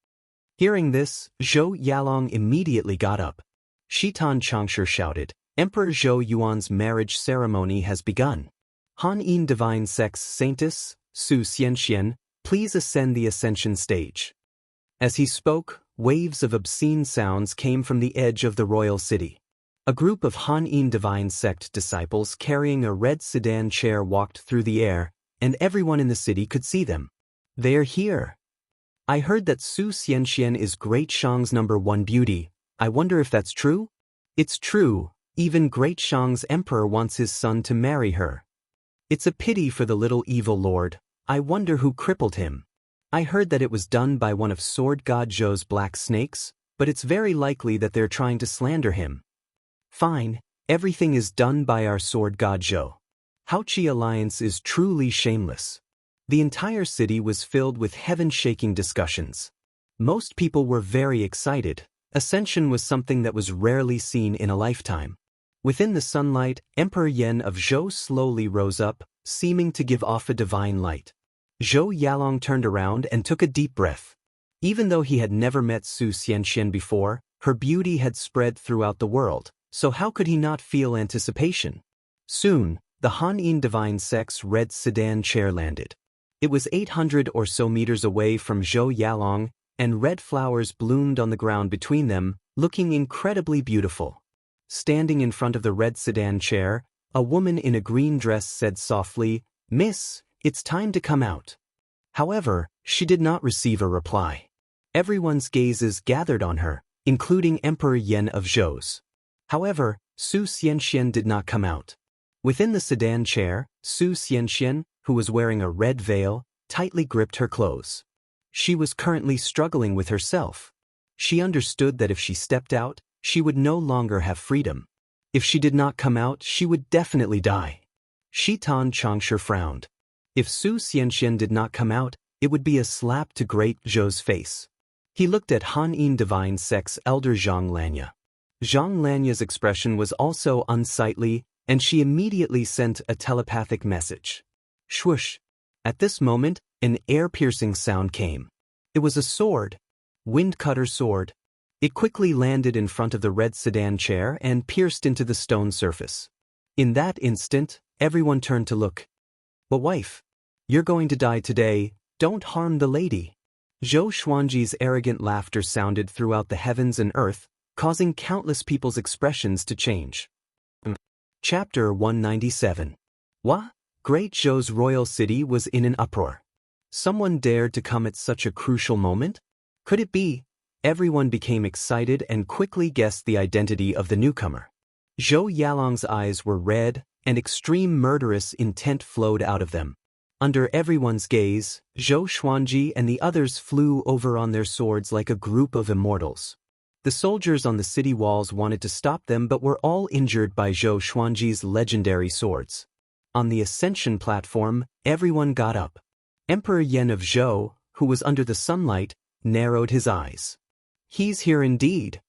Hearing this, Zhou Yalong immediately got up. Shitan Changshi shouted, "Emperor Zhou Yuan's marriage ceremony has begun. Han Yin Divine Sex Saintess, Su Xianxian, please ascend the ascension stage." As he spoke, waves of obscene sounds came from the edge of the royal city. A group of Han Yin Divine Sect disciples carrying a red sedan chair walked through the air, and everyone in the city could see them. "They're here. I heard that Su Xianxian is Great Shang's #1 beauty. I wonder if that's true?" "It's true. Even Great Shang's emperor wants his son to marry her. It's a pity for the little evil lord. I wonder who crippled him. I heard that it was done by one of Sword God Zhou's black snakes, but it's very likely that they're trying to slander him." "Fine, everything is done by our Sword God Zhou. Haoqi Alliance is truly shameless." The entire city was filled with heaven-shaking discussions. Most people were very excited. Ascension was something that was rarely seen in a lifetime. Within the sunlight, Emperor Yan of Zhou slowly rose up, seeming to give off a divine light. Zhou Yalong turned around and took a deep breath. Even though he had never met Su Xianxian before, her beauty had spread throughout the world, so how could he not feel anticipation? Soon, the Han Yin Divine Sect's red sedan chair landed. It was 800 or so meters away from Zhou Yalong, and red flowers bloomed on the ground between them, looking incredibly beautiful. Standing in front of the red sedan chair, a woman in a green dress said softly, "Miss, it's time to come out." However, she did not receive a reply. Everyone's gazes gathered on her, including Emperor Yan of Zhou's. However, Su Xianxian did not come out. Within the sedan chair, Su Xianxian, who was wearing a red veil, tightly gripped her clothes. She was currently struggling with herself. She understood that if she stepped out, she would no longer have freedom. If she did not come out, she would definitely die. Shitan Changshi frowned. If Su Xianxian did not come out, it would be a slap to Great Zhou's face. He looked at Han Yin Divine Sect's elder Zhang Lanya. Zhang Lanya's expression was also unsightly, and she immediately sent a telepathic message. Swoosh! At this moment, an air-piercing sound came. It was a sword. Wind-cutter sword. It quickly landed in front of the red sedan chair and pierced into the stone surface. In that instant, everyone turned to look. But wife, you're going to die today, don't harm the lady. Zhou Xuanji's arrogant laughter sounded throughout the heavens and earth, causing countless people's expressions to change. Chapter 197. What? Great Zhou's royal city was in an uproar. Someone dared to come at such a crucial moment? Could it be? Everyone became excited and quickly guessed the identity of the newcomer. Zhou Yalong's eyes were red, and extreme murderous intent flowed out of them. Under everyone's gaze, Zhou Xuanji and the others flew over on their swords like a group of immortals. The soldiers on the city walls wanted to stop them but were all injured by Zhou Xuanji's legendary swords. On the ascension platform, everyone got up. Emperor Yan of Zhou, who was under the sunlight, narrowed his eyes. He's here indeed.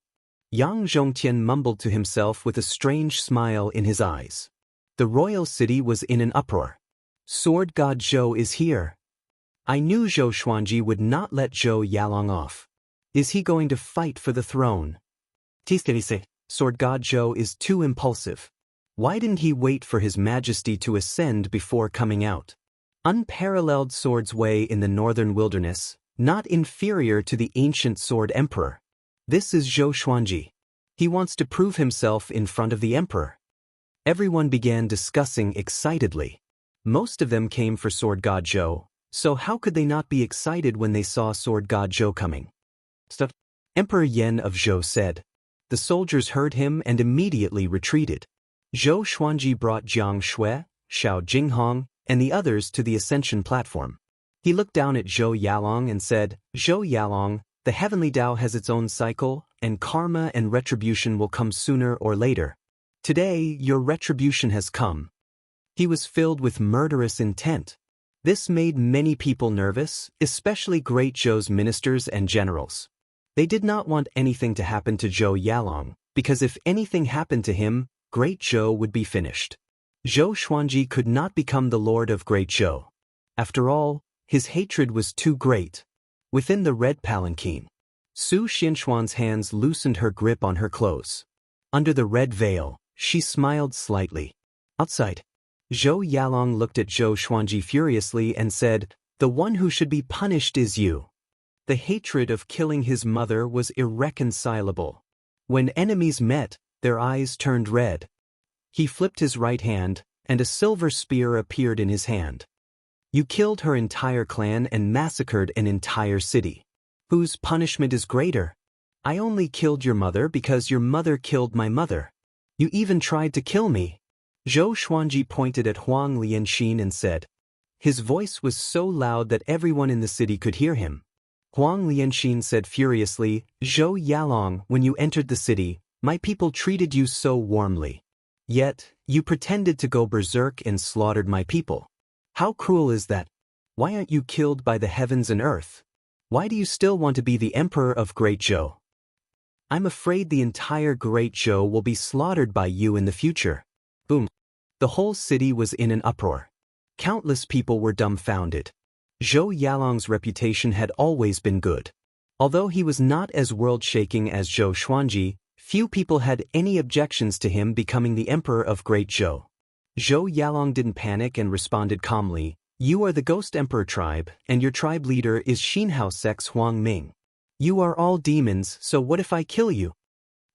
Yang Zhongtian mumbled to himself with a strange smile in his eyes. The royal city was in an uproar. Sword God Zhou is here. I knew Zhou Xuanji would not let Zhou Yalong off. Is he going to fight for the throne? Sword God Zhou is too impulsive. Why didn't he wait for His Majesty to ascend before coming out? Unparalleled sword's way in the northern wilderness, not inferior to the ancient sword emperor. This is Zhou Xuanji. He wants to prove himself in front of the emperor. Everyone began discussing excitedly. Most of them came for Sword God Zhou, so how could they not be excited when they saw Sword God Zhou coming? Emperor Yan of Zhou said. The soldiers heard him and immediately retreated. Zhou Xuanji brought Jiang Shui, Xiao Jinghong, and the others to the ascension platform. He looked down at Zhou Yalong and said, Zhou Yalong, the heavenly Tao has its own cycle, and karma and retribution will come sooner or later. Today, your retribution has come. He was filled with murderous intent. This made many people nervous, especially Great Zhou's ministers and generals. They did not want anything to happen to Zhou Yalong, because if anything happened to him, Great Zhou would be finished. Zhou Xuanji could not become the lord of Great Zhou. After all, his hatred was too great. Within the red palanquin, Su Xinshuan's hands loosened her grip on her clothes. Under the red veil, she smiled slightly. Outside, Zhou Yalong looked at Zhou Xuanji furiously and said, The one who should be punished is you. The hatred of killing his mother was irreconcilable. When enemies met, their eyes turned red. He flipped his right hand, and a silver spear appeared in his hand. You killed her entire clan and massacred an entire city. Whose punishment is greater? I only killed your mother because your mother killed my mother. You even tried to kill me. Zhou Xuanji pointed at Huang Lianxin and said. His voice was so loud that everyone in the city could hear him. Huang Lianxin said furiously, Zhou Yalong, when you entered the city, my people treated you so warmly. Yet, you pretended to go berserk and slaughtered my people. How cruel is that? Why aren't you killed by the heavens and earth? Why do you still want to be the emperor of Great Zhou? I'm afraid the entire Great Zhou will be slaughtered by you in the future. Boom. The whole city was in an uproar. Countless people were dumbfounded. Zhou Yalong's reputation had always been good. Although he was not as world-shaking as Zhou Xuanji, few people had any objections to him becoming the emperor of Great Zhou. Zhou Yalong didn't panic and responded calmly, You are the Ghost Emperor tribe, and your tribe leader is Xinhao Sec's Huang Ming. You are all demons, so what if I kill you?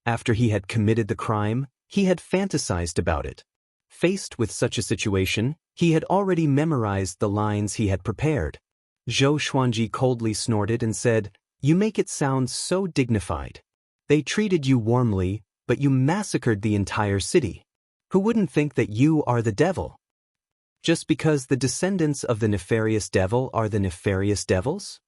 After he had committed the crime, he had fantasized about it. Faced with such a situation, he had already memorized the lines he had prepared. Zhou Xuanji coldly snorted and said, You make it sound so dignified. They treated you warmly, but you massacred the entire city. Who wouldn't think that you are the devil? Just because the descendants of the nefarious devil are the nefarious devils?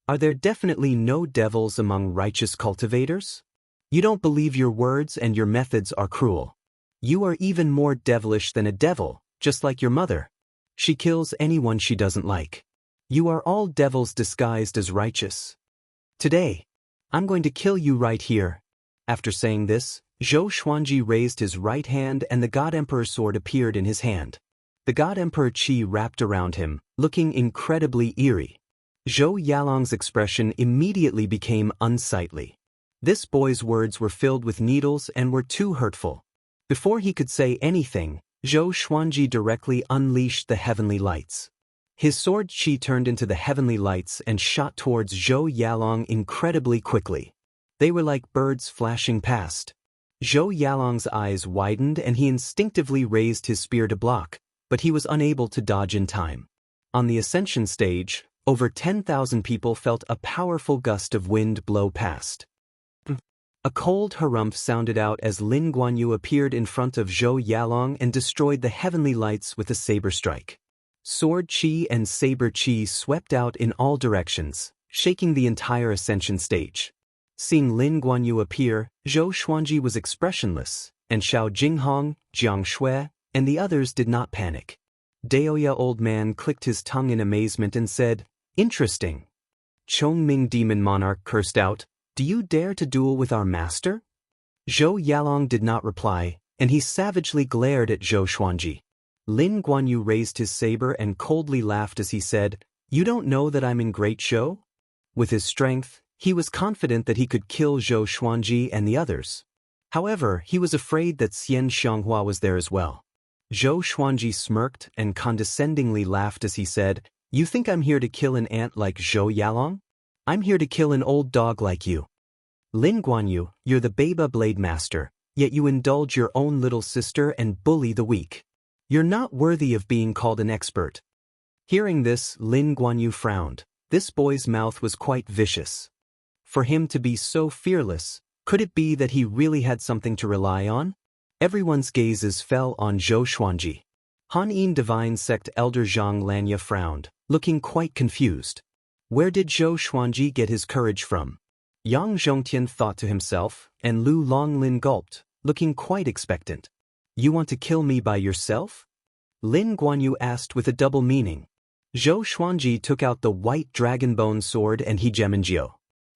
Are there definitely no devils among righteous cultivators? You don't believe your words and your methods are cruel. You are even more devilish than a devil, just like your mother. She kills anyone she doesn't like. You are all devils disguised as righteous. Today, I'm going to kill you right here. After saying this, Zhou Xuanji raised his right hand and the God Emperor's sword appeared in his hand. The God Emperor Qi wrapped around him, looking incredibly eerie. Zhou Yalong's expression immediately became unsightly. This boy's words were filled with needles and were too hurtful. Before he could say anything, Zhou Xuanji directly unleashed the heavenly lights. His sword Qi turned into the heavenly lights and shot towards Zhou Yalong incredibly quickly. They were like birds flashing past. Zhou Yalong's eyes widened and he instinctively raised his spear to block, but he was unable to dodge in time. On the ascension stage, over 10,000 people felt a powerful gust of wind blow past. A cold harumph sounded out as Lin Guanyu appeared in front of Zhou Yalong and destroyed the heavenly lights with a saber strike. Sword Qi and saber Qi swept out in all directions, shaking the entire ascension stage. Seeing Lin Guanyu appear, Zhou Xuanji was expressionless, and Xiao Jinghong, Jiang Shui, and the others did not panic. Daoya old man clicked his tongue in amazement and said, "Interesting." Chongming demon monarch cursed out, "Do you dare to duel with our master?" Zhou Yalong did not reply, and he savagely glared at Zhou Xuanji. Lin Guanyu raised his saber and coldly laughed as he said, "You don't know that I'm in great show?" With his strength, he was confident that he could kill Zhou Xuanji and the others. However, he was afraid that Xian Xianghua was there as well. Zhou Xuanji smirked and condescendingly laughed as he said, "You think I'm here to kill an ant like Zhou Yalong? I'm here to kill an old dog like you. Lin Guanyu, you're the Baba Blade Master, yet you indulge your own little sister and bully the weak. You're not worthy of being called an expert." Hearing this, Lin Guanyu frowned. This boy's mouth was quite vicious. For him to be so fearless, could it be that he really had something to rely on? Everyone's gazes fell on Zhou Xuanji. Hanyin Divine Sect Elder Zhang Lanya frowned, looking quite confused. Where did Zhou Xuanji get his courage from? Yang Zhongtian thought to himself, and Lu Longlin gulped, looking quite expectant. "You want to kill me by yourself?" Lin Guanyu asked with a double meaning. Zhou Xuanji took out the white dragonbone sword and Hegemengio.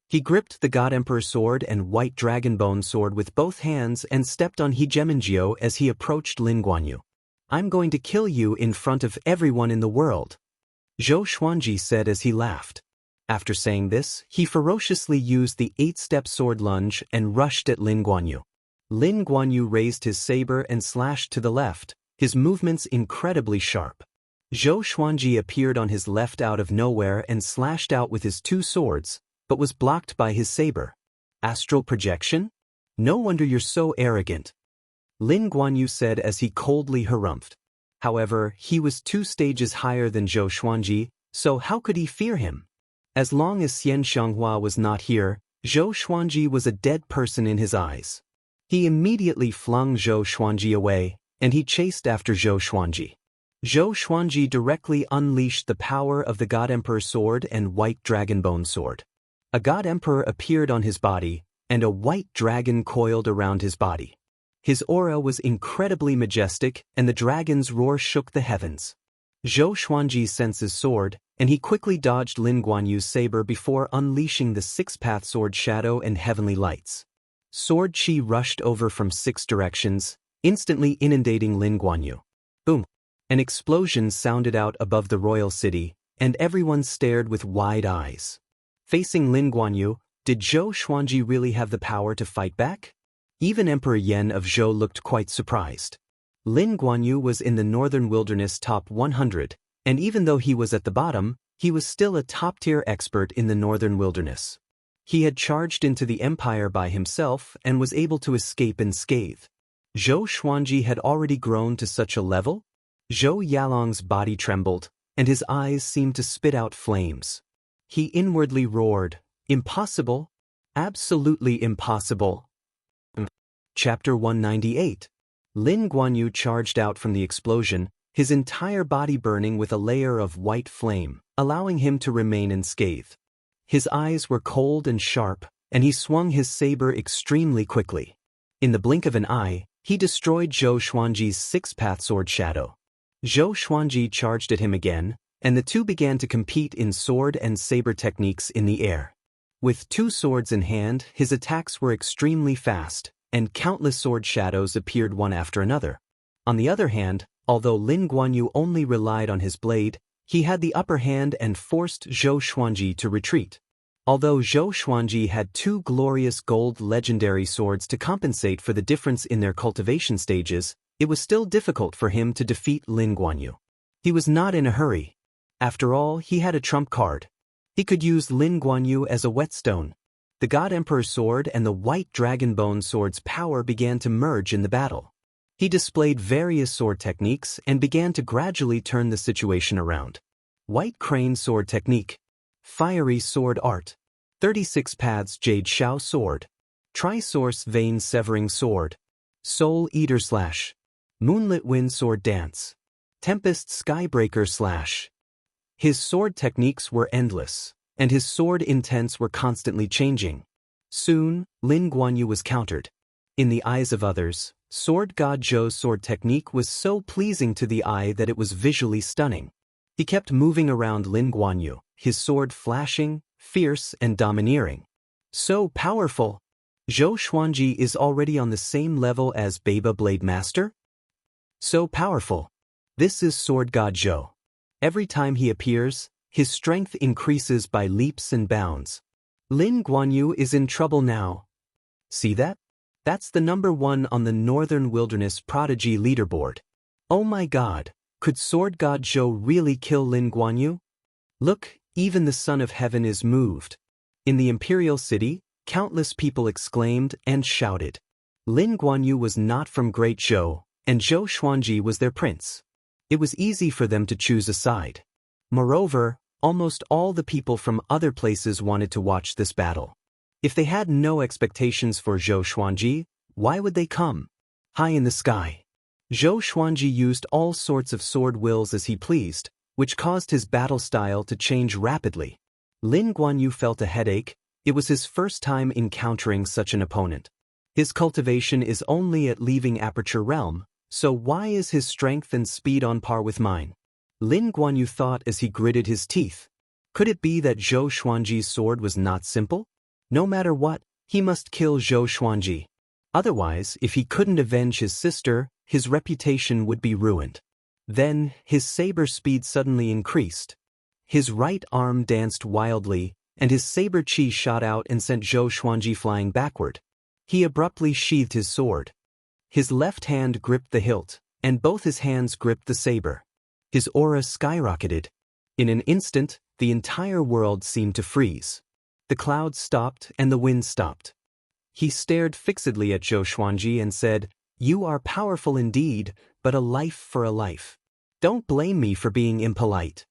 He gripped the God Emperor's sword and white dragonbone sword with both hands and stepped on Hegemengio as he approached Lin Guanyu. "I'm going to kill you in front of everyone in the world," Zhou Xuanji said as he laughed. After saying this, he ferociously used the 8-step sword lunge and rushed at Lin Guanyu. Lin Guanyu raised his saber and slashed to the left, his movements incredibly sharp. Zhou Xuanji appeared on his left out of nowhere and slashed out with his 2 swords, but was blocked by his saber. "Astral projection? No wonder you're so arrogant," Lin Guanyu said as he coldly harumphed. However, he was 2 stages higher than Zhou Xuanji, so how could he fear him? As long as Xian Xianghua was not here, Zhou Xuanji was a dead person in his eyes. He immediately flung Zhou Xuanji away, and he chased after Zhou Xuanji. Zhou Xuanji directly unleashed the power of the God Emperor's sword and white dragonbone sword. A God Emperor appeared on his body, and a white dragon coiled around his body. His aura was incredibly majestic, and the dragon's roar shook the heavens. Zhou Xuanji sensed his sword, and he quickly dodged Lin Guanyu's saber before unleashing the 6-path sword shadow and heavenly lights. Sword Qi rushed over from 6 directions, instantly inundating Lin Guanyu. Boom! An explosion sounded out above the royal city, and everyone stared with wide eyes. Facing Lin Guanyu, did Zhou Xuanji really have the power to fight back? Even Emperor Yan of Zhou looked quite surprised. Lin Guanyu was in the northern wilderness top 100, and even though he was at the bottom, he was still a top-tier expert in the northern wilderness. He had charged into the empire by himself and was able to escape unscathed. Zhou Xuanji had already grown to such a level? Zhou Yalong's body trembled, and his eyes seemed to spit out flames. He inwardly roared, "Impossible! Absolutely impossible!" Chapter 198. Lin Guanyu charged out from the explosion, his entire body burning with a layer of white flame, allowing him to remain unscathed. His eyes were cold and sharp, and he swung his saber extremely quickly. In the blink of an eye, he destroyed Zhou Xuanji's 6-path sword shadow. Zhou Xuanji charged at him again, and the two began to compete in sword and saber techniques in the air. With two swords in hand, his attacks were extremely fast, and countless sword shadows appeared one after another. On the other hand, although Lin Guanyu only relied on his blade, he had the upper hand and forced Zhou Xuanji to retreat. Although Zhou Xuanji had two glorious gold legendary swords to compensate for the difference in their cultivation stages, it was still difficult for him to defeat Lin Guanyu. He was not in a hurry. After all, he had a trump card. He could use Lin Guanyu as a whetstone. The God Emperor's sword and the White Dragon Bone sword's power began to merge in the battle. He displayed various sword techniques and began to gradually turn the situation around. White Crane Sword Technique. Fiery Sword Art. 36 Paths Jade Shao Sword. Tri-Source Vein Severing Sword. Soul Eater Slash. Moonlit Wind Sword Dance. Tempest Skybreaker Slash. His sword techniques were endless, and his sword intents were constantly changing. Soon, Lin Guanyu was countered. In the eyes of others, Sword God Zhou's sword technique was so pleasing to the eye that it was visually stunning. He kept moving around Lin Guanyu, his sword flashing, fierce and domineering. So powerful! Zhou Xuanji is already on the same level as Baba Blade Master? So powerful! This is Sword God Zhou. Every time he appears, his strength increases by leaps and bounds. Lin Guanyu is in trouble now. See that? That's the number 1 on the Northern Wilderness Prodigy leaderboard. Oh my god, could Sword God Zhou really kill Lin Guanyu? Look, even the Son of Heaven is moved. In the Imperial City, countless people exclaimed and shouted. Lin Guanyu was not from Great Zhou, and Zhou Xuanji was their prince. It was easy for them to choose a side. Moreover, almost all the people from other places wanted to watch this battle. If they had no expectations for Zhou Xuanji, why would they come? High in the sky. Zhou Xuanji used all sorts of sword wills as he pleased, which caused his battle style to change rapidly. Lin Guanyu felt a headache. It was his first time encountering such an opponent. His cultivation is only at leaving Aperture Realm, so why is his strength and speed on par with mine? Lin Guanyu thought as he gritted his teeth. Could it be that Zhou Xuanji's sword was not simple? No matter what, he must kill Zhou Xuanji. Otherwise, if he couldn't avenge his sister, his reputation would be ruined. Then, his saber speed suddenly increased. His right arm danced wildly, and his saber chi shot out and sent Zhou Xuanji flying backward. He abruptly sheathed his sword. His left hand gripped the hilt, and both his hands gripped the saber. His aura skyrocketed. In an instant, the entire world seemed to freeze. The clouds stopped and the wind stopped. He stared fixedly at Zhou Xuanji and said, "You are powerful indeed, but a life for a life. Don't blame me for being impolite."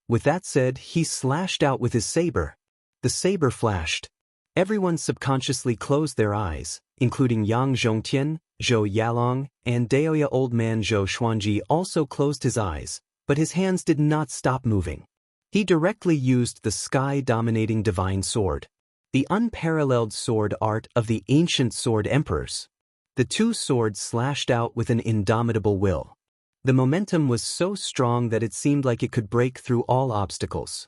With that said, he slashed out with his saber. The saber flashed. Everyone subconsciously closed their eyes, including Yang Zhongtian, Zhou Yalong, and Daoya Old Man Zhou Xuanji also closed his eyes, but his hands did not stop moving. He directly used the sky-dominating divine sword, the unparalleled sword art of the ancient sword emperors. The two swords slashed out with an indomitable will. The momentum was so strong that it seemed like it could break through all obstacles.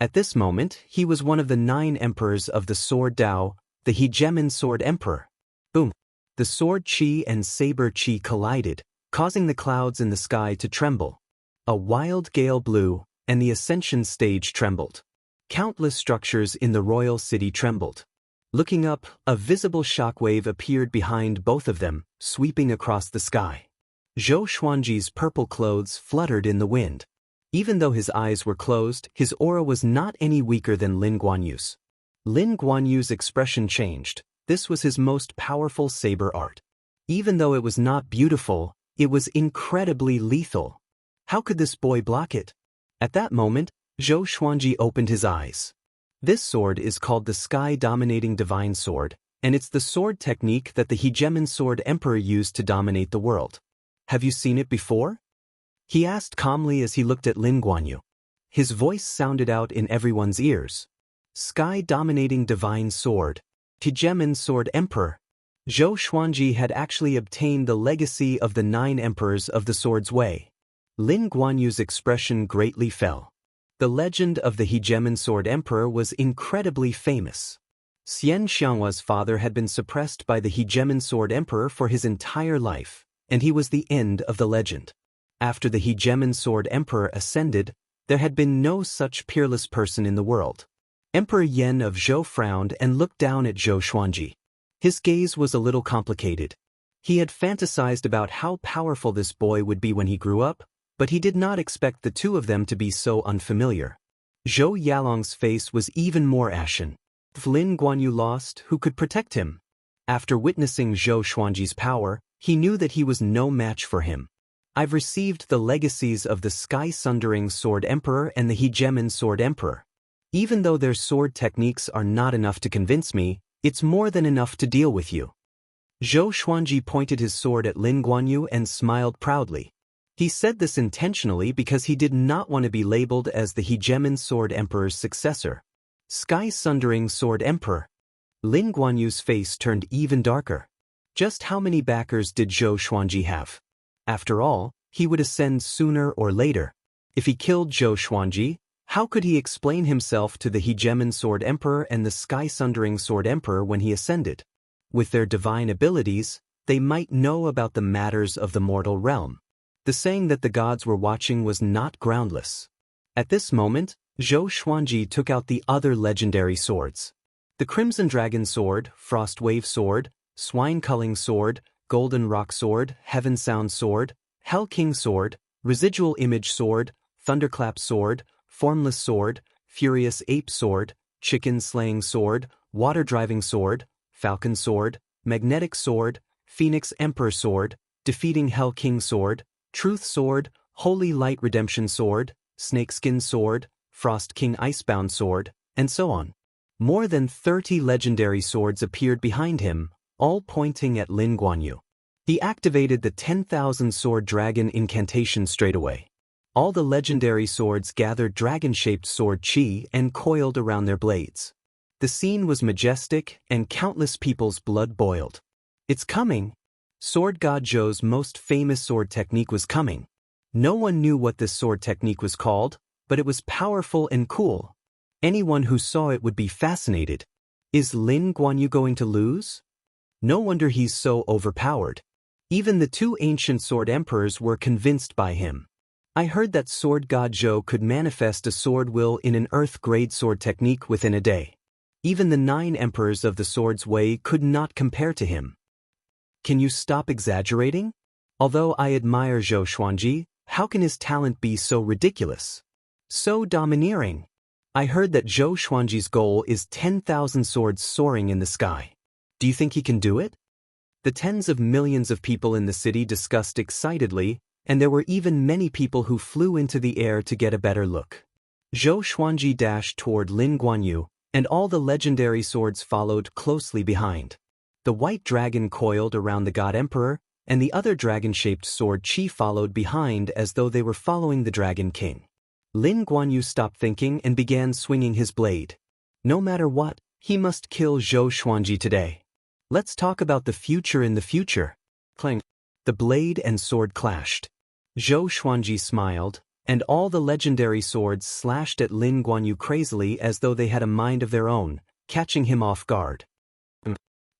At this moment, he was one of the 9 emperors of the Sword Dao, the Hegemon Sword Emperor. Boom! The sword chi and saber chi collided, causing the clouds in the sky to tremble. A wild gale blew, and the ascension stage trembled. Countless structures in the royal city trembled. Looking up, a visible shockwave appeared behind both of them, sweeping across the sky. Zhou Xuanji's purple clothes fluttered in the wind. Even though his eyes were closed, his aura was not any weaker than Lin Guanyu's. Lin Guanyu's expression changed. This was his most powerful saber art. Even though it was not beautiful, it was incredibly lethal. How could this boy block it? At that moment, Zhou Xuanji opened his eyes. This sword is called the Sky-Dominating Divine Sword, and it's the sword technique that the Hegemon Sword Emperor used to dominate the world. Have you seen it before? He asked calmly as he looked at Lin Guanyu. His voice sounded out in everyone's ears. Sky-Dominating Divine Sword. Hegemon Sword Emperor. Zhou Xuanji had actually obtained the legacy of the 9 emperors of the Sword's Way. Lin Guanyu's expression greatly fell. The legend of the Hegemon Sword Emperor was incredibly famous. Xian Xianghua's father had been suppressed by the Hegemon Sword Emperor for his entire life, and he was the end of the legend. After the Hegemon Sword Emperor ascended, there had been no such peerless person in the world. Emperor Yan of Zhou frowned and looked down at Zhou Xuanji. His gaze was a little complicated. He had fantasized about how powerful this boy would be when he grew up, but he did not expect the two of them to be so unfamiliar. Zhou Yalong's face was even more ashen. If Lin Guanyu lost, who could protect him? After witnessing Zhou Xuanji's power, he knew that he was no match for him. I've received the legacies of the Sky-Sundering Sword Emperor and the Hegemon Sword Emperor. Even though their sword techniques are not enough to convince me, it's more than enough to deal with you. Zhou Xuanji pointed his sword at Lin Guanyu and smiled proudly. He said this intentionally because he did not want to be labeled as the Hegemon Sword Emperor's successor. Sky-Sundering Sword Emperor. Lin Guanyu's face turned even darker. Just how many backers did Zhou Xuanji have? After all, he would ascend sooner or later. If he killed Zhou Xuanji, how could he explain himself to the Hegemon Sword Emperor and the Sky-Sundering Sword Emperor when he ascended? With their divine abilities, they might know about the matters of the mortal realm. The saying that the gods were watching was not groundless. At this moment, Zhou Xuanji took out the other legendary swords. The Crimson Dragon Sword, Frost Wave Sword, Swine Culling Sword, Golden Rock Sword, Heaven Sound Sword, Hell King Sword, Residual Image Sword, Thunderclap Sword, Formless Sword, Furious Ape Sword, Chicken Slaying Sword, Water Driving Sword, Falcon Sword, Magnetic Sword, Phoenix Emperor Sword, Defeating Hell King Sword, Truth Sword, Holy Light Redemption Sword, Snakeskin Sword, Frost King Icebound Sword, and so on. More than 30 legendary swords appeared behind him, all pointing at Lin Guanyu. He activated the 10,000 Sword Dragon incantation straight away. All the legendary swords gathered dragon-shaped sword chi and coiled around their blades. The scene was majestic, and countless people's blood boiled. It's coming! Sword God Zhou's most famous sword technique was coming. No one knew what this sword technique was called, but it was powerful and cool. Anyone who saw it would be fascinated. Is Lin Guanyu going to lose? No wonder he's so overpowered. Even the two ancient sword emperors were convinced by him. I heard that Sword God Zhou could manifest a sword will in an earth-grade sword technique within a day. Even the 9 emperors of the sword's way could not compare to him. Can you stop exaggerating? Although I admire Zhou Xuanji, how can his talent be so ridiculous? So domineering. I heard that Zhou Xuanji's goal is 10,000 swords soaring in the sky. Do you think he can do it? The tens of millions of people in the city discussed excitedly, and there were even many people who flew into the air to get a better look. Zhou Xuanji dashed toward Lin Guanyu, and all the legendary swords followed closely behind. The white dragon coiled around the God Emperor, and the other dragon-shaped sword Qi followed behind as though they were following the Dragon King. Lin Guanyu stopped thinking and began swinging his blade. No matter what, he must kill Zhou Xuanji today. Let's talk about the future in the future. Clang. The blade and sword clashed. Zhou Xuanji smiled, and all the legendary swords slashed at Lin Guanyu crazily as though they had a mind of their own, catching him off guard.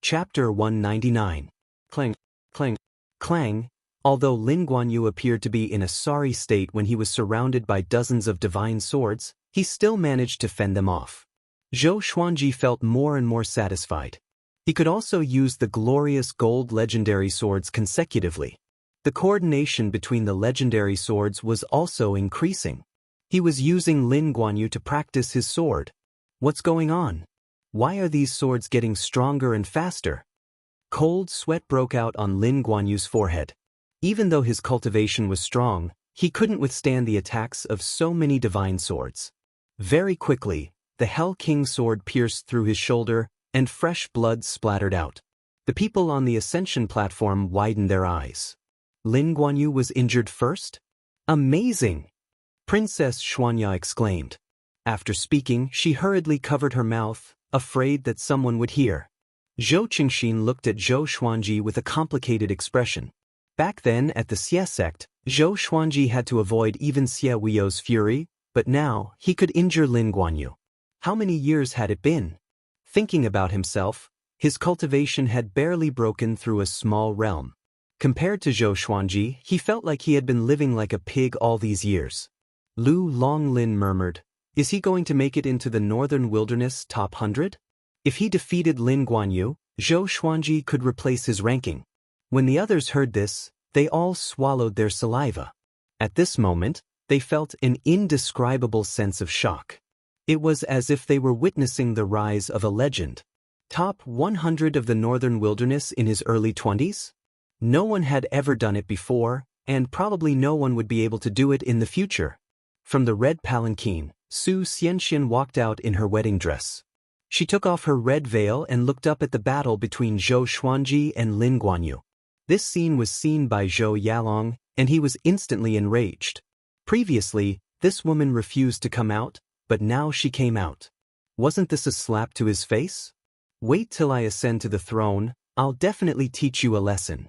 Chapter 199. Clang, clang, clang. Although Lin Guanyu appeared to be in a sorry state when he was surrounded by dozens of divine swords, he still managed to fend them off. Zhou Xuanji felt more and more satisfied. He could also use the glorious gold legendary swords consecutively. The coordination between the legendary swords was also increasing. He was using Lin Guanyu to practice his sword. What's going on? Why are these swords getting stronger and faster? Cold sweat broke out on Lin Guanyu's forehead. Even though his cultivation was strong, he couldn't withstand the attacks of so many divine swords. Very quickly, the Hell King sword pierced through his shoulder, and fresh blood splattered out. The people on the ascension platform widened their eyes. Lin Guanyu was injured first? Amazing! Princess Xuanya exclaimed. After speaking, she hurriedly covered her mouth, afraid that someone would hear. Zhou Qingxin looked at Zhou Xuanji with a complicated expression. Back then at the Xie sect, Zhou Xuanji had to avoid even Xie Weiyou's fury, But now, he could injure Lin Guanyu. How many years had it been? Thinking about himself, his cultivation had barely broken through a small realm. Compared to Zhou Xuanji, he felt like he had been living like a pig all these years. Lu Longlin murmured, "Is he going to make it into the Northern Wilderness top 100? If he defeated Lin Guanyu, Zhou Xuanji could replace his ranking." When the others heard this, they all swallowed their saliva. At this moment, they felt an indescribable sense of shock. It was as if they were witnessing the rise of a legend. Top 100 of the Northern Wilderness in his early 20s? No one had ever done it before, and probably no one would be able to do it in the future. From the red palanquin, Su Xianxian walked out in her wedding dress. She took off her red veil and looked up at the battle between Zhou Xuanji and Lin Guanyu. This scene was seen by Zhou Yalong, and he was instantly enraged. Previously, this woman refused to come out, but now she came out. Wasn't this a slap to his face? Wait till I ascend to the throne, I'll definitely teach you a lesson.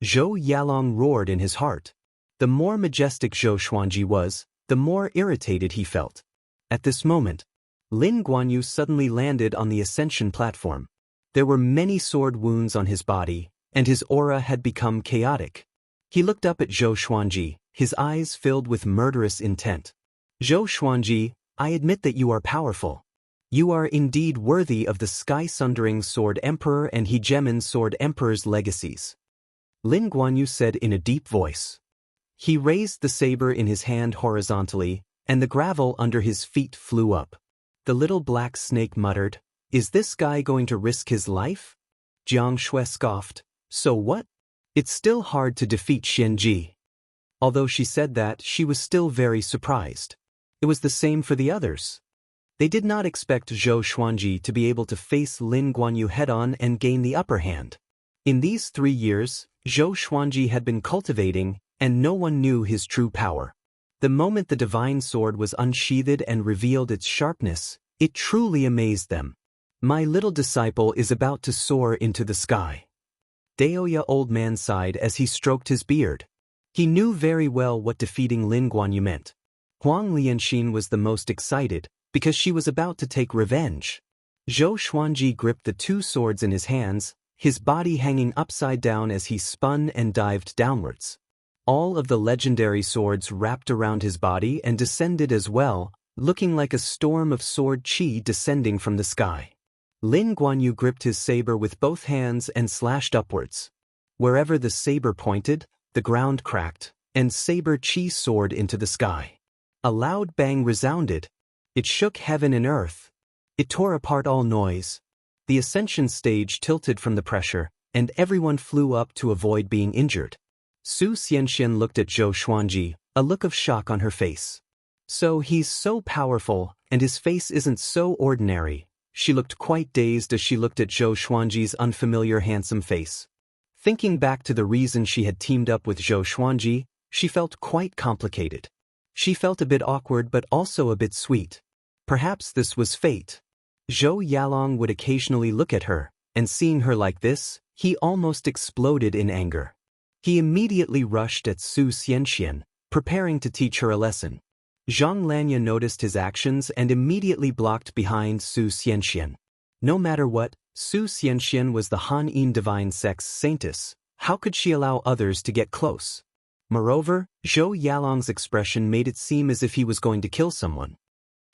Zhou Yalong roared in his heart. The more majestic Zhou Xuanji was, the more irritated he felt. At this moment, Lin Guanyu suddenly landed on the ascension platform. There were many sword wounds on his body, and his aura had become chaotic. He looked up at Zhou Xuanji, his eyes filled with murderous intent. "Zhou Xuanji, I admit that you are powerful. You are indeed worthy of the Sky-Sundering Sword Emperor and Hegemon Sword Emperor's legacies," Lin Guanyu said in a deep voice. He raised the saber in his hand horizontally, and the gravel under his feet flew up. The little black snake muttered, "Is this guy going to risk his life?" Jiang Shui scoffed, "So what? It's still hard to defeat Xianji." Although she said that, she was still very surprised. It was the same for the others. They did not expect Zhou Xuanji to be able to face Lin Guanyu head-on and gain the upper hand. In these 3 years, Zhou Xuanji had been cultivating, and no one knew his true power. The moment the divine sword was unsheathed and revealed its sharpness, it truly amazed them. "My little disciple is about to soar into the sky." Daoya old man sighed as he stroked his beard. He knew very well what defeating Lin Guanyu meant. Huang Lianxin was the most excited, because she was about to take revenge. Zhou Xuanji gripped the 2 swords in his hands, his body hanging upside down as he spun and dived downwards. All of the legendary swords wrapped around his body and descended as well, looking like a storm of sword chi descending from the sky. Lin Guanyu gripped his saber with both hands and slashed upwards. Wherever the saber pointed, the ground cracked, and saber chi soared into the sky. A loud bang resounded. It shook heaven and earth. It tore apart all noise. The ascension stage tilted from the pressure, and everyone flew up to avoid being injured. Su Xianxian looked at Zhou Xuanji, a look of shock on her face. "So he's so powerful, and his face isn't so ordinary." She looked quite dazed as she looked at Zhou Xuanji's unfamiliar handsome face. Thinking back to the reason she had teamed up with Zhou Xuanji, she felt quite complicated. She felt a bit awkward but also a bit sweet. Perhaps this was fate. Zhou Yalong would occasionally look at her, and seeing her like this, he almost exploded in anger. He immediately rushed at Su Xianxian, preparing to teach her a lesson. Zhang Lanya noticed his actions and immediately blocked behind Su Xianxian. No matter what, Su Xianxian was the Han-In divine sex saintess. How could she allow others to get close? Moreover, Zhou Yalong's expression made it seem as if he was going to kill someone.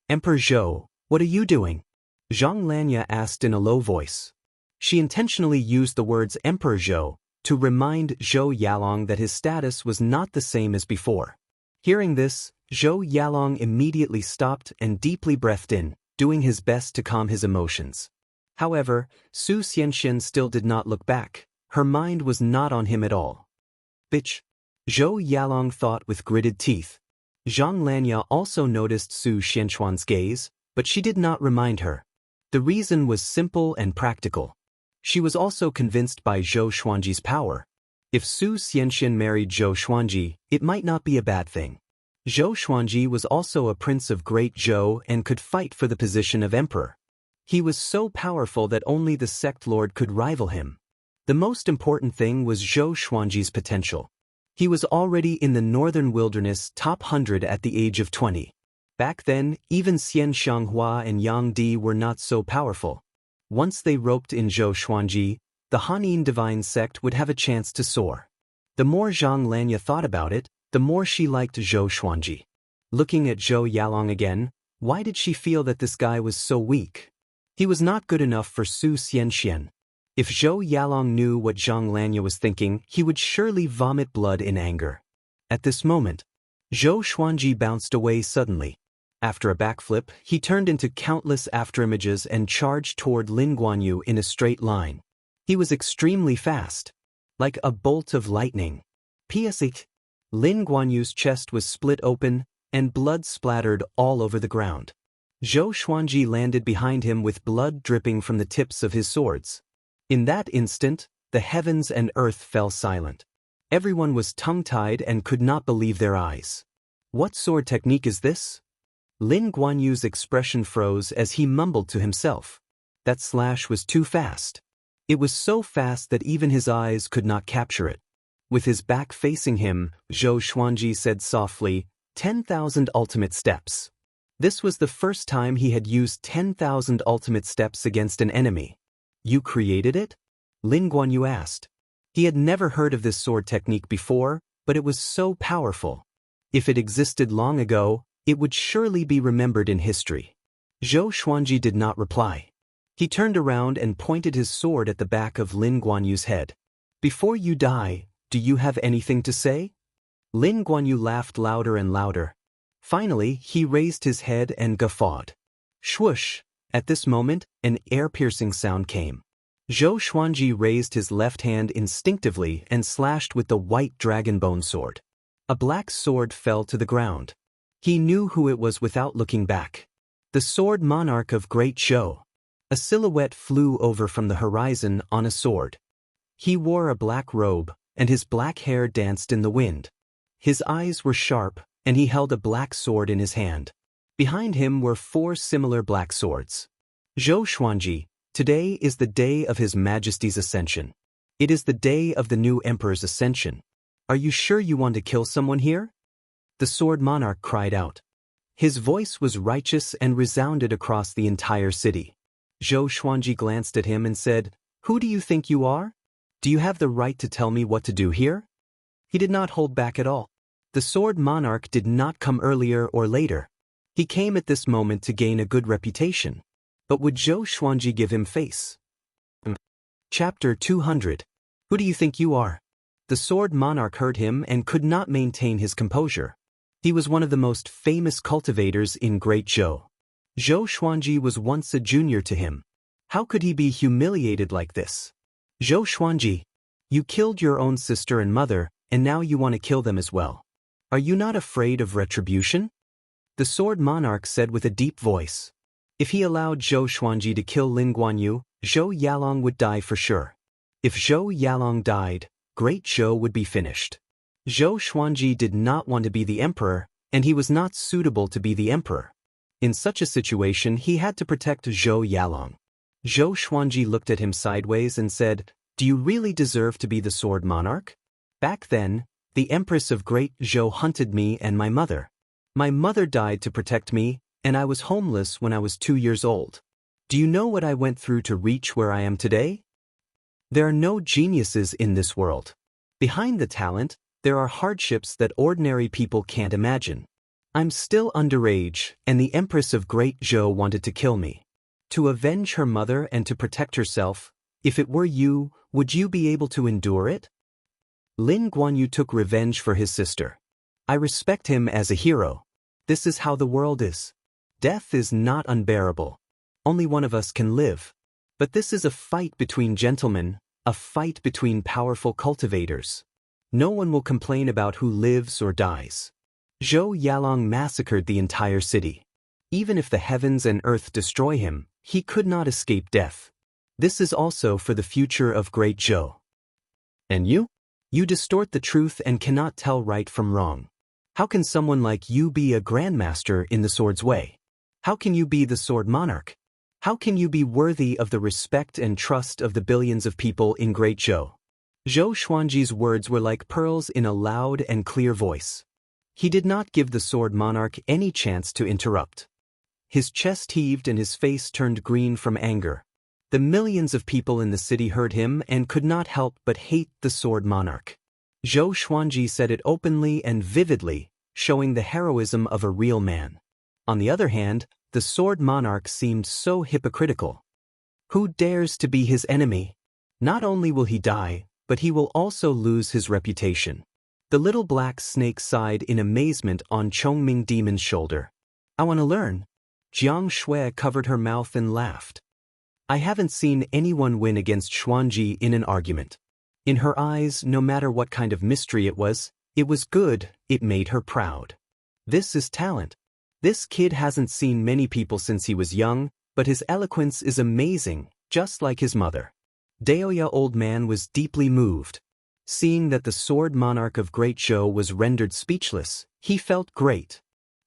"Emperor Zhou, what are you doing?" Zhang Lanya asked in a low voice. She intentionally used the words Emperor Zhou to remind Zhou Yalong that his status was not the same as before. Hearing this, Zhou Yalong immediately stopped and deeply breathed in, doing his best to calm his emotions. However, Su Xianxian still did not look back. Her mind was not on him at all. "Bitch," Zhou Yalong thought with gritted teeth. Zhang Lanya also noticed Su Xianxuan's gaze, but she did not remind her. The reason was simple and practical. She was also convinced by Zhou Xuanji's power. If Su Xianxian married Zhou Xuanji, it might not be a bad thing. Zhou Xuanji was also a prince of Great Zhou and could fight for the position of emperor. He was so powerful that only the sect lord could rival him. The most important thing was Zhou Xuanji's potential. He was already in the Northern Wilderness top 100 at the age of 20. Back then, even Xian Xianghua and Yang Di were not so powerful. Once they roped in Zhou Xuanji, the Hanyin divine sect would have a chance to soar. The more Zhang Lanya thought about it, the more she liked Zhou Xuanji. Looking at Zhou Yalong again, why did she feel that this guy was so weak? He was not good enough for Su Xianxian. If Zhou Yalong knew what Zhang Lanya was thinking, he would surely vomit blood in anger. At this moment, Zhou Xuanji bounced away suddenly. After a backflip, he turned into countless afterimages and charged toward Lin Guanyu in a straight line. He was extremely fast, like a bolt of lightning. P.S. Lin Guanyu's chest was split open, and blood splattered all over the ground. Zhou Xuanji landed behind him with blood dripping from the tips of his swords. In that instant, the heavens and earth fell silent. Everyone was tongue-tied and could not believe their eyes. What sword technique is this? Lin Guanyu's expression froze as he mumbled to himself. That slash was too fast. It was so fast that even his eyes could not capture it. With his back facing him, Zhou Xuanji said softly, 10,000 ultimate steps. This was the first time he had used 10,000 ultimate steps against an enemy. You created it? Lin Guanyu asked. He had never heard of this sword technique before, but it was so powerful. If it existed long ago, it would surely be remembered in history. Zhou Xuanji did not reply. He turned around and pointed his sword at the back of Lin Guanyu's head. Before you die, do you have anything to say? Lin Guanyu laughed louder and louder. Finally, he raised his head and guffawed. Swoosh! At this moment, an ear-piercing sound came. Zhou Xuanji raised his left hand instinctively and slashed with the white dragon bone sword. A black sword fell to the ground. He knew who it was without looking back. The sword monarch of Great Zhou. A silhouette flew over from the horizon on a sword. He wore a black robe, and his black hair danced in the wind. His eyes were sharp, and he held a black sword in his hand. Behind him were 4 similar black swords. Zhou Xuanji, today is the day of His Majesty's ascension. It is the day of the new emperor's ascension. Are you sure you want to kill someone here? The sword monarch cried out. His voice was righteous and resounded across the entire city. Zhou Xuanji glanced at him and said, Who do you think you are? Do you have the right to tell me what to do here? He did not hold back at all. The sword monarch did not come earlier or later. He came at this moment to gain a good reputation. But would Zhou Xuanji give him face? Chapter 200. Who do you think you are? The sword monarch heard him and could not maintain his composure. He was one of the most famous cultivators in Great Zhou. Zhou Xuanji was once a junior to him. How could he be humiliated like this? Zhou Xuanji, you killed your own sister and mother, and now you want to kill them as well. Are you not afraid of retribution? The sword monarch said with a deep voice. If he allowed Zhou Xuanji to kill Lin Guanyu, Zhou Yalong would die for sure. If Zhou Yalong died, Great Zhou would be finished. Zhou Xuanji did not want to be the emperor, and he was not suitable to be the emperor. In such a situation, he had to protect Zhou Yalong. Zhou Xuanji looked at him sideways and said, Do you really deserve to be the sword monarch? Back then, the Empress of Great Zhou hunted me and my mother. My mother died to protect me, and I was homeless when I was 2 years old. Do you know what I went through to reach where I am today? There are no geniuses in this world. Behind the talent, there are hardships that ordinary people can't imagine. I'm still underage, and the Empress of Great Zhou wanted to kill me. To avenge her mother and to protect herself, if it were you, would you be able to endure it? Lin Guanyu took revenge for his sister. I respect him as a hero. This is how the world is. Death is not unbearable. Only one of us can live. But this is a fight between gentlemen, a fight between powerful cultivators. No one will complain about who lives or dies. Zhou Yalong massacred the entire city. Even if the heavens and earth destroy him, he could not escape death. This is also for the future of Great Zhou. And you? You distort the truth and cannot tell right from wrong. How can someone like you be a grandmaster in the sword's way? How can you be the sword monarch? How can you be worthy of the respect and trust of the billions of people in Great Zhou? Zhou Xuanji's words were like pearls in a loud and clear voice. He did not give the sword monarch any chance to interrupt. His chest heaved and his face turned green from anger. The millions of people in the city heard him and could not help but hate the sword monarch. Zhou Xuanji said it openly and vividly, showing the heroism of a real man. On the other hand, the sword monarch seemed so hypocritical. Who dares to be his enemy? Not only will he die, but he will also lose his reputation. The little black snake sighed in amazement on Chongming Demon's shoulder. I want to learn. Jiang Shui covered her mouth and laughed. I haven't seen anyone win against Xuanji in an argument. In her eyes, no matter what kind of mystery it was good, it made her proud. This is talent. This kid hasn't seen many people since he was young, but his eloquence is amazing, just like his mother. Daoya old man was deeply moved. Seeing that the sword monarch of Great Zhou was rendered speechless, he felt great.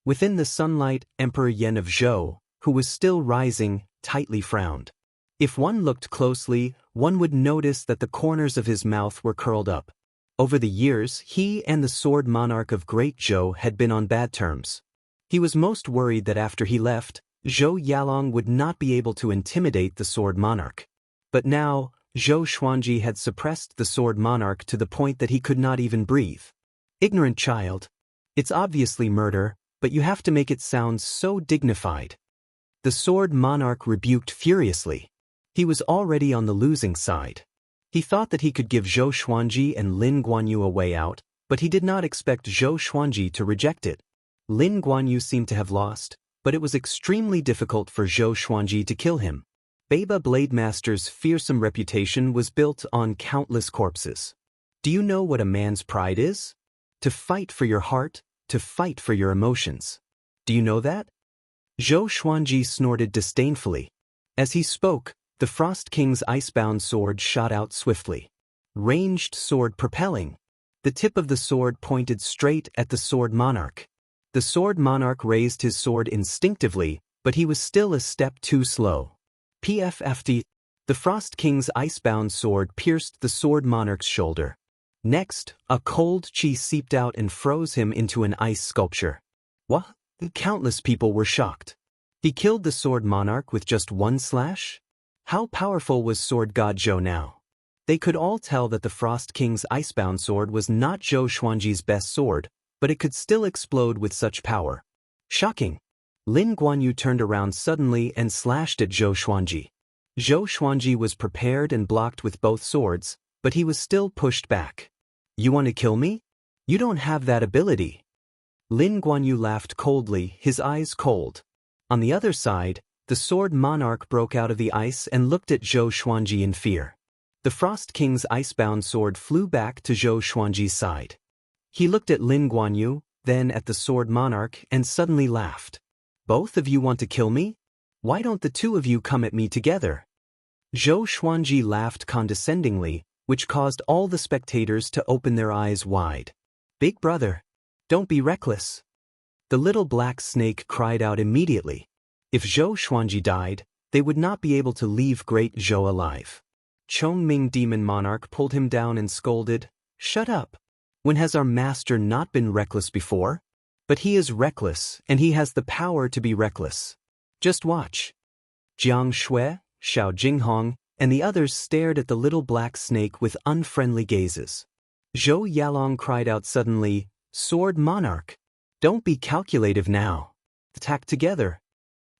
Within the sunlight, Emperor Yan of Zhou, who was still rising, tightly frowned. If one looked closely, one would notice that the corners of his mouth were curled up. Over the years, he and the sword monarch of Great Zhou had been on bad terms. He was most worried that after he left, Zhou Yalong would not be able to intimidate the sword monarch. But now, Zhou Xuanji had suppressed the sword monarch to the point that he could not even breathe. Ignorant child. It's obviously murder, but you have to make it sound so dignified. The sword monarch rebuked furiously. He was already on the losing side. He thought that he could give Zhou Xuanji and Lin Guanyu a way out, but he did not expect Zhou Xuanji to reject it. Lin Guanyu seemed to have lost, but it was extremely difficult for Zhou Xuanji to kill him. Baba Blademaster's fearsome reputation was built on countless corpses. Do you know what a man's pride is? To fight for your heart, to fight for your emotions. Do you know that? Zhou Xuanji snorted disdainfully. As he spoke, the Frost King's icebound sword shot out swiftly. Ranged sword propelling. The tip of the sword pointed straight at the sword monarch. The sword monarch raised his sword instinctively, but he was still a step too slow. PFFD. The Frost King's icebound sword pierced the sword monarch's shoulder. Next, a cold chi seeped out and froze him into an ice sculpture. What? Countless people were shocked. He killed the sword monarch with just one slash? How powerful was sword god Zhou now? They could all tell that the Frost King's icebound sword was not Zhou Xuanji's best sword, but it could still explode with such power. Shocking. Lin Guanyu turned around suddenly and slashed at Zhou Xuanji. Zhou Xuanji was prepared and blocked with both swords, but he was still pushed back. You want to kill me? You don't have that ability. Lin Guanyu laughed coldly, his eyes cold. On the other side, the sword monarch broke out of the ice and looked at Zhou Xuanji in fear. The Frost King's icebound sword flew back to Zhou Xuanji's side. He looked at Lin Guanyu, then at the sword monarch, and suddenly laughed. Both of you want to kill me? Why don't the two of you come at me together? Zhou Xuanji laughed condescendingly, which caused all the spectators to open their eyes wide. Big brother, don't be reckless. The little black snake cried out immediately. If Zhou Xuanji died, they would not be able to leave Great Zhou alive. Chongming Demon Monarch pulled him down and scolded, Shut up. When has our master not been reckless before? But he is reckless, and he has the power to be reckless. Just watch. Jiang Shui, Xiao Jinghong, and the others stared at the little black snake with unfriendly gazes. Zhou Yalong cried out suddenly, Sword Monarch! Don't be calculative now. Attack together.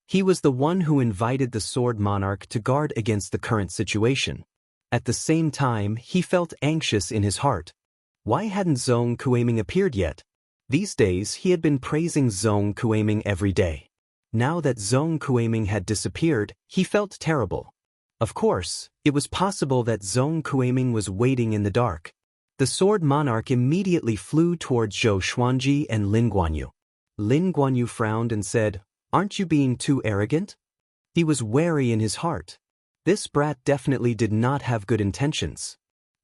He was the one who invited the Sword Monarch to guard against the current situation. At the same time, he felt anxious in his heart. Why hadn't Zhong Kueming appeared yet? These days, he had been praising Zhong Kueming every day. Now that Zhong Kueming had disappeared, he felt terrible. Of course, it was possible that Zhong Kueming was waiting in the dark. The Sword Monarch immediately flew towards Zhou Xuanji and Lin Guanyu. Lin Guanyu frowned and said, Aren't you being too arrogant? He was wary in his heart. This brat definitely did not have good intentions.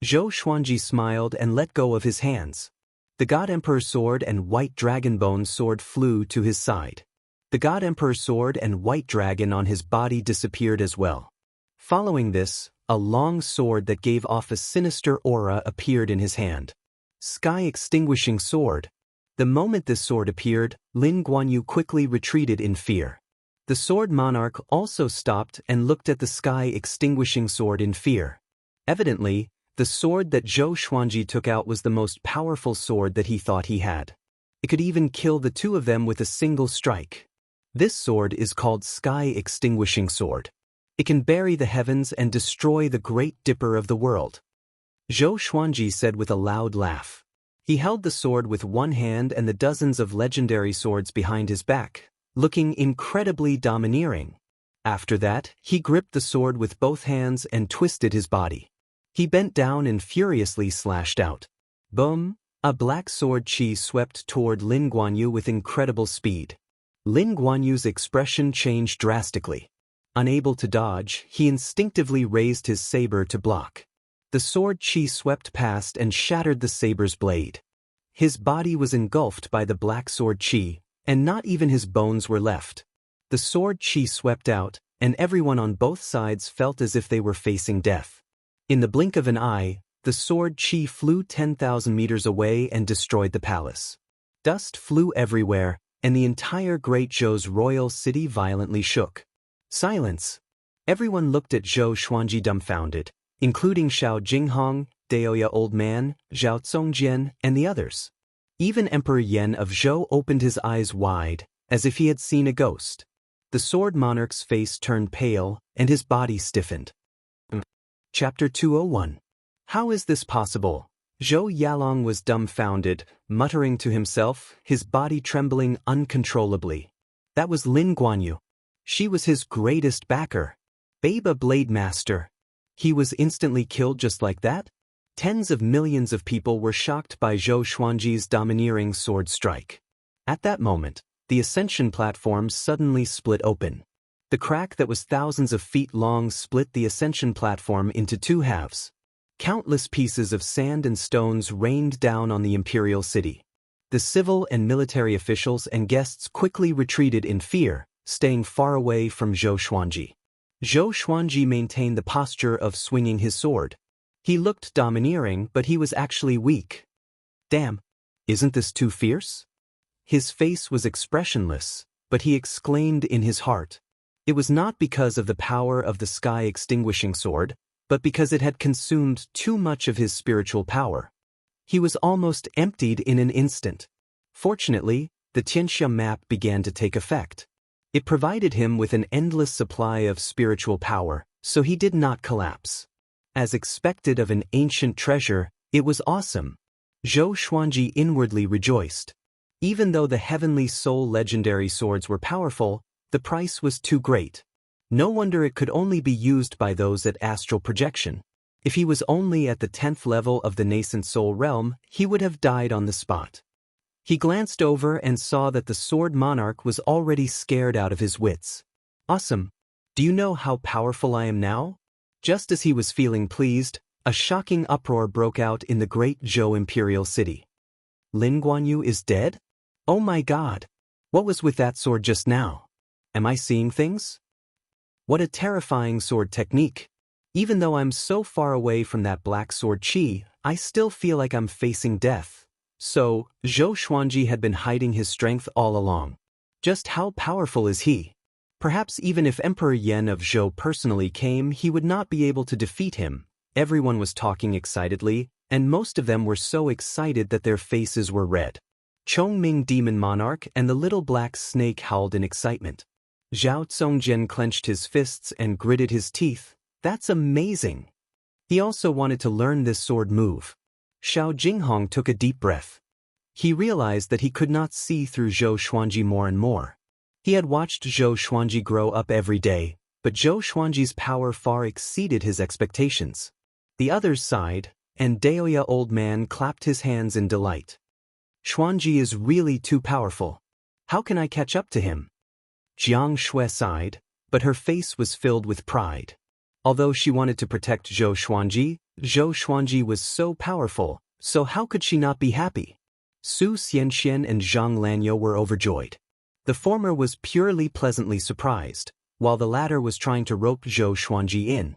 Zhou Xuanji smiled and let go of his hands. The God Emperor's sword and white dragon bone sword flew to his side. The God Emperor's sword and white dragon on his body disappeared as well. Following this, a long sword that gave off a sinister aura appeared in his hand. Sky-extinguishing sword. The moment this sword appeared, Lin Guanyu quickly retreated in fear. The sword monarch also stopped and looked at the sky-extinguishing sword in fear. Evidently, the sword that Zhou Xuanji took out was the most powerful sword that he thought he had. It could even kill the two of them with a single strike. This sword is called Sky-Extinguishing Sword. It can bury the heavens and destroy the Great Dipper of the world. Zhou Xuanji said with a loud laugh. He held the sword with one hand and the dozens of legendary swords behind his back, looking incredibly domineering. After that, he gripped the sword with both hands and twisted his body. He bent down and furiously slashed out. Boom! A black sword chi swept toward Lin Guanyu with incredible speed. Lin Guanyu's expression changed drastically. Unable to dodge, he instinctively raised his saber to block. The sword chi swept past and shattered the saber's blade. His body was engulfed by the black sword chi, and not even his bones were left. The sword chi swept out, and everyone on both sides felt as if they were facing death. In the blink of an eye, the sword chi flew 10,000 meters away and destroyed the palace. Dust flew everywhere, and the entire Great Zhou's royal city violently shook. Silence! Everyone looked at Zhou Xuanji dumbfounded, including Xiao Jinghong, Daoya Old Man, Zhao Zongjian, and the others. Even Emperor Yan of Zhou opened his eyes wide, as if he had seen a ghost. The sword monarch's face turned pale, and his body stiffened. Chapter 201. How is this possible? Zhou Yalong was dumbfounded, muttering to himself, his body trembling uncontrollably. That was Lin Guanyu. She was his greatest backer. Baba Blade Master. He was instantly killed just like that? Tens of millions of people were shocked by Zhou Xuanji's domineering sword strike. At that moment, the ascension platform suddenly split open. The crack that was thousands of feet long split the ascension platform into two halves. Countless pieces of sand and stones rained down on the imperial city. The civil and military officials and guests quickly retreated in fear, staying far away from Zhou Xuanji. Zhou Xuanji maintained the posture of swinging his sword. He looked domineering, but he was actually weak. Damn, isn't this too fierce? His face was expressionless, but he exclaimed in his heart. It was not because of the power of the sky-extinguishing sword, but because it had consumed too much of his spiritual power. He was almost emptied in an instant. Fortunately, the Tianxia map began to take effect. It provided him with an endless supply of spiritual power, so he did not collapse. As expected of an ancient treasure, it was awesome. Zhou Xuanji inwardly rejoiced. Even though the Heavenly Soul legendary swords were powerful, the price was too great. No wonder it could only be used by those at astral projection. If he was only at the 10th level of the nascent soul realm, he would have died on the spot. He glanced over and saw that the sword monarch was already scared out of his wits. Awesome! Do you know how powerful I am now? Just as he was feeling pleased, a shocking uproar broke out in the Great Zhou imperial city. Lin Guanyu is dead? Oh my god! What was with that sword just now? Am I seeing things? What a terrifying sword technique. Even though I'm so far away from that black sword chi, I still feel like I'm facing death. So, Zhou Xuanji had been hiding his strength all along. Just how powerful is he? Perhaps even if Emperor Yan of Zhou personally came, he would not be able to defeat him. Everyone was talking excitedly, and most of them were so excited that their faces were red. Chongming Demon Monarch and the little black snake howled in excitement. Zhao Zongjian clenched his fists and gritted his teeth. That's amazing! He also wanted to learn this sword move. Xiao Jinghong took a deep breath. He realized that he could not see through Zhou Xuanji more and more. He had watched Zhou Xuanji grow up every day, but Zhou Xuanji's power far exceeded his expectations. The others sighed, and Daoya Old Man clapped his hands in delight. Xuanji is really too powerful. How can I catch up to him? Jiang Shui sighed, but her face was filled with pride. Although she wanted to protect Zhou Xuanji was so powerful, so how could she not be happy? Su Xianxian and Zhang Lanyo were overjoyed. The former was purely pleasantly surprised, while the latter was trying to rope Zhou Xuanji in.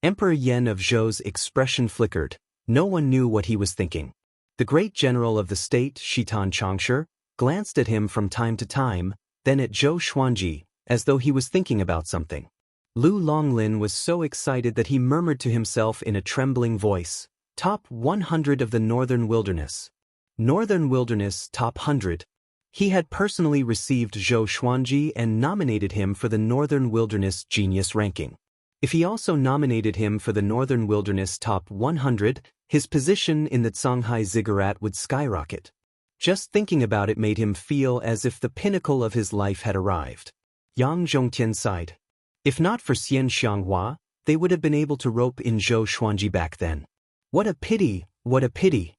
Emperor Yan of Zhou's expression flickered. No one knew what he was thinking. The great general of the state, Shitan Changshe, glanced at him from time to time, then at Zhou Xuanji, as though he was thinking about something. Lu Longlin was so excited that he murmured to himself in a trembling voice, "Top 100 of the Northern Wilderness. Northern Wilderness Top 100. He had personally received Zhou Xuanji and nominated him for the Northern Wilderness Genius ranking. If he also nominated him for the Northern Wilderness Top 100, his position in the Shanghai Ziggurat would skyrocket. Just thinking about it made him feel as if the pinnacle of his life had arrived. Yang Zhongtian sighed. If not for Xian Xianghua, they would have been able to rope in Zhou Xuanji back then. What a pity, what a pity.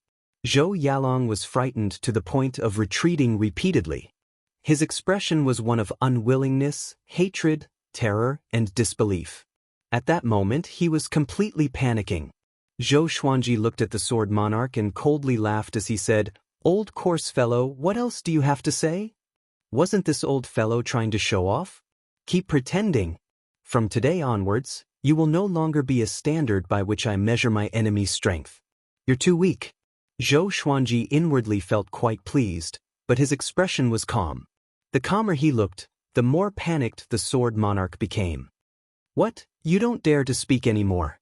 Zhou Yalong was frightened to the point of retreating repeatedly. His expression was one of unwillingness, hatred, terror, and disbelief. At that moment he was completely panicking. Zhou Xuanji looked at the sword monarch and coldly laughed as he said, "Old coarse fellow, what else do you have to say? Wasn't this old fellow trying to show off? Keep pretending. From today onwards, you will no longer be a standard by which I measure my enemy's strength. You're too weak." Zhou Xuanji inwardly felt quite pleased, but his expression was calm. The calmer he looked, the more panicked the sword monarch became. "What, you don't dare to speak anymore?"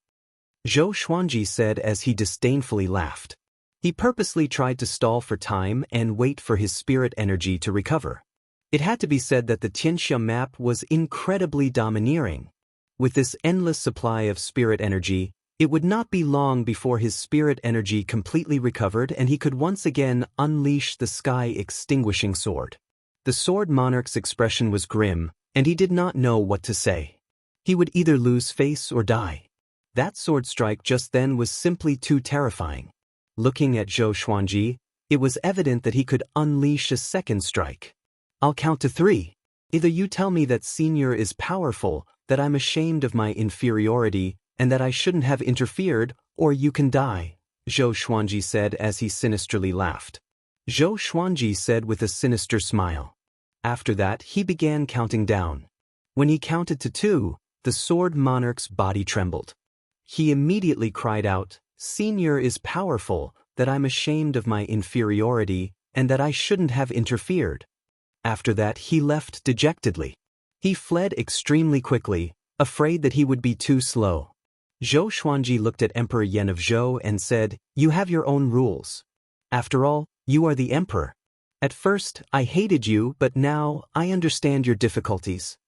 Zhou Xuanji said as he disdainfully laughed. He purposely tried to stall for time and wait for his spirit energy to recover. It had to be said that the Tianxia map was incredibly domineering. With this endless supply of spirit energy, it would not be long before his spirit energy completely recovered and he could once again unleash the sky-extinguishing sword. The sword monarch's expression was grim, and he did not know what to say. He would either lose face or die. That sword strike just then was simply too terrifying. Looking at Zhou Xuanji, it was evident that he could unleash a second strike. "I'll count to 3. Either you tell me that Senior is powerful, that I'm ashamed of my inferiority, and that I shouldn't have interfered, or you can die," Zhou Xuanji said as he sinisterly laughed. Zhou Xuanji said with a sinister smile. After that, he began counting down. When he counted to 2, the sword monarch's body trembled. He immediately cried out, "Senior is powerful, that I'm ashamed of my inferiority, and that I shouldn't have interfered." After that, he left dejectedly. He fled extremely quickly, afraid that he would be too slow. Zhou Xuanji looked at Emperor Yan of Zhou and said, "You have your own rules. After all, you are the emperor. At first, I hated you, but now, I understand your difficulties."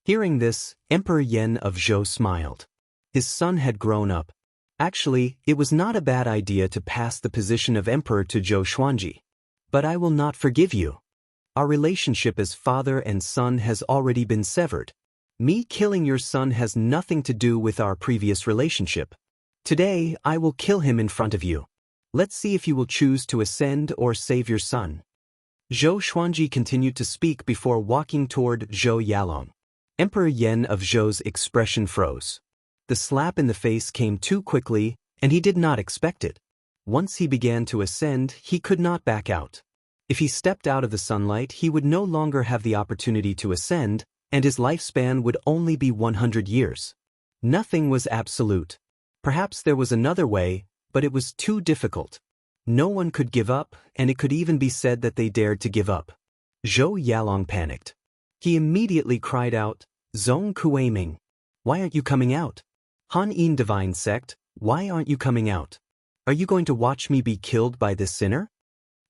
Hearing this, Emperor Yan of Zhou smiled. His son had grown up. Actually, it was not a bad idea to pass the position of emperor to Zhou Xuanji. "But I will not forgive you. Our relationship as father and son has already been severed. Me killing your son has nothing to do with our previous relationship. Today, I will kill him in front of you. Let's see if you will choose to ascend or save your son." Zhou Xuanji continued to speak before walking toward Zhou Yalong. Emperor Yan of Zhou's expression froze. The slap in the face came too quickly, and he did not expect it. Once he began to ascend, he could not back out. If he stepped out of the sunlight, he would no longer have the opportunity to ascend, and his lifespan would only be 100 years. Nothing was absolute. Perhaps there was another way, but it was too difficult. No one could give up, and it could even be said that they dared to give up. Zhou Yalong panicked. He immediately cried out, "Zong Kuei-ming, why aren't you coming out? Han Yin Divine Sect, why aren't you coming out? Are you going to watch me be killed by this sinner?"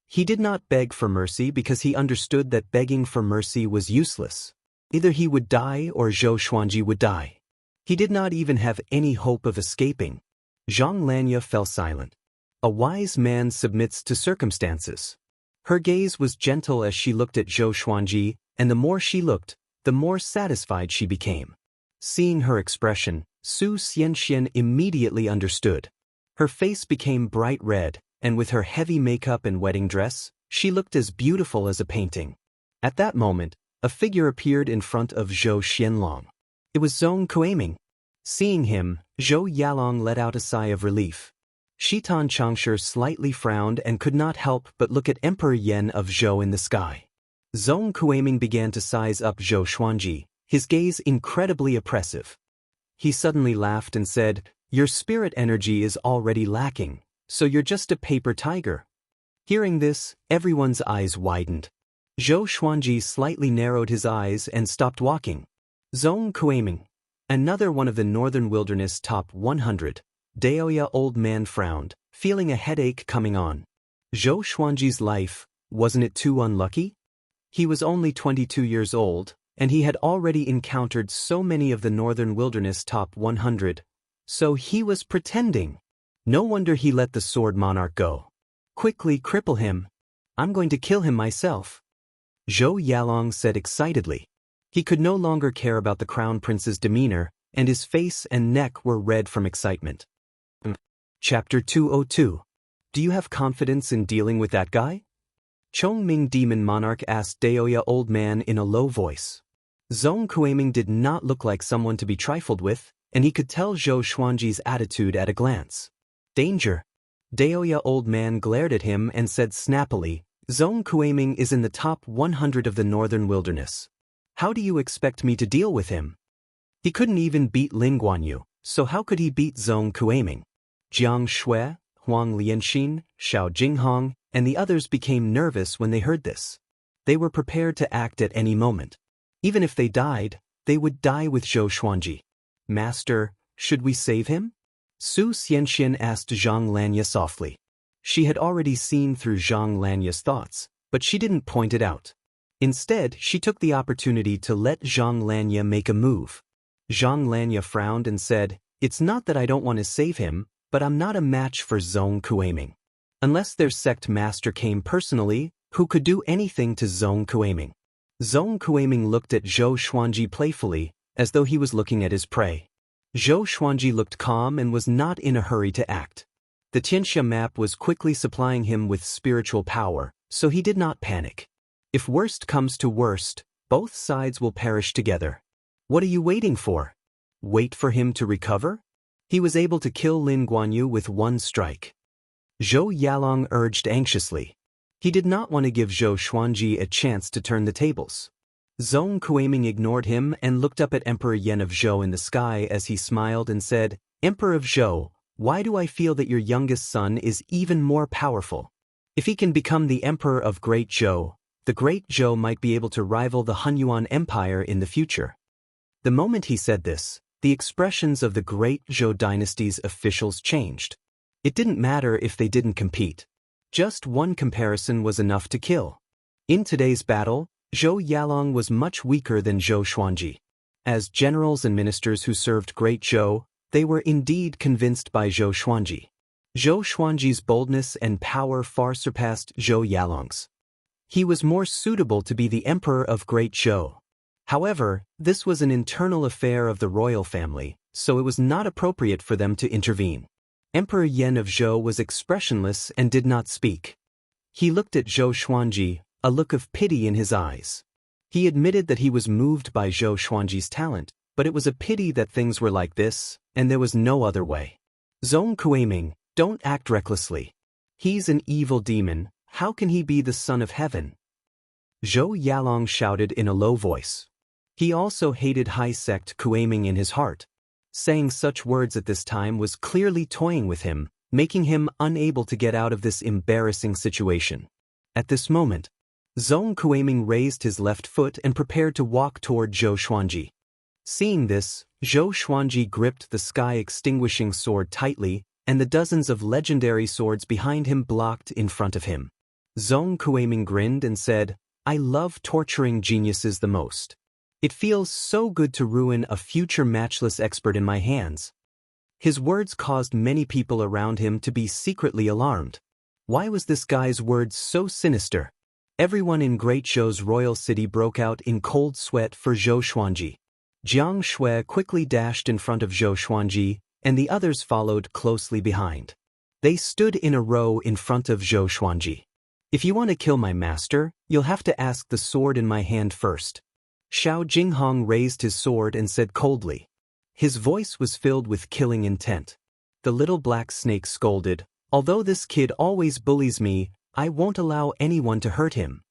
He did not beg for mercy because he understood that begging for mercy was useless. Either he would die or Zhou Xuanji would die. He did not even have any hope of escaping. Zhang Lanya fell silent. A wise man submits to circumstances. Her gaze was gentle as she looked at Zhou Xuanji, and the more she looked, the more satisfied she became. Seeing her expression, Su Xianxian immediately understood. Her face became bright red, and with her heavy makeup and wedding dress, she looked as beautiful as a painting. At that moment, a figure appeared in front of Zhou Xianlong. It was Zong Kuei-ming. Seeing him, Zhou Yalong let out a sigh of relief. Shitan Changsher slightly frowned and could not help but look at Emperor Yan of Zhou in the sky. Zong Kuei-ming began to size up Zhou Xuanji, his gaze incredibly oppressive. He suddenly laughed and said, "Your spirit energy is already lacking, so you're just a paper tiger." Hearing this, everyone's eyes widened. Zhou Xuanji slightly narrowed his eyes and stopped walking. Zhong Kuiming, another one of the Northern Wilderness top 100. Daoya old man frowned, feeling a headache coming on. Zhou Xuanji's life, wasn't it too unlucky? He was only 22 years old, and he had already encountered so many of the Northern Wilderness top 100. So he was pretending. No wonder he let the sword monarch go. Quickly cripple him. I'm going to kill him myself. Zhou Yalong said excitedly. He could no longer care about the crown prince's demeanor, and his face and neck were red from excitement. Chapter 202. Do you have confidence in dealing with that guy? Chongming Demon Monarch asked Daoya old man in a low voice. Zhong Kuiming did not look like someone to be trifled with, and he could tell Zhou Xuanji's attitude at a glance. Danger. Daoya old man glared at him and said snappily, Zhong Kuiming is in the top 100 of the Northern Wilderness. How do you expect me to deal with him? He couldn't even beat Lin Guanyu, so how could he beat Zhong Kuiming? Jiang Shui, Huang Lianxin, Xiao Jinghong, and the others became nervous when they heard this. They were prepared to act at any moment. Even if they died, they would die with Zhou Xuanji. Master, should we save him? Su Xianxian asked Zhang Lanya softly. She had already seen through Zhang Lanya's thoughts, but she didn't point it out. Instead, she took the opportunity to let Zhang Lanya make a move. Zhang Lanya frowned and said, It's not that I don't want to save him, but I'm not a match for Zhong Kuiming. Unless their sect master came personally, who could do anything to Zhong Kuiming? Zhong Kuiming looked at Zhou Xuanji playfully, as though he was looking at his prey. Zhou Xuanji looked calm and was not in a hurry to act. The Tianxia map was quickly supplying him with spiritual power, so he did not panic. If worst comes to worst, both sides will perish together. What are you waiting for? Wait for him to recover? He was able to kill Lin Guanyu with one strike. Zhou Yalong urged anxiously. He did not want to give Zhou Xuanji a chance to turn the tables. Zhong Kuiming ignored him and looked up at Emperor Yan of Zhou in the sky as he smiled and said, Emperor of Zhou, why do I feel that your youngest son is even more powerful? If he can become the Emperor of Great Zhou, the Great Zhou might be able to rival the Hunyuan Empire in the future. The moment he said this, the expressions of the Great Zhou dynasty's officials changed. It didn't matter if they didn't compete. Just one comparison was enough to kill. In today's battle, Zhou Yalong was much weaker than Zhou Xuanji. As generals and ministers who served Great Zhou, they were indeed convinced by Zhou Xuanji. Zhou Xuanji's boldness and power far surpassed Zhou Yalong's. He was more suitable to be the emperor of Great Zhou. However, this was an internal affair of the royal family, so it was not appropriate for them to intervene. Emperor Yan of Zhou was expressionless and did not speak. He looked at Zhou Xuanji, a look of pity in his eyes. He admitted that he was moved by Zhou Xuanji's talent, but it was a pity that things were like this, and there was no other way. Zhong Kuiming, don't act recklessly. He's an evil demon, how can he be the son of heaven? Zhou Yalong shouted in a low voice. He also hated high sect Kuiming in his heart. Saying such words at this time was clearly toying with him, making him unable to get out of this embarrassing situation. At this moment, Zhong Kuiming raised his left foot and prepared to walk toward Zhou Xuanji. Seeing this, Zhou Xuanji gripped the sky-extinguishing sword tightly, and the dozens of legendary swords behind him blocked in front of him. Zhong Kuiming grinned and said, I love torturing geniuses the most. It feels so good to ruin a future matchless expert in my hands. His words caused many people around him to be secretly alarmed. Why was this guy's words so sinister? Everyone in Great Zhou's royal city broke out in cold sweat for Zhou Xuanji. Jiang Shui quickly dashed in front of Zhou Xuanji, and the others followed closely behind. They stood in a row in front of Zhou Xuanji. If you want to kill my master, you'll have to ask the sword in my hand first. Xiao Jinghong raised his sword and said coldly. His voice was filled with killing intent. The little black snake scolded, although this kid always bullies me, I won't allow anyone to hurt him.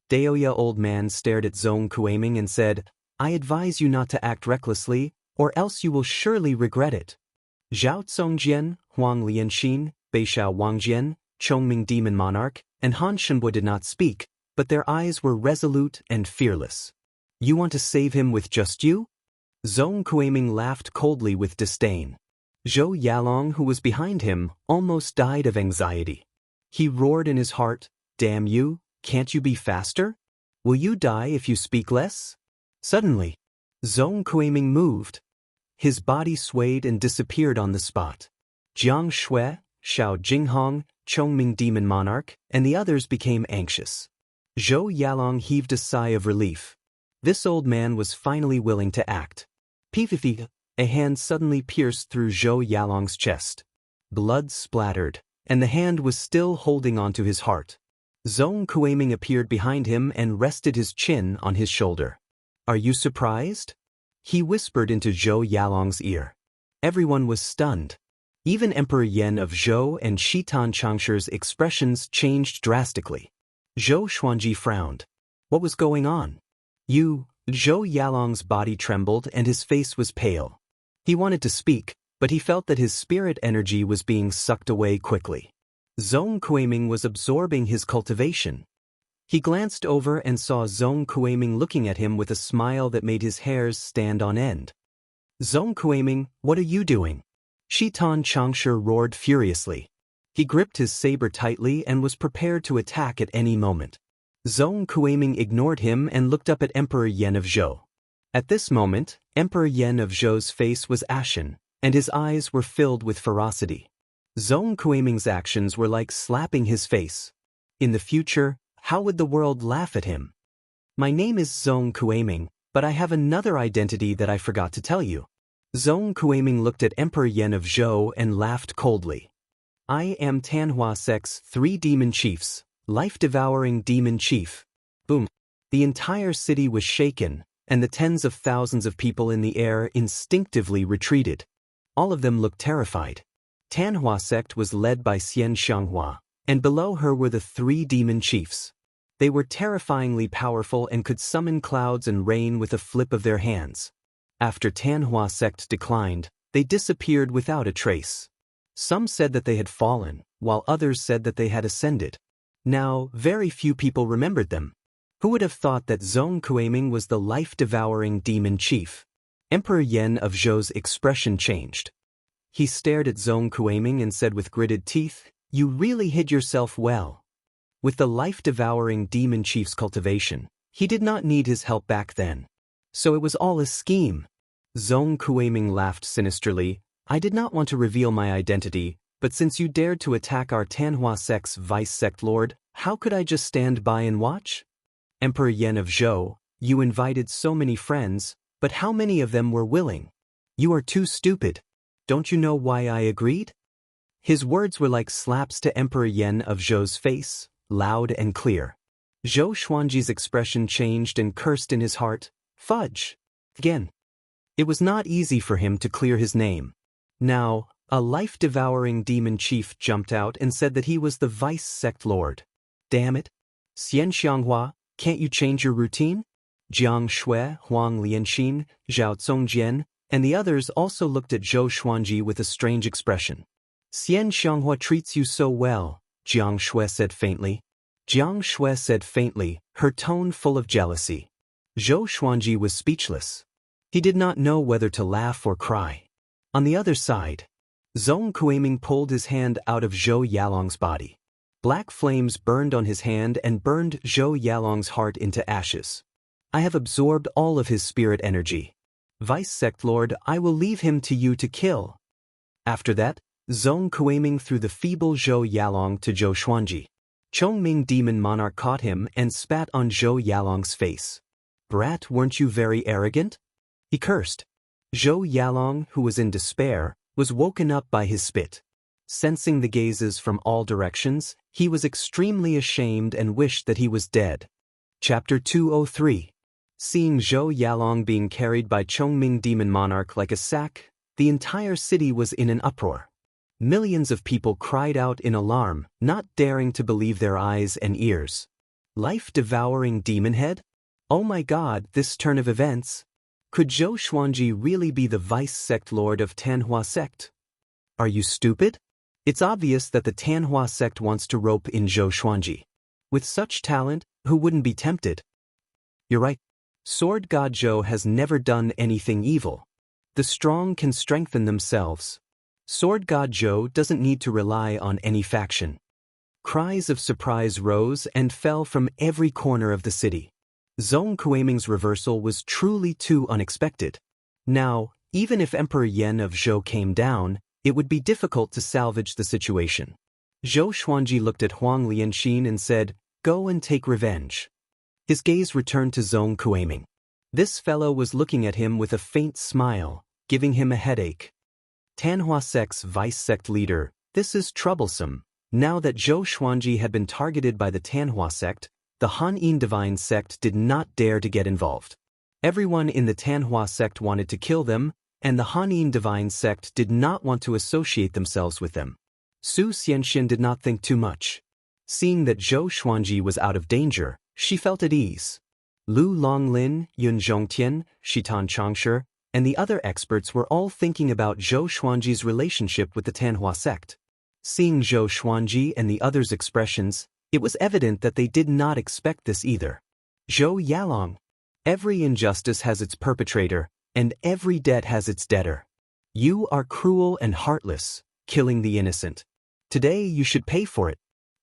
Daoya old man stared at Zhong Kuiming and said, I advise you not to act recklessly, or else you will surely regret it. Zhao Tsongjian, Huang Lianxin, Beishao Wangjian, Chongming Demon Monarch, and Han Shenbo did not speak, but their eyes were resolute and fearless. You want to save him with just you? Zhong Kuiming laughed coldly with disdain. Zhou Yalong, who was behind him, almost died of anxiety. He roared in his heart, "Damn you, can't you be faster? Will you die if you speak less?" Suddenly, Zhong Kuiming moved. His body swayed and disappeared on the spot. Jiang Shui, Xiao Jinghong, Chongming Demon Monarch, and the others became anxious. Zhou Yalong heaved a sigh of relief. This old man was finally willing to act. Pififi, a hand suddenly pierced through Zhou Yalong's chest. Blood splattered, and the hand was still holding onto his heart. Zhong Kuiming appeared behind him and rested his chin on his shoulder. "Are you surprised?" He whispered into Zhou Yalong's ear. Everyone was stunned. Even Emperor Yan of Zhou and Shitan Changshi's expressions changed drastically. Zhou Xuanji frowned. What was going on? Zhou Yalong's body trembled and his face was pale. He wanted to speak, but he felt that his spirit energy was being sucked away quickly. Zhong Kuiming was absorbing his cultivation. He glanced over and saw Zhong Kuiming looking at him with a smile that made his hairs stand on end. "Zhong Kuiming, what are you doing?" Shitan Changsha roared furiously. He gripped his saber tightly and was prepared to attack at any moment. Zhong Kuiming ignored him and looked up at Emperor Yan of Zhou. At this moment, Emperor Yan of Zhou's face was ashen, and his eyes were filled with ferocity. Zhong Kuiming's actions were like slapping his face. In the future, how would the world laugh at him? "My name is Zhong Kuiming, but I have another identity that I forgot to tell you." Zhong Kuiming looked at Emperor Yan of Zhou and laughed coldly. "I am Tanhua Sect's 3 demon chiefs, life-devouring demon chief." Boom! The entire city was shaken, and the tens of thousands of people in the air instinctively retreated. All of them looked terrified. Tanhua Sect was led by Xian Xianghua, and below her were the 3 demon chiefs. They were terrifyingly powerful and could summon clouds and rain with a flip of their hands. After Tanhua Sect declined, they disappeared without a trace. Some said that they had fallen, while others said that they had ascended. Now, very few people remembered them. Who would have thought that Zhong Kuiming was the life-devouring demon chief? Emperor Yan of Zhou's expression changed. He stared at Zhong Kuiming and said with gritted teeth, "You really hid yourself well." With the life-devouring demon chief's cultivation, he did not need his help back then. So it was all a scheme. Zhong Kuiming laughed sinisterly. "I did not want to reveal my identity, but since you dared to attack our Tanhua Sect's vice sect lord, how could I just stand by and watch?" Emperor Yan of Zhou, you invited so many friends, but how many of them were willing? You are too stupid. Don't you know why I agreed? His words were like slaps to Emperor Yan of Zhou's face, loud and clear. Zhou Xuanji's expression changed and cursed in his heart, "Fudge!" Again. It was not easy for him to clear his name. Now, a life-devouring demon chief jumped out and said that he was the vice sect lord. Damn it. Xian Xianghua, can't you change your routine? Jiang Shui, Huang Lianxin, Zhao Zongjian, and the others also looked at Zhou Xuanji with a strange expression. "Xian Xianghua treats you so well," Jiang Shui said faintly. Jiang Shui said faintly, her tone full of jealousy. Zhou Xuanji was speechless. He did not know whether to laugh or cry. On the other side, Zhong Kuiming pulled his hand out of Zhou Yalong's body. Black flames burned on his hand and burned Zhou Yalong's heart into ashes. "I have absorbed all of his spirit energy. Vice Sect Lord, I will leave him to you to kill." After that, Zhong Kuiming threw the feeble Zhou Yalong to Zhou Xuanji. Chongming Demon Monarch caught him and spat on Zhou Yalong's face. "Brat, weren't you very arrogant?" He cursed. Zhou Yalong, who was in despair, was woken up by his spit. Sensing the gazes from all directions, he was extremely ashamed and wished that he was dead. Chapter 203. Seeing Zhou Yalong being carried by Chongming Demon Monarch like a sack, the entire city was in an uproar. Millions of people cried out in alarm, not daring to believe their eyes and ears. Life-devouring demon head? Oh my god, this turn of events! Could Zhou Xuanji really be the vice sect lord of Tanhua Sect? Are you stupid? It's obvious that the Tanhua Sect wants to rope in Zhou Xuanji. With such talent, who wouldn't be tempted? You're right. Sword God Zhou has never done anything evil. The strong can strengthen themselves. Sword God Zhou doesn't need to rely on any faction. Cries of surprise rose and fell from every corner of the city. Zhong Kuiming's reversal was truly too unexpected. Now, even if Emperor Yan of Zhou came down, it would be difficult to salvage the situation. Zhou Xuanji looked at Huang Lianxin and said, "Go and take revenge." His gaze returned to Zhong Kuiming. This fellow was looking at him with a faint smile, giving him a headache. Tanhua sect's vice sect leader, this is troublesome. Now that Zhou Xuanji had been targeted by the Tanhua sect, the Han-Yin divine sect did not dare to get involved. Everyone in the Tanhua sect wanted to kill them, and the Han-Yin divine sect did not want to associate themselves with them. Su Xianxian did not think too much. Seeing that Zhou Xuanji was out of danger, she felt at ease. Lu Longlin, Yun Zhongtian, Shitan Changshe, and the other experts were all thinking about Zhou Xuanji's relationship with the Tanhua sect. Seeing Zhou Xuanji and the others' expressions, it was evident that they did not expect this either. Zhou Yalong. Every injustice has its perpetrator, and every debt has its debtor. You are cruel and heartless, killing the innocent. Today you should pay for it.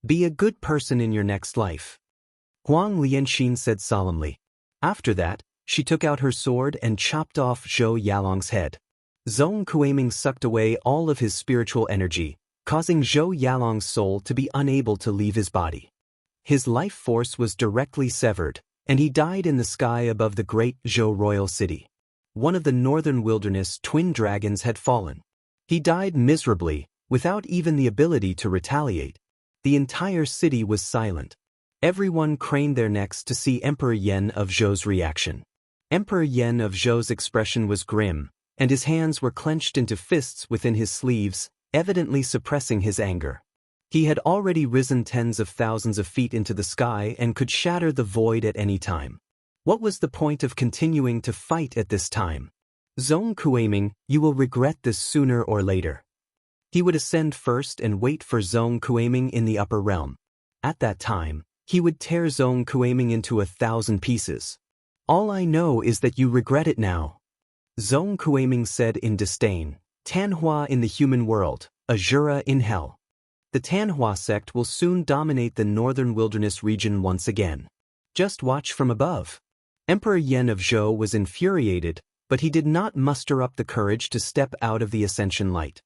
Be a good person in your next life. Huang Lianxin said solemnly. After that, she took out her sword and chopped off Zhou Yalong's head. Zhong Kuiming sucked away all of his spiritual energy, causing Zhou Yalong's soul to be unable to leave his body. His life force was directly severed, and he died in the sky above the great Zhou royal city. One of the northern wilderness twin dragons had fallen. He died miserably, without even the ability to retaliate. The entire city was silent. Everyone craned their necks to see Emperor Yan of Zhou's reaction. Emperor Yan of Zhou's expression was grim, and his hands were clenched into fists within his sleeves, evidently suppressing his anger. He had already risen tens of thousands of feet into the sky and could shatter the void at any time. What was the point of continuing to fight at this time? Zhong Kuiming, you will regret this sooner or later. He would ascend first and wait for Zhong Kuiming in the upper realm. At that time, he would tear Zhong Kuiming into 1,000 pieces. All I know is that you regret it now. Zhong Kuiming said in disdain, Tanhua in the human world, Azura in hell. The Tanhua sect will soon dominate the northern wilderness region once again. Just watch from above. Emperor Yan of Zhou was infuriated, but he did not muster up the courage to step out of the ascension light.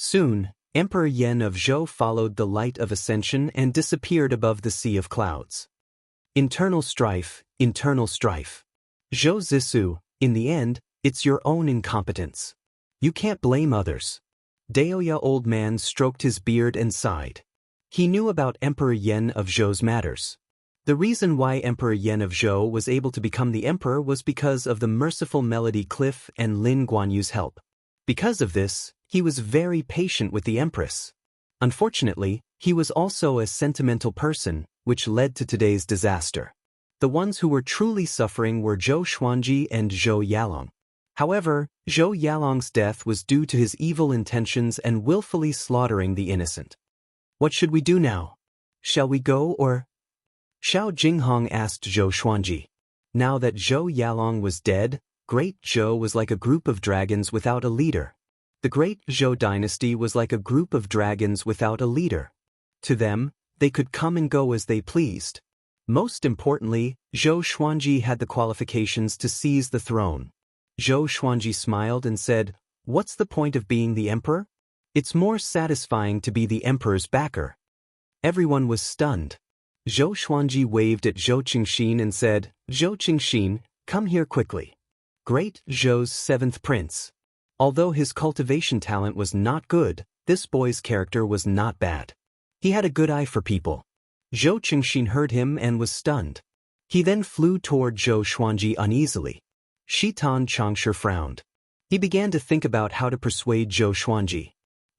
Soon, Emperor Yan of Zhou followed the light of ascension and disappeared above the sea of clouds. Internal strife, internal strife. Zhou Zixu, in the end, it's your own incompetence. You can't blame others. Daoya old man stroked his beard and sighed. He knew about Emperor Yan of Zhou's matters. The reason why Emperor Yan of Zhou was able to become the emperor was because of the merciful Melody Cliff and Lin Guanyu's help. Because of this, he was very patient with the empress. Unfortunately, he was also a sentimental person, which led to today's disaster. The ones who were truly suffering were Zhou Xuanji and Zhou Yalong. However, Zhou Yalong's death was due to his evil intentions and willfully slaughtering the innocent. What should we do now? Shall we go or? Xiao Jinghong asked Zhou Xuanji. Now that Zhou Yalong was dead, Great Zhou was like a group of dragons without a leader. The Great Zhou dynasty was like a group of dragons without a leader. To them, they could come and go as they pleased. Most importantly, Zhou Xuanji had the qualifications to seize the throne. Zhou Xuanji smiled and said, "What's the point of being the emperor? It's more satisfying to be the emperor's backer." Everyone was stunned. Zhou Xuanji waved at Zhou Qingxin and said, "Zhou Qingxin, come here quickly." Great Zhou's seventh prince. Although his cultivation talent was not good, this boy's character was not bad. He had a good eye for people. Zhou Qingxin heard him and was stunned. He then flew toward Zhou Xuanji uneasily. Shitan Changshe frowned. He began to think about how to persuade Zhou Xuanji.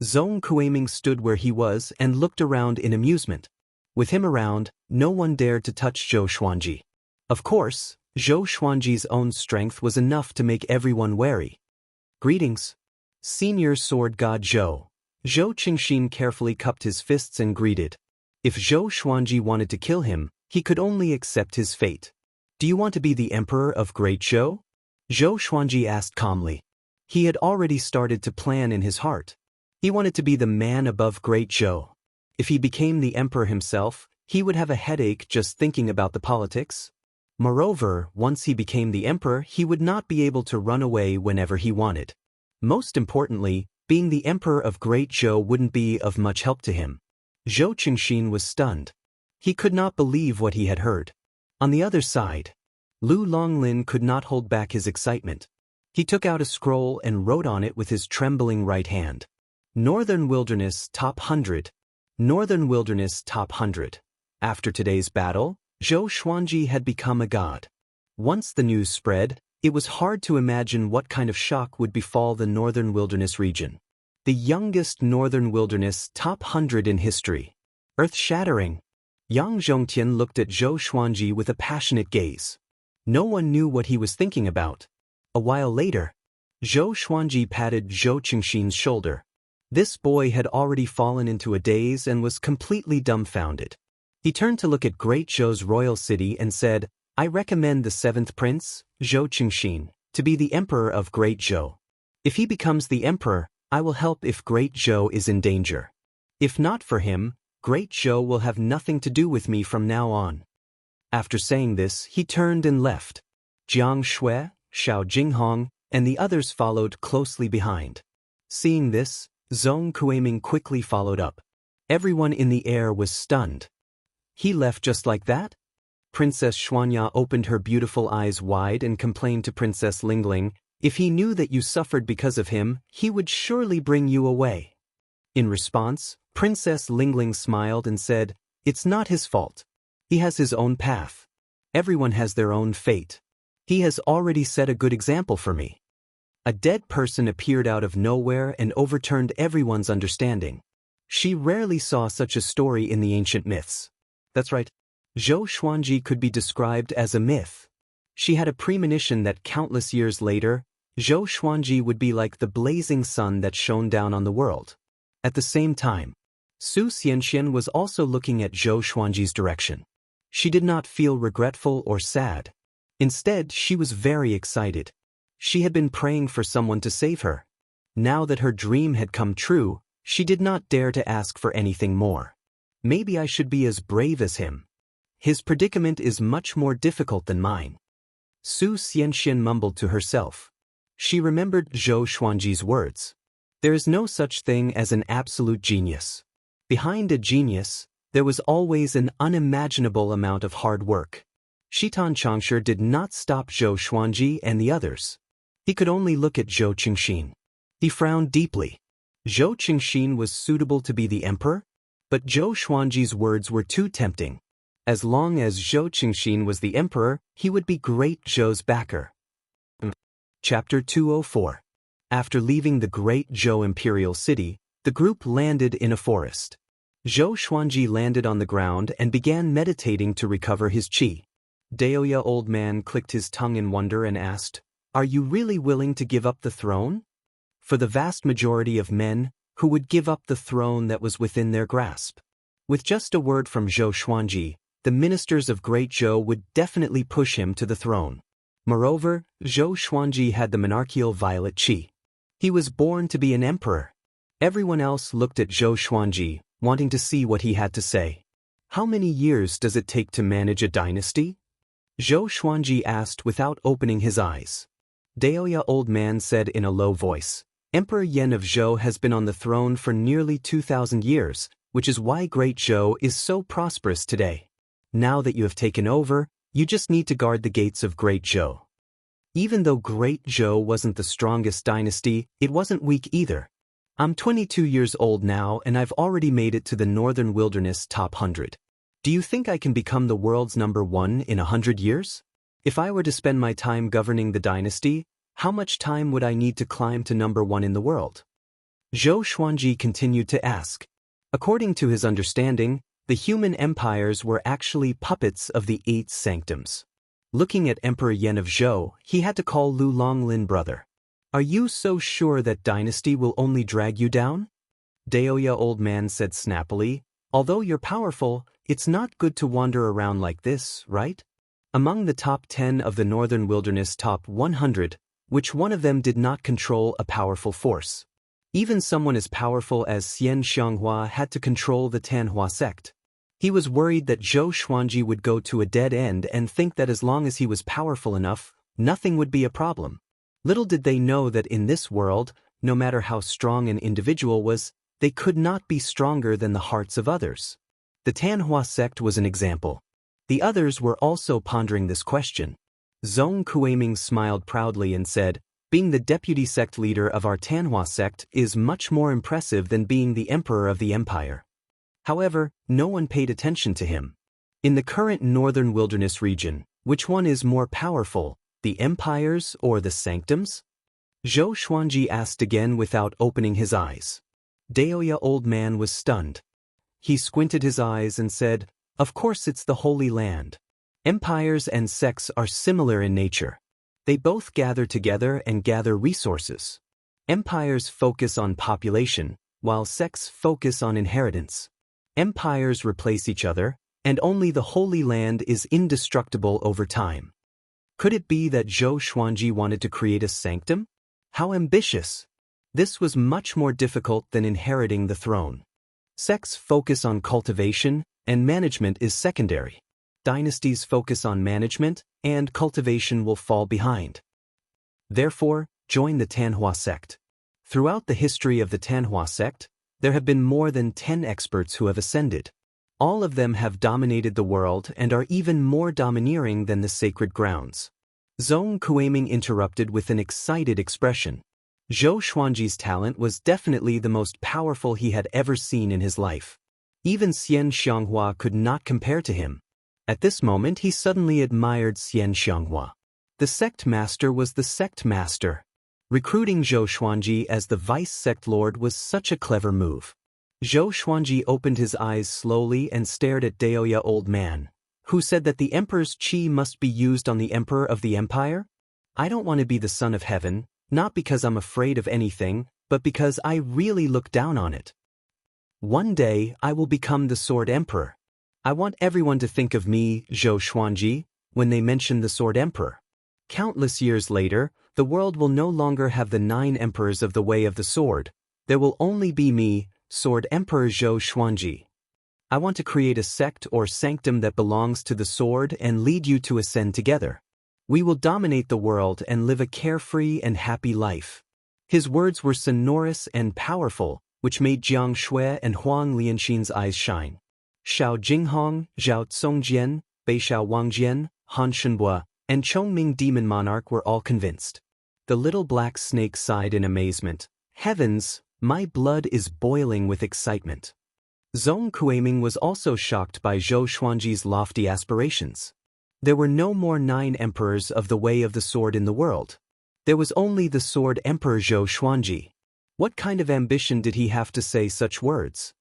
Zhong Kuiming stood where he was and looked around in amusement. With him around, no one dared to touch Zhou Xuanji. Of course, Zhou Xuanji's own strength was enough to make everyone wary. Greetings. Senior Sword God Zhou. Zhou Qingxin carefully cupped his fists and greeted. If Zhou Xuanji wanted to kill him, he could only accept his fate. Do you want to be the emperor of Great Zhou? Zhou Xuanji asked calmly. He had already started to plan in his heart. He wanted to be the man above Great Zhou. If he became the emperor himself, he would have a headache just thinking about the politics. Moreover, once he became the emperor, he would not be able to run away whenever he wanted. Most importantly, being the emperor of Great Zhou wouldn't be of much help to him. Zhou Qingxin was stunned. He could not believe what he had heard. On the other side, Lu Longlin could not hold back his excitement. He took out a scroll and wrote on it with his trembling right hand. Northern Wilderness Top 100. Northern Wilderness Top 100. After today's battle, Zhou Xuanji had become a god. Once the news spread, it was hard to imagine what kind of shock would befall the Northern Wilderness region. The youngest Northern Wilderness Top 100 in history. Earth-shattering. Yang Zhongtian looked at Zhou Xuanji with a passionate gaze. No one knew what he was thinking about. A while later, Zhou Xuanji patted Zhou Qingxin's shoulder. This boy had already fallen into a daze and was completely dumbfounded. He turned to look at Great Zhou's royal city and said, I recommend the 7th prince, Zhou Qingxin, to be the emperor of Great Zhou. If he becomes the emperor, I will help if Great Zhou is in danger. If not for him, Great Zhou will have nothing to do with me from now on. After saying this, he turned and left. Jiang Shui, Xiao Jinghong, and the others followed closely behind. Seeing this, Zhong Kuiming quickly followed up. Everyone in the air was stunned. He left just like that? Princess Xuanya opened her beautiful eyes wide and complained to Princess Lingling, if he knew that you suffered because of him, he would surely bring you away. In response, Princess Lingling smiled and said, it's not his fault. He has his own path. Everyone has their own fate. He has already set a good example for me. A dead person appeared out of nowhere and overturned everyone's understanding. She rarely saw such a story in the ancient myths. That's right. Zhou Xuanji could be described as a myth. She had a premonition that countless years later, Zhou Xuanji would be like the blazing sun that shone down on the world. At the same time, Su Xianxian was also looking at Zhou Xuanji's direction. She did not feel regretful or sad. Instead, she was very excited. She had been praying for someone to save her. Now that her dream had come true, she did not dare to ask for anything more. Maybe I should be as brave as him. His predicament is much more difficult than mine. Su Xianxian mumbled to herself. She remembered Zhou Xuanji's words. There is no such thing as an absolute genius. Behind a genius, there was always an unimaginable amount of hard work. Shitan Changshe did not stop Zhou Xuanji and the others. He could only look at Zhou Qingxin. He frowned deeply. Zhou Qingxin was suitable to be the emperor? But Zhou Xuanji's words were too tempting. As long as Zhou Qingxin was the emperor, he would be Great Zhou's backer. Chapter 204. After leaving the Great Zhou imperial city, the group landed in a forest. Zhou Xuanji landed on the ground and began meditating to recover his qi. Daoya old man clicked his tongue in wonder and asked, are you really willing to give up the throne? For the vast majority of men, who would give up the throne that was within their grasp. With just a word from Zhou Xuanji, the ministers of Great Zhou would definitely push him to the throne. Moreover, Zhou Xuanji had the monarchical violet qi. He was born to be an emperor. Everyone else looked at Zhou Xuanji, wanting to see what he had to say. How many years does it take to manage a dynasty? Zhou Xuanji asked without opening his eyes. Daoya old man said in a low voice, Emperor Yan of Zhou has been on the throne for nearly 2,000 years, which is why Great Zhou is so prosperous today. Now that you have taken over, you just need to guard the gates of Great Zhou. Even though Great Zhou wasn't the strongest dynasty, it wasn't weak either. I'm 22 years old now and I've already made it to the Northern Wilderness Top 100. Do you think I can become the world's #1 in 100 years? If I were to spend my time governing the dynasty, how much time would I need to climb to #1 in the world? Zhou Xuanji continued to ask. According to his understanding, the human empires were actually puppets of the 8 sanctums. Looking at Emperor Yan of Zhou, he had to call Lu Longlin brother. Are you so sure that dynasty will only drag you down? Daoya old man said snappily, Although you're powerful, it's not good to wander around like this, right? Among the top 10 of the Northern Wilderness top 100, which one of them did not control a powerful force? Even someone as powerful as Xian Xianghua had to control the Tanhua sect. He was worried that Zhou Xuanji would go to a dead end and think that as long as he was powerful enough, nothing would be a problem. Little did they know that in this world, no matter how strong an individual was, they could not be stronger than the hearts of others. The Tanhua sect was an example. The others were also pondering this question. Zhong Kuiming smiled proudly and said, "Being the deputy sect leader of our Tanhua sect is much more impressive than being the emperor of the empire." However, no one paid attention to him. In the current Northern Wilderness region, which one is more powerful, the empires or the sanctums? Zhou Xuanji asked again without opening his eyes. Daoya old man was stunned. He squinted his eyes and said, "Of course it's the Holy Land. Empires and sects are similar in nature. They both gather together and gather resources. Empires focus on population, while sects focus on inheritance. Empires replace each other, and only the Holy Land is indestructible over time." Could it be that Zhou Xuanji wanted to create a sanctum? How ambitious! This was much more difficult than inheriting the throne. Sects focus on cultivation, and management is secondary. Dynasties focus on management, and cultivation will fall behind. Therefore, join the Tanhua sect. Throughout the history of the Tanhua sect, there have been more than 10 experts who have ascended. All of them have dominated the world and are even more domineering than the sacred grounds. Zhong Kuiming interrupted with an excited expression. Zhou Xuanji's talent was definitely the most powerful he had ever seen in his life. Even Xian Xianghua could not compare to him. At this moment he suddenly admired Xian Xianghua. The sect master was the sect master. Recruiting Zhou Xuanji as the vice sect lord was such a clever move. Zhou Xuanji opened his eyes slowly and stared at Daoya old man, who said that the emperor's qi must be used on the emperor of the empire? I don't want to be the son of heaven, not because I'm afraid of anything, but because I really look down on it. One day I will become the Sword Emperor. I want everyone to think of me, Zhou Xuanji, when they mention the Sword Emperor. Countless years later, the world will no longer have the 9 emperors of the Way of the Sword. There will only be me, Sword Emperor Zhou Xuanji. I want to create a sect or sanctum that belongs to the sword and lead you to ascend together. We will dominate the world and live a carefree and happy life. His words were sonorous and powerful, which made Jiang Shui and Huang Lianxin's eyes shine. Xiao Jinghong, Zhao Congjian, Beishao Wangjian, Han Shenbua, and Chongming Demon Monarch were all convinced. The little black snake sighed in amazement. Heavens, my blood is boiling with excitement. Zhong Kuiming was also shocked by Zhou Xuanji's lofty aspirations. There were no more 9 emperors of the Way of the Sword in the world. There was only the Sword Emperor Zhou Xuanji. What kind of ambition did he have to say such words?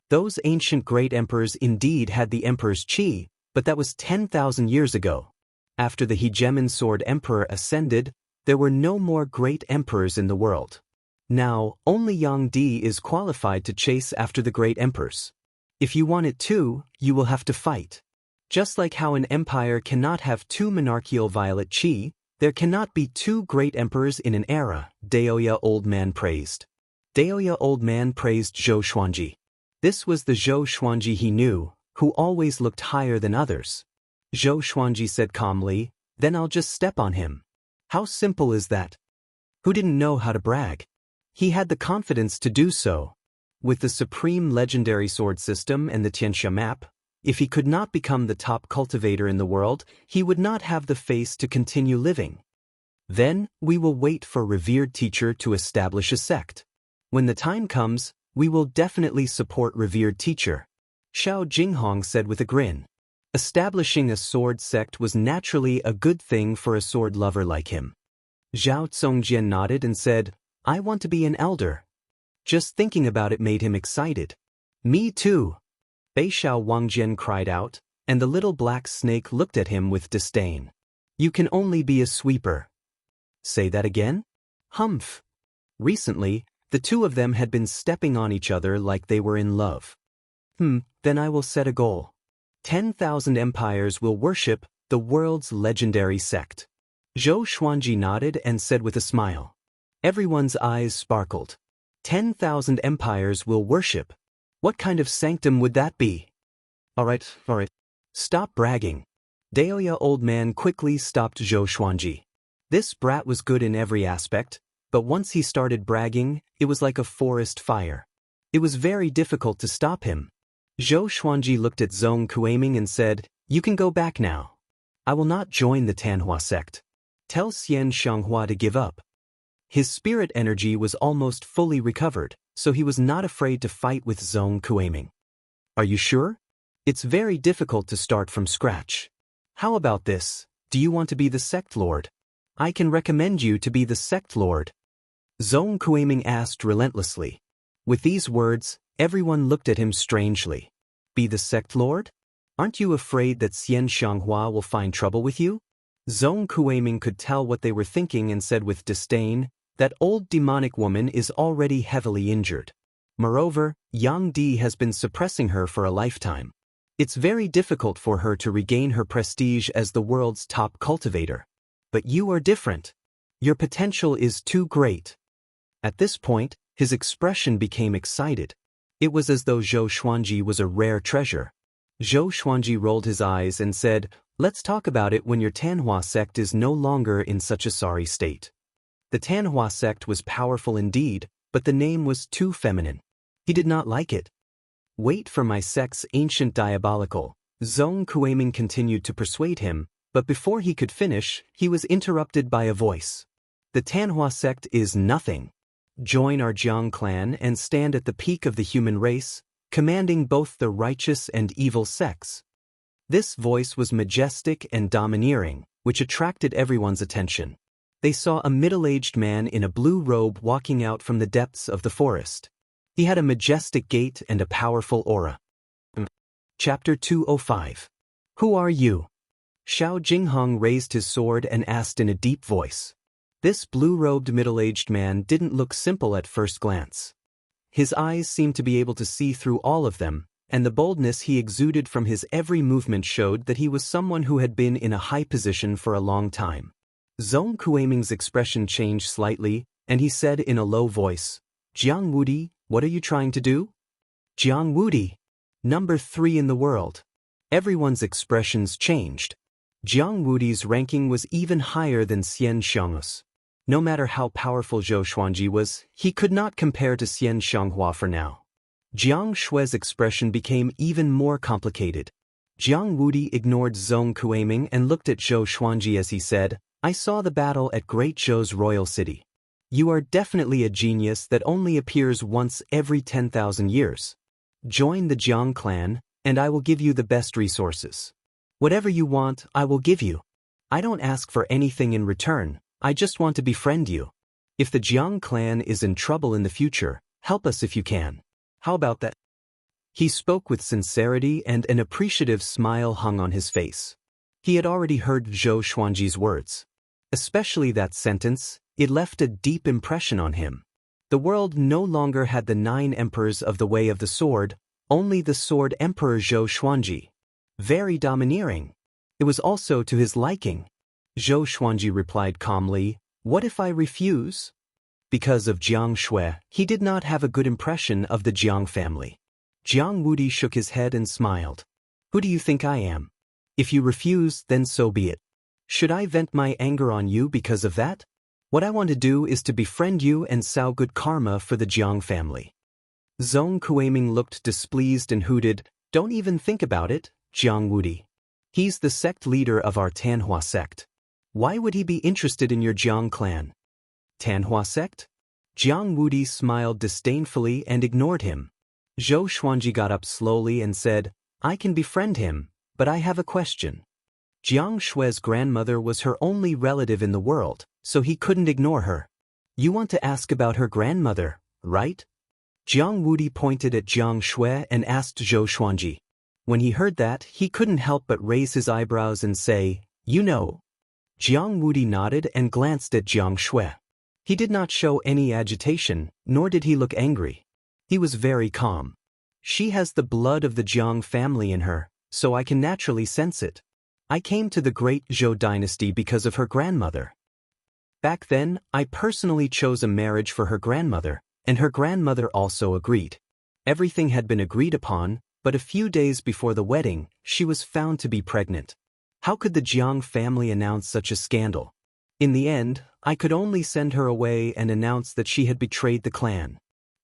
Those ancient great emperors indeed had the emperor's qi, but that was 10,000 years ago. After the hegemon Sword Emperor ascended, there were no more great emperors in the world. Now, only Yang Di is qualified to chase after the great emperors. If you want it too, you will have to fight. Just like how an empire cannot have 2 monarchical violet qi, there cannot be 2 great emperors in an era, Daoya old man praised. Daoya old man praised Zhou Xuanji. This was the Zhou Xuanji he knew, who always looked higher than others. Zhou Xuanji said calmly, "Then I'll just step on him." How simple is that? Who didn't know how to brag? He had the confidence to do so. With the supreme legendary sword system and the Tianxia map, if he could not become the top cultivator in the world, he would not have the face to continue living. Then, we will wait for revered teacher to establish a sect. When the time comes, we will definitely support revered teacher, Xiao Jinghong said with a grin. Establishing a sword sect was naturally a good thing for a sword lover like him. Zhao Congjian nodded and said, "I want to be an elder." Just thinking about it made him excited. "Me too." Beishao Wangjian cried out, and the little black snake looked at him with disdain. "You can only be a sweeper." Say that again? Humph. Recently, the two of them had been stepping on each other like they were in love. Then I will set a goal. 10,000 empires will worship the world's legendary sect. Zhou Xuanji nodded and said with a smile. Everyone's eyes sparkled. 10,000 empires will worship. What kind of sanctum would that be? All right. Stop bragging. Daoya old man quickly stopped Zhou Xuanji. This brat was good in every aspect, but once he started bragging, it was like a forest fire. It was very difficult to stop him. Zhou Xuanji looked at Zhong Kuaming and said, "You can go back now. I will not join the Tanhua sect. Tell Xian Xianghua to give up." His spirit energy was almost fully recovered, so he was not afraid to fight with Zhong Kuaming. Are you sure? It's very difficult to start from scratch. How about this? Do you want to be the sect lord? I can recommend you to be the sect lord. Zhong Kuaming asked relentlessly. With these words, everyone looked at him strangely. Be the sect lord? Aren't you afraid that Xian Xianghua will find trouble with you? Zhong Kuaming could tell what they were thinking and said with disdain, that old demonic woman is already heavily injured. Moreover, Yang Di has been suppressing her for a lifetime. It's very difficult for her to regain her prestige as the world's top cultivator. But you are different. Your potential is too great. At this point, his expression became excited. It was as though Zhou Xuanji was a rare treasure. Zhou Xuanji rolled his eyes and said, "Let's talk about it when your Tanhua sect is no longer in such a sorry state." The Tanhua sect was powerful indeed, but the name was too feminine. He did not like it. Wait for my sect's ancient diabolical. Zhong Kuaming continued to persuade him, but before he could finish, he was interrupted by a voice. The Tanhua sect is nothing. Join our Jiang clan and stand at the peak of the human race, commanding both the righteous and evil sects. This voice was majestic and domineering, which attracted everyone's attention. They saw a middle-aged man in a blue robe walking out from the depths of the forest. He had a majestic gait and a powerful aura. Chapter 205. Who are you? Xiao Jinghong raised his sword and asked in a deep voice. This blue-robed middle-aged man didn't look simple at first glance. His eyes seemed to be able to see through all of them, and the boldness he exuded from his every movement showed that he was someone who had been in a high position for a long time. Zhong Kuaming's expression changed slightly, and he said in a low voice, "Jiang Wudi, what are you trying to do?" Jiang Wudi, number 3 in the world. Everyone's expressions changed. Jiang Wudi's ranking was even higher than Xian Xianghua's. No matter how powerful Zhou Xuanji was, he could not compare to Xian Xianghua for now. Jiang Shui's expression became even more complicated. Jiang Wudi ignored Zhong Kuaming and looked at Zhou Xuanji as he said, "I saw the battle at Great Zhou's royal city. You are definitely a genius that only appears once every 10,000 years. Join the Jiang clan, and I will give you the best resources. Whatever you want, I will give you. I don't ask for anything in return, I just want to befriend you. If the Jiang clan is in trouble in the future, help us if you can. How about that?" He spoke with sincerity and an appreciative smile hung on his face. He had already heard Zhou Xuanji's words. Especially that sentence, it left a deep impression on him. The world no longer had the 9 emperors of the Way of the Sword, only the Sword Emperor Zhou Xuanji. Very domineering. It was also to his liking. Zhou Xuanji replied calmly, "What if I refuse?" Because of Jiang Shui, he did not have a good impression of the Jiang family. Jiang Wudi shook his head and smiled. "Who do you think I am? If you refuse, then so be it. Should I vent my anger on you because of that? What I want to do is to befriend you and sow good karma for the Jiang family." Zhong Kuaming looked displeased and hooted, "Don't even think about it, Jiang Wudi. He's the sect leader of our Tanhua sect. Why would he be interested in your Jiang clan?" Tanhua sect? Jiang Wudi smiled disdainfully and ignored him. Zhou Xuanji got up slowly and said, "I can befriend him, but I have a question." Jiang Shui's grandmother was her only relative in the world, so he couldn't ignore her. "You want to ask about her grandmother, right?" Jiang Wudi pointed at Jiang Shui and asked Zhou Xuanji. When he heard that, he couldn't help but raise his eyebrows and say, "You know." Jiang Wudi nodded and glanced at Jiang Shui. He did not show any agitation, nor did he look angry. He was very calm. She has the blood of the Jiang family in her, so I can naturally sense it. I came to the great Zhou dynasty because of her grandmother. Back then, I personally chose a marriage for her grandmother, and her grandmother also agreed. Everything had been agreed upon, but a few days before the wedding, she was found to be pregnant. How could the Jiang family announce such a scandal? In the end, I could only send her away and announce that she had betrayed the clan.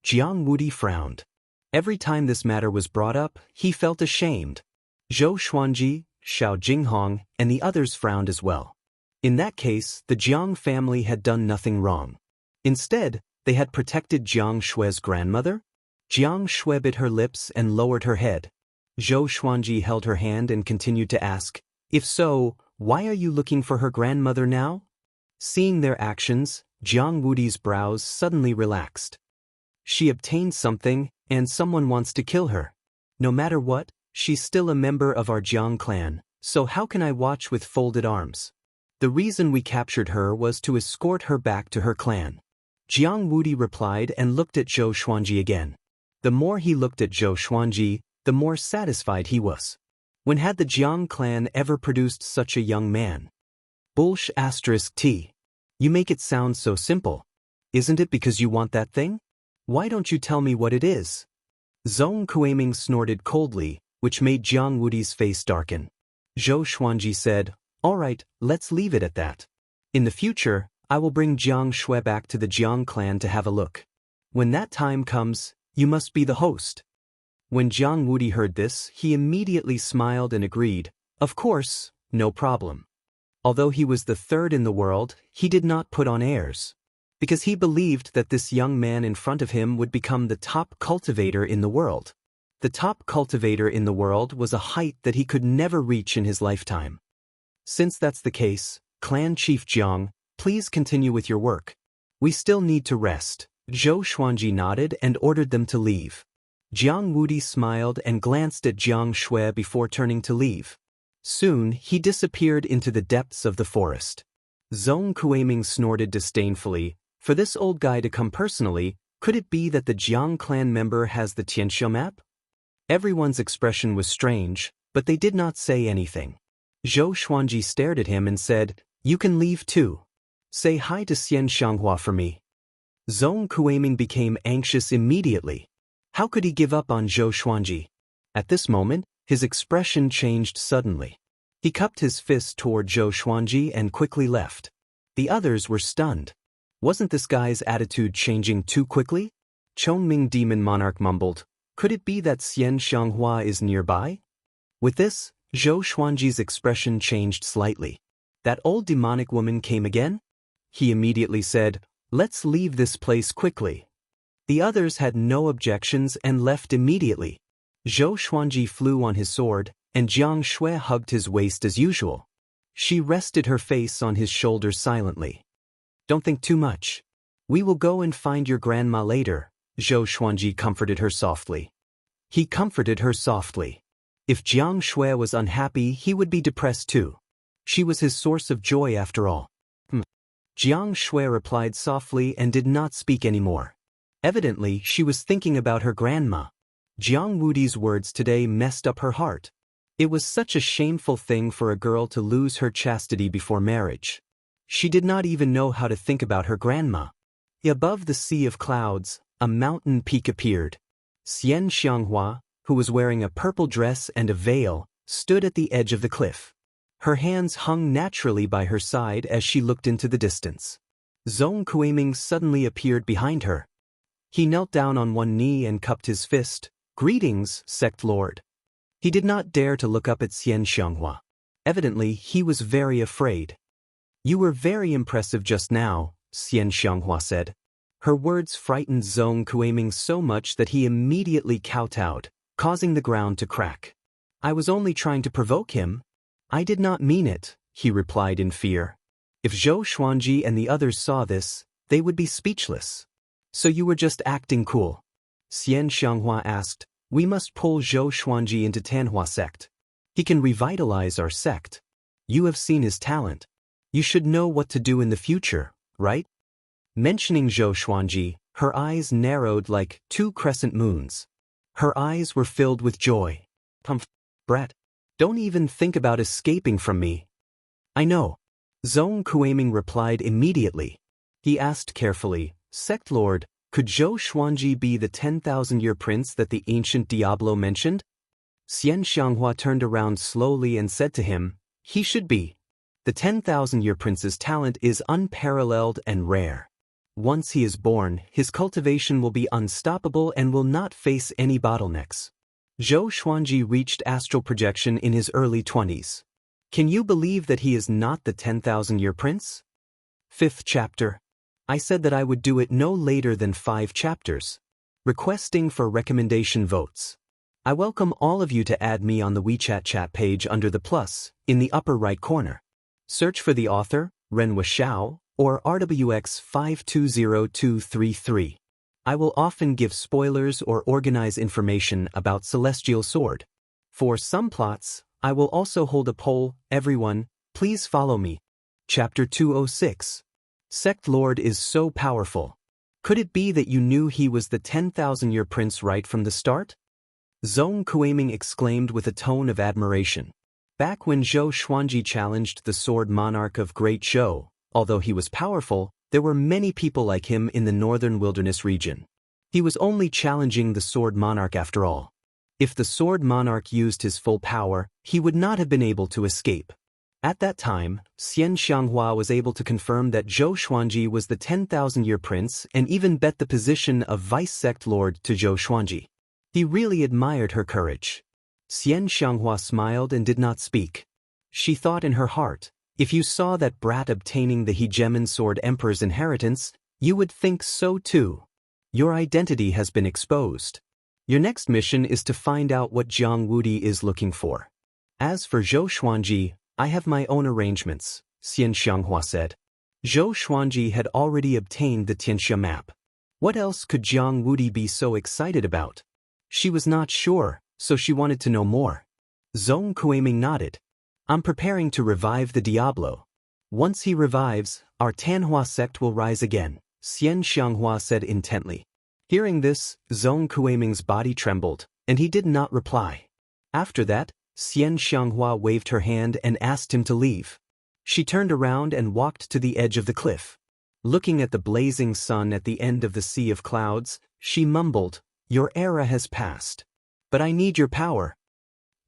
Jiang Wudi frowned. Every time this matter was brought up, he felt ashamed. Zhou Xuanji, Xiao Jinghong, and the others frowned as well. In that case, the Jiang family had done nothing wrong. Instead, they had protected Jiang Shui's grandmother. Jiang Shui bit her lips and lowered her head. Zhou Xuanji held her hand and continued to ask, "If so, why are you looking for her grandmother now?" Seeing their actions, Jiang Wudi's brows suddenly relaxed. She obtained something, and someone wants to kill her. No matter what, she's still a member of our Jiang clan, so how can I watch with folded arms? The reason we captured her was to escort her back to her clan. Jiang Wudi replied and looked at Zhou Xuanji again. The more he looked at Zhou Xuanji, the more satisfied he was. When had the Jiang clan ever produced such a young man? Bullsh *T. You make it sound so simple. Isn't it because you want that thing? Why don't you tell me what it is? Zhong Kuiming snorted coldly, which made Jiang Wudi's face darken. Zhou Xuanji said, "All right, let's leave it at that. In the future, I will bring Jiang Shui back to the Jiang clan to have a look. When that time comes, you must be the host." When Jiang Wudi heard this, he immediately smiled and agreed, "Of course, no problem." Although he was the third in the world, he did not put on airs. Because he believed that this young man in front of him would become the top cultivator in the world. The top cultivator in the world was a height that he could never reach in his lifetime. Since that's the case, Clan Chief Jiang, please continue with your work. We still need to rest. Zhou Xuanji nodded and ordered them to leave. Jiang Wudi smiled and glanced at Jiang Shui before turning to leave. Soon, he disappeared into the depths of the forest. Zhong Kuiming snorted disdainfully. For this old guy to come personally, could it be that the Jiang clan member has the Tianxiu map? Everyone's expression was strange, but they did not say anything. Zhou Xuanji stared at him and said, "You can leave too. Say hi to Xian Xianghua for me." Zhong Kuiming became anxious immediately. How could he give up on Zhou Xuanji? At this moment, his expression changed suddenly. He cupped his fist toward Zhou Xuanji and quickly left. The others were stunned. Wasn't this guy's attitude changing too quickly? Chongming Demon Monarch mumbled, "Could it be that Xian Xianghua is nearby?" With this, Zhou Xuanji's expression changed slightly. That old demonic woman came again? He immediately said, "Let's leave this place quickly." The others had no objections and left immediately. Zhou Xuanji flew on his sword, and Jiang Shui hugged his waist as usual. She rested her face on his shoulder silently. "Don't think too much. We will go and find your grandma later," Zhou Xuanji comforted her softly. He comforted her softly. If Jiang Shui was unhappy, he would be depressed too. She was his source of joy after all. Jiang Shui replied softly and did not speak anymore. Evidently, she was thinking about her grandma. Jiang Wudi's words today messed up her heart. It was such a shameful thing for a girl to lose her chastity before marriage. She did not even know how to think about her grandma. Above the sea of clouds, a mountain peak appeared. Xian Xianghua, who was wearing a purple dress and a veil, stood at the edge of the cliff. Her hands hung naturally by her side as she looked into the distance. Zhong Kuiming suddenly appeared behind her. He knelt down on one knee and cupped his fist. "Greetings, sect lord." He did not dare to look up at Xian Xianghua. Evidently, he was very afraid. "You were very impressive just now," Xian Xianghua said. Her words frightened Zhong Kuiming so much that he immediately kowtowed, causing the ground to crack. "I was only trying to provoke him. I did not mean it," he replied in fear. If Zhou Xuanji and the others saw this, they would be speechless. "So you were just acting cool?" Xian Xianghua asked. "We must pull Zhou Xuanji into Tanhua sect. He can revitalize our sect. You have seen his talent. You should know what to do in the future, right?" Mentioning Zhou Xuanji, her eyes narrowed like two crescent moons. Her eyes were filled with joy. Brat, don't even think about escaping from me. I know. Zhong Kuiming replied immediately. He asked carefully, Sect Lord, could Zhou Xuanji be the 10,000-year prince that the ancient Diablo mentioned? Xian Xianghua turned around slowly and said to him, he should be. The 10,000-year prince's talent is unparalleled and rare. Once he is born, his cultivation will be unstoppable and will not face any bottlenecks. Zhou Xuanji reached astral projection in his early 20s. Can you believe that he is not the 10,000-year prince? 5th chapter. I said that I would do it no later than 5 chapters. Requesting for recommendation votes. I welcome all of you to add me on the WeChat chat page under the plus, in the upper right corner. Search for the author, Renhua Xiao, or RWX520233. I will often give spoilers or organize information about Celestial Sword. For some plots, I will also hold a poll. Everyone, please follow me. Chapter 206. Sect Lord is so powerful. Could it be that you knew he was the 10,000-year prince right from the start? Zhong Kuiming exclaimed with a tone of admiration. Back when Zhou Xuanji challenged the sword monarch of Great Zhou, although he was powerful, there were many people like him in the northern wilderness region. He was only challenging the sword monarch after all. If the sword monarch used his full power, he would not have been able to escape. At that time, Xian Xianghua was able to confirm that Zhou Xuanji was the 10,000-year prince and even bet the position of vice sect lord to Zhou Xuanji. He really admired her courage. Xian Xianghua smiled and did not speak. She thought in her heart, if you saw that brat obtaining the hegemon sword emperor's inheritance, you would think so too. Your identity has been exposed. Your next mission is to find out what Jiang Wudi is looking for. As for Zhou Xuanji, I have my own arrangements, Xian Xianghua said. Zhou Xuanji had already obtained the Tianxia map. What else could Jiang Wudi be so excited about? She was not sure, so she wanted to know more. Zhong Kuiming nodded. I'm preparing to revive the Diablo. Once he revives, our Tanhua sect will rise again, Xian Xianghua said intently. Hearing this, Zhong Kuiming's body trembled, and he did not reply. After that, Xian Xianghua waved her hand and asked him to leave. She turned around and walked to the edge of the cliff. Looking at the blazing sun at the end of the sea of clouds, she mumbled, Your era has passed. But I need your power.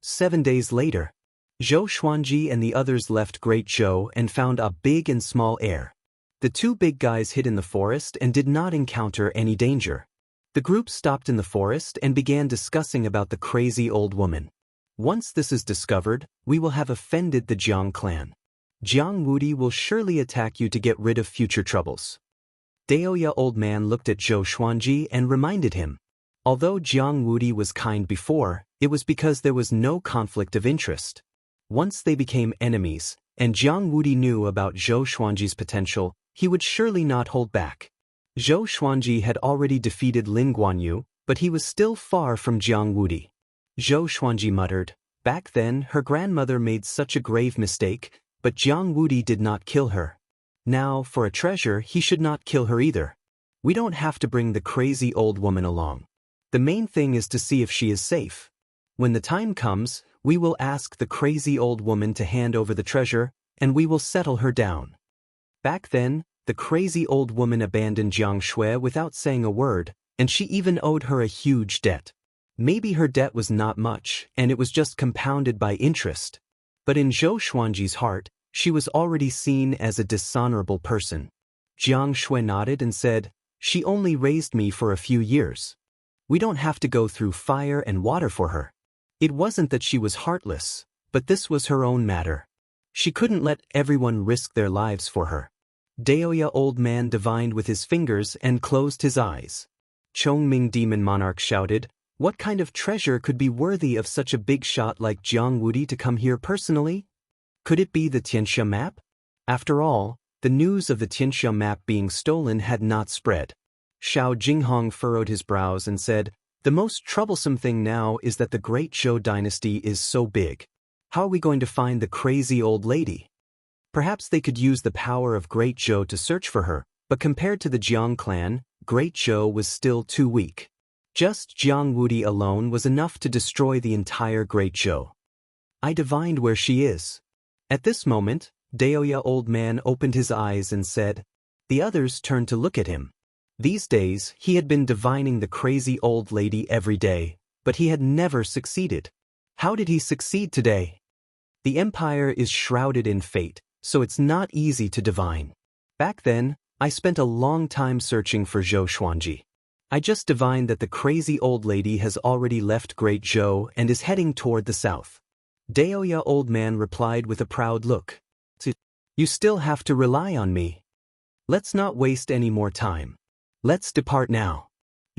7 days later, Zhou Xuanji and the others left Great Zhou and found a big and small heir. The 2 big guys hid in the forest and did not encounter any danger. The group stopped in the forest and began discussing about the crazy old woman. Once this is discovered, we will have offended the Jiang clan. Jiang Wudi will surely attack you to get rid of future troubles. Daoya old man looked at Zhou Xuanji and reminded him. Although Jiang Wudi was kind before, it was because there was no conflict of interest. Once they became enemies, and Jiang Wudi knew about Zhou Xuanji's potential, he would surely not hold back. Zhou Xuanji had already defeated Lin Guanyu, but he was still far from Jiang Wudi. Zhou Xuanji muttered, back then her grandmother made such a grave mistake, but Jiang Wudi did not kill her. Now, for a treasure, he should not kill her either. We don't have to bring the crazy old woman along. The main thing is to see if she is safe. When the time comes, we will ask the crazy old woman to hand over the treasure, and we will settle her down. Back then, the crazy old woman abandoned Jiang Shui without saying a word, and she even owed her a huge debt. Maybe her debt was not much, and it was just compounded by interest. But in Zhou Xuanji's heart, she was already seen as a dishonorable person. Jiang Shui nodded and said, She only raised me for a few years. We don't have to go through fire and water for her. It wasn't that she was heartless, but this was her own matter. She couldn't let everyone risk their lives for her. Daoya old man divined with his fingers and closed his eyes. Chongming demon monarch shouted, What kind of treasure could be worthy of such a big shot like Jiang Wudi to come here personally? Could it be the Tianxia map? After all, the news of the Tianxia map being stolen had not spread. Xiao Jinghong furrowed his brows and said, The most troublesome thing now is that the Great Zhou dynasty is so big. How are we going to find the crazy old lady? Perhaps they could use the power of Great Zhou to search for her, but compared to the Jiang clan, Great Zhou was still too weak. Just Jiang Wudi alone was enough to destroy the entire Great Zhou. I divined where she is. At this moment, Daoya old man opened his eyes and said. The others turned to look at him. These days, he had been divining the crazy old lady every day, but he had never succeeded. How did he succeed today? The empire is shrouded in fate, so it's not easy to divine. Back then, I spent a long time searching for Zhou Xuanji. I just divined that the crazy old lady has already left Great Zhou and is heading toward the south. Daoya old man replied with a proud look. You still have to rely on me. Let's not waste any more time. Let's depart now.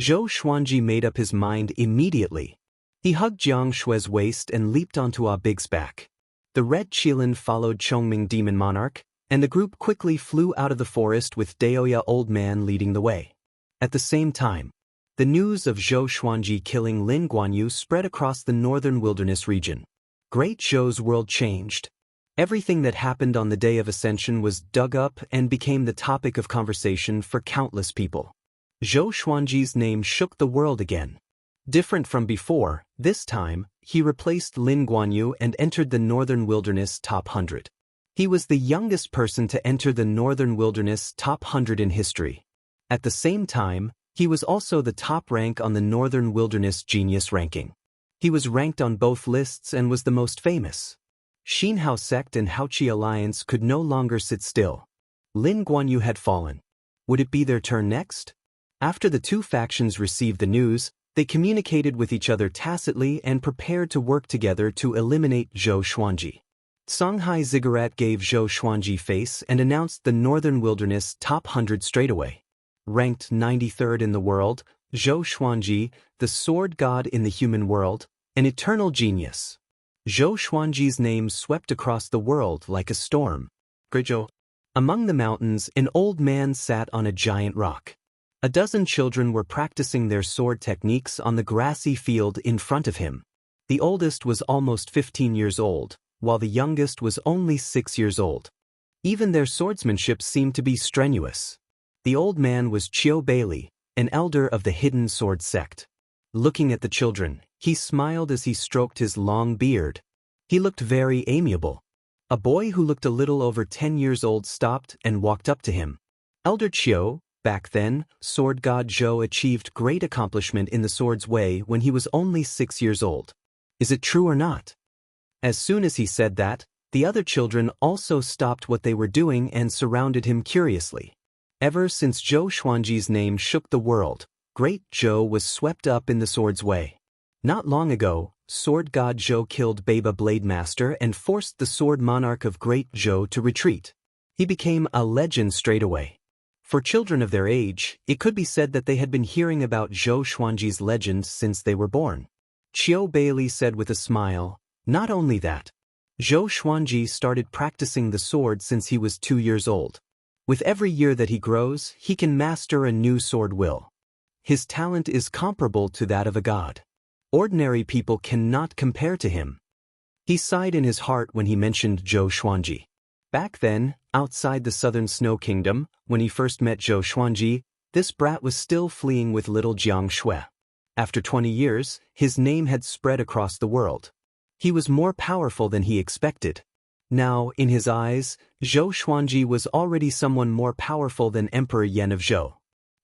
Zhou Xuanji made up his mind immediately. He hugged Jiang Shui's waist and leaped onto Ah Big's back. The red Qilin followed Chongming Demon Monarch, and the group quickly flew out of the forest with Daoya old man leading the way. At the same time, the news of Zhou Xuanji killing Lin Guanyu spread across the northern wilderness region. Great Zhou's world changed. Everything that happened on the day of Ascension was dug up and became the topic of conversation for countless people. Zhou Xuanji's name shook the world again. Different from before, this time, he replaced Lin Guanyu and entered the Northern Wilderness Top 100. He was the youngest person to enter the Northern Wilderness Top 100 in history. At the same time, he was also the top rank on the Northern Wilderness Genius ranking. He was ranked on both lists and was the most famous. Xinhao sect and Haoqi alliance could no longer sit still. Lin Guanyu had fallen. Would it be their turn next? After the two factions received the news, they communicated with each other tacitly and prepared to work together to eliminate Zhou Xuanji. Songhai Ziggurat gave Zhou Xuanji face and announced the Northern Wilderness Top 100 straightaway. Ranked 93rd in the world, Zhou Xuanji, the sword god in the human world, an eternal genius. Zhou Xuanji's name swept across the world like a storm. Among the mountains, an old man sat on a giant rock. A dozen children were practicing their sword techniques on the grassy field in front of him. The oldest was almost 15 years old, while the youngest was only 6 years old. Even their swordsmanship seemed to be strenuous. The old man was Qiu Bailey, an elder of the Hidden Sword sect. Looking at the children, he smiled as he stroked his long beard. He looked very amiable. A boy who looked a little over 10 years old stopped and walked up to him. Elder Qiu, back then, sword god Zhou achieved great accomplishment in the sword's way when he was only 6 years old. Is it true or not? As soon as he said that, the other children also stopped what they were doing and surrounded him curiously. Ever since Zhou Xuanji's name shook the world, Great Zhou was swept up in the sword's way. Not long ago, sword god Zhou killed Baba Blade Master and forced the sword monarch of Great Zhou to retreat. He became a legend straight away. For children of their age, it could be said that they had been hearing about Zhou Xuanji's legend since they were born. Qiu Bailey said with a smile, not only that. Zhou Xuanji started practicing the sword since he was 2 years old. With every year that he grows, he can master a new sword will. His talent is comparable to that of a god. Ordinary people cannot compare to him. He sighed in his heart when he mentioned Zhou Xuanji. Back then, outside the southern Snow Kingdom, when he first met Zhou Xuanji, this brat was still fleeing with little Jiang Shui. After 20 years, his name had spread across the world. He was more powerful than he expected. Now, in his eyes, Zhou Xuanji was already someone more powerful than Emperor Yan of Zhou.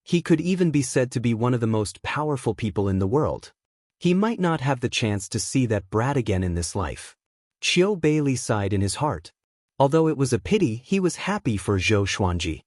He could even be said to be one of the most powerful people in the world. He might not have the chance to see that brat again in this life. Qiu Bailey sighed in his heart. Although it was a pity, he was happy for Zhou Xuanji.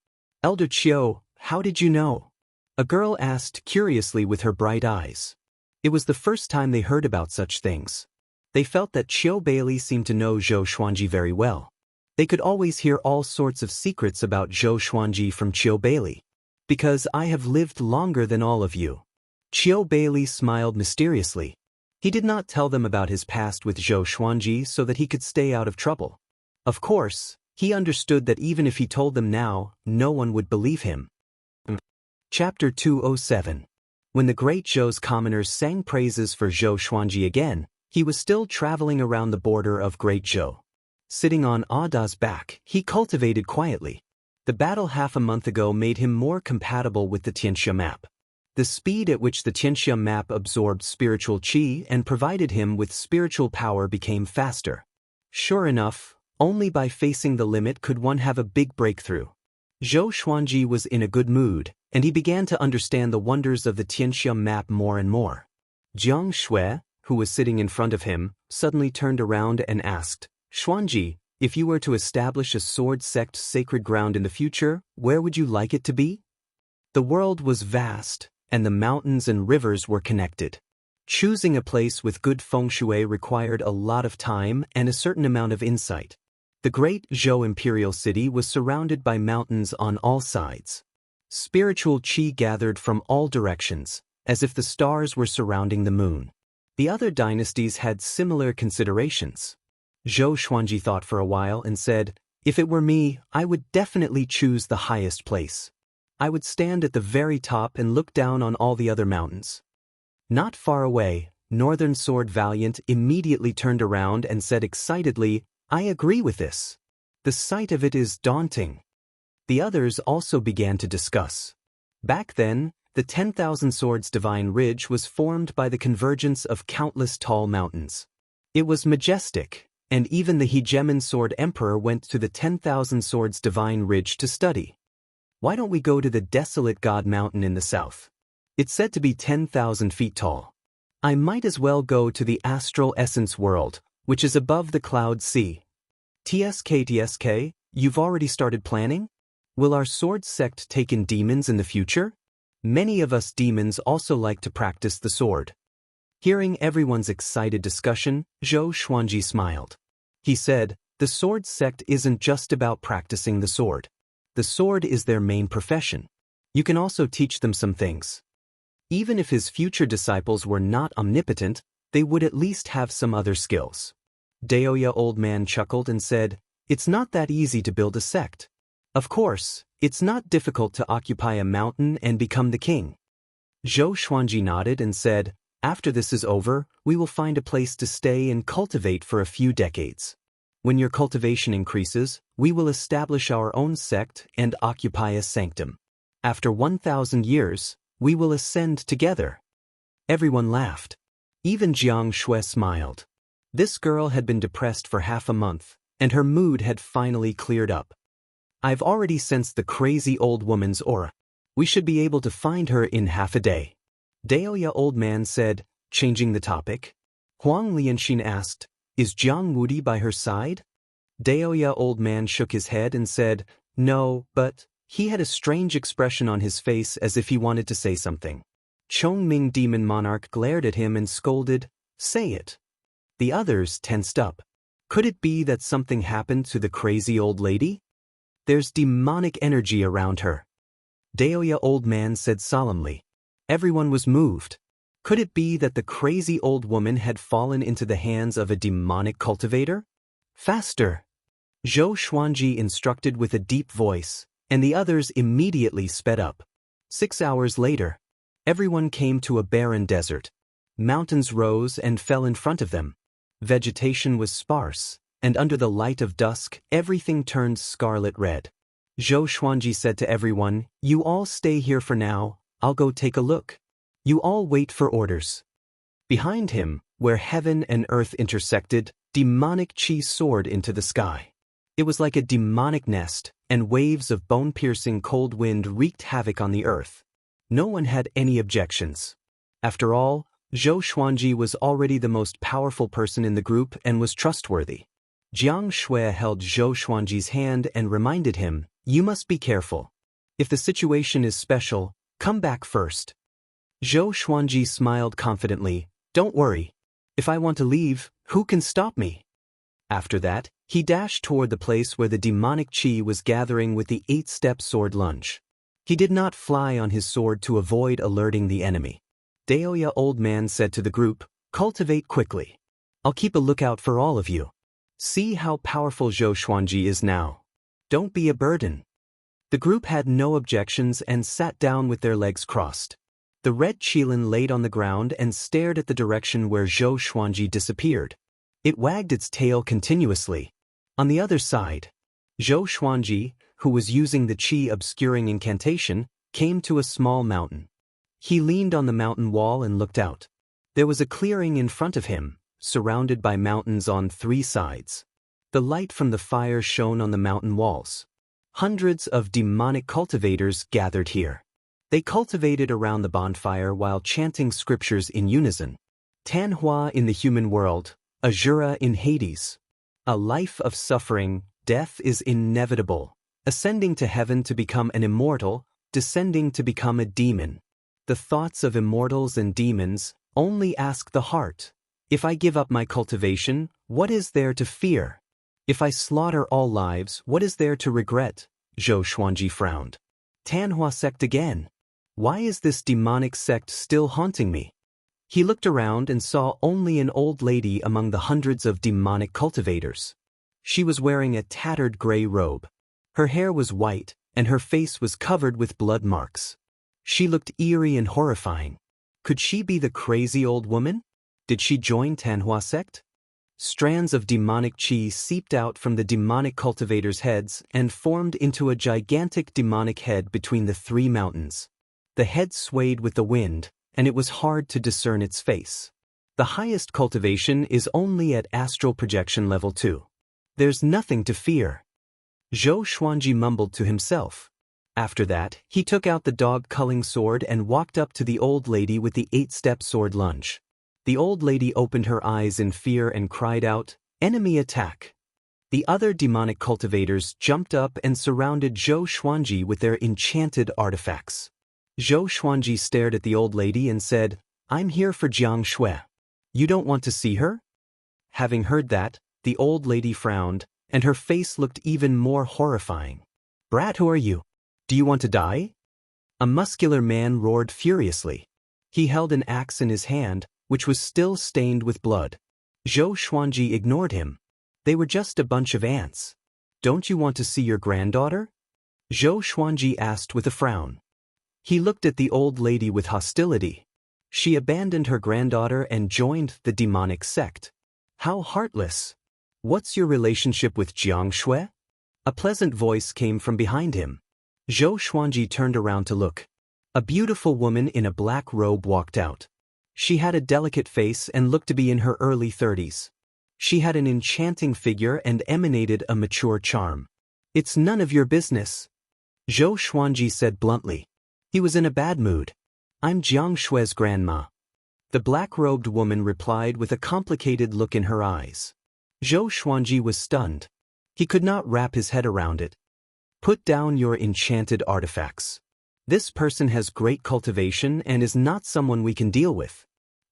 Elder Qiu, how did you know? A girl asked curiously with her bright eyes. It was the first time they heard about such things. They felt that Qiu Bailey seemed to know Zhou Xuanji very well. They could always hear all sorts of secrets about Zhou Xuanji from Qiu Bailey. Because I have lived longer than all of you. Qiu Bailey smiled mysteriously. He did not tell them about his past with Zhou Xuanji so that he could stay out of trouble. Of course, he understood that even if he told them now, no one would believe him. Chapter 207. When the Great Zhou's commoners sang praises for Zhou Xuanji again, he was still traveling around the border of Great Zhou. Sitting on Ada's back, he cultivated quietly. The battle half a month ago made him more compatible with the Tianxia map. The speed at which the Tianxia map absorbed spiritual qi and provided him with spiritual power became faster. Sure enough, only by facing the limit could one have a big breakthrough. Zhou Xuanji was in a good mood, and he began to understand the wonders of the Tianxia map more and more. Jiang Shui, who was sitting in front of him, suddenly turned around and asked, Xuanji, if you were to establish a sword sect sacred ground in the future, where would you like it to be? The world was vast, and the mountains and rivers were connected. Choosing a place with good feng shui required a lot of time and a certain amount of insight. The great Zhou imperial city was surrounded by mountains on all sides. Spiritual qi gathered from all directions, as if the stars were surrounding the moon. The other dynasties had similar considerations. Zhou Xuanji thought for a while and said, if it were me, I would definitely choose the highest place. I would stand at the very top and look down on all the other mountains. Not far away, Northern Sword Valiant immediately turned around and said excitedly, I agree with this. The sight of it is daunting. The others also began to discuss. Back then, the 10,000 Swords Divine Ridge was formed by the convergence of countless tall mountains. It was majestic, and even the hegemon Sword Emperor went to the 10,000 Swords Divine Ridge to study. Why don't we go to the desolate God Mountain in the south? It's said to be 10,000 feet tall. I might as well go to the Astral Essence World, which is above the Cloud Sea. TSK, you've already started planning? Will our sword sect take in demons in the future? Many of us demons also like to practice the sword. Hearing everyone's excited discussion, Zhou Xuanji smiled. He said, the sword sect isn't just about practicing the sword. The sword is their main profession. You can also teach them some things. Even if his future disciples were not omnipotent, they would at least have some other skills. Daoya old man chuckled and said, it's not that easy to build a sect. Of course, it's not difficult to occupy a mountain and become the king. Zhou Xuanji nodded and said, after this is over, we will find a place to stay and cultivate for a few decades. When your cultivation increases, we will establish our own sect and occupy a sanctum. After 1,000 years, we will ascend together. Everyone laughed. Even Jiang Shui smiled. This girl had been depressed for half a month, and her mood had finally cleared up. I've already sensed the crazy old woman's aura. We should be able to find her in half a day. Daoya old man said, changing the topic. Huang Lianxin asked, is Jiang Wudi by her side? Daoya old man shook his head and said, no, but he had a strange expression on his face as if he wanted to say something. Chongming demon monarch glared at him and scolded, say it. The others tensed up. Could it be that something happened to the crazy old lady? There's demonic energy around her. Daoya old man said solemnly. Everyone was moved. Could it be that the crazy old woman had fallen into the hands of a demonic cultivator? Faster! Zhou Xuanji instructed with a deep voice, and the others immediately sped up. 6 hours later, everyone came to a barren desert. Mountains rose and fell in front of them. Vegetation was sparse, and under the light of dusk, everything turned scarlet red. Zhou Xuanji said to everyone, you all stay here for now, I'll go take a look. You all wait for orders. Behind him, where heaven and earth intersected, demonic qi soared into the sky. It was like a demonic nest, and waves of bone-piercing cold wind wreaked havoc on the earth. No one had any objections. After all, Zhou Xuanji was already the most powerful person in the group and was trustworthy. Jiang Shui held Zhou Xuanji's hand and reminded him, you must be careful. If the situation is special, come back first. Zhou Xuanji smiled confidently, don't worry. If I want to leave, who can stop me? After that, he dashed toward the place where the demonic qi was gathering with the 8-step sword lunge. He did not fly on his sword to avoid alerting the enemy. Daoya old man said to the group, cultivate quickly. I'll keep a lookout for all of you. See how powerful Zhou Xuanji is now. Don't be a burden. The group had no objections and sat down with their legs crossed. The red qilin laid on the ground and stared at the direction where Zhou Xuanji disappeared. It wagged its tail continuously. On the other side, Zhou Xuanji, who was using the qi obscuring incantation, came to a small mountain. He leaned on the mountain wall and looked out. There was a clearing in front of him, surrounded by mountains on 3 sides. The light from the fire shone on the mountain walls. Hundreds of demonic cultivators gathered here. They cultivated around the bonfire while chanting scriptures in unison. Tanhua in the human world, Azura in Hades. A life of suffering, death is inevitable. Ascending to heaven to become an immortal, descending to become a demon. The thoughts of immortals and demons only ask the heart. If I give up my cultivation, what is there to fear? If I slaughter all lives, what is there to regret? Zhou Xuanji frowned. Tanhua sect again. Why is this demonic sect still haunting me? He looked around and saw only an old lady among the hundreds of demonic cultivators. She was wearing a tattered gray robe. Her hair was white, and her face was covered with blood marks. She looked eerie and horrifying. Could she be the crazy old woman? Did she join Tanhua sect? Strands of demonic chi seeped out from the demonic cultivators' heads and formed into a gigantic demonic head between the 3 mountains. The head swayed with the wind, and it was hard to discern its face. The highest cultivation is only at astral projection level 2. There's nothing to fear. Zhou Xuanji mumbled to himself. After that, he took out the dog-culling sword and walked up to the old lady with the 8-step sword lunge. The old lady opened her eyes in fear and cried out, "Enemy attack!" The other demonic cultivators jumped up and surrounded Zhou Xuanji with their enchanted artifacts. Zhou Xuanji stared at the old lady and said, "I'm here for Jiang Shui. You don't want to see her?" Having heard that, the old lady frowned, and her face looked even more horrifying. "Brat, who are you? Do you want to die?" A muscular man roared furiously. He held an axe in his hand, which was still stained with blood. Zhou Xuanji ignored him. They were just a bunch of ants. "Don't you want to see your granddaughter?" Zhou Xuanji asked with a frown. He looked at the old lady with hostility. She abandoned her granddaughter and joined the demonic sect. How heartless! "What's your relationship with Jiang Shui?" A pleasant voice came from behind him. Zhou Xuanji turned around to look. A beautiful woman in a black robe walked out. She had a delicate face and looked to be in her early 30s. She had an enchanting figure and emanated a mature charm. "It's none of your business," Zhou Xuanji said bluntly. He was in a bad mood. "I'm Jiang Shui's grandma." The black-robed woman replied with a complicated look in her eyes. Zhou Xuanji was stunned. He could not wrap his head around it. "Put down your enchanted artifacts. This person has great cultivation and is not someone we can deal with."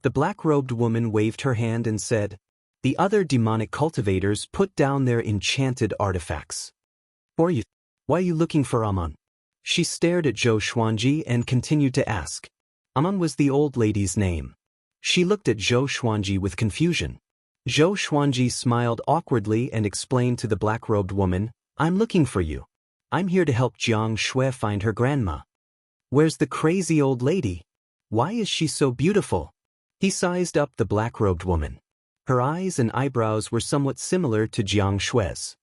The black-robed woman waved her hand and said, "The other demonic cultivators put down their enchanted artifacts. Why are you looking for Amon?" She stared at Zhou Xuanji and continued to ask. Amon was the old lady's name. She looked at Zhou Xuanji with confusion. Zhou Xuanji smiled awkwardly and explained to the black-robed woman, "I'm looking for you. I'm here to help Jiang Shui find her grandma." "Where's the crazy old lady? Why is she so beautiful?" He sized up the black-robed woman. Her eyes and eyebrows were somewhat similar to Jiang Shui's.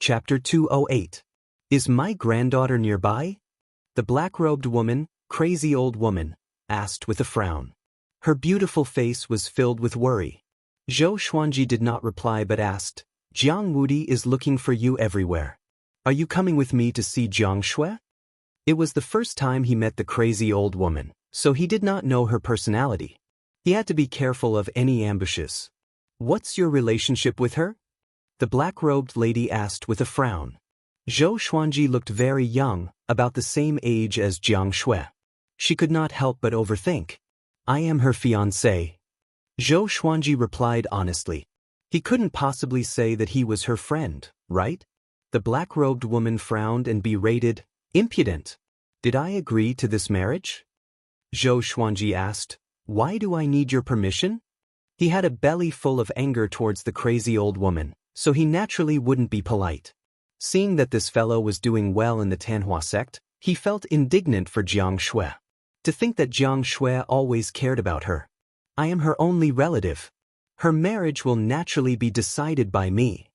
Chapter 208. Is my granddaughter nearby? The black-robed woman, crazy old woman, asked with a frown. Her beautiful face was filled with worry. Zhou Xuanji did not reply but asked, "Jiang Wudi is looking for you everywhere. Are you coming with me to see Jiang Shui?" It was the first time he met the crazy old woman, so he did not know her personality. He had to be careful of any ambushes. "What's your relationship with her?" the black-robed lady asked with a frown. Zhou Xuanji looked very young, about the same age as Jiang Shui. She could not help but overthink. "I am her fiancé." Zhou Xuanji replied honestly. He couldn't possibly say that he was her friend, right? The black-robed woman frowned and berated, "Impudent! Did I agree to this marriage?" Zhou Xuanji asked, "Why do I need your permission?" He had a belly full of anger towards the crazy old woman, so he naturally wouldn't be polite. Seeing that this fellow was doing well in the Tanhua sect, he felt indignant for Jiang Shui. To think that Jiang Shui always cared about her. "I am her only relative. Her marriage will naturally be decided by me,"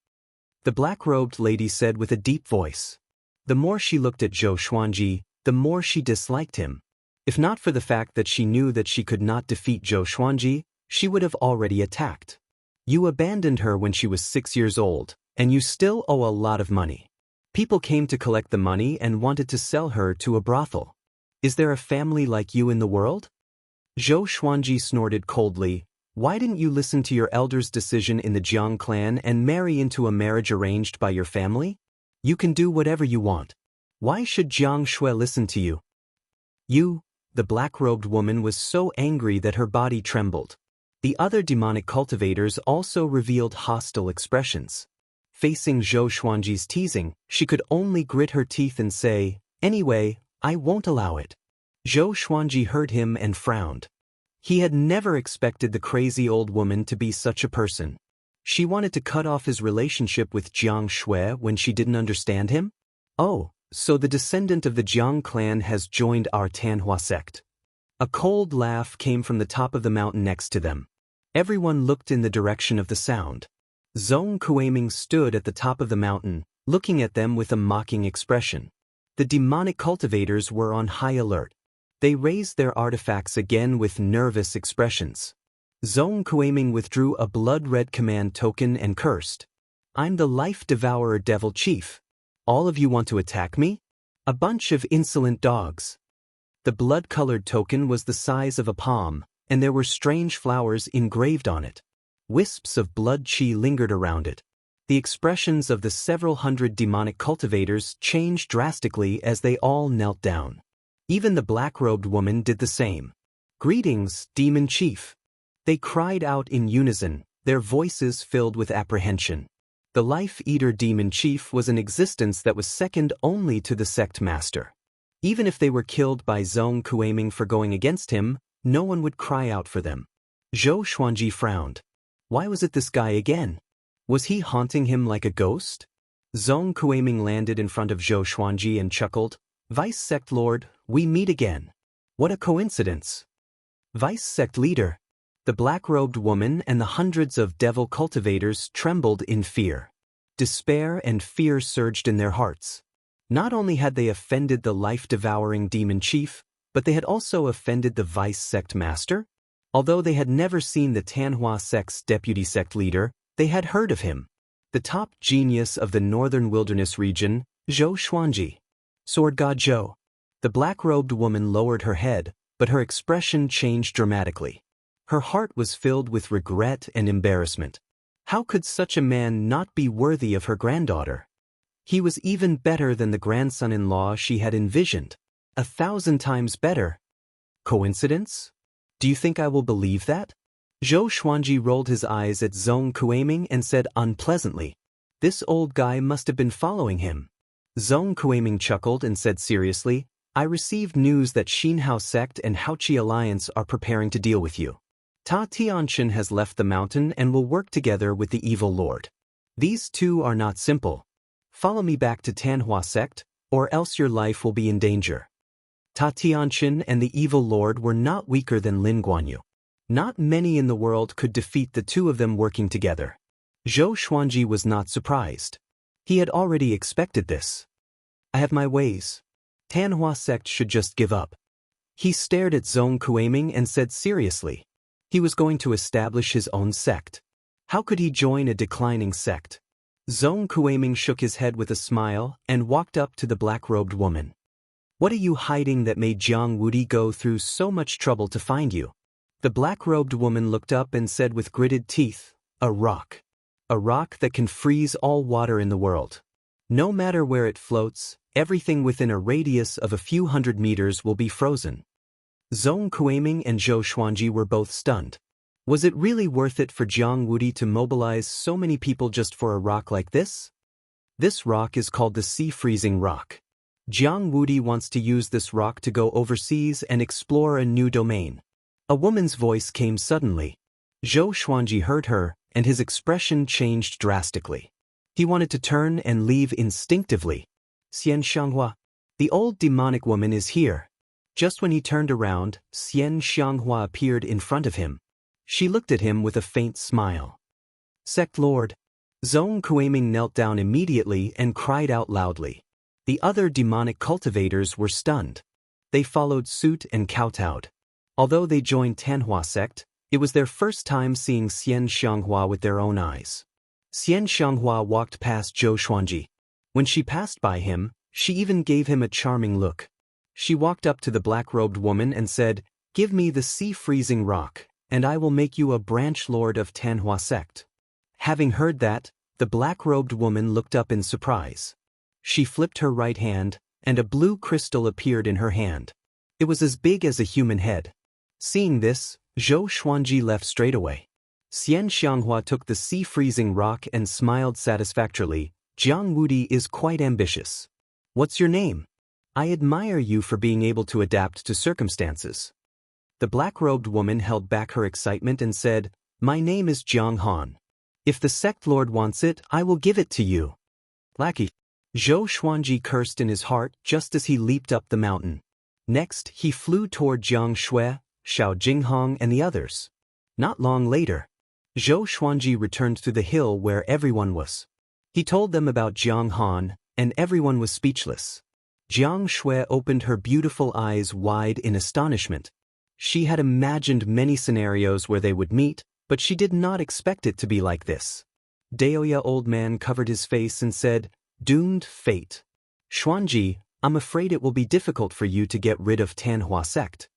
the black-robed lady said with a deep voice. The more she looked at Zhou Xuanji, the more she disliked him. If not for the fact that she knew that she could not defeat Zhou Xuanji, she would have already attacked. You abandoned her when she was 6 years old, and you still owe a lot of money. People came to collect the money and wanted to sell her to a brothel. Is there a family like you in the world? Zhou Xuanji snorted coldly. Why didn't you listen to your elder's decision in the Jiang clan and marry into a marriage arranged by your family? You can do whatever you want. Why should Jiang Shui listen to you? The black-robed woman was so angry that her body trembled. The other demonic cultivators also revealed hostile expressions. Facing Zhou Xuanji's teasing, she could only grit her teeth and say, "Anyway, I won't allow it." Zhou Xuanji heard him and frowned. He had never expected the crazy old woman to be such a person. She wanted to cut off his relationship with Jiang Shui when she didn't understand him? Oh, so the descendant of the Jiang clan has joined our Tanhua sect. A cold laugh came from the top of the mountain next to them. Everyone looked in the direction of the sound. Zhong Kuiming stood at the top of the mountain, looking at them with a mocking expression. The demonic cultivators were on high alert. They raised their artifacts again with nervous expressions. Zhong Kuiming withdrew a blood-red command token and cursed. "I'm the life-devourer devil chief. All of you want to attack me? A bunch of insolent dogs." The blood-colored token was the size of a palm, and there were strange flowers engraved on it. Wisps of blood chi lingered around it. The expressions of the several hundred demonic cultivators changed drastically as they all knelt down. Even the black-robed woman did the same. "Greetings, demon chief." They cried out in unison, their voices filled with apprehension. The Life-Eater demon chief was an existence that was second only to the sect master. Even if they were killed by Zhong Kuiming for going against him, no one would cry out for them. Zhou Xuanji frowned. Why was it this guy again? Was he haunting him like a ghost? Zhong Kuiming landed in front of Zhou Xuanji and chuckled. "Vice Sect Lord, we meet again. What a coincidence." Vice Sect Leader. The black-robed woman and the hundreds of devil cultivators trembled in fear. Despair and fear surged in their hearts. Not only had they offended the life-devouring demon chief, but they had also offended the Vice Sect Master. Although they had never seen the Tanhua sect's deputy sect leader, they had heard of him. The top genius of the northern wilderness region, Zhou Xuanji. Sword God Zhou. The black-robed woman lowered her head, but her expression changed dramatically. Her heart was filled with regret and embarrassment. How could such a man not be worthy of her granddaughter? He was even better than the grandson-in-law she had envisioned. 1,000 times better. Coincidence? Do you think I will believe that? Zhou Xuanji rolled his eyes at Zhong Kuiming and said unpleasantly, "This old guy must have been following him." Zhong Kuiming chuckled and said seriously, "I received news that Xinhao sect and Haoqi alliance are preparing to deal with you. Ta Tianxin has left the mountain and will work together with the evil lord. These two are not simple. Follow me back to Tanhua sect, or else your life will be in danger." Ta Tianxin and the evil lord were not weaker than Lin Guanyu. Not many in the world could defeat the two of them working together. Zhou Xuanji was not surprised. He had already expected this. "I have my ways. Tanhua sect should just give up." He stared at Zhong Kuiming and said seriously. He was going to establish his own sect. How could he join a declining sect? Zhong Kuiming shook his head with a smile and walked up to the black-robed woman. "What are you hiding that made Jiang Wudi go through so much trouble to find you?" The black-robed woman looked up and said with gritted teeth, "A rock. A rock that can freeze all water in the world. No matter where it floats, everything within a radius of a few hundred meters will be frozen." Zhong Kuiming and Zhou Xuanji were both stunned. Was it really worth it for Jiang Wudi to mobilize so many people just for a rock like this? This rock is called the Sea-Freezing Rock. Jiang Wudi wants to use this rock to go overseas and explore a new domain. A woman's voice came suddenly. Zhou Xuanji heard her, and his expression changed drastically. He wanted to turn and leave instinctively. "Xian Xianghua, the old demonic woman is here." Just when he turned around, Xian Xianghua appeared in front of him. She looked at him with a faint smile. "Sect Lord." Zhong Kuiming knelt down immediately and cried out loudly. The other demonic cultivators were stunned. they followed suit and kowtowed. Although they joined Tanhua sect, it was their first time seeing Xian Xianghua with their own eyes. Xian Xianghua walked past Zhou Xuanji. When she passed by him, she even gave him a charming look. She walked up to the black-robed woman and said, "Give me the sea-freezing rock, and I will make you a branch lord of Tanhua sect." Having heard that, the black-robed woman looked up in surprise. She flipped her right hand, and a blue crystal appeared in her hand. It was as big as a human head. Seeing this, Zhou Xuanji left straight away. Xian Xianghua took the sea-freezing rock and smiled satisfactorily. "Jiang Wudi is quite ambitious. What's your name? I admire you for being able to adapt to circumstances." The black-robed woman held back her excitement and said, "My name is Jiang Han. If the sect lord wants it, I will give it to you." Lackey. Zhou Xuanji cursed in his heart just as he leaped up the mountain. Next, he flew toward Jiang Shui, Xiao Jinghong and the others. Not long later, Zhou Xuanji returned to the hill where everyone was. He told them about Jiang Han, and everyone was speechless. Jiang Shui opened her beautiful eyes wide in astonishment. She had imagined many scenarios where they would meet, but she did not expect it to be like this. Daoya old man covered his face and said, "Doomed fate. Xuanji, I'm afraid it will be difficult for you to get rid of Tanhua sect."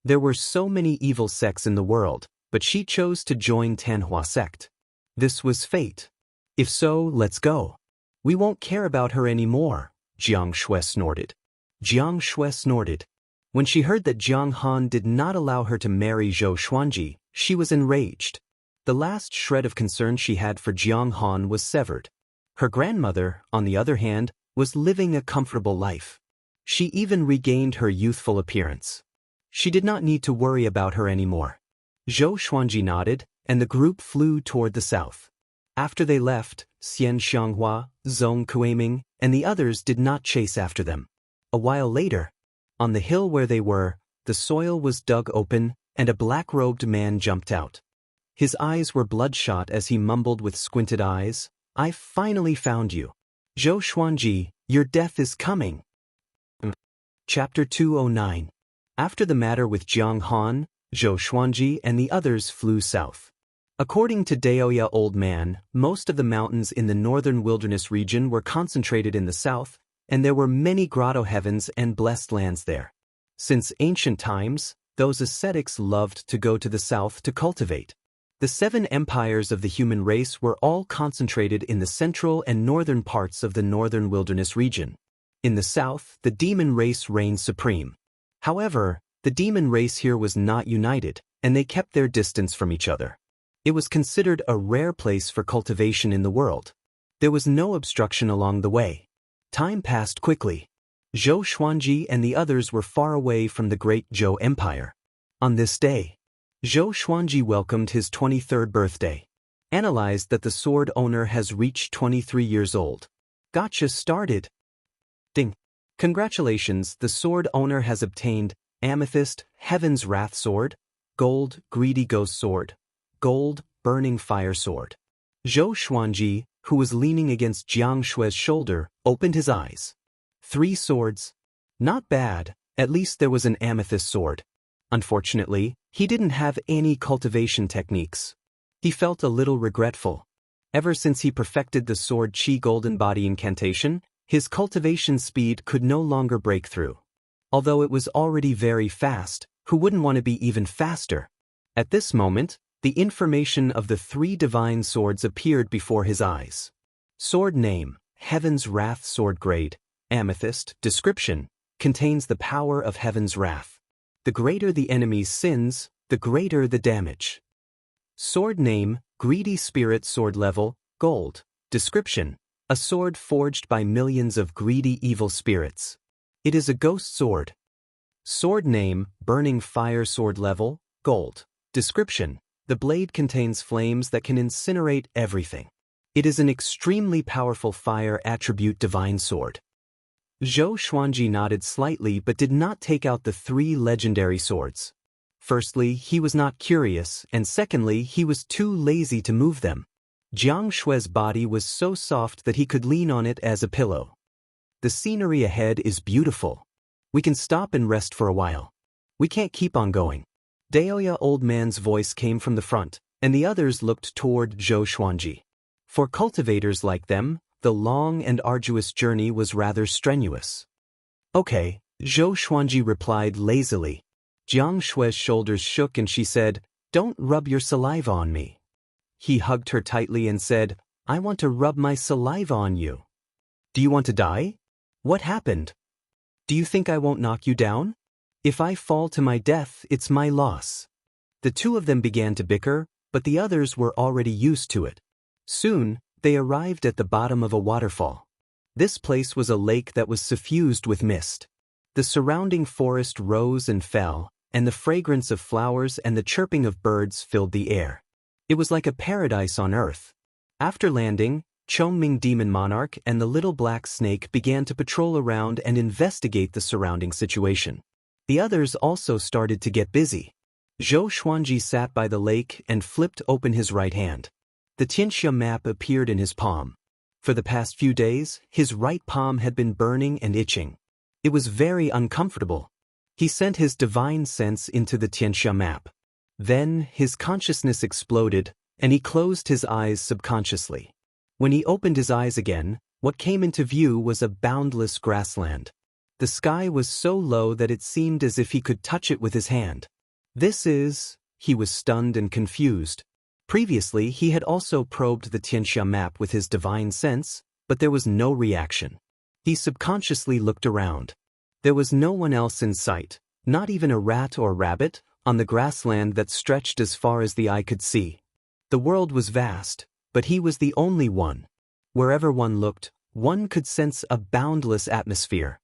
There were so many evil sects in the world, but she chose to join Tanhua sect. This was fate. If so, let's go. We won't care about her anymore, Jiang Shui snorted. Jiang Shui snorted. When she heard that Jiang Han did not allow her to marry Zhou Xuanji, she was enraged. The last shred of concern she had for Jiang Han was severed. Her grandmother, on the other hand, was living a comfortable life. She even regained her youthful appearance. She did not need to worry about her anymore. Zhou Xuanji nodded, and the group flew toward the south. After they left, Xian Xianghua, Zhong Kuiming, and the others did not chase after them. A while later, on the hill where they were, the soil was dug open, and a black-robed man jumped out. His eyes were bloodshot as he mumbled with squinted eyes, "I finally found you. Zhou Xuanji, your death is coming." Chapter 209. After the matter with Jiang Han, Zhou Xuanji and the others flew south. According to Daoya Old Man, most of the mountains in the northern wilderness region were concentrated in the south, and there were many grotto heavens and blessed lands there. Since ancient times, those ascetics loved to go to the south to cultivate. The 7 empires of the human race were all concentrated in the central and northern parts of the northern wilderness region. In the south, the demon race reigned supreme. However, the demon race here was not united, and they kept their distance from each other. It was considered a rare place for cultivation in the world. There was no obstruction along the way. Time passed quickly. Zhou Xuanji and the others were far away from the great Zhou Empire. On this day, Zhou Xuanji welcomed his 23rd birthday. Analyzed that the sword owner has reached 23 years old. Gotcha started. Ding. Congratulations, the sword owner has obtained Amethyst, Heaven's Wrath Sword, Gold, Greedy Ghost Sword, Gold, Burning Fire Sword. Zhou Xuanji, who was leaning against Jiang Shui's shoulder, opened his eyes. 3 swords. Not bad, at least there was an amethyst sword. Unfortunately, he didn't have any cultivation techniques. He felt a little regretful. Ever since he perfected the sword Qi Golden Body incantation, his cultivation speed could no longer break through. Although it was already very fast, who wouldn't want to be even faster? At this moment, the information of the 3 divine swords appeared before his eyes. Sword name, Heaven's Wrath Sword Grade, Amethyst, description, contains the power of Heaven's Wrath. The greater the enemy's sins, the greater the damage. Sword name, Greedy Spirit Sword Level, Gold, description, a sword forged by millions of greedy evil spirits. It is a ghost sword. Sword name, Burning Fire Sword Level, Gold, description, the blade contains flames that can incinerate everything. It is an extremely powerful fire attribute divine sword. Zhou Xuanji nodded slightly but did not take out the 3 legendary swords. Firstly, he was not curious, and secondly, he was too lazy to move them. Jiang Shui's body was so soft that he could lean on it as a pillow. The scenery ahead is beautiful. We can stop and rest for a while. We can't keep on going. Daoya old man's voice came from the front, and the others looked toward Zhou Xuanji. For cultivators like them, the long and arduous journey was rather strenuous. Okay, Zhou Xuanji replied lazily. Jiang Shui's shoulders shook and she said, "Don't rub your saliva on me." He hugged her tightly and said, "I want to rub my saliva on you." "Do you want to die? What happened? Do you think I won't knock you down? If I fall to my death, it's my loss." The two of them began to bicker, but the others were already used to it. Soon, they arrived at the bottom of a waterfall. This place was a lake that was suffused with mist. The surrounding forest rose and fell, and the fragrance of flowers and the chirping of birds filled the air. It was like a paradise on earth. After landing, Chongming Demon Monarch and the little black snake began to patrol around and investigate the surrounding situation. The others also started to get busy. Zhou Xuanji sat by the lake and flipped open his right hand. The Tianxia map appeared in his palm. For the past few days, his right palm had been burning and itching. It was very uncomfortable. He sent his divine sense into the Tianxia map. Then, his consciousness exploded, and he closed his eyes subconsciously. When he opened his eyes again, what came into view was a boundless grassland. The sky was so low that it seemed as if he could touch it with his hand. He was stunned and confused. Previously, he had also probed the Tianxia map with his divine sense, but there was no reaction. He subconsciously looked around. There was no one else in sight, not even a rat or rabbit, on the grassland that stretched as far as the eye could see. The world was vast, but he was the only one. Wherever one looked, one could sense a boundless atmosphere.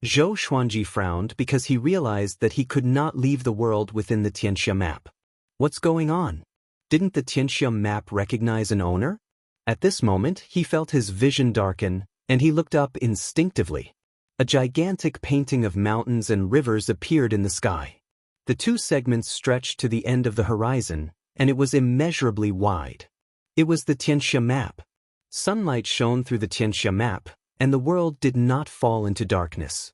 Zhou Xuanji frowned because he realized that he could not leave the world within the Tianxia map. What's going on? Didn't the Tianxia map recognize an owner? At this moment, he felt his vision darken, and he looked up instinctively. A gigantic painting of mountains and rivers appeared in the sky. The two segments stretched to the end of the horizon, and it was immeasurably wide. It was the Tianxia map. Sunlight shone through the Tianxia map, and the world did not fall into darkness.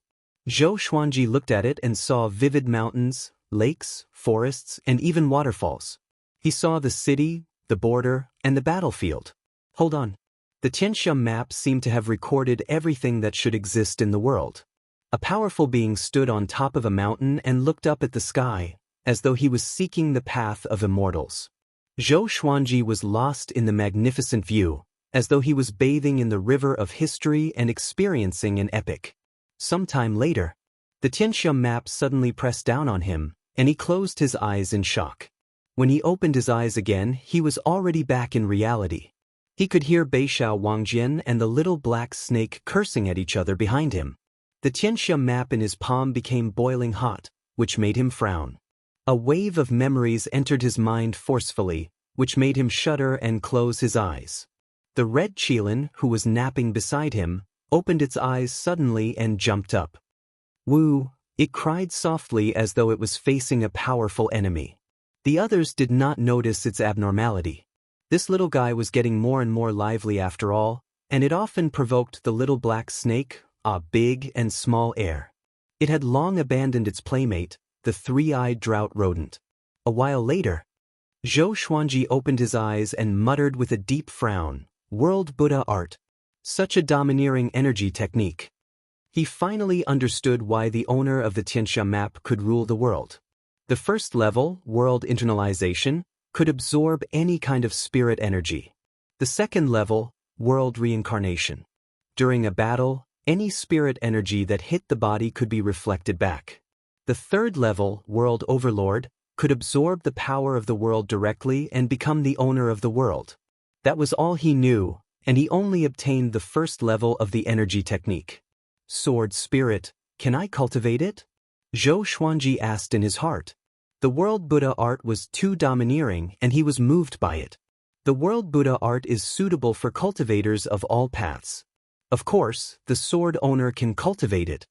Zhou Xuanji looked at it and saw vivid mountains, lakes, forests, and even waterfalls. He saw the city, the border, and the battlefield. Hold on. The Tianxia map seemed to have recorded everything that should exist in the world. A powerful being stood on top of a mountain and looked up at the sky, as though he was seeking the path of immortals. Zhou Xuanji was lost in the magnificent view, as though he was bathing in the river of history and experiencing an epic. Sometime later, the Tianxia map suddenly pressed down on him, and he closed his eyes in shock. When he opened his eyes again, he was already back in reality. He could hear Beishao Wangjian and the little black snake cursing at each other behind him. The Tianxia map in his palm became boiling hot, which made him frown. A wave of memories entered his mind forcefully, which made him shudder and close his eyes. The red Qilin, who was napping beside him, opened its eyes suddenly and jumped up. "Woo!" It cried softly as though it was facing a powerful enemy. The others did not notice its abnormality. This little guy was getting more and more lively after all, and it often provoked the little black snake, a big and small heir. It had long abandoned its playmate, the three-eyed drought rodent. A while later, Zhou Xuanji opened his eyes and muttered with a deep frown, "World Buddha art. Such a domineering energy technique." He finally understood why the owner of the Tianxia map could rule the world. The first level, world internalization, could absorb any kind of spirit energy. The second level, world reincarnation. During a battle, any spirit energy that hit the body could be reflected back. The third level, world overlord, could absorb the power of the world directly and become the owner of the world. That was all he knew, and he only obtained the first level of the energy technique. Sword spirit, can I cultivate it? Zhou Xuanji asked in his heart. The world Buddha art was too domineering and he was moved by it. The world Buddha art is suitable for cultivators of all paths. Of course, the sword owner can cultivate it.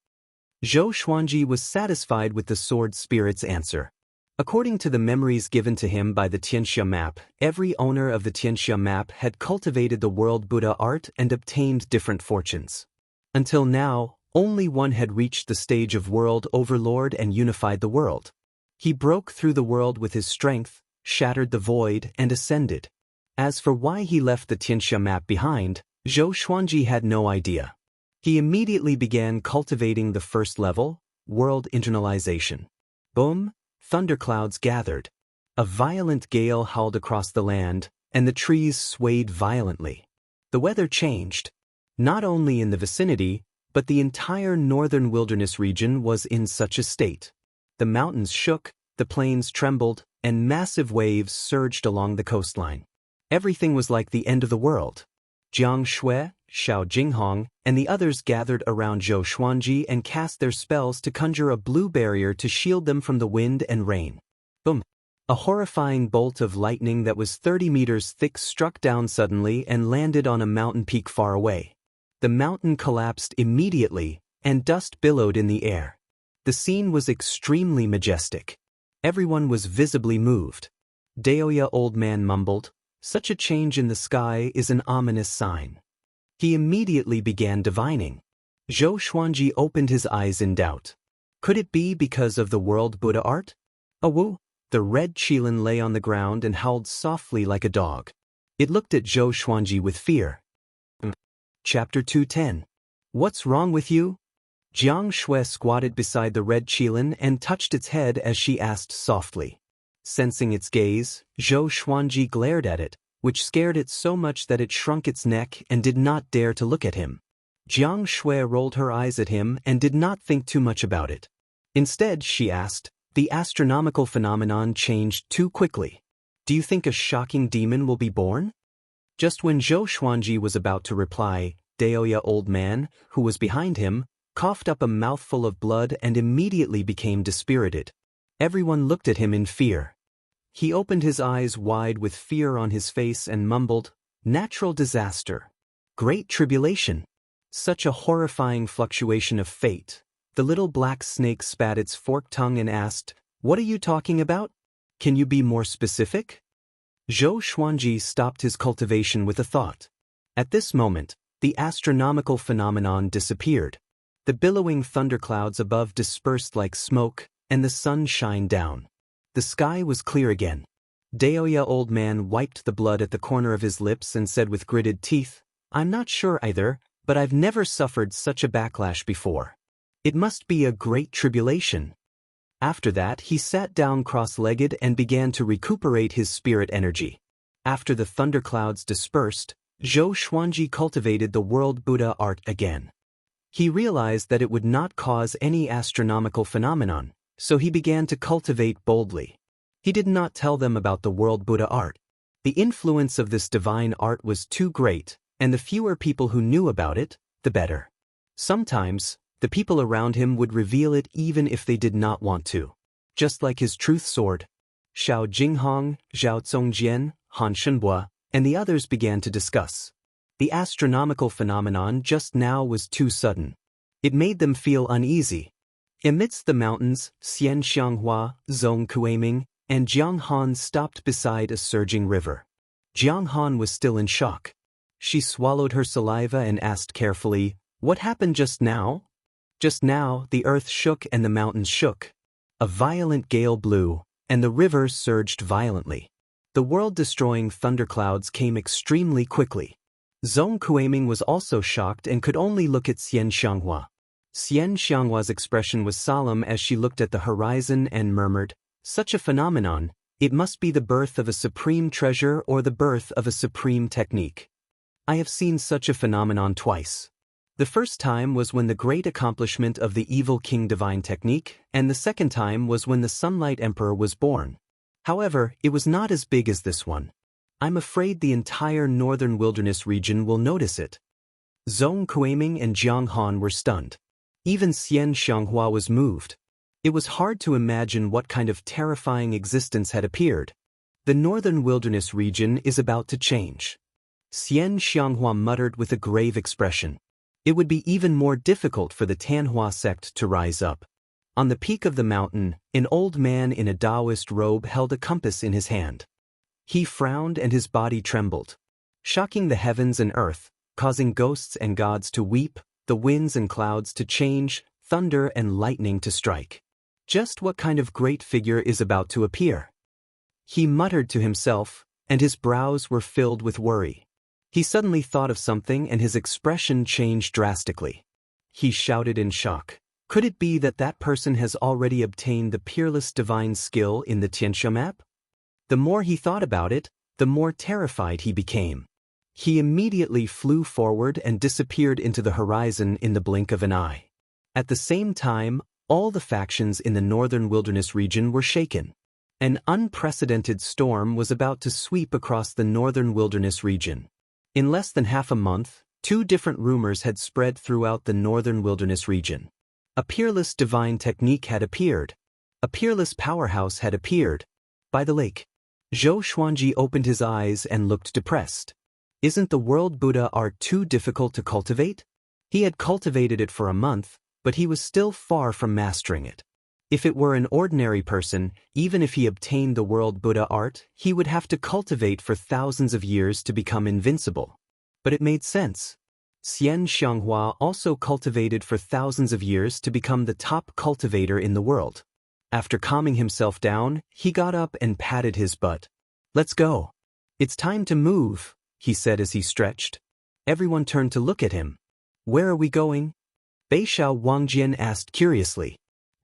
Zhou Xuanji was satisfied with the sword spirit's answer. According to the memories given to him by the Tianxia map, every owner of the Tianxia map had cultivated the world Buddha art and obtained different fortunes. Until now, Only one had reached the stage of world overlord and unified the world. He broke through the world with his strength, shattered the void, and ascended. As for why he left the Tianxia map behind, Zhou Xuanji had no idea. He immediately began cultivating the first level, world internalization. Boom! Thunderclouds gathered. A violent gale howled across the land, and the trees swayed violently. The weather changed. Not only in the vicinity, but the entire northern wilderness region was in such a state. The mountains shook, the plains trembled, and massive waves surged along the coastline. Everything was like the end of the world. Jiang Shui, Xiao Jinghong, and the others gathered around Zhou Xuanji and cast their spells to conjure a blue barrier to shield them from the wind and rain. Boom! A horrifying bolt of lightning that was 30 meters thick struck down suddenly and landed on a mountain peak far away. The mountain collapsed immediately, and dust billowed in the air. The scene was extremely majestic. Everyone was visibly moved. Daoya old man mumbled, "Such a change in the sky is an ominous sign." He immediately began divining. Zhou Xuanji opened his eyes in doubt. Could it be because of the world Buddha art? Awu! The red qilin lay on the ground and howled softly like a dog. It looked at Zhou Xuanji with fear. Chapter 210. What's wrong with you? Jiang Shui squatted beside the red qilin and touched its head as she asked softly. Sensing its gaze, Zhou Xuanji glared at it, which scared it so much that it shrunk its neck and did not dare to look at him. Jiang Shui rolled her eyes at him and did not think too much about it. Instead, she asked, "The astronomical phenomenon changed too quickly. Do you think a shocking demon will be born?" Just when Zhou Xuanji was about to reply, Daoya old man, who was behind him, coughed up a mouthful of blood and immediately became dispirited. Everyone looked at him in fear. He opened his eyes wide with fear on his face and mumbled, "Natural disaster. Great tribulation. Such a horrifying fluctuation of fate." The little black snake spat its forked tongue and asked, "What are you talking about? Can you be more specific?" Zhou Xuanji stopped his cultivation with a thought. At this moment, the astronomical phenomenon disappeared. The billowing thunderclouds above dispersed like smoke, and the sun shined down. The sky was clear again. Daoya old man wiped the blood at the corner of his lips and said with gritted teeth, "I'm not sure either, but I've never suffered such a backlash before. It must be a great tribulation." After that, he sat down cross-legged and began to recuperate his spirit energy. After the thunderclouds dispersed, Zhou Xuanji cultivated the world Buddha art again. He realized that it would not cause any astronomical phenomenon, so he began to cultivate boldly. He did not tell them about the world Buddha art. The influence of this divine art was too great, and the fewer people who knew about it, the better. Sometimes, the people around him would reveal it even if they did not want to. Just like his truth sword. Xiao Jinghong, Zhao Zongjian, Han Shenbua, and the others began to discuss. The astronomical phenomenon just now was too sudden. It made them feel uneasy. Amidst the mountains, Xian Xianghua, Zong Kuiming, and Jiang Han stopped beside a surging river. Jiang Han was still in shock. She swallowed her saliva and asked carefully, "What happened just now?" Just now, the earth shook and the mountains shook. A violent gale blew, and the river surged violently. The world-destroying thunderclouds came extremely quickly. Zong Kuiming was also shocked and could only look at Xian Xianghua. Xian Xianghua's expression was solemn as she looked at the horizon and murmured, "Such a phenomenon, it must be the birth of a supreme treasure or the birth of a supreme technique. I have seen such a phenomenon twice. The first time was when the great accomplishment of the evil king divine technique, and the second time was when the Sunlight Emperor was born. However, it was not as big as this one. I'm afraid the entire northern wilderness region will notice it." Zong Kuiming and Jiang Han were stunned. Even Xian Xianghua was moved. It was hard to imagine what kind of terrifying existence had appeared. The northern wilderness region is about to change. Xian Xianghua muttered with a grave expression. It would be even more difficult for the Tianhua sect to rise up. On the peak of the mountain, an old man in a Taoist robe held a compass in his hand. He frowned and his body trembled, shocking the heavens and earth, causing ghosts and gods to weep, the winds and clouds to change, thunder and lightning to strike. Just what kind of great figure is about to appear? He muttered to himself, and his brows were filled with worry. He suddenly thought of something and his expression changed drastically. He shouted in shock. Could it be that that person has already obtained the peerless divine skill in the Tianxia map? The more he thought about it, the more terrified he became. He immediately flew forward and disappeared into the horizon in the blink of an eye. At the same time, all the factions in the northern wilderness region were shaken. An unprecedented storm was about to sweep across the northern wilderness region. In less than half a month, 2 different rumors had spread throughout the northern wilderness region. A peerless divine technique had appeared. A peerless powerhouse had appeared. By the lake. Zhou Xuanji opened his eyes and looked depressed. Isn't the world Buddha art too difficult to cultivate? He had cultivated it for a month, but he was still far from mastering it. If it were an ordinary person, even if he obtained the world Buddha art, he would have to cultivate for thousands of years to become invincible. But it made sense. Xian Xianghua also cultivated for thousands of years to become the top cultivator in the world. After calming himself down, he got up and patted his butt. Let's go. It's time to move, he said as he stretched. Everyone turned to look at him. Where are we going? Beixiao Wangjian asked curiously.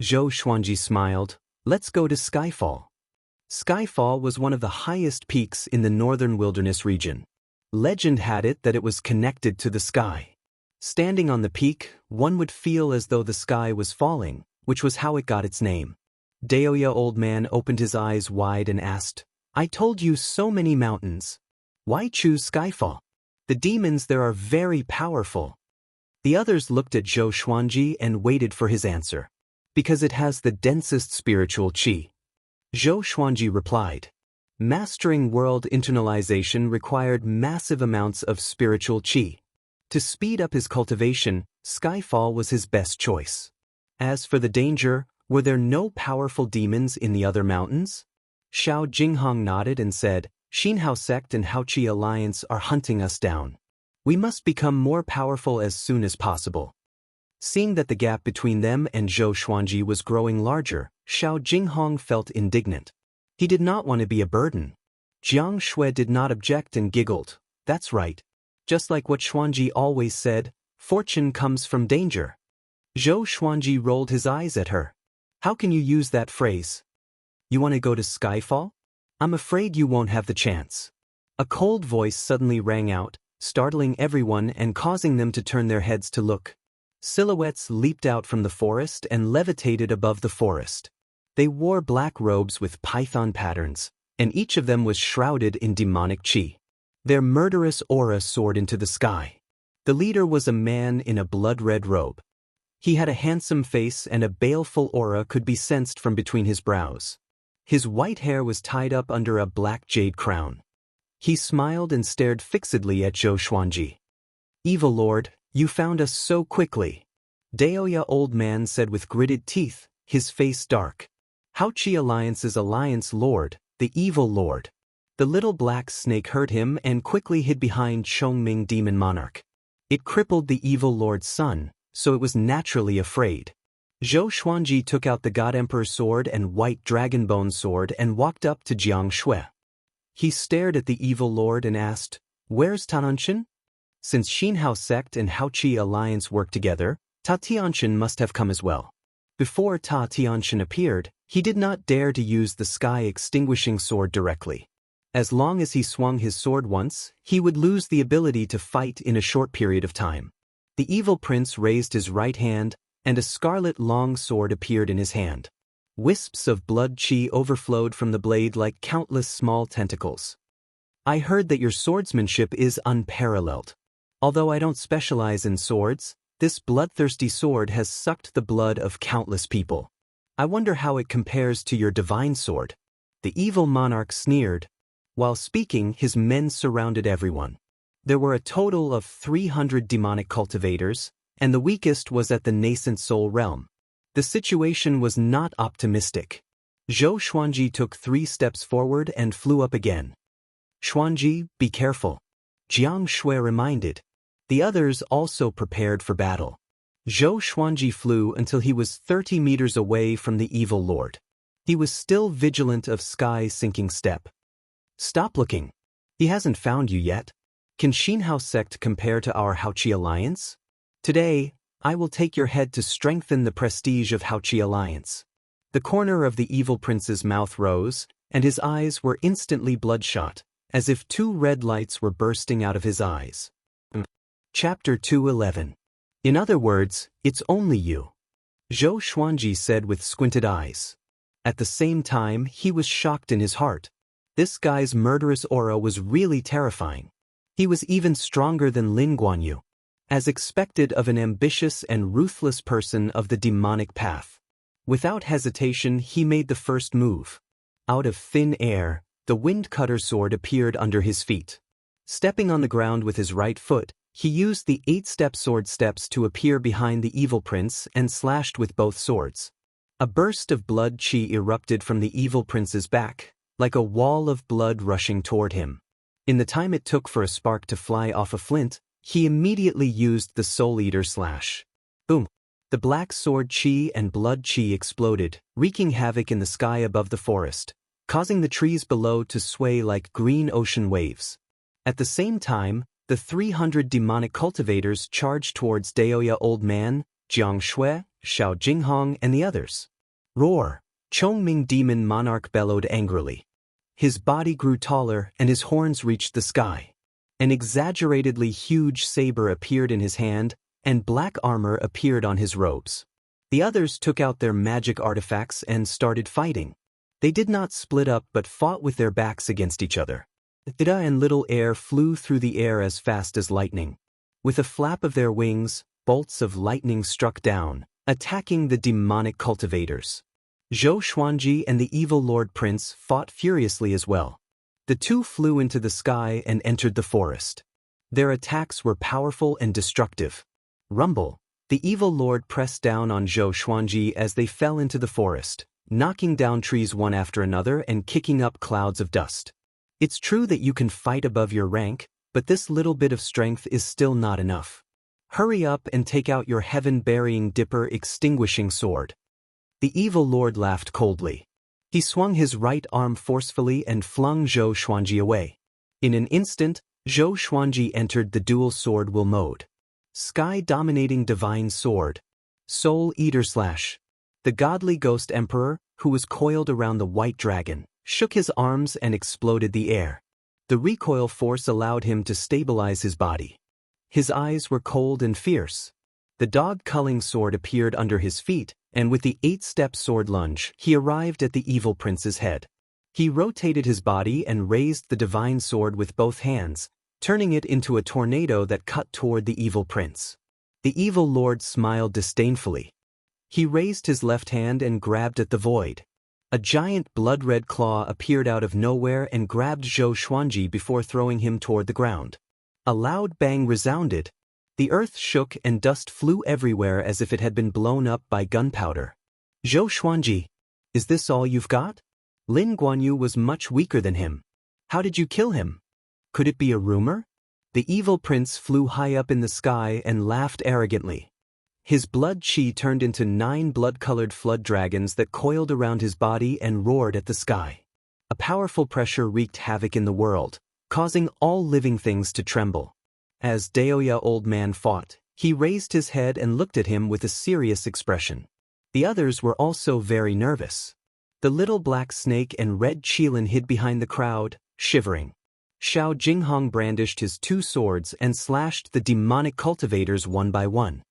Zhou Xuanji smiled. Let's go to Skyfall. Skyfall was one of the highest peaks in the northern wilderness region. Legend had it that it was connected to the sky. Standing on the peak, one would feel as though the sky was falling, which was how it got its name. Daoya old man opened his eyes wide and asked, I told you so many mountains. Why choose Skyfall? The demons there are very powerful. The others looked at Zhou Xuanji and waited for his answer. Because it has the densest spiritual qi. Zhou Xuanji replied. Mastering world internalization required massive amounts of spiritual qi. To speed up his cultivation, Skyfall was his best choice. As for the danger, were there no powerful demons in the other mountains? Xiao Jinghong nodded and said, Xinhao sect and Haoqi alliance are hunting us down. We must become more powerful as soon as possible. Seeing that the gap between them and Zhou Xuanji was growing larger, Xiao Jinghong felt indignant. He did not want to be a burden. Jiang Shui did not object and giggled. That's right. Just like what Xuanji always said, fortune comes from danger. Zhou Xuanji rolled his eyes at her. How can you use that phrase? You want to go to Skyfall? I'm afraid you won't have the chance. A cold voice suddenly rang out, startling everyone and causing them to turn their heads to look. Silhouettes leaped out from the forest and levitated above the forest. They wore black robes with python patterns, and each of them was shrouded in demonic qi. Their murderous aura soared into the sky. The leader was a man in a blood-red robe. He had a handsome face and a baleful aura could be sensed from between his brows. His white hair was tied up under a black jade crown. He smiled and stared fixedly at Zhou Xuanji. Evil Lord, you found us so quickly. Daoya old man said with gritted teeth, his face dark. Haoqi Alliance's Alliance Lord, the Evil Lord. The little black snake heard him and quickly hid behind Chongming Demon Monarch. It crippled the Evil Lord's son, so it was naturally afraid. Zhou Xuanji took out the God Emperor sword and white dragon bone sword and walked up to Jiang Shui. He stared at the Evil Lord and asked, Where's Tananshan? Since Xinhao sect and Haoqi Alliance worked together, Ta Tianshan must have come as well. Before Ta Tianshan appeared, he did not dare to use the sky-extinguishing sword directly. As long as he swung his sword once, he would lose the ability to fight in a short period of time. The evil prince raised his right hand, and a scarlet long sword appeared in his hand. Wisps of blood qi overflowed from the blade like countless small tentacles. I heard that your swordsmanship is unparalleled. Although I don't specialize in swords, this bloodthirsty sword has sucked the blood of countless people. I wonder how it compares to your divine sword. The evil monarch sneered. While speaking, his men surrounded everyone. There were a total of 300 demonic cultivators, and the weakest was at the nascent soul realm. The situation was not optimistic. Zhou Xuanji took 3 steps forward and flew up again. Xuanji, be careful. Jiang Shui reminded. The others also prepared for battle. Zhou Xuanji flew until he was 30 meters away from the evil lord. He was still vigilant of Sky's sinking step. Stop looking. He hasn't found you yet. Can Xinhao sect compare to our Haoqi alliance? Today, I will take your head to strengthen the prestige of Haoqi alliance. The corner of the evil prince's mouth rose, and his eyes were instantly bloodshot, as if two red lights were bursting out of his eyes. Chapter 211. In other words, it's only you. Zhou Xuanji said with squinted eyes. At the same time, he was shocked in his heart. This guy's murderous aura was really terrifying. He was even stronger than Lin Guanyu, as expected of an ambitious and ruthless person of the demonic path. Without hesitation, he made the first move. Out of thin air, the wind cutter sword appeared under his feet. Stepping on the ground with his right foot, he used the 8-step sword steps to appear behind the evil prince and slashed with both swords. A burst of blood qi erupted from the evil prince's back, like a wall of blood rushing toward him. In the time it took for a spark to fly off a flint, he immediately used the Soul Eater slash. Boom! The black sword qi and blood qi exploded, wreaking havoc in the sky above the forest, causing the trees below to sway like green ocean waves. At the same time, the 300 demonic cultivators charged towards Daoya Old Man, Jiang Shui, Xiao Jinghong, and the others. Roar! Chongming Demon Monarch bellowed angrily. His body grew taller and his horns reached the sky. An exaggeratedly huge saber appeared in his hand, and black armor appeared on his robes. The others took out their magic artifacts and started fighting. They did not split up but fought with their backs against each other. Ida and Little Air flew through the air as fast as lightning. With a flap of their wings, bolts of lightning struck down, attacking the demonic cultivators. Zhou Xuanji and the evil Lord Prince fought furiously as well. The two flew into the sky and entered the forest. Their attacks were powerful and destructive. Rumble! The evil lord pressed down on Zhou Xuanji as they fell into the forest, knocking down trees one after another and kicking up clouds of dust. It's true that you can fight above your rank, but this little bit of strength is still not enough. Hurry up and take out your heaven-burying dipper extinguishing sword. The evil lord laughed coldly. He swung his right arm forcefully and flung Zhou Xuanji away. In an instant, Zhou Xuanji entered the dual sword will mode. Sky-dominating divine sword. Soul Eater slash. The godly ghost emperor, who was coiled around the white dragon, shook his arms and exploded the air. The recoil force allowed him to stabilize his body. His eyes were cold and fierce. The dog-culling sword appeared under his feet, and with the 8-step sword lunge, he arrived at the evil prince's head. He rotated his body and raised the divine sword with both hands, turning it into a tornado that cut toward the evil prince. The evil lord smiled disdainfully. He raised his left hand and grabbed at the void. A giant blood-red claw appeared out of nowhere and grabbed Zhou Xuanji before throwing him toward the ground. A loud bang resounded. The earth shook and dust flew everywhere as if it had been blown up by gunpowder. Zhou Xuanji, is this all you've got? Lin Guanyu was much weaker than him. How did you kill him? Could it be a rumor? The evil prince flew high up in the sky and laughed arrogantly. His blood qi turned into 9 blood-colored flood dragons that coiled around his body and roared at the sky. A powerful pressure wreaked havoc in the world, causing all living things to tremble. As Daoya Old Man fought, he raised his head and looked at him with a serious expression. The others were also very nervous. The little black snake and red Qilin hid behind the crowd, shivering. Xiao Jinghong brandished his 2 swords and slashed the demonic cultivators one by one.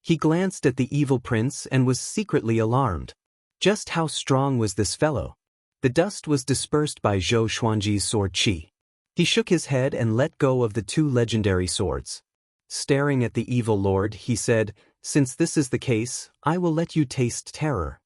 He glanced at the evil prince and was secretly alarmed. Just how strong was this fellow? The dust was dispersed by Zhou Xuanji's sword qi. He shook his head and let go of the 2 legendary swords. Staring at the evil lord, he said, "Since this is the case, I will let you taste terror."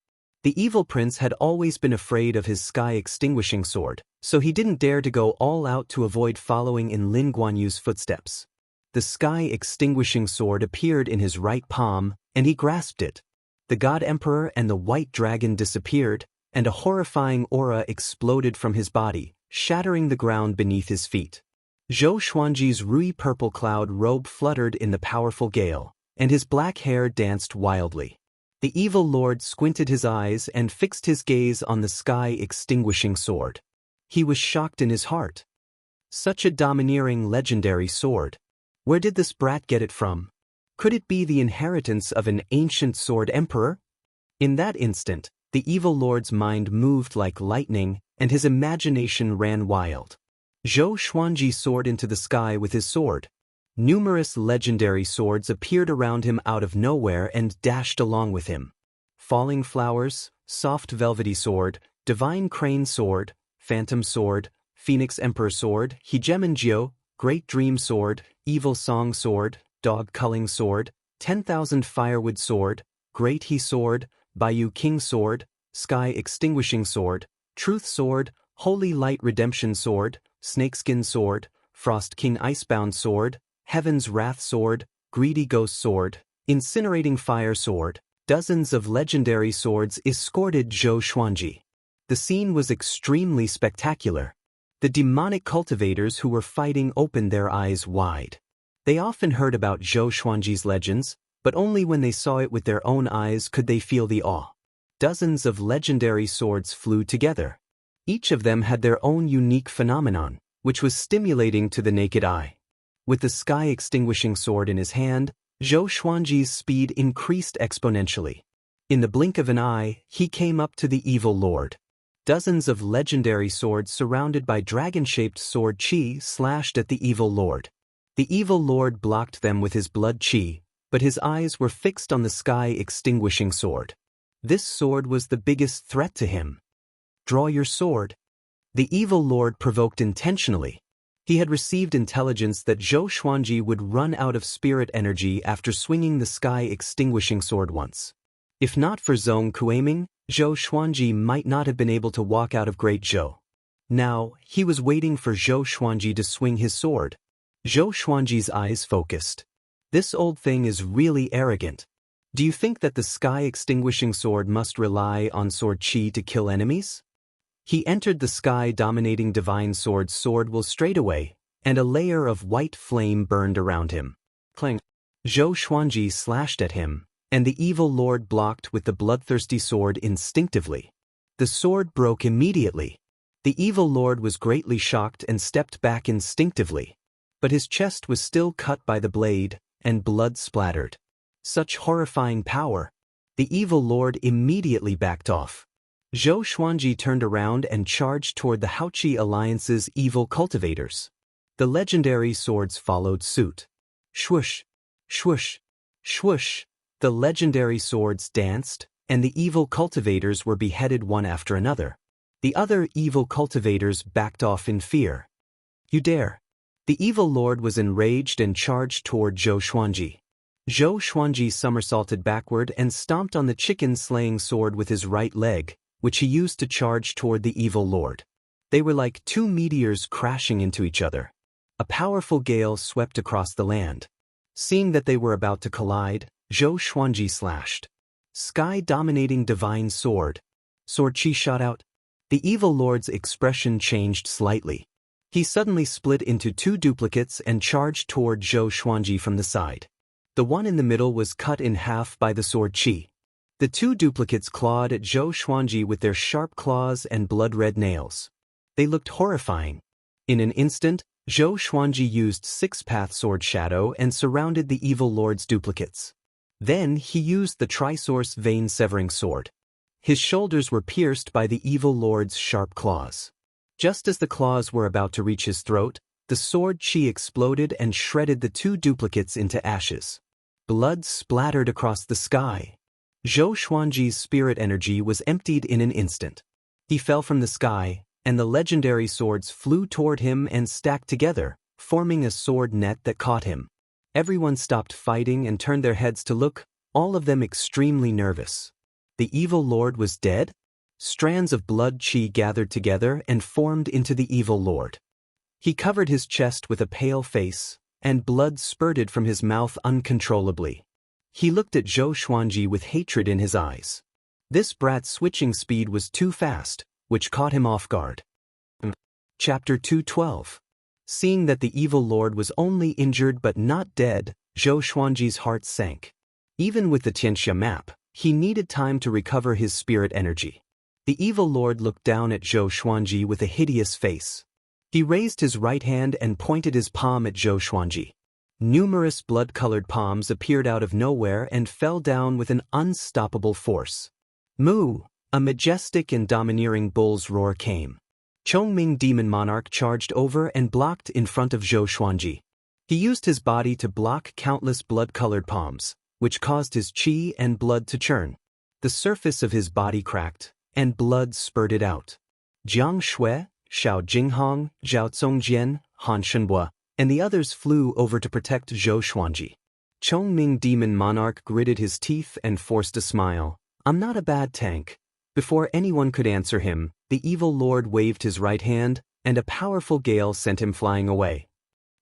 The evil prince had always been afraid of his sky-extinguishing sword, so he didn't dare to go all out to avoid following in Lin Guanyu's footsteps. The sky-extinguishing sword appeared in his right palm, and he grasped it. The God Emperor and the white dragon disappeared, and a horrifying aura exploded from his body, shattering the ground beneath his feet. Zhou Xuanji's ruby purple cloud robe fluttered in the powerful gale, and his black hair danced wildly. The evil lord squinted his eyes and fixed his gaze on the sky-extinguishing sword. He was shocked in his heart. Such a domineering legendary sword. Where did this brat get it from? Could it be the inheritance of an ancient sword emperor? In that instant, the evil lord's mind moved like lightning, and his imagination ran wild. Zhou Xuanji soared into the sky with his sword. Numerous legendary swords appeared around him out of nowhere and dashed along with him. Falling flowers, soft velvety sword, divine crane sword, phantom sword, phoenix emperor sword, Hegemonjio, great dream sword, evil song sword, dog culling sword, 10,000 firewood sword, great he sword, Bayou king sword, sky extinguishing sword, truth sword, holy light redemption sword, snakeskin sword, frost king icebound sword, heaven's wrath sword, greedy ghost sword, incinerating fire sword. Dozens of legendary swords escorted Zhou Xuanji. The scene was extremely spectacular. The demonic cultivators who were fighting opened their eyes wide. They often heard about Zhou Xuanji's legends, but only when they saw it with their own eyes could they feel the awe. Dozens of legendary swords flew together. Each of them had their own unique phenomenon, which was stimulating to the naked eye. With the sky-extinguishing sword in his hand, Zhou Xuanji's speed increased exponentially. In the blink of an eye, he came up to the evil lord. Dozens of legendary swords surrounded by dragon-shaped sword qi slashed at the evil lord. The evil lord blocked them with his blood qi, but his eyes were fixed on the sky-extinguishing sword. This sword was the biggest threat to him. Draw your sword. The evil lord provoked intentionally. He had received intelligence that Zhou Xuanji would run out of spirit energy after swinging the sky-extinguishing sword once. If not for Zhong Kuaiming, Zhou Xuanji might not have been able to walk out of Great Zhou. Now, he was waiting for Zhou Xuanji to swing his sword. Zhou Xuanji's eyes focused. This old thing is really arrogant. Do you think that the sky-extinguishing sword must rely on sword qi to kill enemies? He entered the sky-dominating divine sword's sword will straightaway, and a layer of white flame burned around him. Clang! Zhou Xuanji slashed at him, and the evil lord blocked with the bloodthirsty sword instinctively. The sword broke immediately. The evil lord was greatly shocked and stepped back instinctively. But his chest was still cut by the blade, and blood splattered. Such horrifying power! The evil lord immediately backed off. Zhou Xuanji turned around and charged toward the Haoqi Alliance's evil cultivators. The legendary swords followed suit. Swoosh! Swoosh! Swoosh! The legendary swords danced, and the evil cultivators were beheaded one after another. The other evil cultivators backed off in fear. You dare! The evil lord was enraged and charged toward Zhou Xuanji. Zhou Xuanji somersaulted backward and stomped on the chicken-slaying sword with his right leg, which he used to charge toward the evil lord. They were like two meteors crashing into each other. A powerful gale swept across the land. Seeing that they were about to collide, Zhou Xuanji slashed. Sky-dominating divine sword. Sword qi shot out. The evil lord's expression changed slightly. He suddenly split into two duplicates and charged toward Zhou Xuanji from the side. The one in the middle was cut in half by the sword qi. The two duplicates clawed at Zhou Xuanji with their sharp claws and blood-red nails. They looked horrifying. In an instant, Zhou Xuanji used six-path sword shadow and surrounded the evil lord's duplicates. Then he used the trisource vein-severing sword. His shoulders were pierced by the evil lord's sharp claws. Just as the claws were about to reach his throat, the sword qi exploded and shredded the two duplicates into ashes. Blood splattered across the sky. Zhou Xuanji's spirit energy was emptied in an instant. He fell from the sky, and the legendary swords flew toward him and stacked together, forming a sword net that caught him. Everyone stopped fighting and turned their heads to look, all of them extremely nervous. The evil lord was dead? Strands of blood qi gathered together and formed into the evil lord. He covered his chest with a pale face, and blood spurted from his mouth uncontrollably. He looked at Zhou Xuanji with hatred in his eyes. This brat's switching speed was too fast, which caught him off guard. Chapter 212. Seeing that the evil lord was only injured but not dead, Zhou Xuanji's heart sank. Even with the Tianxia map, he needed time to recover his spirit energy. The evil lord looked down at Zhou Xuanji with a hideous face. He raised his right hand and pointed his palm at Zhou Xuanji. Numerous blood-colored palms appeared out of nowhere and fell down with an unstoppable force. Moo! A majestic and domineering bull's roar came. Chongming Demon Monarch charged over and blocked in front of Zhou Xuanji. He used his body to block countless blood-colored palms, which caused his qi and blood to churn. The surface of his body cracked, and blood spurted out. Jiang Shui, Xiao Jinghong, Zhao Zongjian, Han Shenbua, and the others flew over to protect Zhou Xuanji. Chongming Demon Monarch gritted his teeth and forced a smile. "I'm not a bad tank." Before anyone could answer him, the evil lord waved his right hand, and a powerful gale sent him flying away.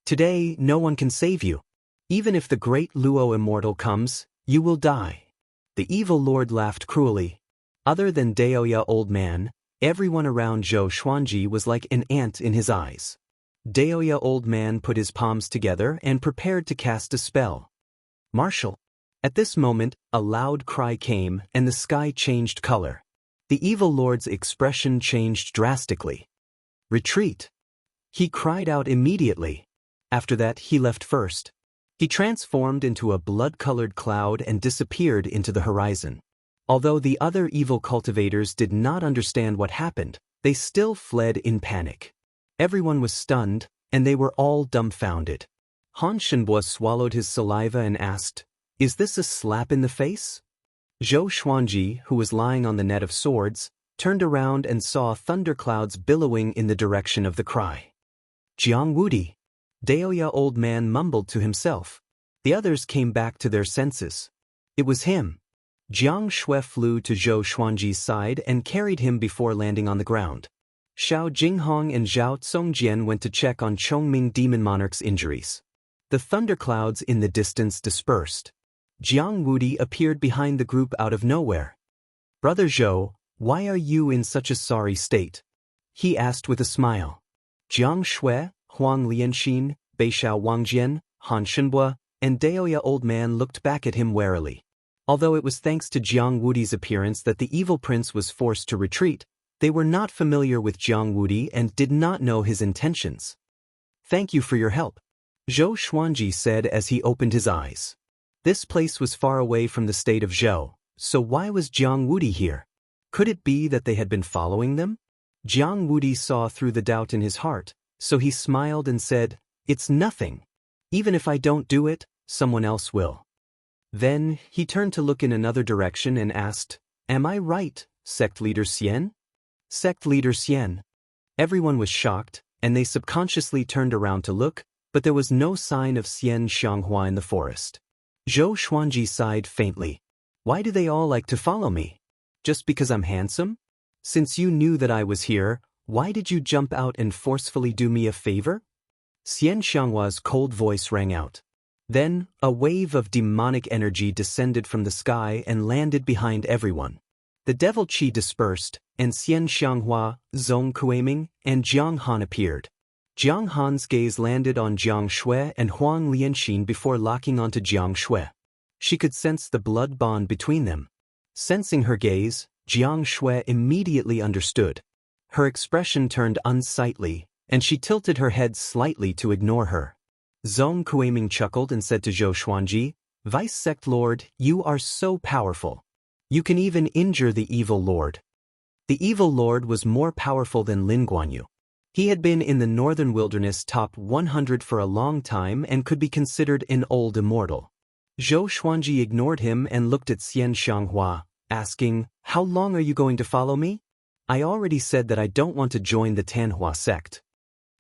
"Today, no one can save you. Even if the great Luo immortal comes, you will die." The evil lord laughed cruelly. Other than Daoya Old Man, everyone around Zhou Xuanji was like an ant in his eyes. Daoya Old Man put his palms together and prepared to cast a spell. "Marshal." At this moment, a loud cry came and the sky changed color. The evil lord's expression changed drastically. "Retreat!" He cried out immediately. After that, he left first. He transformed into a blood-colored cloud and disappeared into the horizon. Although the other evil cultivators did not understand what happened, they still fled in panic. Everyone was stunned, and they were all dumbfounded. Han Shenbua swallowed his saliva and asked, "Is this a slap in the face?" Zhou Xuanji, who was lying on the net of swords, turned around and saw thunderclouds billowing in the direction of the cry. "Jiang Wudi!" Daoya Old Man mumbled to himself. The others came back to their senses. It was him. Jiang Shui flew to Zhou Xuanji's side and carried him before landing on the ground. Xiao Jinghong and Zhao Zongjian went to check on Chongming Demon Monarch's injuries. The thunderclouds in the distance dispersed. Jiang Wudi appeared behind the group out of nowhere. "Brother Zhou, why are you in such a sorry state?" he asked with a smile. Jiang Shui, Huang Lianxin, Beishao Wangjian, Han Shenbua, and Daoya Old Man looked back at him warily. Although it was thanks to Jiang Wudi's appearance that the evil prince was forced to retreat, they were not familiar with Jiang Wudi and did not know his intentions. "Thank you for your help," Zhou Xuanji said as he opened his eyes. This place was far away from the state of Zhou, so why was Jiang Wudi here? Could it be that they had been following them? Jiang Wudi saw through the doubt in his heart, so he smiled and said, "It's nothing. Even if I don't do it, someone else will." Then, he turned to look in another direction and asked, "Am I right, Sect Leader Xian?" Sect Leader Xian. Everyone was shocked, and they subconsciously turned around to look, but there was no sign of Xian Xianghua in the forest. Zhou Xuanji sighed faintly. "Why do they all like to follow me? Just because I'm handsome? Since you knew that I was here, why did you jump out and forcefully do me a favor?" Xian Xianghua's cold voice rang out. Then, a wave of demonic energy descended from the sky and landed behind everyone. The devil qi dispersed, and Xian Xianghua, Zong Kuiming, and Jiang Han appeared. Jiang Han's gaze landed on Jiang Shui and Huang Lianxin before locking onto Jiang Shui. She could sense the blood bond between them. Sensing her gaze, Jiang Shui immediately understood. Her expression turned unsightly, and she tilted her head slightly to ignore her. Zong Kuiming chuckled and said to Zhou Xuanji, "Vice Sect Lord, you are so powerful. You can even injure the evil lord." The evil lord was more powerful than Lin Guanyu. He had been in the northern wilderness top 100 for a long time and could be considered an old immortal. Zhou Xuanji ignored him and looked at Xian Xianghua, asking, "How long are you going to follow me? I already said that I don't want to join the Tanhua sect."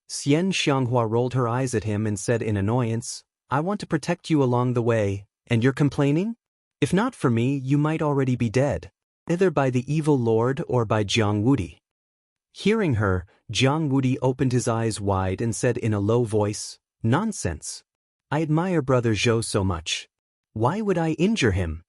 Xian Xianghua rolled her eyes at him and said in annoyance, "I want to protect you along the way, and you're complaining? If not for me, you might already be dead, either by the evil lord or by Jiang Wudi." Hearing her, Jiang Wudi opened his eyes wide and said in a low voice, "Nonsense. I admire Brother Zhou so much. Why would I injure him?"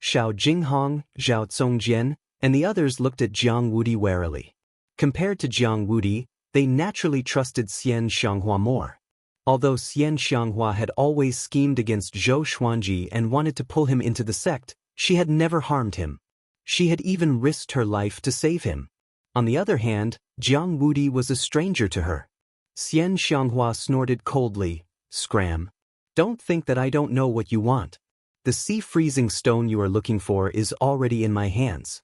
Xiao Jinghong, Zhao Zongjian, and the others looked at Jiang Wudi warily. Compared to Jiang Wudi, They naturally trusted Xian Xianghua more. Although Xian Xianghua had always schemed against Zhou Xuanji and wanted to pull him into the sect, she had never harmed him. She had even risked her life to save him. On the other hand, Jiang Wudi was a stranger to her. Xian Xianghua snorted coldly, "Scram. Don't think that I don't know what you want. The sea-freezing stone you are looking for is already in my hands."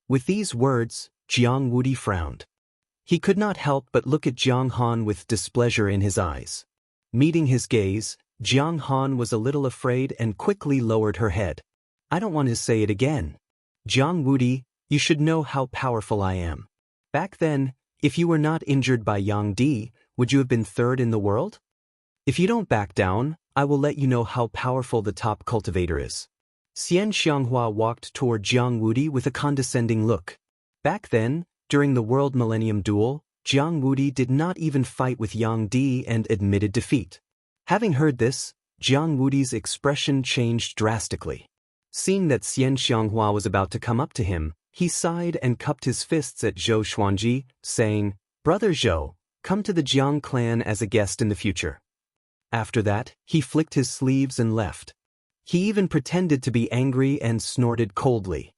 With these words, Jiang Wudi frowned. He could not help but look at Jiang Han with displeasure in his eyes. Meeting his gaze, Jiang Han was a little afraid and quickly lowered her head. "I don't want to say it again. Jiang Wudi, you should know how powerful I am. Back then, if you were not injured by Yang Di, would you have been third in the world? If you don't back down, I will let you know how powerful the top cultivator is." Xian Xianghua walked toward Jiang Wudi with a condescending look. Back then, during the World Millennium Duel, Jiang Wudi did not even fight with Yang Di and admitted defeat. Having heard this, Jiang Wudi's expression changed drastically. Seeing that Xian Xianghua was about to come up to him, he sighed and cupped his fists at Zhou Xuanji, saying, "Brother Zhou, come to the Jiang clan as a guest in the future." After that, he flicked his sleeves and left. He even pretended to be angry and snorted coldly.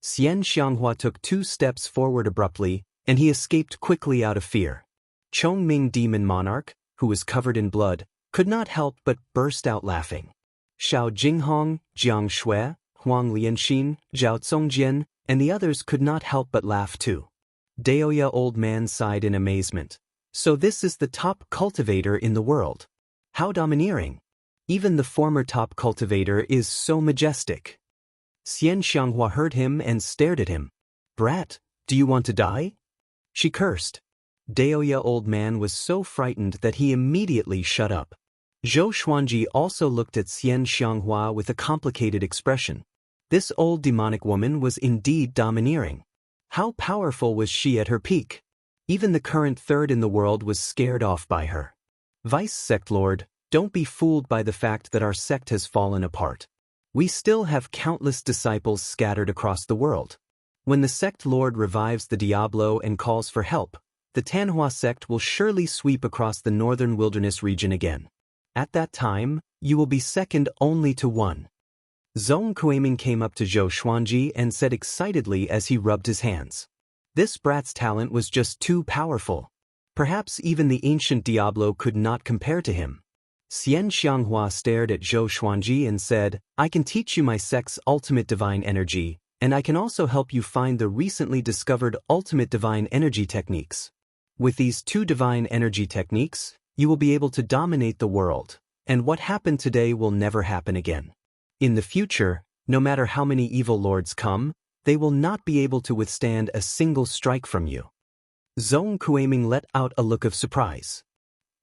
Xian Xianghua took 2 steps forward abruptly, and he escaped quickly out of fear. Chongming Demon Monarch, who was covered in blood, could not help but burst out laughing. Xiao Jinghong, Jiang Shui, Huang Lianxin, Zhao Zongjian, and the others could not help but laugh too. Daoya Old Man sighed in amazement. "So this is the top cultivator in the world. How domineering! Even the former top cultivator is so majestic." Xian Xianghua heard him and stared at him. "Brat, do you want to die?" She cursed. Daoya Old Man was so frightened that he immediately shut up. Zhou Xuanji also looked at Xian Xianghua with a complicated expression. This old demonic woman was indeed domineering. How powerful was she at her peak? Even the current third in the world was scared off by her. "Vice Sect Lord, don't be fooled by the fact that our sect has fallen apart. We still have countless disciples scattered across the world. When the sect lord revives the Diablo and calls for help, the Tanhua sect will surely sweep across the northern wilderness region again. At that time, you will be second only to one." Zhong Kuiming came up to Zhou Xuanji and said excitedly as he rubbed his hands. This brat's talent was just too powerful. Perhaps even the ancient Diablo could not compare to him. Xian Xianghua stared at Zhou Xuanji and said, "I can teach you my sect's ultimate divine energy, and I can also help you find the recently discovered ultimate divine energy techniques. With these 2 divine energy techniques, you will be able to dominate the world, and what happened today will never happen again. In the future, no matter how many evil lords come, they will not be able to withstand a single strike from you." Zhong Kuiming let out a look of surprise.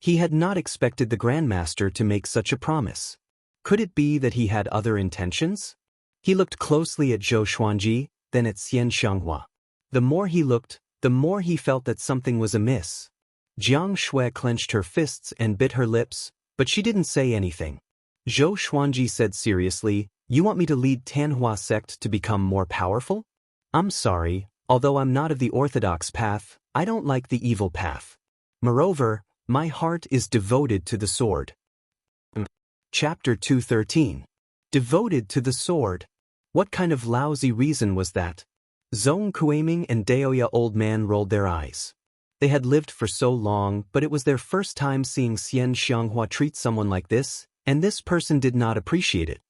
He had not expected the Grandmaster to make such a promise. Could it be that he had other intentions? He looked closely at Zhou Xuanji, then at Xian Xianghua. The more he looked, the more he felt that something was amiss. Jiang Shui clenched her fists and bit her lips, but she didn't say anything. Zhou Xuanji said seriously, "You want me to lead Tanhua sect to become more powerful? I'm sorry, although I'm not of the orthodox path, I don't like the evil path. Moreover, my heart is devoted to the sword." Chapter 213. Devoted to the sword. What kind of lousy reason was that? Zhong Kuiming and Daoya Old Man rolled their eyes. They had lived for so long, but it was their first time seeing Xian Xianghua treat someone like this, and this person did not appreciate it.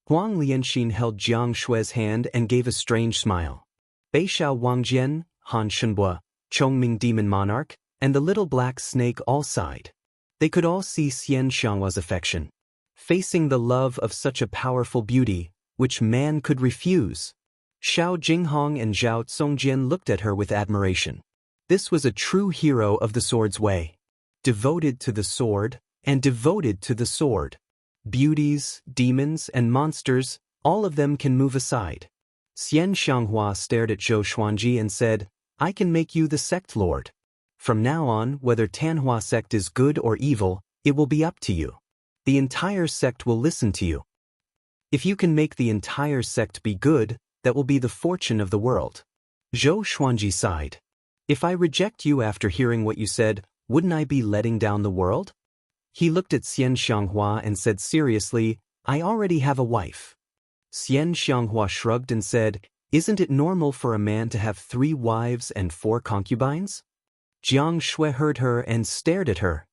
Huang Lianxin held Jiang Shui's hand and gave a strange smile. Beixiao Wangjian, Han Shenbua, Chongming Demon Monarch, and the little black snake all sighed. They could all see Xian Xianghua's affection. Facing the love of such a powerful beauty, which man could refuse? Xiao Jinghong and Zhao Zongjian looked at her with admiration. This was a true hero of the sword's way. Devoted to the sword, and devoted to the sword. Beauties, demons, and monsters, all of them can move aside. Xian Xianghua stared at Zhou Xuanji and said, "I can make you the sect lord. From now on, whether Tanhua sect is good or evil, it will be up to you. The entire sect will listen to you. If you can make the entire sect be good, that will be the fortune of the world." Zhou Xuanji sighed. If I reject you after hearing what you said, wouldn't I be letting down the world? He looked at Xian Xianghua and said seriously, I already have a wife. Xian Xianghua shrugged and said, isn't it normal for a man to have 3 wives and 4 concubines? Jiang Shui heard her and stared at her.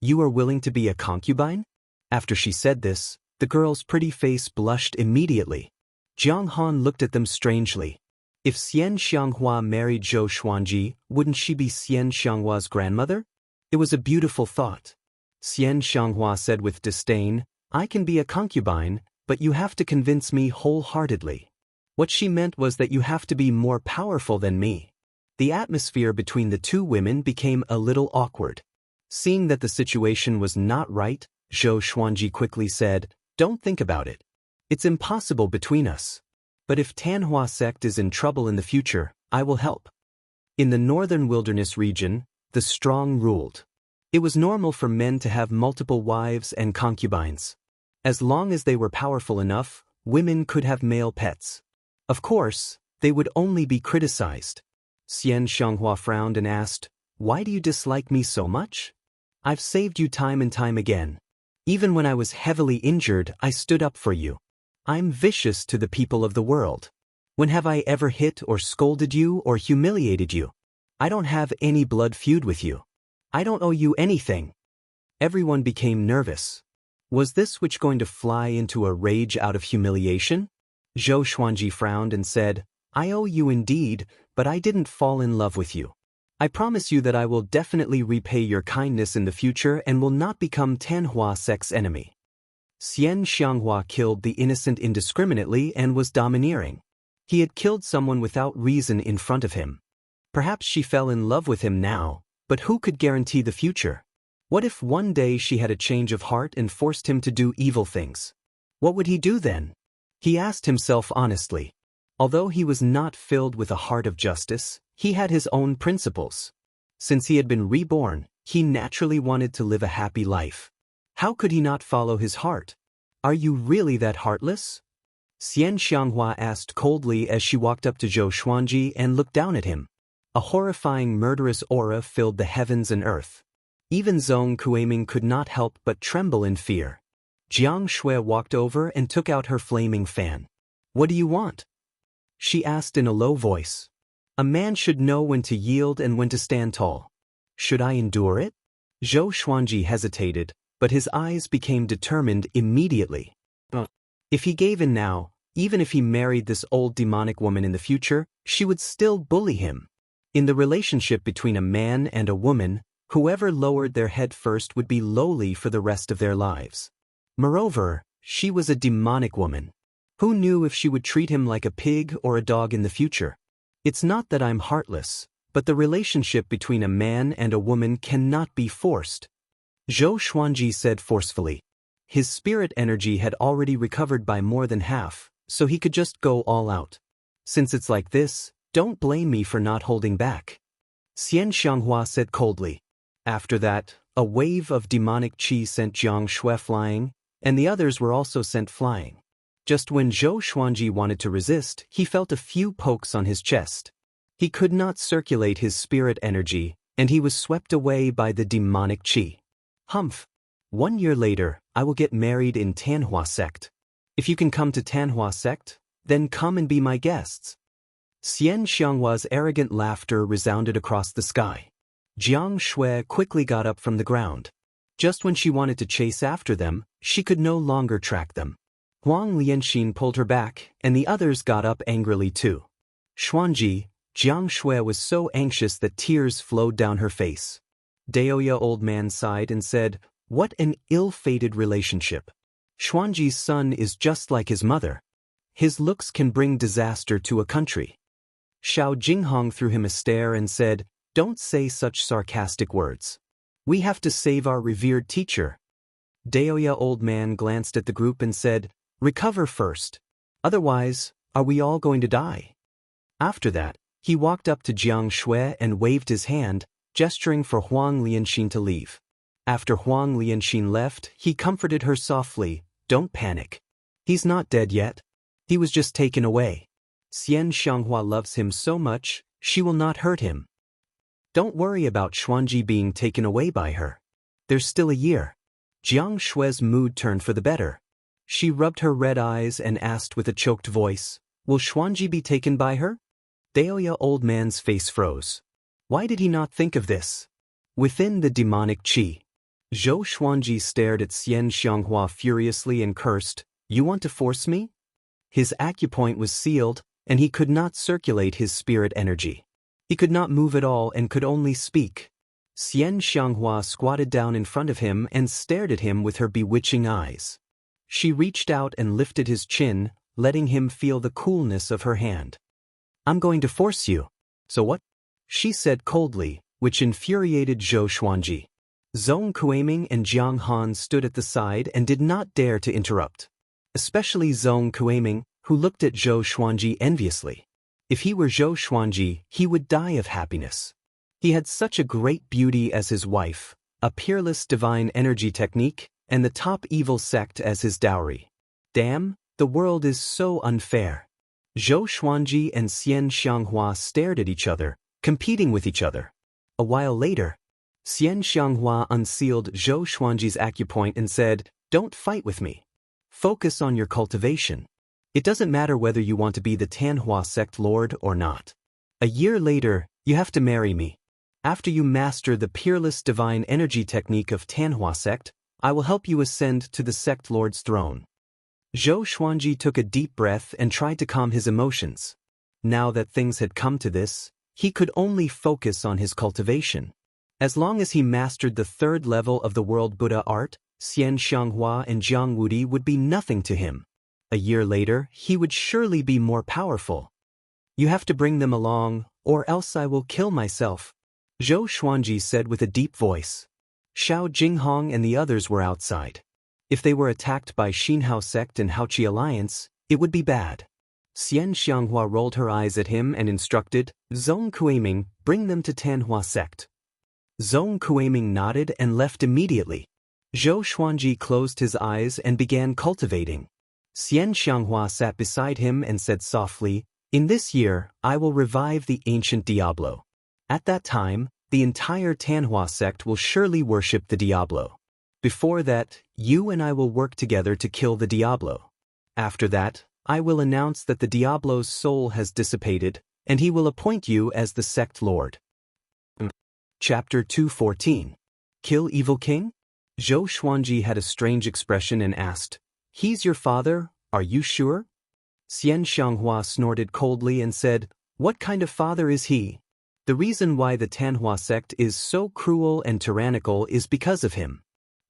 You are willing to be a concubine? After she said this, the girl's pretty face blushed immediately. Jiang Han looked at them strangely. If Xian Xianghua married Zhou Xuanji, wouldn't she be Xian Xianghua's grandmother? It was a beautiful thought. Xian Xianghua said with disdain, I can be a concubine, but you have to convince me wholeheartedly. What she meant was that you have to be more powerful than me. The atmosphere between the 2 women became a little awkward. Seeing that the situation was not right, Zhou Xuanji quickly said, don't think about it. It's impossible between us. But if Tanhua sect is in trouble in the future, I will help. In the northern wilderness region, the strong ruled. It was normal for men to have multiple wives and concubines. As long as they were powerful enough, women could have male pets. Of course, they would only be criticized. Xian Xianghua frowned and asked, why do you dislike me so much? I've saved you time and time again. Even when I was heavily injured, I stood up for you. I'm vicious to the people of the world. When have I ever hit or scolded you or humiliated you? I don't have any blood feud with you. I don't owe you anything. Everyone became nervous. Was this witch going to fly into a rage out of humiliation? Zhou Xuanji frowned and said, I owe you indeed, but I didn't fall in love with you. I promise you that I will definitely repay your kindness in the future and will not become Tanhua sect's enemy. Xian Xianghua killed the innocent indiscriminately and was domineering. He had killed someone without reason in front of him. Perhaps she fell in love with him now, but who could guarantee the future? What if one day she had a change of heart and forced him to do evil things? What would he do then? He asked himself honestly. Although he was not filled with a heart of justice, he had his own principles. Since he had been reborn, he naturally wanted to live a happy life. How could he not follow his heart? Are you really that heartless? Xian Xianghua asked coldly as she walked up to Zhou Xuanji and looked down at him. A horrifying murderous aura filled the heavens and earth. Even Zhong Kuiming could not help but tremble in fear. Jiang Shui walked over and took out her flaming fan. What do you want? She asked in a low voice. A man should know when to yield and when to stand tall. Should I endure it? Zhou Xuanji hesitated, but his eyes became determined immediately. If he gave in now, even if he married this old demonic woman in the future, she would still bully him. In the relationship between a man and a woman, whoever lowered their head first would be lowly for the rest of their lives. Moreover, she was a demonic woman. Who knew if she would treat him like a pig or a dog in the future? It's not that I'm heartless, but the relationship between a man and a woman cannot be forced. Zhou Xuanji said forcefully. His spirit energy had already recovered by more than half, so he could just go all out. Since it's like this, don't blame me for not holding back. Xian Xianghua said coldly. After that, a wave of demonic qi sent Jiang Shui flying, and the others were also sent flying. Just when Zhou Xuanji wanted to resist, he felt a few pokes on his chest. He could not circulate his spirit energy, and he was swept away by the demonic qi. Humph! 1 year later, I will get married in Tanhua sect. If you can come to Tanhua sect, then come and be my guests. Xian Xianghua's arrogant laughter resounded across the sky. Jiang Shui quickly got up from the ground. Just when she wanted to chase after them, she could no longer track them. Huang Lianxin pulled her back, and the others got up angrily too. Xuanji, Jiang Shui was so anxious that tears flowed down her face. Daoya old man sighed and said, what an ill-fated relationship. Xuanji's son is just like his mother. His looks can bring disaster to a country. Xiao Jinghong threw him a stare and said, don't say such sarcastic words. We have to save our revered teacher. Daoya old man glanced at the group and said, recover first. Otherwise, are we all going to die? After that, he walked up to Jiang Shui and waved his hand, gesturing for Huang Lianxin to leave. After Huang Lianxin left, he comforted her softly, don't panic. He's not dead yet. He was just taken away. Xian Xianghua loves him so much, she will not hurt him. Don't worry about Xuanji being taken away by her. There's still a year. Jiang Shui's mood turned for the better. She rubbed her red eyes and asked with a choked voice, will Xuanji be taken by her? Daoya old man's face froze. Why did he not think of this? Within the demonic qi, Zhou Xuanji stared at Xian Xianghua furiously and cursed, you want to force me? His acupoint was sealed, and he could not circulate his spirit energy. He could not move at all and could only speak. Xian Xianghua squatted down in front of him and stared at him with her bewitching eyes. She reached out and lifted his chin, letting him feel the coolness of her hand. I'm going to force you. So what? She said coldly, which infuriated Zhou Xuanji. Zhong Kuiming and Jiang Han stood at the side and did not dare to interrupt. Especially Zhong Kuiming, who looked at Zhou Xuanji enviously. If he were Zhou Xuanji, he would die of happiness. He had such a great beauty as his wife, a peerless divine energy technique, and the top evil sect as his dowry. Damn, the world is so unfair. Zhou Xuanji and Xian Xianghua stared at each other, competing with each other. A while later, Xian Xianghua unsealed Zhou Xuanji's acupoint and said, don't fight with me. Focus on your cultivation. It doesn't matter whether you want to be the Tanhua sect lord or not. A year later, you have to marry me. After you master the peerless divine energy technique of Tanhua sect, I will help you ascend to the sect lord's throne. Zhou Xuanji took a deep breath and tried to calm his emotions. Now that things had come to this, he could only focus on his cultivation. As long as he mastered the third level of the world Buddha art, Xian Xianghua and Jiang Wudi would be nothing to him. A year later, he would surely be more powerful. You have to bring them along, or else I will kill myself, Zhou Xuanji said with a deep voice. Xiao Jinghong and the others were outside. If they were attacked by Xinhao sect and Haoqi alliance, it would be bad. Xian Xianghua rolled her eyes at him and instructed, Zhong Kuiming, bring them to Tanhua sect. Zhong Kuiming nodded and left immediately. Zhou Xuanji closed his eyes and began cultivating. Xian Xianghua sat beside him and said softly, in this year, I will revive the ancient Diablo. At that time, the entire Tanhua sect will surely worship the Diablo. Before that, you and I will work together to kill the Diablo. After that, I will announce that the Diablo's soul has dissipated, and he will appoint you as the sect lord. Chapter 214. Kill Evil King? Zhou Xuanji had a strange expression and asked, he's your father, are you sure? Xian Xianghua snorted coldly and said, what kind of father is he? The reason why the Tanhua sect is so cruel and tyrannical is because of him.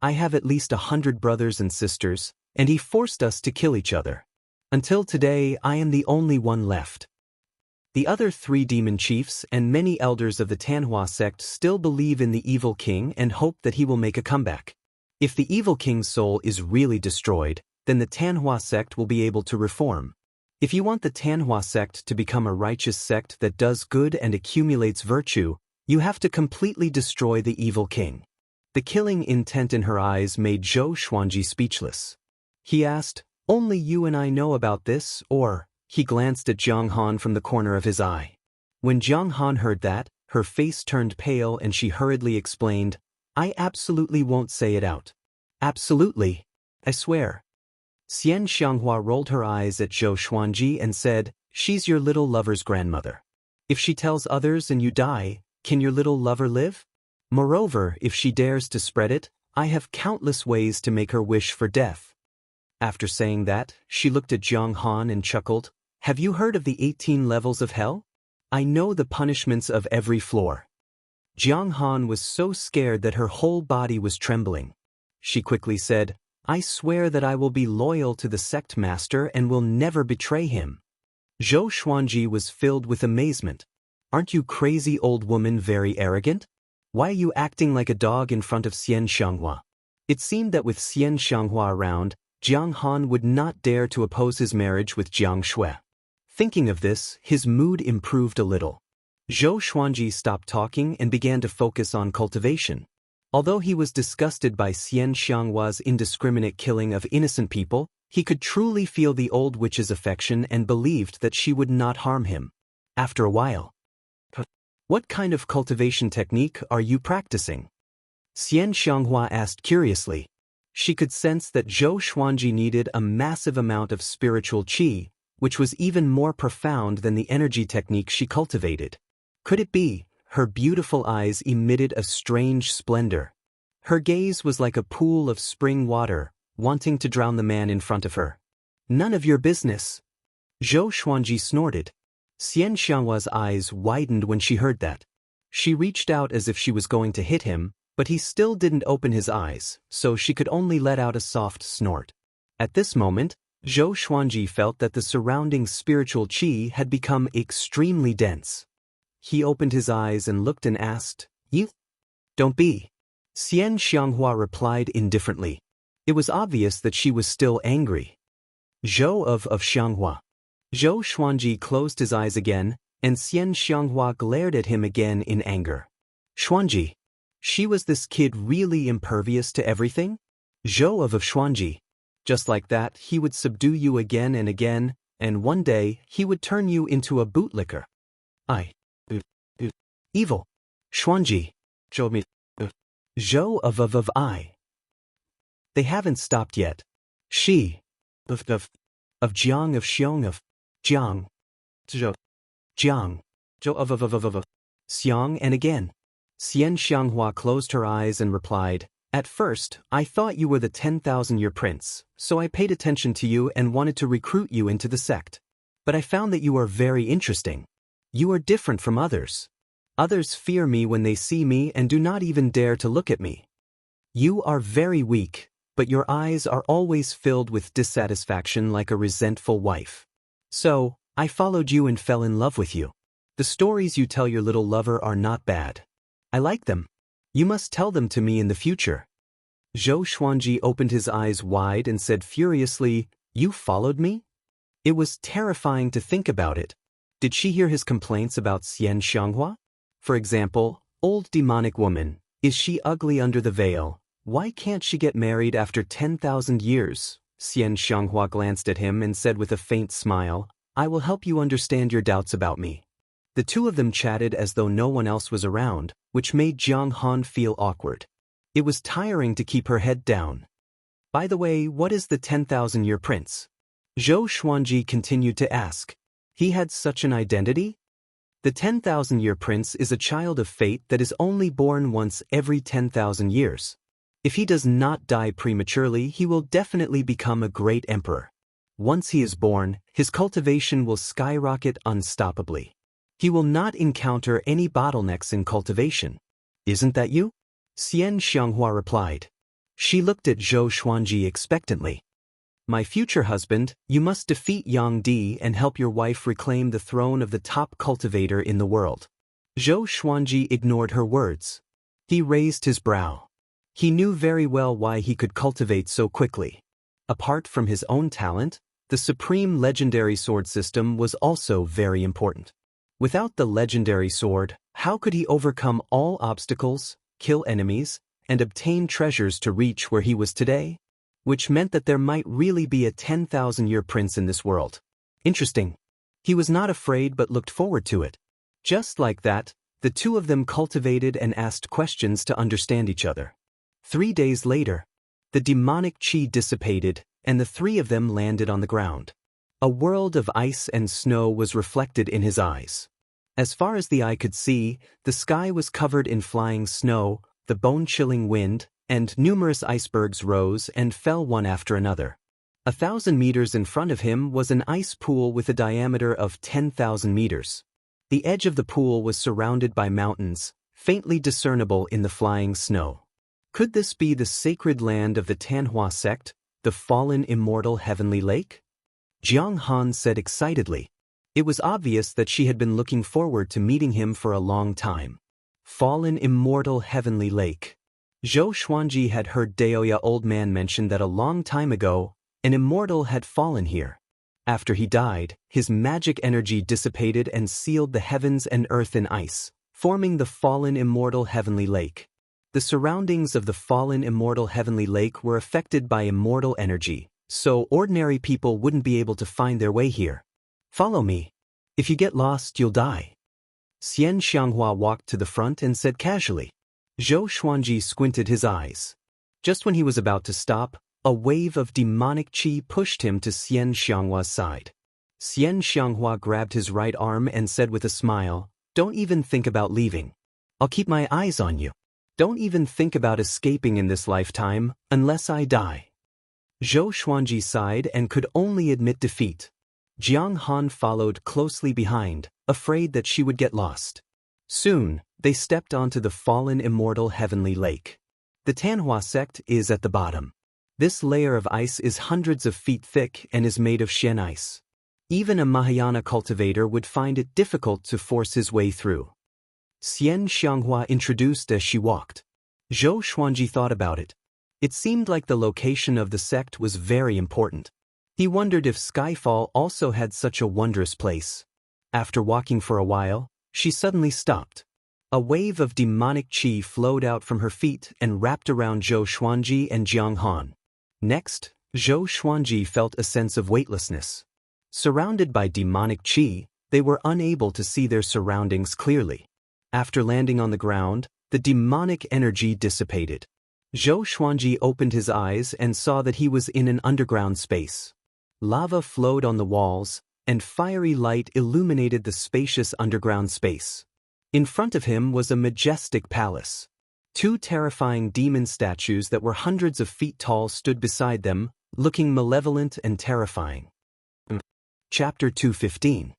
I have at least 100 brothers and sisters, and he forced us to kill each other. Until today, I am the only one left. The other 3 demon chiefs and many elders of the Tanhua sect still believe in the evil king and hope that he will make a comeback. If the evil king's soul is really destroyed, then the Tanhua sect will be able to reform. If you want the Tanhua sect to become a righteous sect that does good and accumulates virtue, you have to completely destroy the evil king. The killing intent in her eyes made Zhou Xuanji speechless. He asked, only you and I know about this, or? He glanced at Jiang Han from the corner of his eye. When Jiang Han heard that, her face turned pale and she hurriedly explained, I absolutely won't say it out. Absolutely. I swear. Xian Xianghua rolled her eyes at Zhou Xuanji and said, she's your little lover's grandmother. If she tells others and you die, can your little lover live? Moreover, if she dares to spread it, I have countless ways to make her wish for death. After saying that, she looked at Jiang Han and chuckled, have you heard of the 18 levels of hell? I know the punishments of every floor. Jiang Han was so scared that her whole body was trembling. She quickly said, I swear that I will be loyal to the sect master and will never betray him. Zhou Xuanji was filled with amazement. Aren't you crazy old woman very arrogant? Why are you acting like a dog in front of Xian Xianghua? It seemed that with Xian Xianghua around, Jiang Han would not dare to oppose his marriage with Jiang Shui. Thinking of this, his mood improved a little. Zhou Xuanji stopped talking and began to focus on cultivation. Although he was disgusted by Xian Xianghua's indiscriminate killing of innocent people, he could truly feel the old witch's affection and believed that she would not harm him. After a while, What kind of cultivation technique are you practicing? Xian Xianghua asked curiously. She could sense that Zhou Xuanji needed a massive amount of spiritual qi, which was even more profound than the energy technique she cultivated. Could it be? Her beautiful eyes emitted a strange splendor. Her gaze was like a pool of spring water, wanting to drown the man in front of her. None of your business. Zhou Xuanji snorted. Xian Xianghua's eyes widened when she heard that. She reached out as if she was going to hit him, but he still didn't open his eyes, so she could only let out a soft snort. At this moment, Zhou Xuanji felt that the surrounding spiritual qi had become extremely dense. He opened his eyes and looked and asked, "You? Don't be." Xian Xianghua replied indifferently. It was obvious that she was still angry. Zhou of Xianghua. Zhou Xuanji closed his eyes again, and Xian Xianghua glared at him again in anger. Xuanji. Was this kid really impervious to everything? Zhou of Xuanji. Just like that, he would subdue you again and again, and one day, he would turn you into a bootlicker. Evil. Xuanji. Zhou of I. They haven't stopped yet. She. Of Jiang of Xiong of Jiang. Zhou. Jiang. Zhou of Xiang and again. Xian Xianghua closed her eyes and replied, "At first, I thought you were the 10,000-year prince, so I paid attention to you and wanted to recruit you into the sect. But I found that you are very interesting. You are different from others. Others fear me when they see me and do not even dare to look at me. You are very weak, but your eyes are always filled with dissatisfaction like a resentful wife. So, I followed you and fell in love with you. The stories you tell your little lover are not bad. I like them. You must tell them to me in the future." Zhou Xuanji opened his eyes wide and said furiously, "You followed me?" It was terrifying to think about it. Did she hear his complaints about Xian Xianghua? For example, old demonic woman, is she ugly under the veil? Why can't she get married after 10,000 years? Xian Xianghua glanced at him and said with a faint smile, "I will help you understand your doubts about me." The two of them chatted as though no one else was around, which made Jiang Han feel awkward. It was tiring to keep her head down. "By the way, what is the 10,000-year prince?" Zhou Xuanji continued to ask. He had such an identity? The 10,000-year prince is a child of fate that is only born once every 10,000 years. If he does not die prematurely, he will definitely become a great emperor. Once he is born, his cultivation will skyrocket unstoppably. He will not encounter any bottlenecks in cultivation. Isn't that you? Xian Xianghua replied. She looked at Zhou Xuanji expectantly. My future husband, you must defeat Yang Di and help your wife reclaim the throne of the top cultivator in the world. Zhou Xuanji ignored her words. He raised his brow. He knew very well why he could cultivate so quickly. Apart from his own talent, the supreme legendary sword system was also very important. Without the legendary sword, how could he overcome all obstacles, kill enemies, and obtain treasures to reach where he was today? Which meant that there might really be a 10,000-year prince in this world. Interesting. He was not afraid but looked forward to it. Just like that, the two of them cultivated and asked questions to understand each other. 3 days later, the demonic qi dissipated, and the three of them landed on the ground. A world of ice and snow was reflected in his eyes. As far as the eye could see, the sky was covered in flying snow, the bone-chilling wind, and numerous icebergs rose and fell one after another. 1,000 meters in front of him was an ice pool with a diameter of 10,000 meters. The edge of the pool was surrounded by mountains, faintly discernible in the flying snow. Could this be the sacred land of the Tanhua sect, the fallen immortal heavenly lake? Jiang Han said excitedly. It was obvious that she had been looking forward to meeting him for a long time. Fallen immortal heavenly lake. Zhou Xuanji had heard Daoya old man mention that a long time ago, an immortal had fallen here. After he died, his magic energy dissipated and sealed the heavens and earth in ice, forming the fallen immortal heavenly lake. The surroundings of the fallen immortal heavenly lake were affected by immortal energy, so ordinary people wouldn't be able to find their way here. Follow me. If you get lost, you'll die. Xian Xianghua walked to the front and said casually. Zhou Xuanji squinted his eyes. Just when he was about to stop, a wave of demonic qi pushed him to Xian Xianghua's side. Xian Xianghua grabbed his right arm and said with a smile, "Don't even think about leaving. I'll keep my eyes on you. Don't even think about escaping in this lifetime, unless I die." Zhou Xuanji sighed and could only admit defeat. Jiang Han followed closely behind, afraid that she would get lost. Soon, they stepped onto the fallen immortal heavenly lake. The Tanhua sect is at the bottom. This layer of ice is hundreds of feet thick and is made of Shen ice. Even a Mahayana cultivator would find it difficult to force his way through. Xian Xianghua introduced as she walked. Zhou Xuanji thought about it. It seemed like the location of the sect was very important. He wondered if Skyfall also had such a wondrous place. After walking for a while, she suddenly stopped. A wave of demonic qi flowed out from her feet and wrapped around Zhou Xuanji and Jiang Han. Next, Zhou Xuanji felt a sense of weightlessness. Surrounded by demonic qi, they were unable to see their surroundings clearly. After landing on the ground, the demonic energy dissipated. Zhou Xuanji opened his eyes and saw that he was in an underground space. Lava flowed on the walls, and fiery light illuminated the spacious underground space. In front of him was a majestic palace. Two terrifying demon statues that were hundreds of feet tall stood beside them, looking malevolent and terrifying. Chapter 215.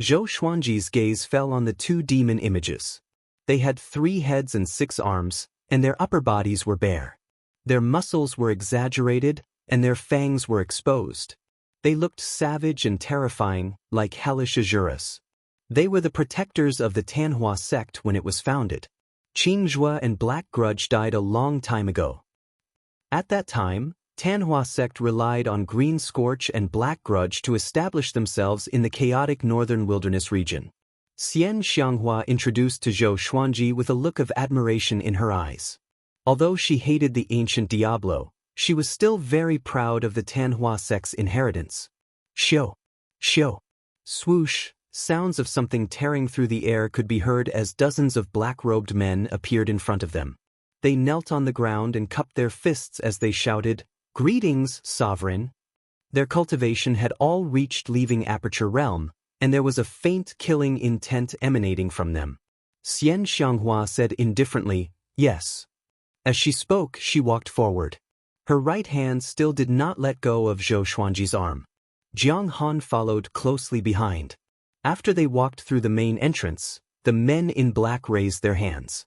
Zhou Xuanji's gaze fell on the two demon images. They had 3 heads and 6 arms, and their upper bodies were bare. Their muscles were exaggerated, and their fangs were exposed. They looked savage and terrifying, like hellish Asuras. They were the protectors of the Tanhua sect when it was founded. Qingzhua and Black Grudge died a long time ago. At that time, Tanhua sect relied on Green Scorch and Black Grudge to establish themselves in the chaotic northern wilderness region. Xian Xianghua introduced to Zhou Xuanji with a look of admiration in her eyes. Although she hated the ancient Diablo, she was still very proud of the Tanhua sect's inheritance. Shio! Shio! Swoosh! Sounds of something tearing through the air could be heard as dozens of black-robed men appeared in front of them. They knelt on the ground and cupped their fists as they shouted, "Greetings, Sovereign!" Their cultivation had all reached leaving Aperture Realm, and there was a faint killing intent emanating from them. Xian Xianghua said indifferently, "Yes." As she spoke, she walked forward. Her right hand still did not let go of Zhou Xuanji's arm. Jiang Han followed closely behind. After they walked through the main entrance, the men in black raised their hands.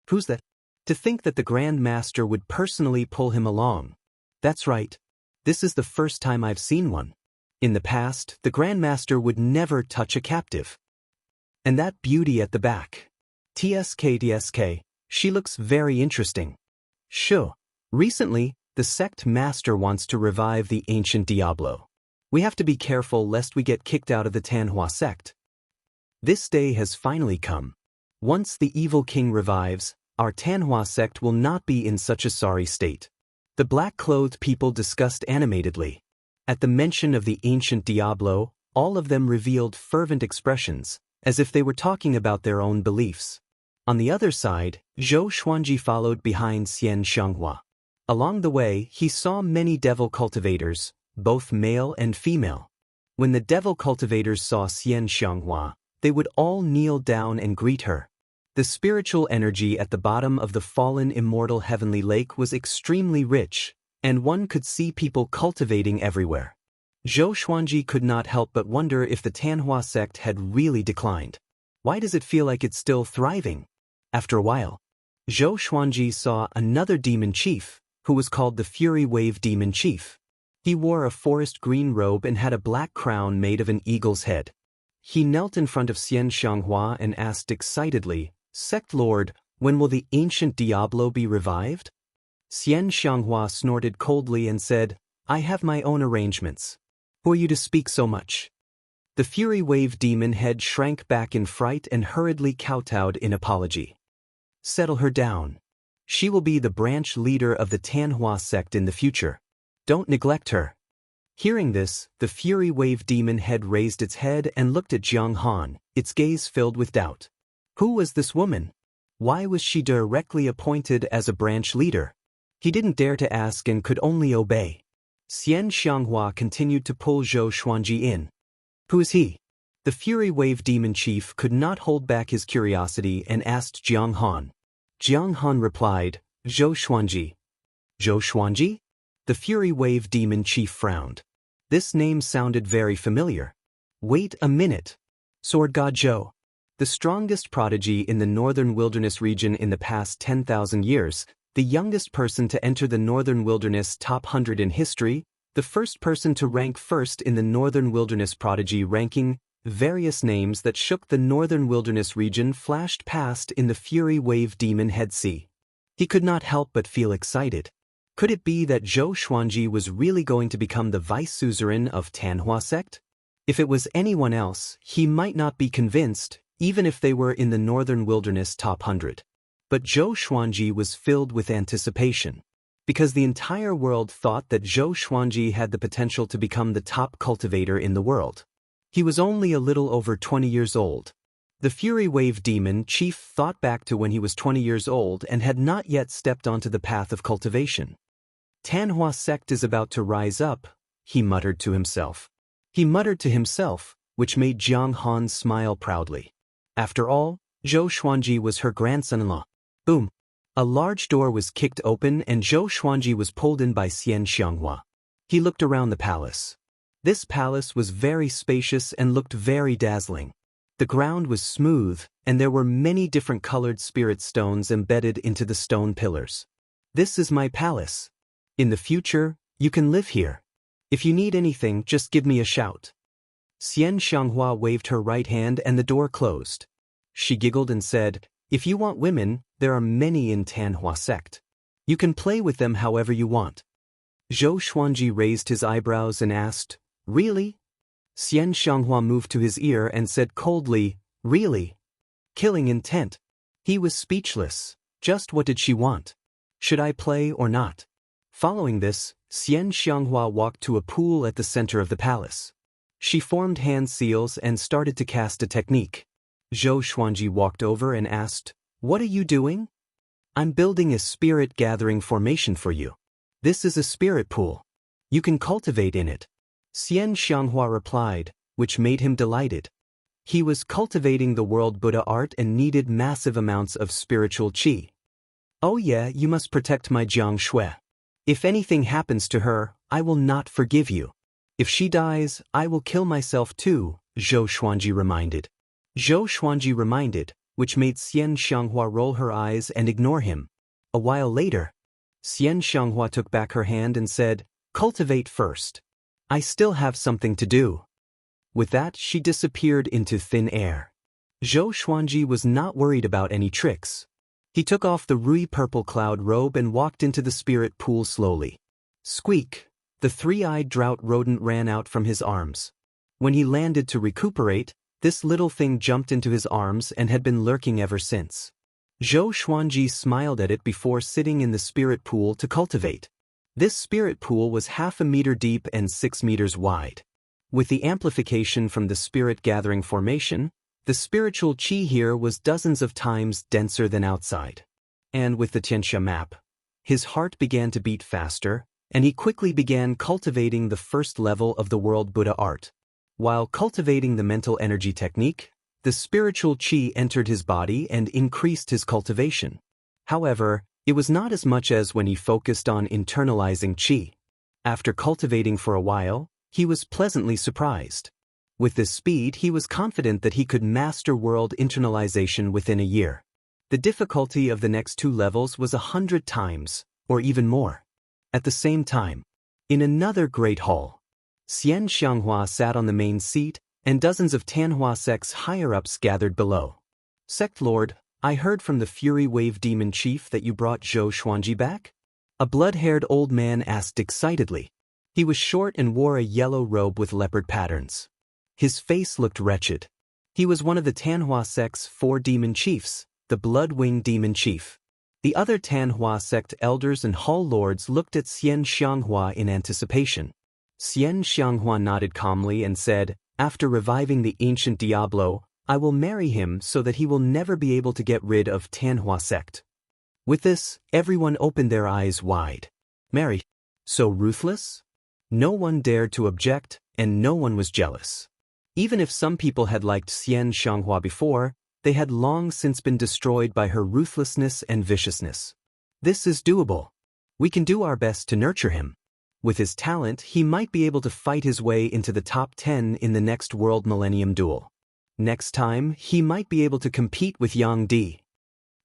"Who's that?" To think that the Grand Master would personally pull him along. "That's right. This is the first time I've seen one. In the past, the Grand Master would never touch a captive. And that beauty at the back. TSK, she looks very interesting. Sure. Recently, the sect master wants to revive the ancient Diablo. We have to be careful lest we get kicked out of the Tanhua sect. This day has finally come. Once the evil king revives, our Tanhua sect will not be in such a sorry state." The black-clothed people discussed animatedly. At the mention of the ancient Diablo, all of them revealed fervent expressions, as if they were talking about their own beliefs. On the other side, Zhou Xuanji followed behind Xian Xianghua. Along the way, he saw many devil cultivators, both male and female. When the devil cultivators saw Xian Xianghua, they would all kneel down and greet her. The spiritual energy at the bottom of the fallen immortal heavenly lake was extremely rich, and one could see people cultivating everywhere. Zhou Xuanji could not help but wonder if the Tanhua sect had really declined. Why does it feel like it's still thriving? After a while, Zhou Xuanji saw another demon chief, who was called the Fury Wave Demon Chief. He wore a forest green robe and had a black crown made of an eagle's head. He knelt in front of Xian Xianghua and asked excitedly, "Sect Lord, when will the ancient Diablo be revived?" Xian Xianghua snorted coldly and said, "I have my own arrangements. Who are you to speak so much?" The Fury Wave demon head shrank back in fright and hurriedly kowtowed in apology. "Settle her down. She will be the branch leader of the Tanhua sect in the future. Don't neglect her." Hearing this, the Fury Wave demon head raised its head and looked at Jiang Han, its gaze filled with doubt. Who was this woman? Why was she directly appointed as a branch leader? He didn't dare to ask and could only obey. Xian Xianghua continued to pull Zhou Xuanji in. Who is he? The Fury Wave Demon Chief could not hold back his curiosity and asked Jiang Han. Jiang Han replied, Zhou Xuanji. Zhou Xuanji? The Fury Wave Demon Chief frowned. This name sounded very familiar. Wait a minute. Sword God Zhou. The strongest prodigy in the Northern Wilderness region in the past 10,000 years, the youngest person to enter the Northern Wilderness top 100 in history, the first person to rank first in the Northern Wilderness prodigy ranking. Various names that shook the Northern Wilderness region flashed past in the Fury Wave Demon Head Sea. He could not help but feel excited. Could it be that Zhou Xuanji was really going to become the vice suzerain of Tanhua sect? If it was anyone else, he might not be convinced, even if they were in the Northern Wilderness top 100. But Zhou Xuanji was filled with anticipation. Because the entire world thought that Zhou Xuanji had the potential to become the top cultivator in the world. He was only a little over 20 years old. The Fury Wave Demon Chief thought back to when he was 20 years old and had not yet stepped onto the path of cultivation. Tanhua sect is about to rise up, he muttered to himself. He muttered to himself, which made Jiang Han smile proudly. After all, Zhou Xuanji was her grandson-in-law. Boom! A large door was kicked open and Zhou Xuanji was pulled in by Xian Xianghua. He looked around the palace. This palace was very spacious and looked very dazzling. The ground was smooth, and there were many different colored spirit stones embedded into the stone pillars. This is my palace. In the future, you can live here. If you need anything, just give me a shout. Xian Xianghua waved her right hand and the door closed. She giggled and said, If you want women, there are many in Tanhua sect. You can play with them however you want. Zhou Xuanji raised his eyebrows and asked, Really? Xian Xianghua moved to his ear and said coldly, Really? Killing intent. He was speechless. Just what did she want? Should I play or not? Following this, Xian Xianghua walked to a pool at the center of the palace. She formed hand seals and started to cast a technique. Zhou Xuanji walked over and asked, What are you doing? I'm building a spirit gathering formation for you. This is a spirit pool. You can cultivate in it. Xian Xianghua replied, which made him delighted. He was cultivating the world Buddha art and needed massive amounts of spiritual qi. Oh yeah, you must protect my Jiang Shui. If anything happens to her, I will not forgive you. If she dies, I will kill myself too, Zhou Xuanji reminded. Zhou Xuanji reminded, which made Xian Xianghua roll her eyes and ignore him. A while later, Xian Xianghua took back her hand and said, Cultivate first. I still have something to do. With that, she disappeared into thin air. Zhou Xuanji was not worried about any tricks. He took off the Rui purple cloud robe and walked into the spirit pool slowly. Squeak! The three-eyed drought rodent ran out from his arms. When he landed to recuperate, this little thing jumped into his arms and had been lurking ever since. Zhou Xuanji smiled at it before sitting in the spirit pool to cultivate. This spirit pool was 1/2 meter deep and 6 meters wide. With the amplification from the spirit gathering formation, the spiritual qi here was dozens of times denser than outside. And with the Tianxia map, his heart began to beat faster, and he quickly began cultivating the first level of the world Buddha art. While cultivating the mental energy technique, the spiritual qi entered his body and increased his cultivation. However, it was not as much as when he focused on internalizing qi. After cultivating for a while, he was pleasantly surprised. With this speed, he was confident that he could master world internalization within a year. The difficulty of the next 2 levels was 100 times, or even more. At the same time, in another great hall, Xian Xianghua sat on the main seat, and dozens of Tanhua sect's higher-ups gathered below. Sect Lord, I heard from the Fury Wave Demon Chief that you brought Zhou Xuanji back? A blood-haired old man asked excitedly. He was short and wore a yellow robe with leopard patterns. His face looked wretched. He was one of the Tanhua sect's 4 demon chiefs, the Blood-Wing Demon Chief. The other Tanhua sect elders and hall lords looked at Xian Xianghua in anticipation. Xian Xianghua nodded calmly and said, After reviving the ancient Diablo, I will marry him so that he will never be able to get rid of Tianhua sect. With this, everyone opened their eyes wide. Marry? So ruthless? No one dared to object, and no one was jealous. Even if some people had liked Xian Xianghua before, they had long since been destroyed by her ruthlessness and viciousness. This is doable. We can do our best to nurture him. With his talent, he might be able to fight his way into the top 10 in the next World Millennium Duel. Next time, he might be able to compete with Yang Di.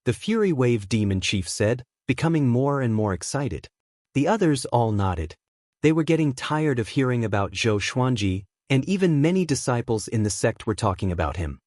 The Fury Wave Demon Chief said, becoming more and more excited. The others all nodded. They were getting tired of hearing about Zhou Xuanji, and even many disciples in the sect were talking about him.